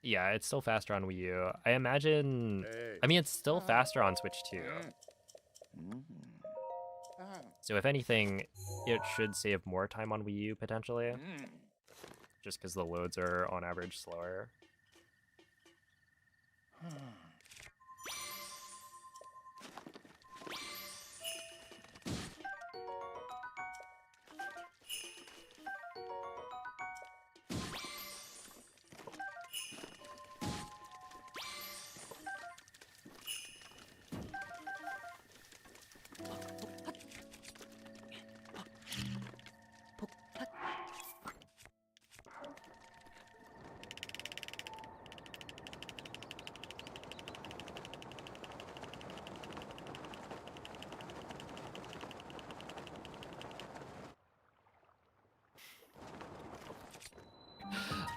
Yeah, it's still faster on Wii U. I imagine... I mean, it's still faster on Switch too. So if anything, it should save more time on Wii U, potentially. Just because the loads are, on average, slower.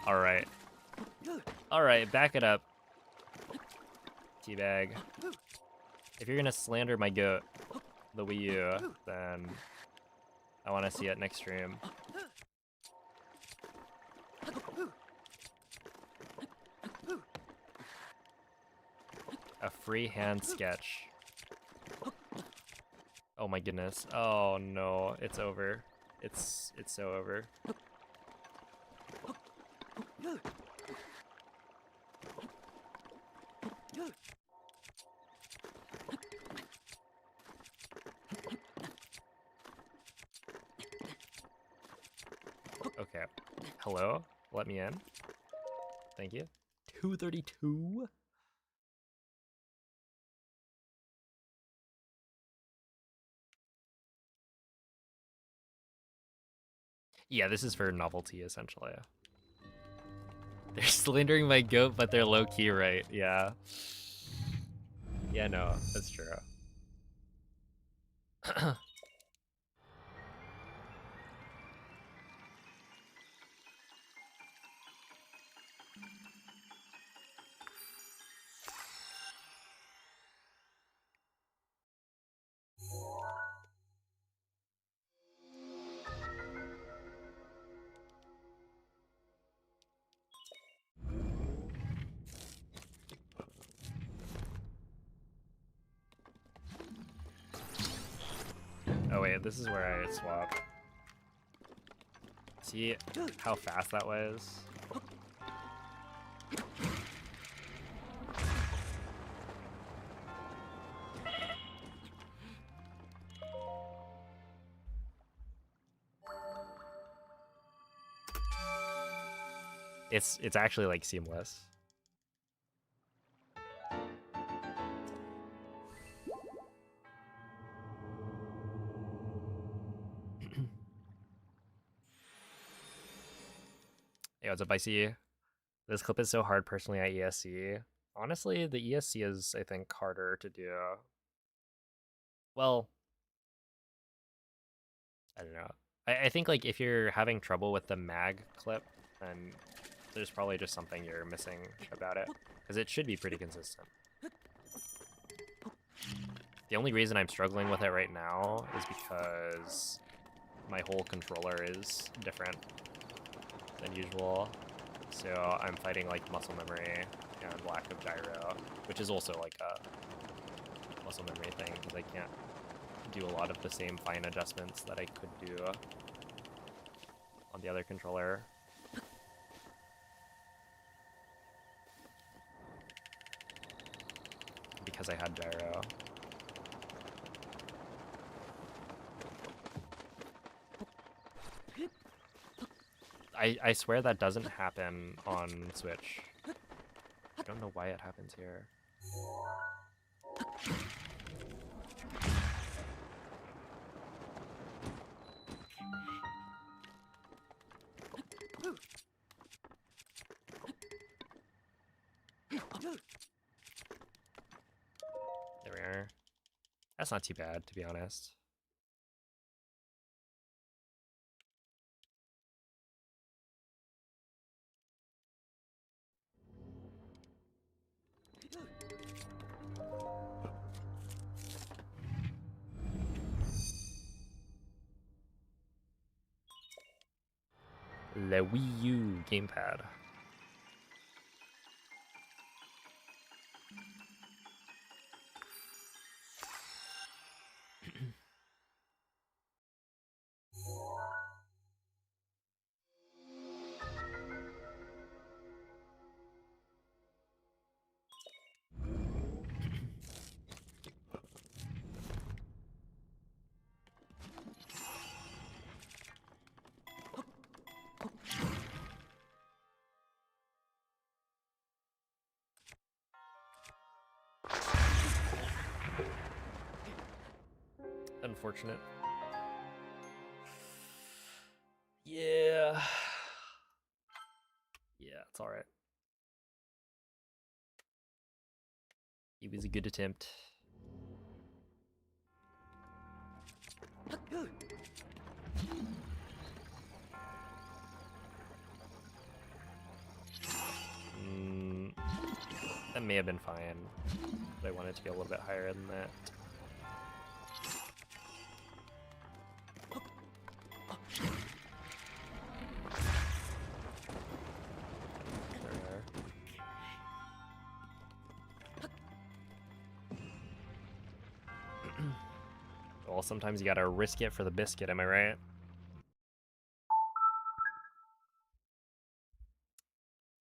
Alright. Alright, back it up. Teabag. If you're gonna slander my goat, the Wii U, then I want to see it next stream. A freehand sketch. Oh my goodness. Oh no, it's over. It's so over. Okay. Hello? Let me in. Thank you. 232? Yeah, this is for novelty, essentially. They're slandering my goat, but they're low-key right, yeah. Yeah, no, that's true. Oh wait, this is where I swap. See how fast that was? It's actually like seamless. Hey, what's up, Icy? This clip is so hard personally at ESC. Honestly, the ESC is, I think, harder to do. Well, I don't know. I think like if you're having trouble with the mag clip, then there's probably just something you're missing about it, because it should be pretty consistent. The only reason I'm struggling with it right now is because my whole controller is different than usual. So I'm fighting like muscle memory and lack of gyro, which is also like a muscle memory thing, because I can't do a lot of the same fine adjustments that I could do on the other controller. Because I had gyro. I swear that doesn't happen on Switch. I don't know why it happens here. There we are. That's not too bad, to be honest. The Wii U gamepad. Unfortunate. Yeah. Yeah, it's alright. It was a good attempt. That may have been fine, but I wanted it to be a little bit higher than that. Well, sometimes you gotta risk it for the biscuit, am I right?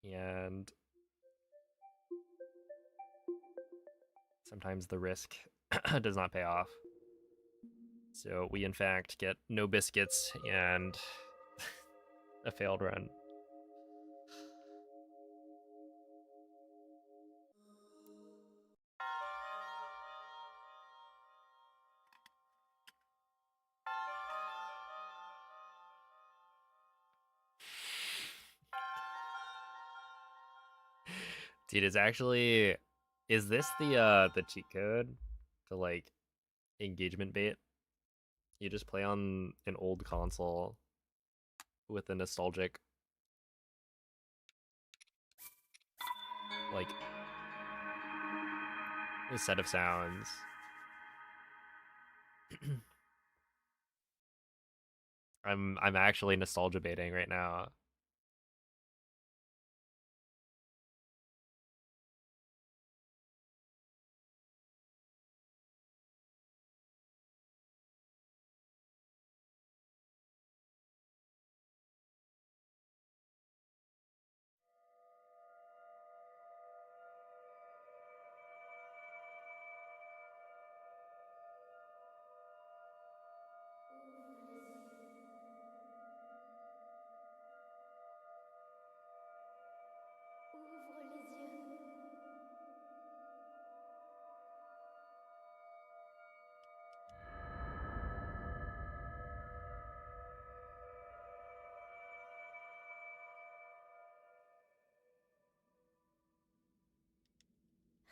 And sometimes the risk does not pay off. So we in fact get no biscuits and a failed run. Dude, it's actually, is this the cheat code to like engagement bait? You just play on an old console with a nostalgic like a set of sounds. I'm actually nostalgia baiting right now.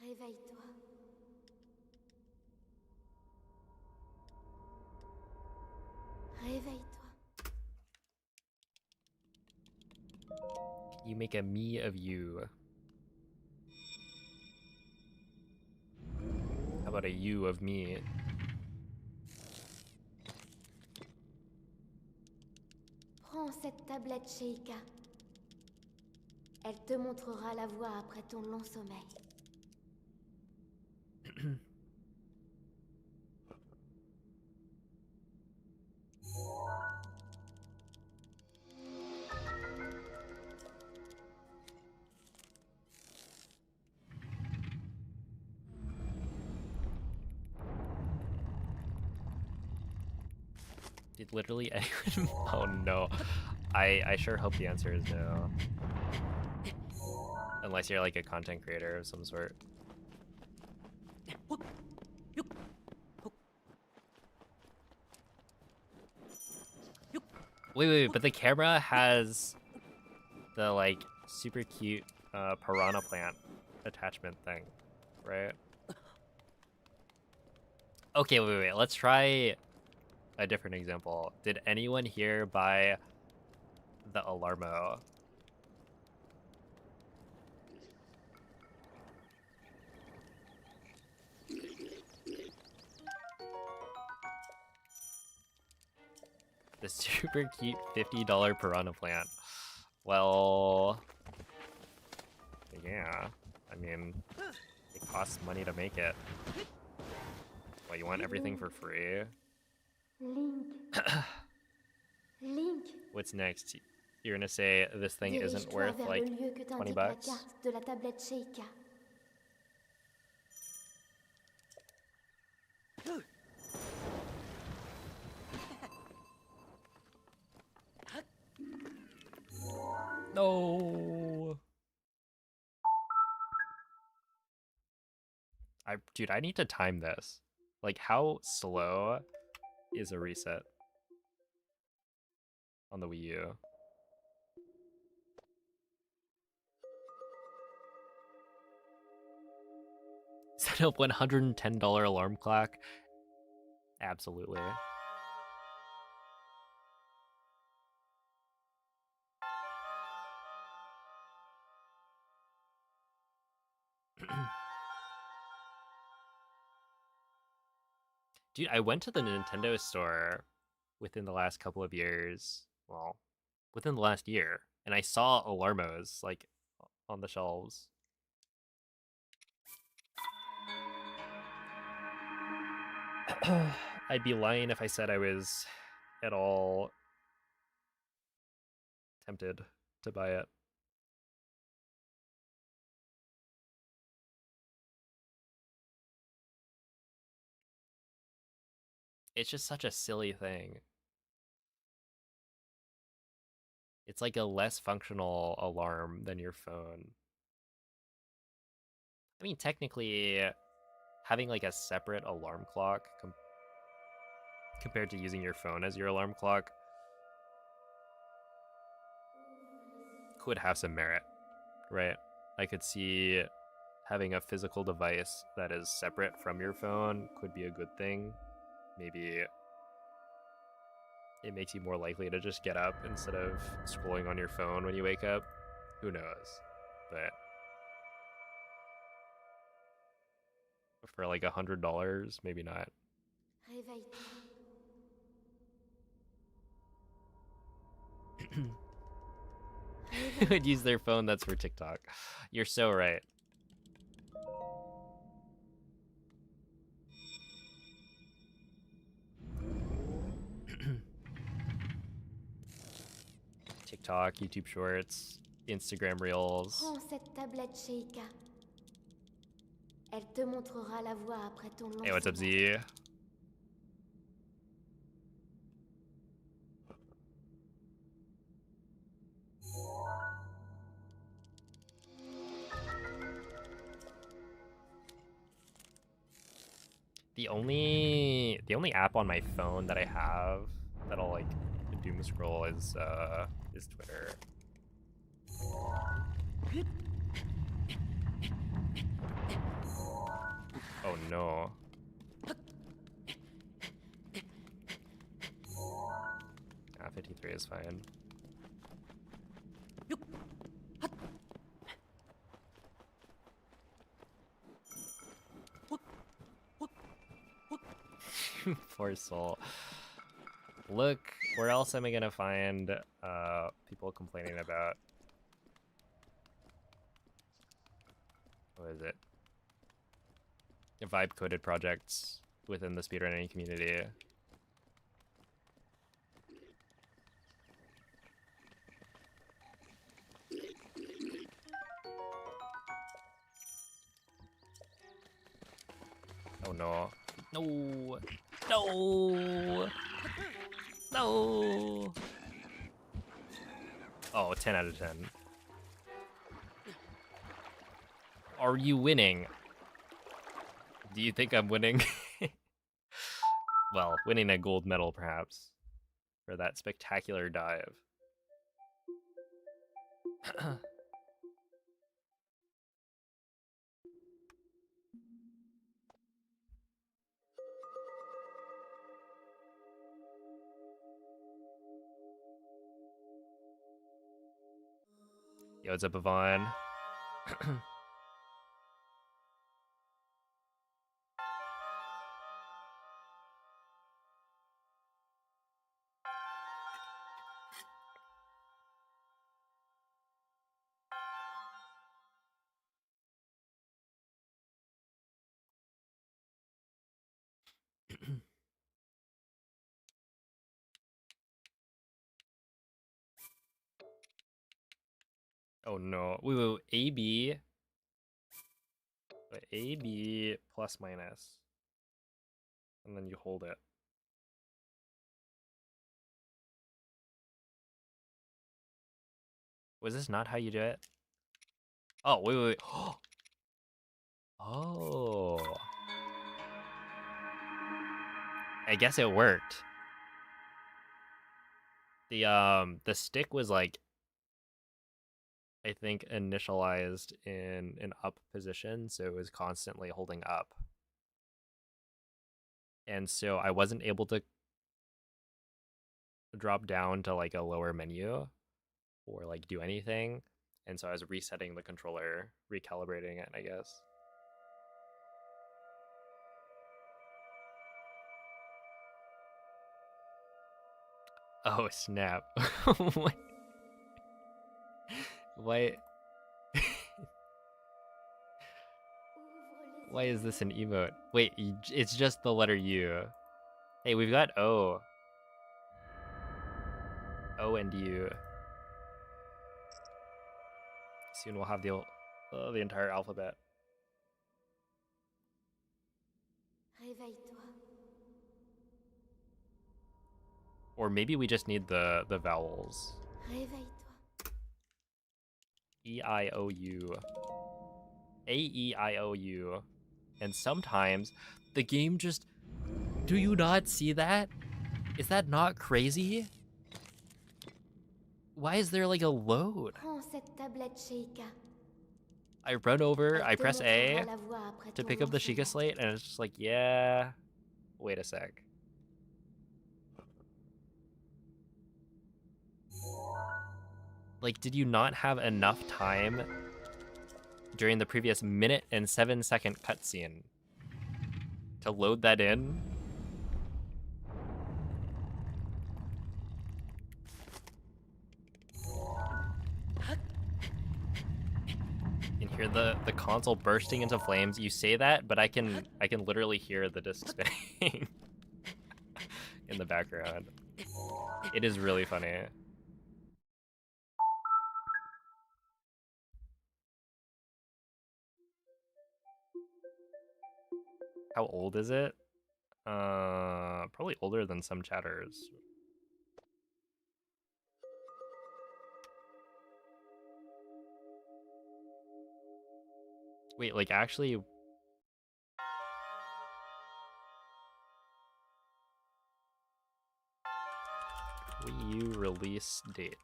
Ouvre les yeux. Réveille-toi. Réveille-toi. You make a me of you. How about a you of me? Prends cette tablette, Sheikah. Elle te montrera la voie après ton long sommeil. Did literally anyone? Oh no. I sure hope the answer is no. Unless you're like a content creator of some sort. Wait, but the camera has the like super cute piranha plant attachment thing, right? Okay, wait. Let's try a different example. Did anyone here buy the Alarmo? The super cute $50 piranha plant. Well, yeah. I mean, it costs money to make it. Well, you want everything for free? Link. Link. What's next? You're gonna say this thing isn't Dirige-toi worth vers like le lieu que 20 t'indique la bucks? carte de la tablette Sheikah. No. Dude, I need to time this. Like, how slow is a reset on the Wii U? Set up $110 alarm clock? Absolutely. Dude, I went to the Nintendo store within the last couple of years. Well, within the last year, and I saw Alarmos like on the shelves. I'd be lying if I said I was at all tempted to buy it. It's just such a silly thing. It's like a less functional alarm than your phone. I mean, technically, having like a separate alarm clock compared to using your phone as your alarm clock could have some merit, right? I could see having a physical device that is separate from your phone could be a good thing. Maybe it makes you more likely to just get up instead of scrolling on your phone when you wake up. Who knows? But for like $100, maybe not. Who would use their phone that's for TikTok? You're so right. TikTok, YouTube Shorts, Instagram Reels. Prends cette tablette, Sheikah. Elle te montrera la voie après ton long Hey, what's up, sommeil. Z? The only app on my phone that I have that'll like doom scroll is Twitter. Oh no. Ah, 53 is fine. Poor soul. Look, where else am I gonna find people complaining about? What is it? Vibe coded projects within the speedrunning community. Oh no. No! No! No! Oh, 10 out of 10. Are you winning? Do you think I'm winning? Well, winning a gold medal, perhaps, for that spectacular dive. Yo, what's up, Yvonne? Oh no. Wait, AB. AB plus minus. And then you hold it. Was this not how you do it? Oh, wait. Oh. I guess it worked. The stick was like, I think, initialized in an up position, so it was constantly holding up. And so I wasn't able to drop down to like a lower menu or like do anything. And so I was resetting the controller, recalibrating it, I guess. Oh, snap. Why? Why is this an emote? Wait, it's just the letter U. Hey, we've got O. O and U. Soon we'll have the entire alphabet. Réveille-toi. Or maybe we just need the vowels. Réveille-toi. E-I-O-U. A-E-I-O-U. And sometimes the game just... Do you not see that? Is that not crazy? Why is there like a load? Prends cette tablette, Sheikah. I run over, I Elle te press A montrera la voie après to ton pick up the Sheikah lancement. slate, and it's just like, yeah, wait a sec. Like, did you not have enough time during the previous minute and 7-second cutscene to load that in? You can hear the console bursting into flames. You say that, but I can literally hear the disc spinning in the background. It is really funny. How old is it? Probably older than some chatters. Wait, like actually... Wii U release date.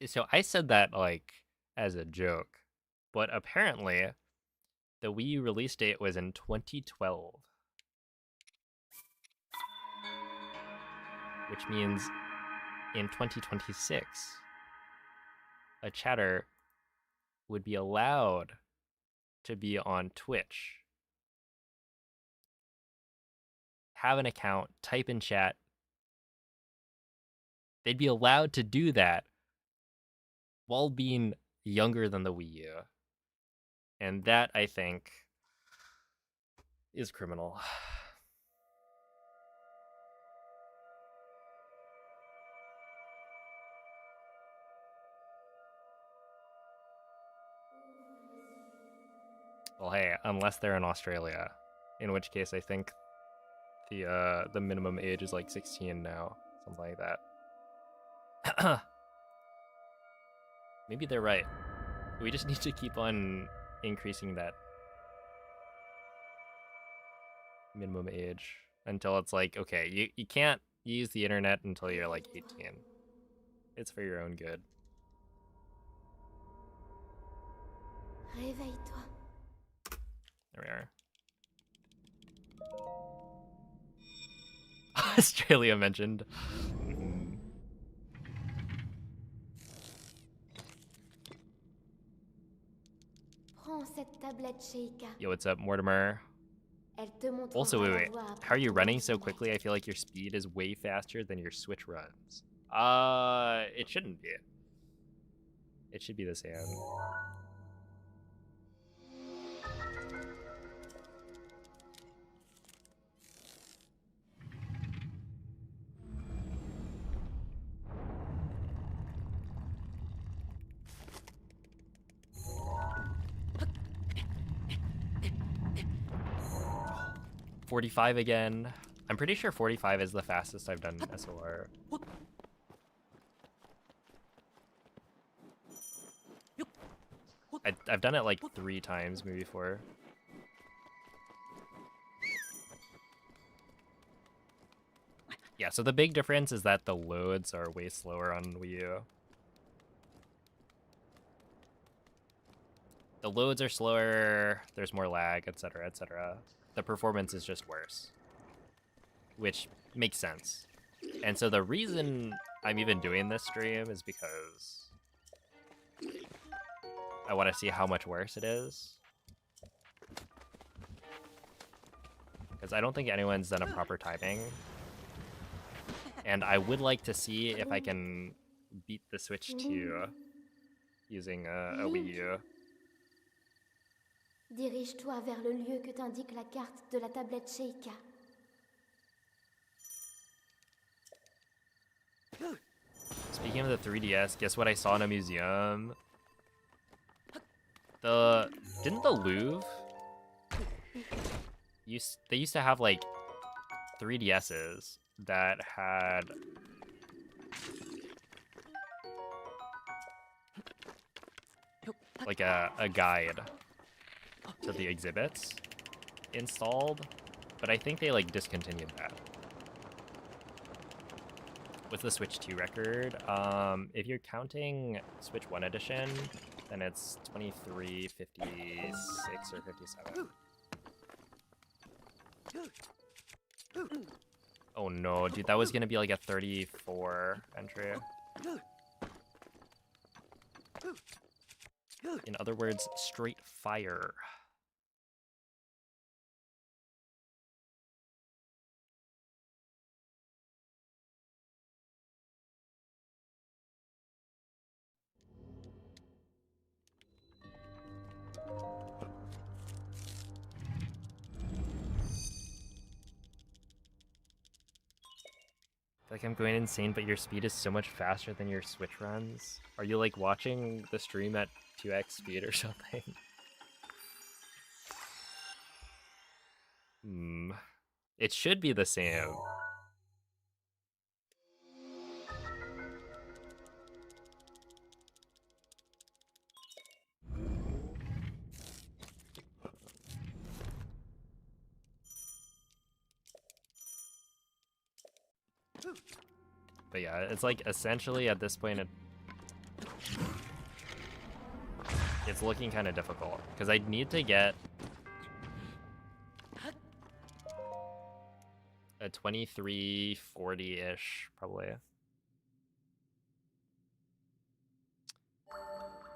So I said that like as a joke, but apparently the Wii U release date was in 2012. Which means in 2026, a chatter would be allowed to be on Twitch, have an account, type in chat. They'd be allowed to do that while being younger than the Wii U. And that, I think, is criminal. Well, hey, unless they're in Australia, in which case I think the minimum age is like 16 now, something like that. Maybe they're right. We just need to keep on increasing that minimum age until it's like, okay, you can't use the internet until you're like 18. It's for your own good. Réveille-toi. There we are. Australia mentioned. Prends cette tablette, Sheikah. Yo, what's up, Mortimer? Elle te montrera Also, la wait. voie How après are you ton running so lancement. quickly? I feel like your speed is way faster than your Switch runs. It shouldn't be. It should be the same. .45 again. I'm pretty sure 45 is the fastest I've done SOR. I've done it like 3 times, maybe 4. Yeah, so the big difference is that the loads are way slower on Wii U. The loads are slower, there's more lag, etc., etc. The performance is just worse, which makes sense. And so the reason I'm even doing this stream is because I want to see how much worse it is. Because I don't think anyone's done a proper timing. And I would like to see if I can beat the Switch 2 using a Wii U. Dirige-toi vers le lieu que t'indique la carte de la tablette Sheikah. Speaking of the 3DS, guess what I saw in a museum? Didn't the Louvre they used to have like 3DSs that had like a guide to the exhibits installed, but I think they like discontinued that. What's the Switch 2 record? If you're counting Switch 1 edition, then it's 23, 56, or 57. Oh no, dude, that was gonna be like a 34 entry. In other words, straight fire. Like I'm going insane, but your speed is so much faster than your Switch runs. Are you like watching the stream at 2x speed or something? It should be the same. But yeah, it's like essentially at this point it's looking kind of difficult because I need to get a 2340-ish probably.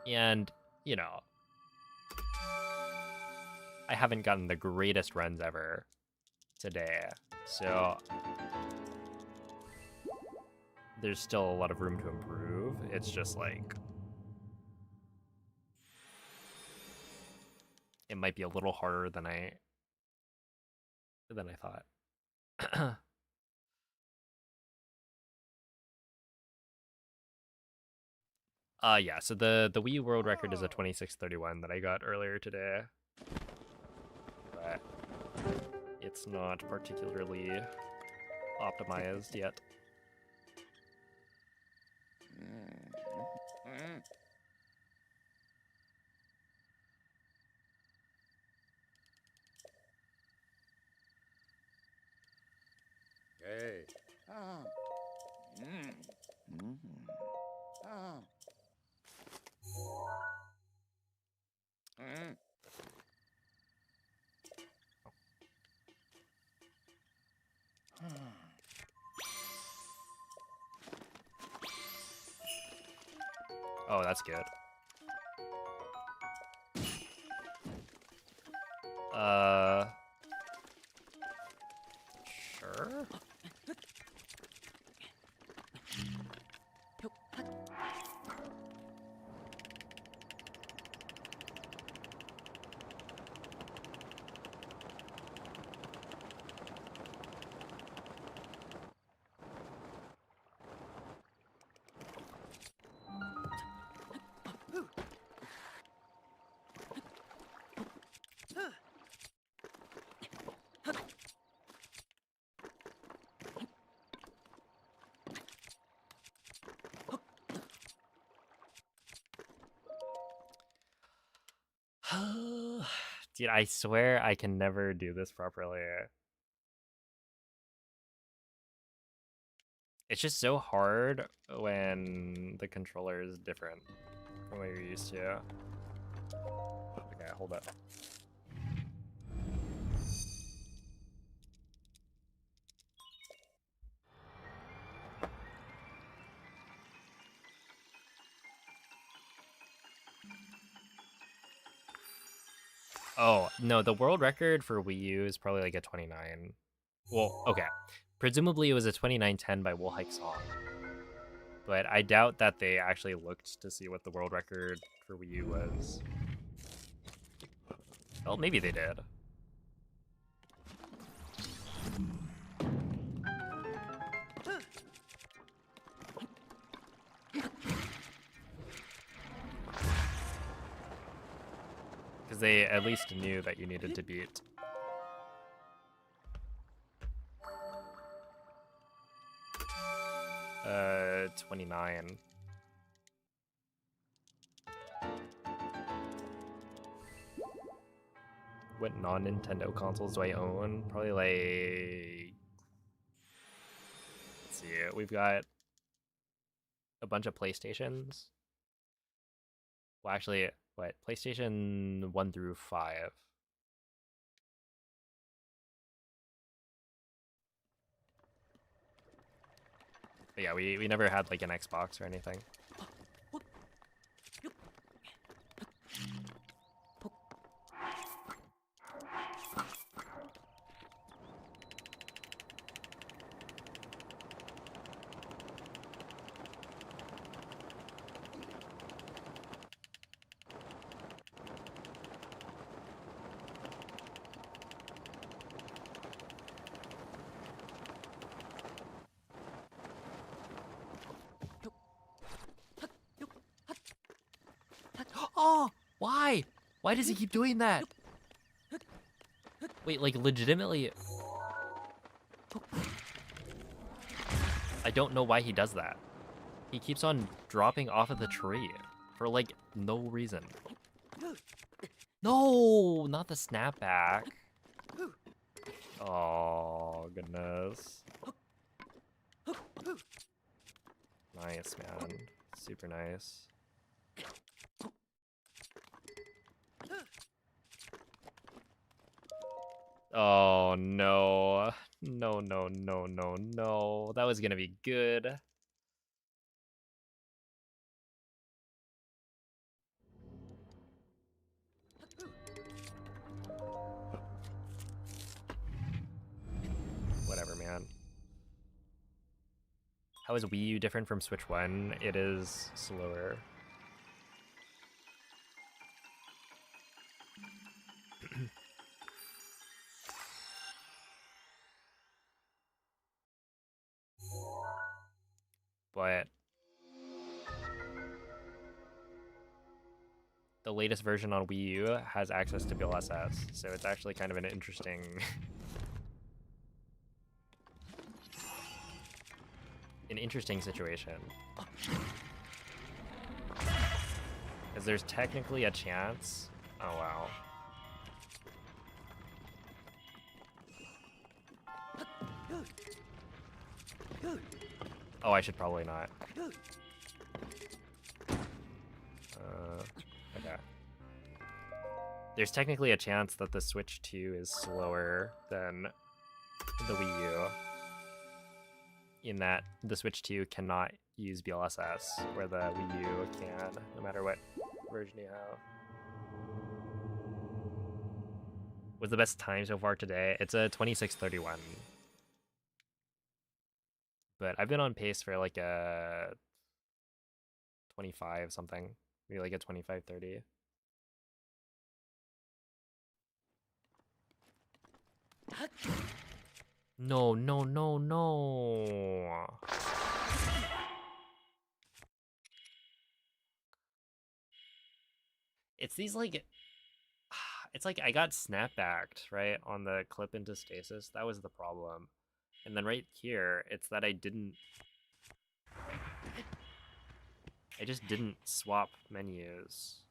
And, you know, I haven't gotten the greatest runs ever today, so there's still a lot of room to improve. It's just like it might be a little harder than I thought. Yeah, so the Wii U world record is a 26:31 that I got earlier today. But it's not particularly optimized yet. Hey. Ah. Ah. Oh, that's good. Sure. Dude, I swear I can never do this properly. It's just so hard when the controller is different from what you're used to. Okay, hold up. Oh, no, the world record for Wii U is probably like a 29. Well, okay. Presumably it was a 29:10 by Woolhike Song. But I doubt that they actually looked to see what the world record for Wii U was. Well, maybe they did. Because they at least knew that you needed to beat 29. What non-Nintendo consoles do I own? Probably like... Let's see, we've got a bunch of PlayStations. Well, actually, what? PlayStation 1 through 5. But yeah, we never had like an Xbox or anything. Oh, why? Why does he keep doing that? Wait, like legitimately, I don't know why he does that. He keeps on dropping off of the tree for like no reason. No, not the snapback. Oh, goodness. Nice, man. Super nice. Oh, no. No, no, no, no, no. That was gonna be good. Whatever, man. How is Wii U different from Switch 1? It is slower. But the latest version on Wii U has access to DLSS, so it's actually kind of an interesting an interesting situation. Because there's technically a chance. Oh wow. Oh, I should probably not. Okay. There's technically a chance that the Switch 2 is slower than the Wii U, in that the Switch 2 cannot use BLSS, where the Wii U can, no matter what version you have. What's the best time so far today? It's a 26:31. But I've been on pace for like a 25 something, maybe like a 25:30. No, no, no, no. It's these like, it's like I got snapbacked, right, on the clip into stasis. That was the problem. And then right here, it's that I just didn't swap menus.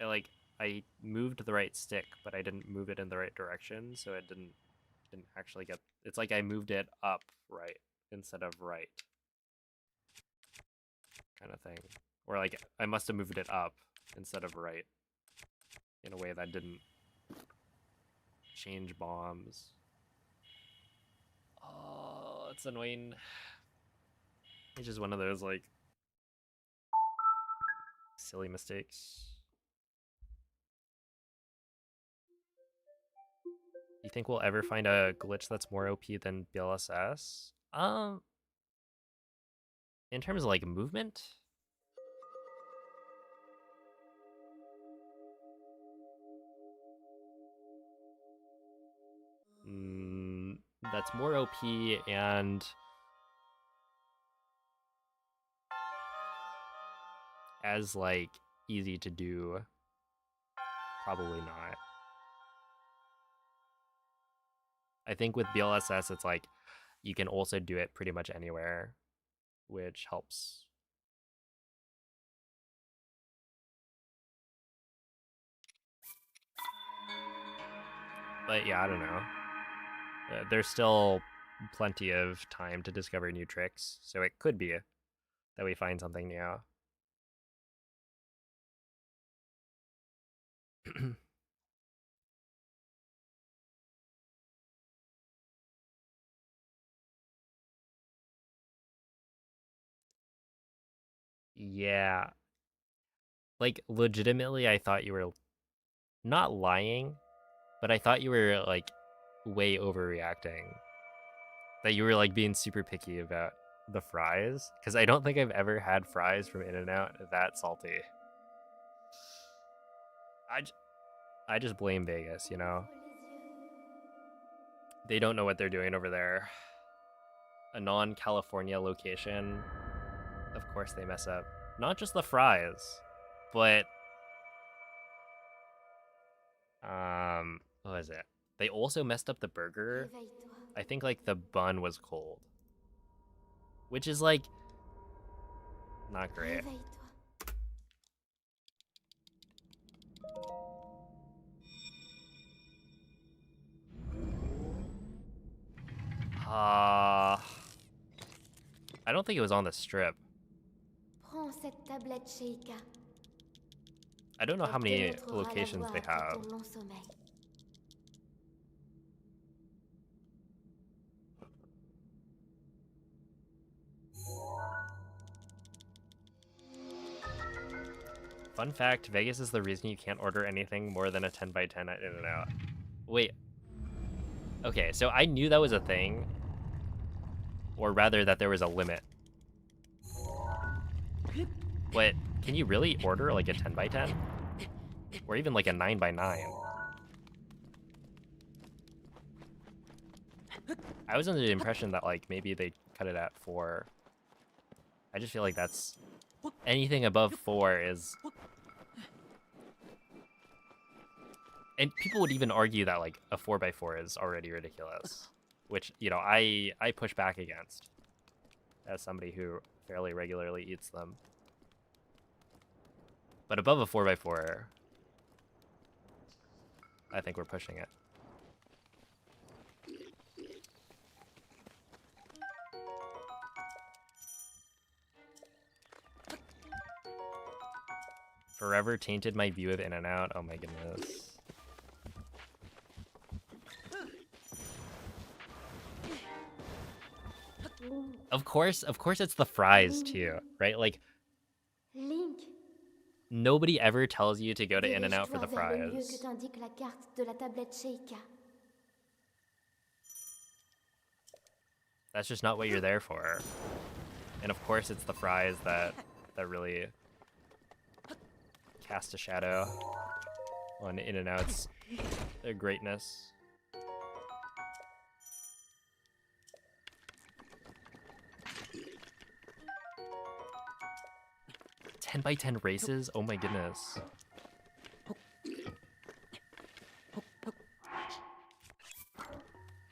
I moved the right stick, but I didn't move it in the right direction, so it didn't actually get, it's like I moved it up right instead of right, kind of thing. Or like I must have moved it up instead of right in a way that didn't change bombs. Oh, it's annoying. It's just one of those like silly mistakes. You think we'll ever find a glitch that's more OP than BLSS? In terms of like movement, that's more OP and as like easy to do, probably not. I think with BLSS, it's like you can also do it pretty much anywhere, which helps. But yeah, I don't know. There's still plenty of time to discover new tricks, so it could be that we find something new. Yeah. Like, legitimately, I thought you were not lying, but I thought you were, like, way overreacting. That you were, like, being super picky about the fries. Because I don't think I've ever had fries from In-N-Out that salty. I just blame Vegas, you know? They don't know what they're doing over there. A non-California location. Of course they mess up. Not just the fries, but what was it? They also messed up the burger. Réveille-toi. I think like the bun was cold. Which is like not great. Réveille-toi. I don't think it was on the strip. Prends cette tablette Sheikah. I don't know how Elle te many montrera la locations voie they après have. ton long sommeil. Fun fact, Vegas is the reason you can't order anything more than a 10 by 10 at In-N-Out. Wait. Okay, so I knew that was a thing. Or rather that there was a limit. But can you really order like a 10 by 10? Or even like a 9 by 9? I was under the impression that like maybe they cut it at 4. I just feel like that's anything above 4 is. And people would even argue that like a 4x4 is already ridiculous, which, you know, I push back against as somebody who fairly regularly eats them. But above a 4x4, I think we're pushing it. Forever tainted my view of In-N-Out. Oh my goodness. Of course it's the fries too, right? Like Link, nobody ever tells you to go to In-N-Out for the dirige-toi vers le lieu que fries. t'indique la carte de la tablette Sheikah. That's just not what you're there for. And of course it's the fries that really cast a shadow on In-N-Out's greatness. "10 by 10 races? Oh my goodness.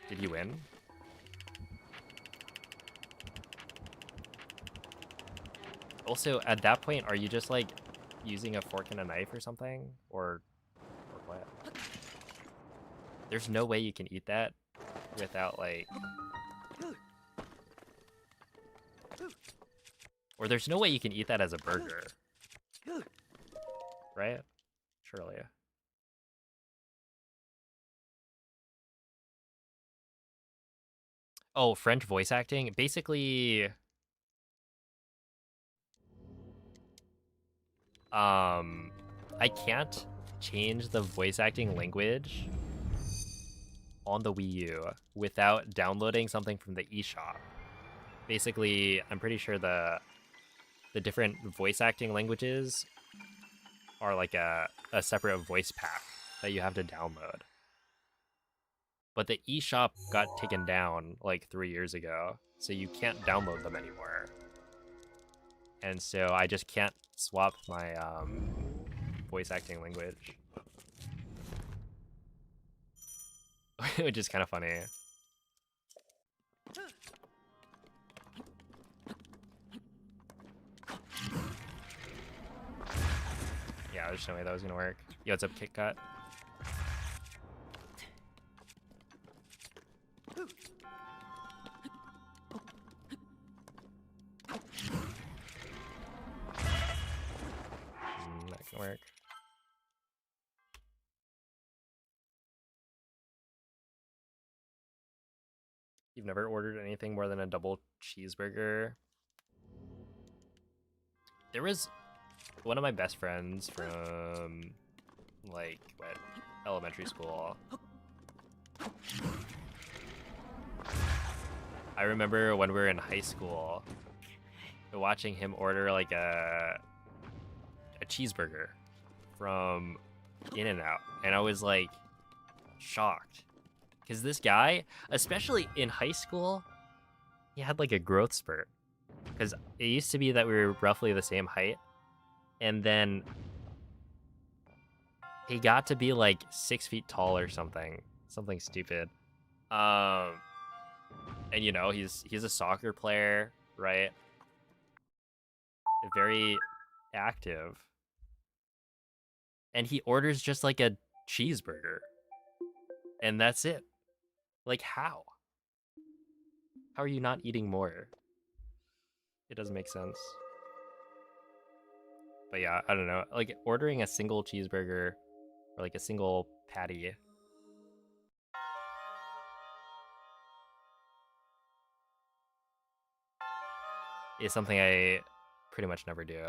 Did you win? Also, at that point, are you just like using a fork and a knife or something? Or what? There's no way you can eat that without like... Or there's no way you can eat that as a burger. Right? Surely. Oh, French voice acting? Basically... I can't change the voice acting language on the Wii U without downloading something from the eShop. Basically, I'm pretty sure the different voice acting languages are like a separate voice pack that you have to download. But the eShop got taken down like 3 years ago, so you can't download them anymore. And so I just can't swap my voice acting language. Which is kind of funny. Yeah, there's no way that was gonna work. Yo, what's up, KitKat? You've never ordered anything more than a double cheeseburger? There was one of my best friends from, like, what, elementary school. I remember when we were in high school, watching him order, like, a cheeseburger from In-N-Out, and I was, like, shocked. Because this guy, especially in high school, he had, like, a growth spurt. Because it used to be that we were roughly the same height, and then he got to be like 6 feet tall or something stupid. And you know, he's a soccer player, right? Very active, and he orders just like a cheeseburger, and that's it. Like, how are you not eating more? It doesn't make sense. But yeah, I don't know. Like, ordering a single cheeseburger or like a single patty is something I pretty much never do.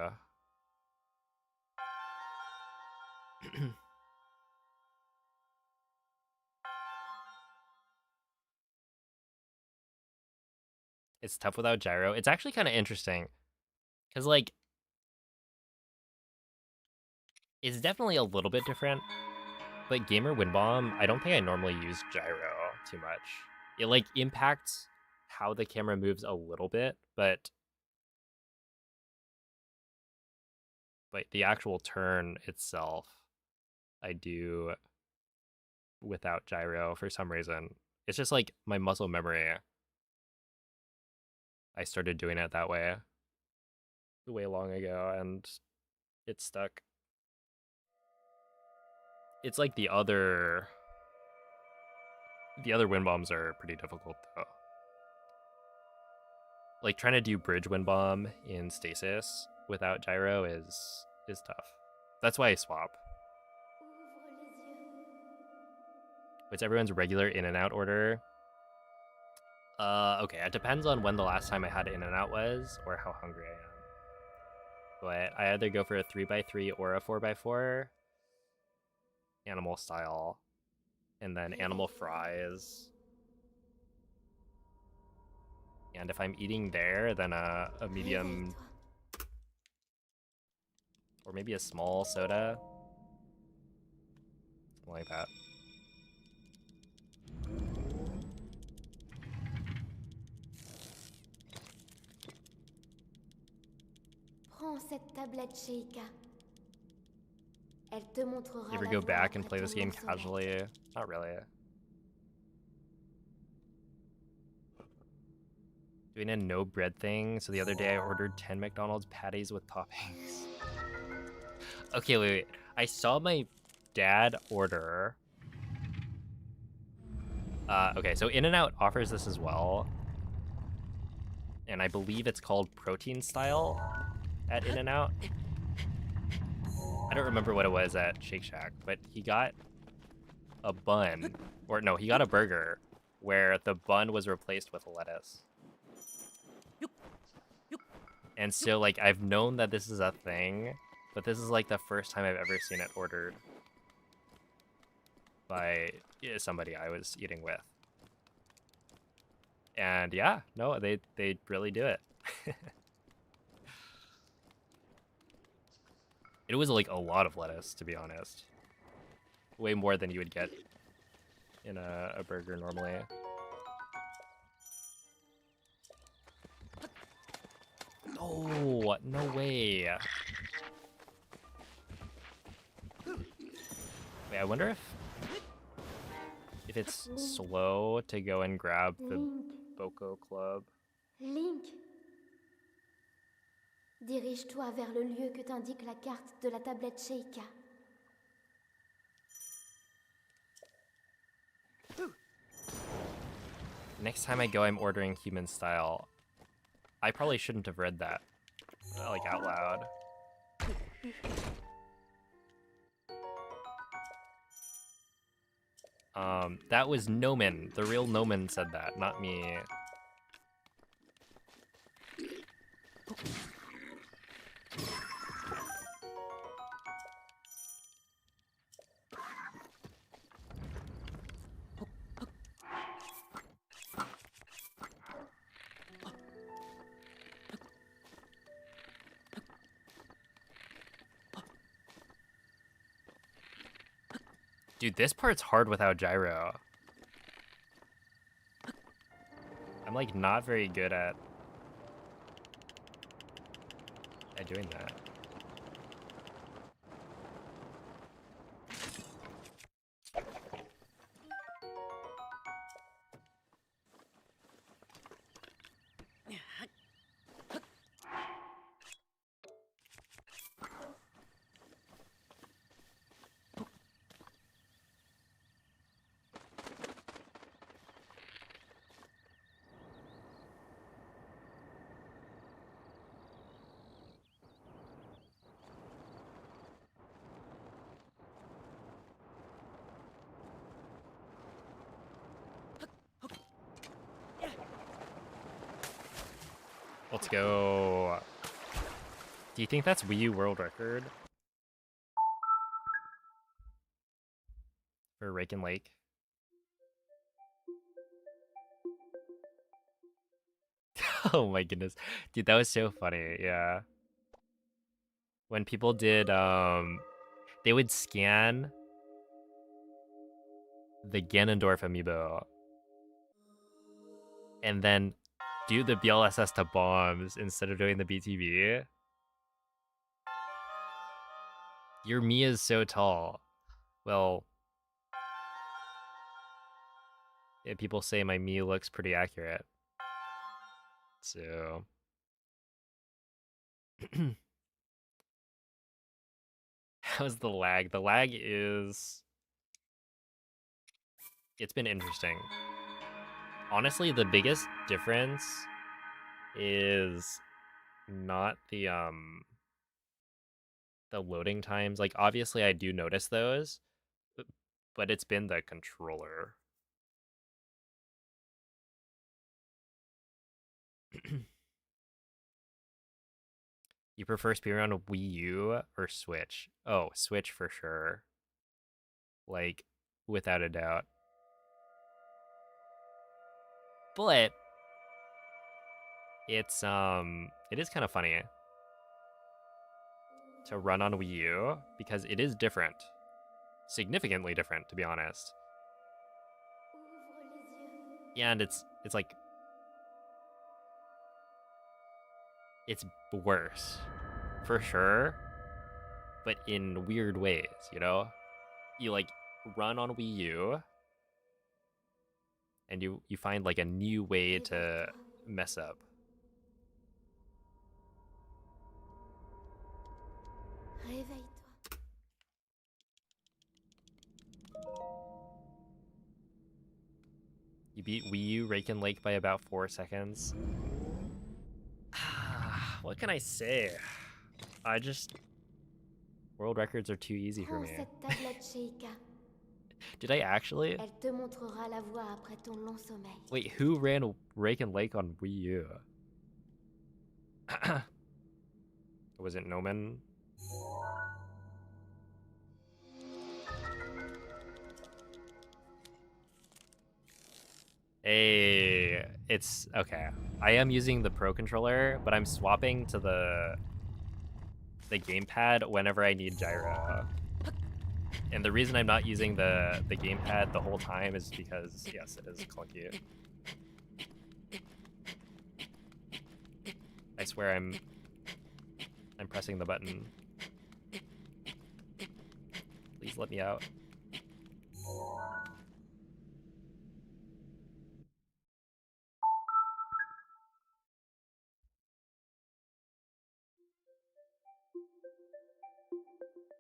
It's tough without gyro. It's actually kind of interesting because, like, it's definitely a little bit different. But Gamer Windbomb, I don't think I normally use gyro too much. It, like, impacts how the camera moves a little bit, but the actual turn itself, I do without gyro for some reason. It's just like my muscle memory. I started doing it that way long ago, and it stuck. It's like the other wind bombs are pretty difficult though. Like, trying to do bridge wind bomb in stasis without gyro is tough. That's why I swap. What's everyone's regular In-N-Out order? Okay, it depends on when the last time I had In-N-Out was or how hungry I am. But I either go for a 3x3 or a 4x4 animal style, and then animal fries. And if I'm eating there, then a medium or maybe a small soda. Something like that. Prends cette tablette, Sheikah. Elle te montrera You ever la go voie back and après play ton this game long sommeil. casually? Not really. Doing a no bread thing. So the other day I ordered 10 McDonald's patties with toppings. Okay, wait. I saw my dad order. Okay, so In-N-Out offers this as well. And I believe it's called protein style at In-N-Out. I don't remember what it was at Shake Shack, but he got a bun, or no, he got a burger where the bun was replaced with lettuce. And so, like, I've known that this is a thing, but this is like the first time I've ever seen it ordered by somebody I was eating with. And yeah, no, they really do it. It was like a lot of lettuce, to be honest. Way more than you would get in a burger normally. Oh, no way. Wait, I wonder if it's slow to go and grab the Boko Club. Link, dirige-toi vers le lieu que t'indique la carte de la tablette Sheikah. Next time I go, I'm ordering human style. I probably shouldn't have read that, like, out loud. That was Noman. The real Noman said that, not me. Dude, this part's hard without gyro. I'm like not very good at doing that. Let's go. Do you think that's Wii U world record? For Rake and Lake? Oh my goodness. Dude, that was so funny, yeah. When people did, they would scan the Ganondorf amiibo and then do the BLSS to bombs instead of doing the BTB. Your me is so tall. Well, yeah, people say my me looks pretty accurate. So... How's the lag? The lag is... It's been interesting. Honestly, the biggest difference is not the loading times. Like, obviously I do notice those, but it's been the controller. You prefer speedrun on Wii U or Switch? Oh, Switch for sure. Like, without a doubt. But it's it is kind of funny to run on Wii U because it is different. Significantly different, to be honest. Yeah, and it's like it's worse for sure, but in weird ways, you know? You like run on Wii U and you find like a new way to mess up. Réveille-toi. You beat Wii U Rake and Lake by about 4 seconds. What can I say? I just... World records are too easy for Prends me. cette tablette, Sheikah. Did I actually? Elle te montrera la voie après ton long sommeil. Wait, who ran Rake and Lake on Wii U? Was it Noman? Hey, it's okay. I am using the Pro controller, but I'm swapping to the gamepad whenever I need gyro. And the reason I'm not using the gamepad the whole time is because, yes, it is clunky. I swear I'm pressing the button. Please let me out.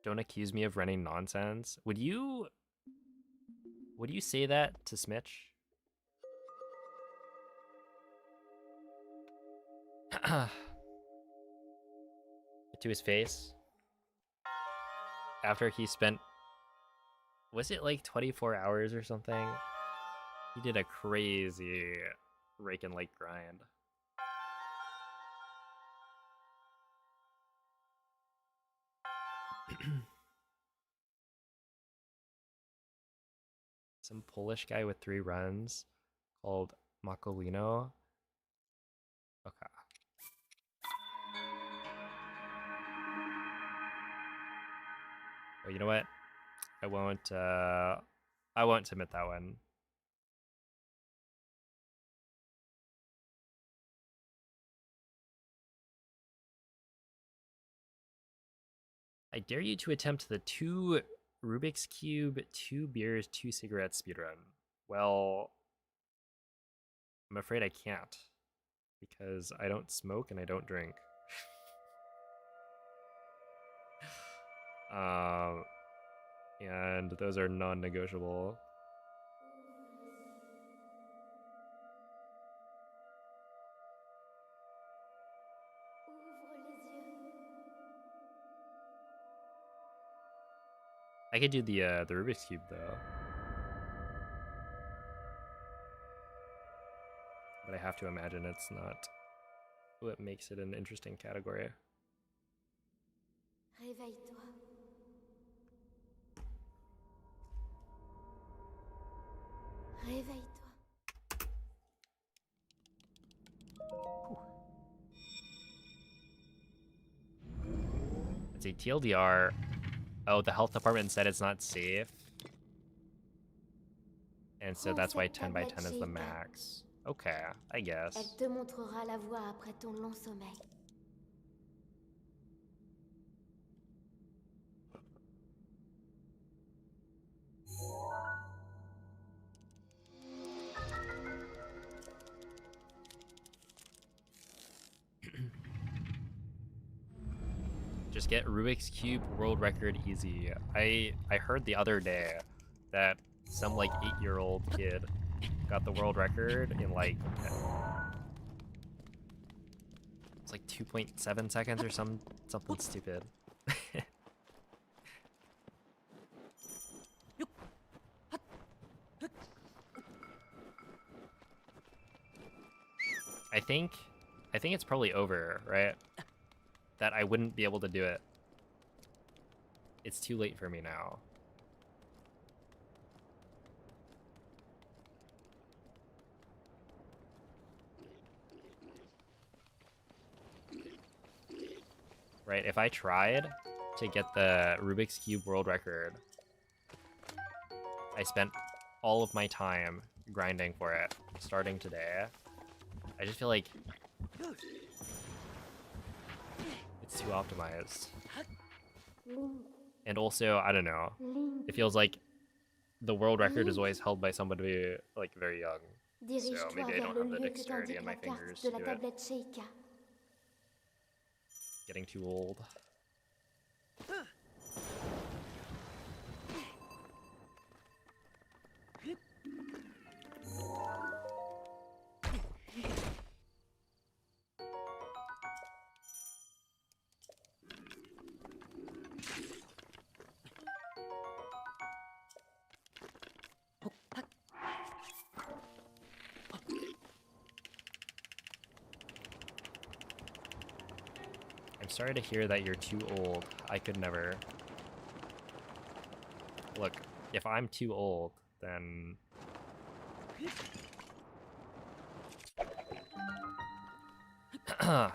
Don't accuse me of running nonsense. Would you say that to Smitch? To his face? After he spent Was it like 24 hours or something? He did a crazy rake and lake grind. Some Polish guy with 3 runs called Makolino. Okay. Oh, you know what? I won't submit that one. I dare you to attempt the 2 Rubik's Cube, 2 beers, 2 cigarettes speedrun. Well, I'm afraid I can't because I don't smoke and I don't drink. And those are non-negotiable. Ouvre les yeux. I could do the Rubik's Cube though. But I have to imagine it's not what makes it an interesting category. Réveille-toi. Réveille-toi. It's a TLDR. Oh, the health department said it's not safe. And so that's why 10 by 10 is the max. Okay, I guess. Elle te montrera la voie après ton long sommeil. Just get Rubik's Cube world record easy. I heard the other day that some like 8-year-old kid got the world record in like it's like 2.7 seconds or something stupid. I think it's probably over, right? That I wouldn't be able to do it. It's too late for me now. Right, if I tried to get the Rubik's Cube world record, I spent all of my time grinding for it, starting today. I just feel like it's too optimized. And also, I don't know, it feels like the world record is always held by somebody like very young. So maybe I don't have the dexterity in my fingers to do it. Getting too old. I'm sorry to hear that you're too old. I could never. Look, if I'm too old, then... I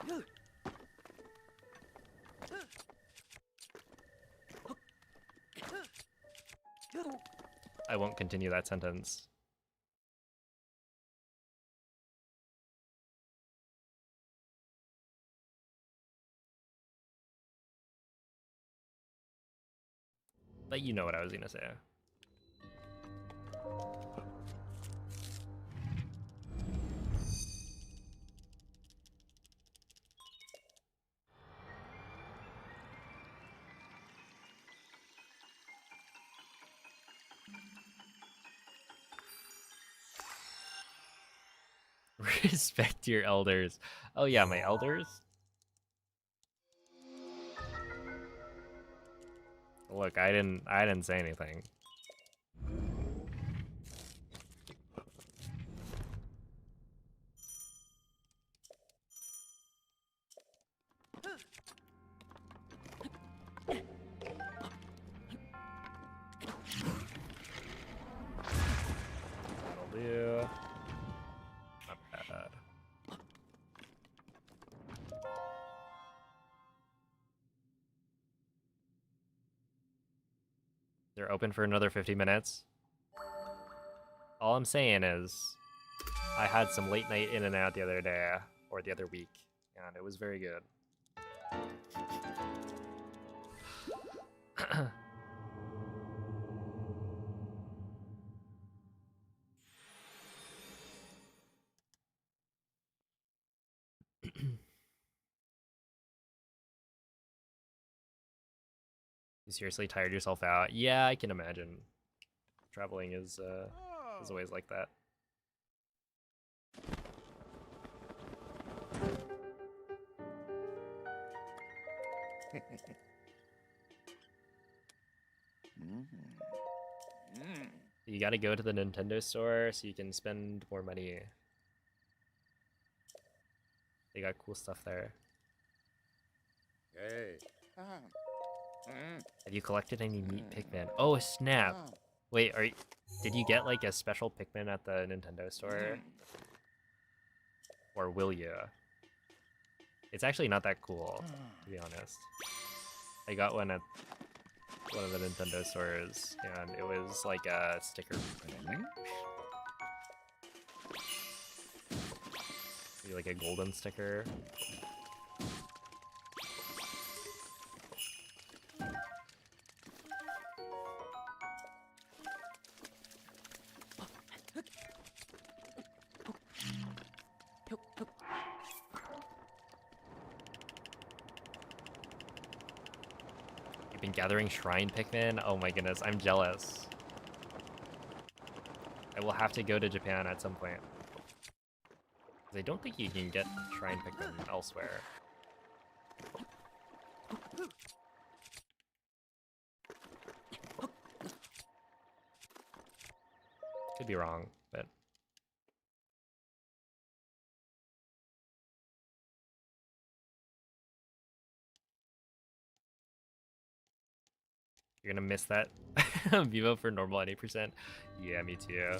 won't continue that sentence. But you know what I was gonna say. Respect your elders. Oh yeah, my elders? Look, I didn't say anything. That'll do. Not bad. They're open for another 50 minutes. All I'm saying is, I had some late night in and out the other day, or the other week, and it was very good. You seriously tired yourself out? Yeah, I can imagine. Traveling is always like that. You gotta go to the Nintendo store so you can spend more money. They got cool stuff there. Hey. Have you collected any neat Pikmin? Oh, snap! Wait, did you get like a special Pikmin at the Nintendo store? Or will you? It's actually not that cool, to be honest. I got one at one of the Nintendo stores, and it was like a sticker. Maybe like a golden sticker. You've been gathering shrine Pikmin? Oh my goodness, I'm jealous. I will have to go to Japan at some point. I don't think you can get shrine Pikmin elsewhere. Could be wrong, but... You're gonna miss that Vivo for normal at 8%? Yeah, me too.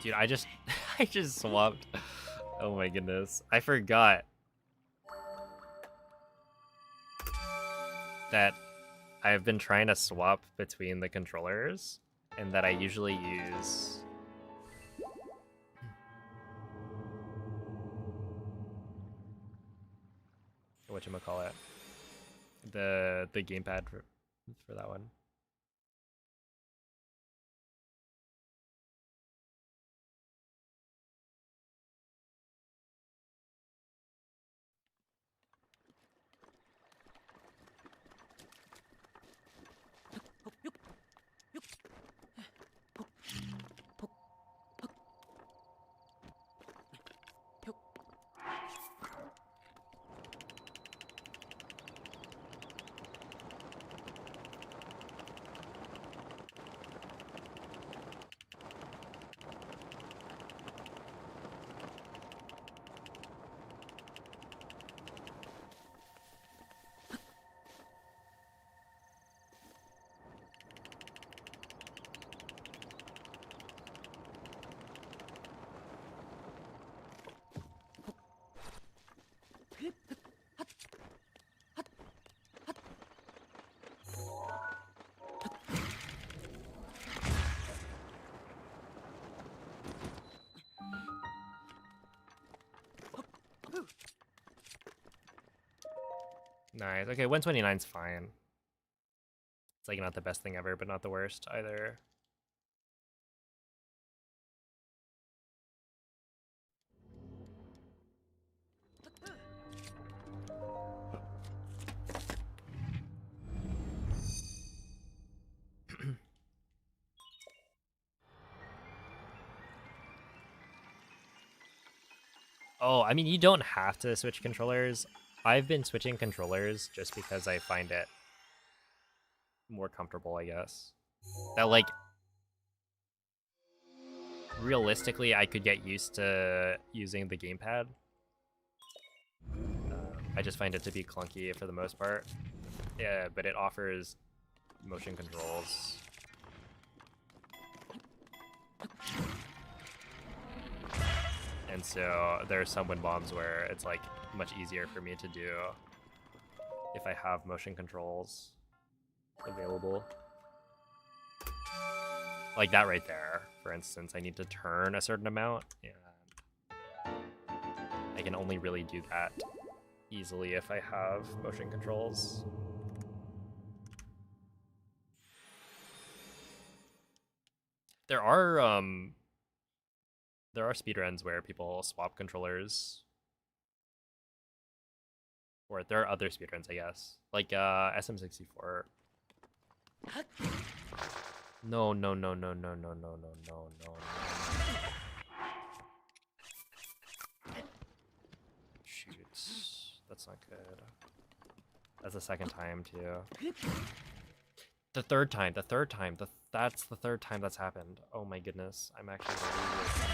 Dude, I just swapped. Oh my goodness. I forgot that I've been trying to swap between the controllers and that I usually use whatchamacallit, the gamepad for that one. Nice. Okay, 129's fine. It's like not the best thing ever, but not the worst either. Oh, I mean, you don't have to switch controllers. I've been switching controllers just because I find it more comfortable, I guess. That, like, realistically, I could get used to using the gamepad. I just find it to be clunky for the most part. Yeah, but it offers motion controls. And so there are some wind bombs where it's like much easier for me to do if I have motion controls available. Like that right there, for instance, I need to turn a certain amount, and I can only really do that easily if I have motion controls. There are speedruns where people swap controllers. Or there are other speedruns, I guess. Like SM64. No. Shoot. That's not good. That's the second time too. The third time. That's the third time that's happened. Oh my goodness. I'm actually gonna lose this.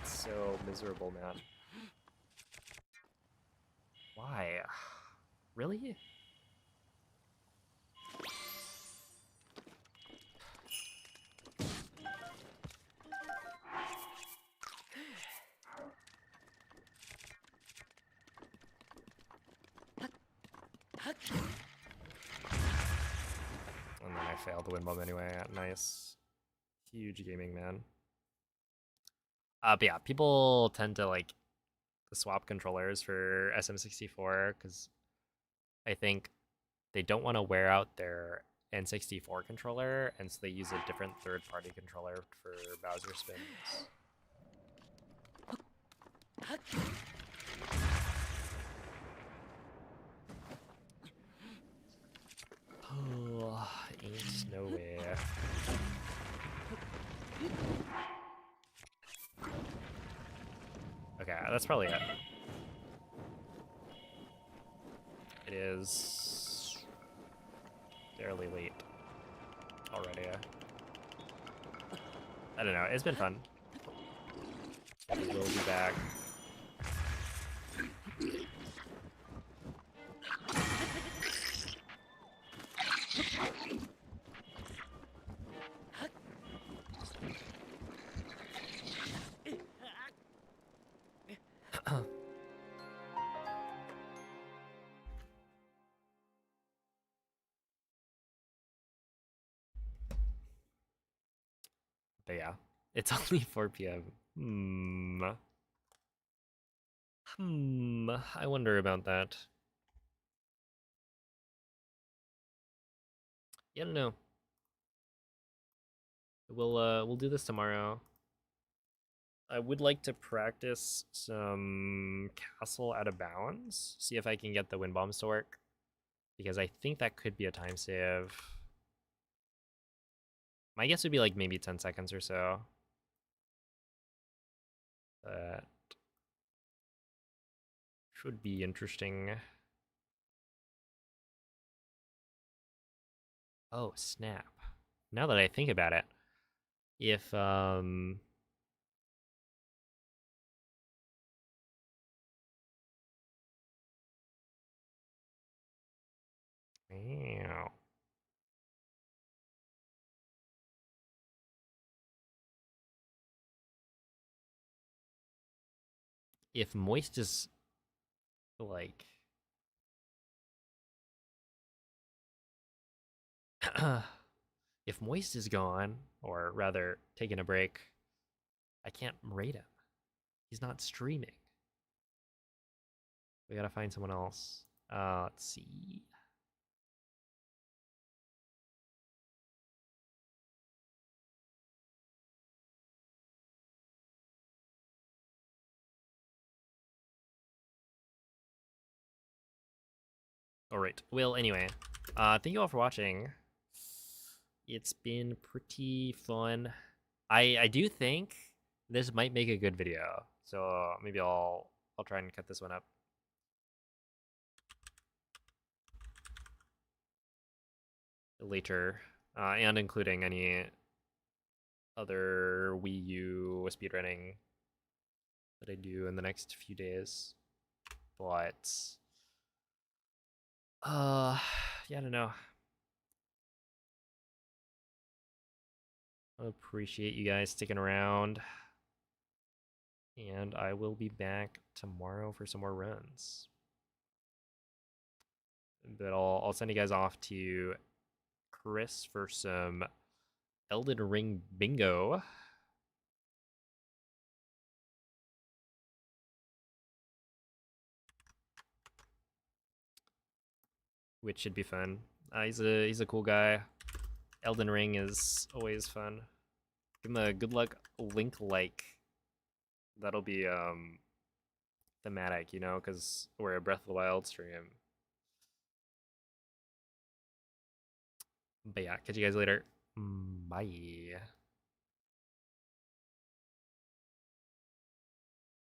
It's so miserable, man. Why? Really? And then I failed the wind bomb anyway. Nice. Huge gaming, man. But yeah, people tend to like swap controllers for SM64 because I think they don't want to wear out their N64 controller, and so they use a different third-party controller for Bowser spins. Oh, ain't no way. Okay, that's probably it. It is fairly late already. I don't know, it's been fun. We will be back. But yeah, it's only 4 p.m. I wonder about that. Yeah, I don't know. We'll do this tomorrow. I would like to practice some castle out of bounds. See if I can get the wind bombs to work. Because I think that could be a time save. My guess would be like maybe 10 seconds or so. That should be interesting. Oh, snap. Now that I think about it, if Meow. If moist is like if moist is gone, or rather taking a break, I can't rate him. He's not streaming. We gotta find someone else. Let's see. All right. Well, anyway, thank you all for watching. It's been pretty fun. I do think this might make a good video, so maybe I'll try and cut this one up. Later, and including any other Wii U speedrunning that I do in the next few days. But yeah, I don't know. I appreciate you guys sticking around, and I will be back tomorrow for some more runs. But I'll send you guys off to Chris for some Elden Ring bingo. Which should be fun. He's a cool guy. Elden Ring is always fun. Give him a good luck link like. That'll be thematic, you know, because we're a Breath of the Wild stream. But yeah, catch you guys later. Bye.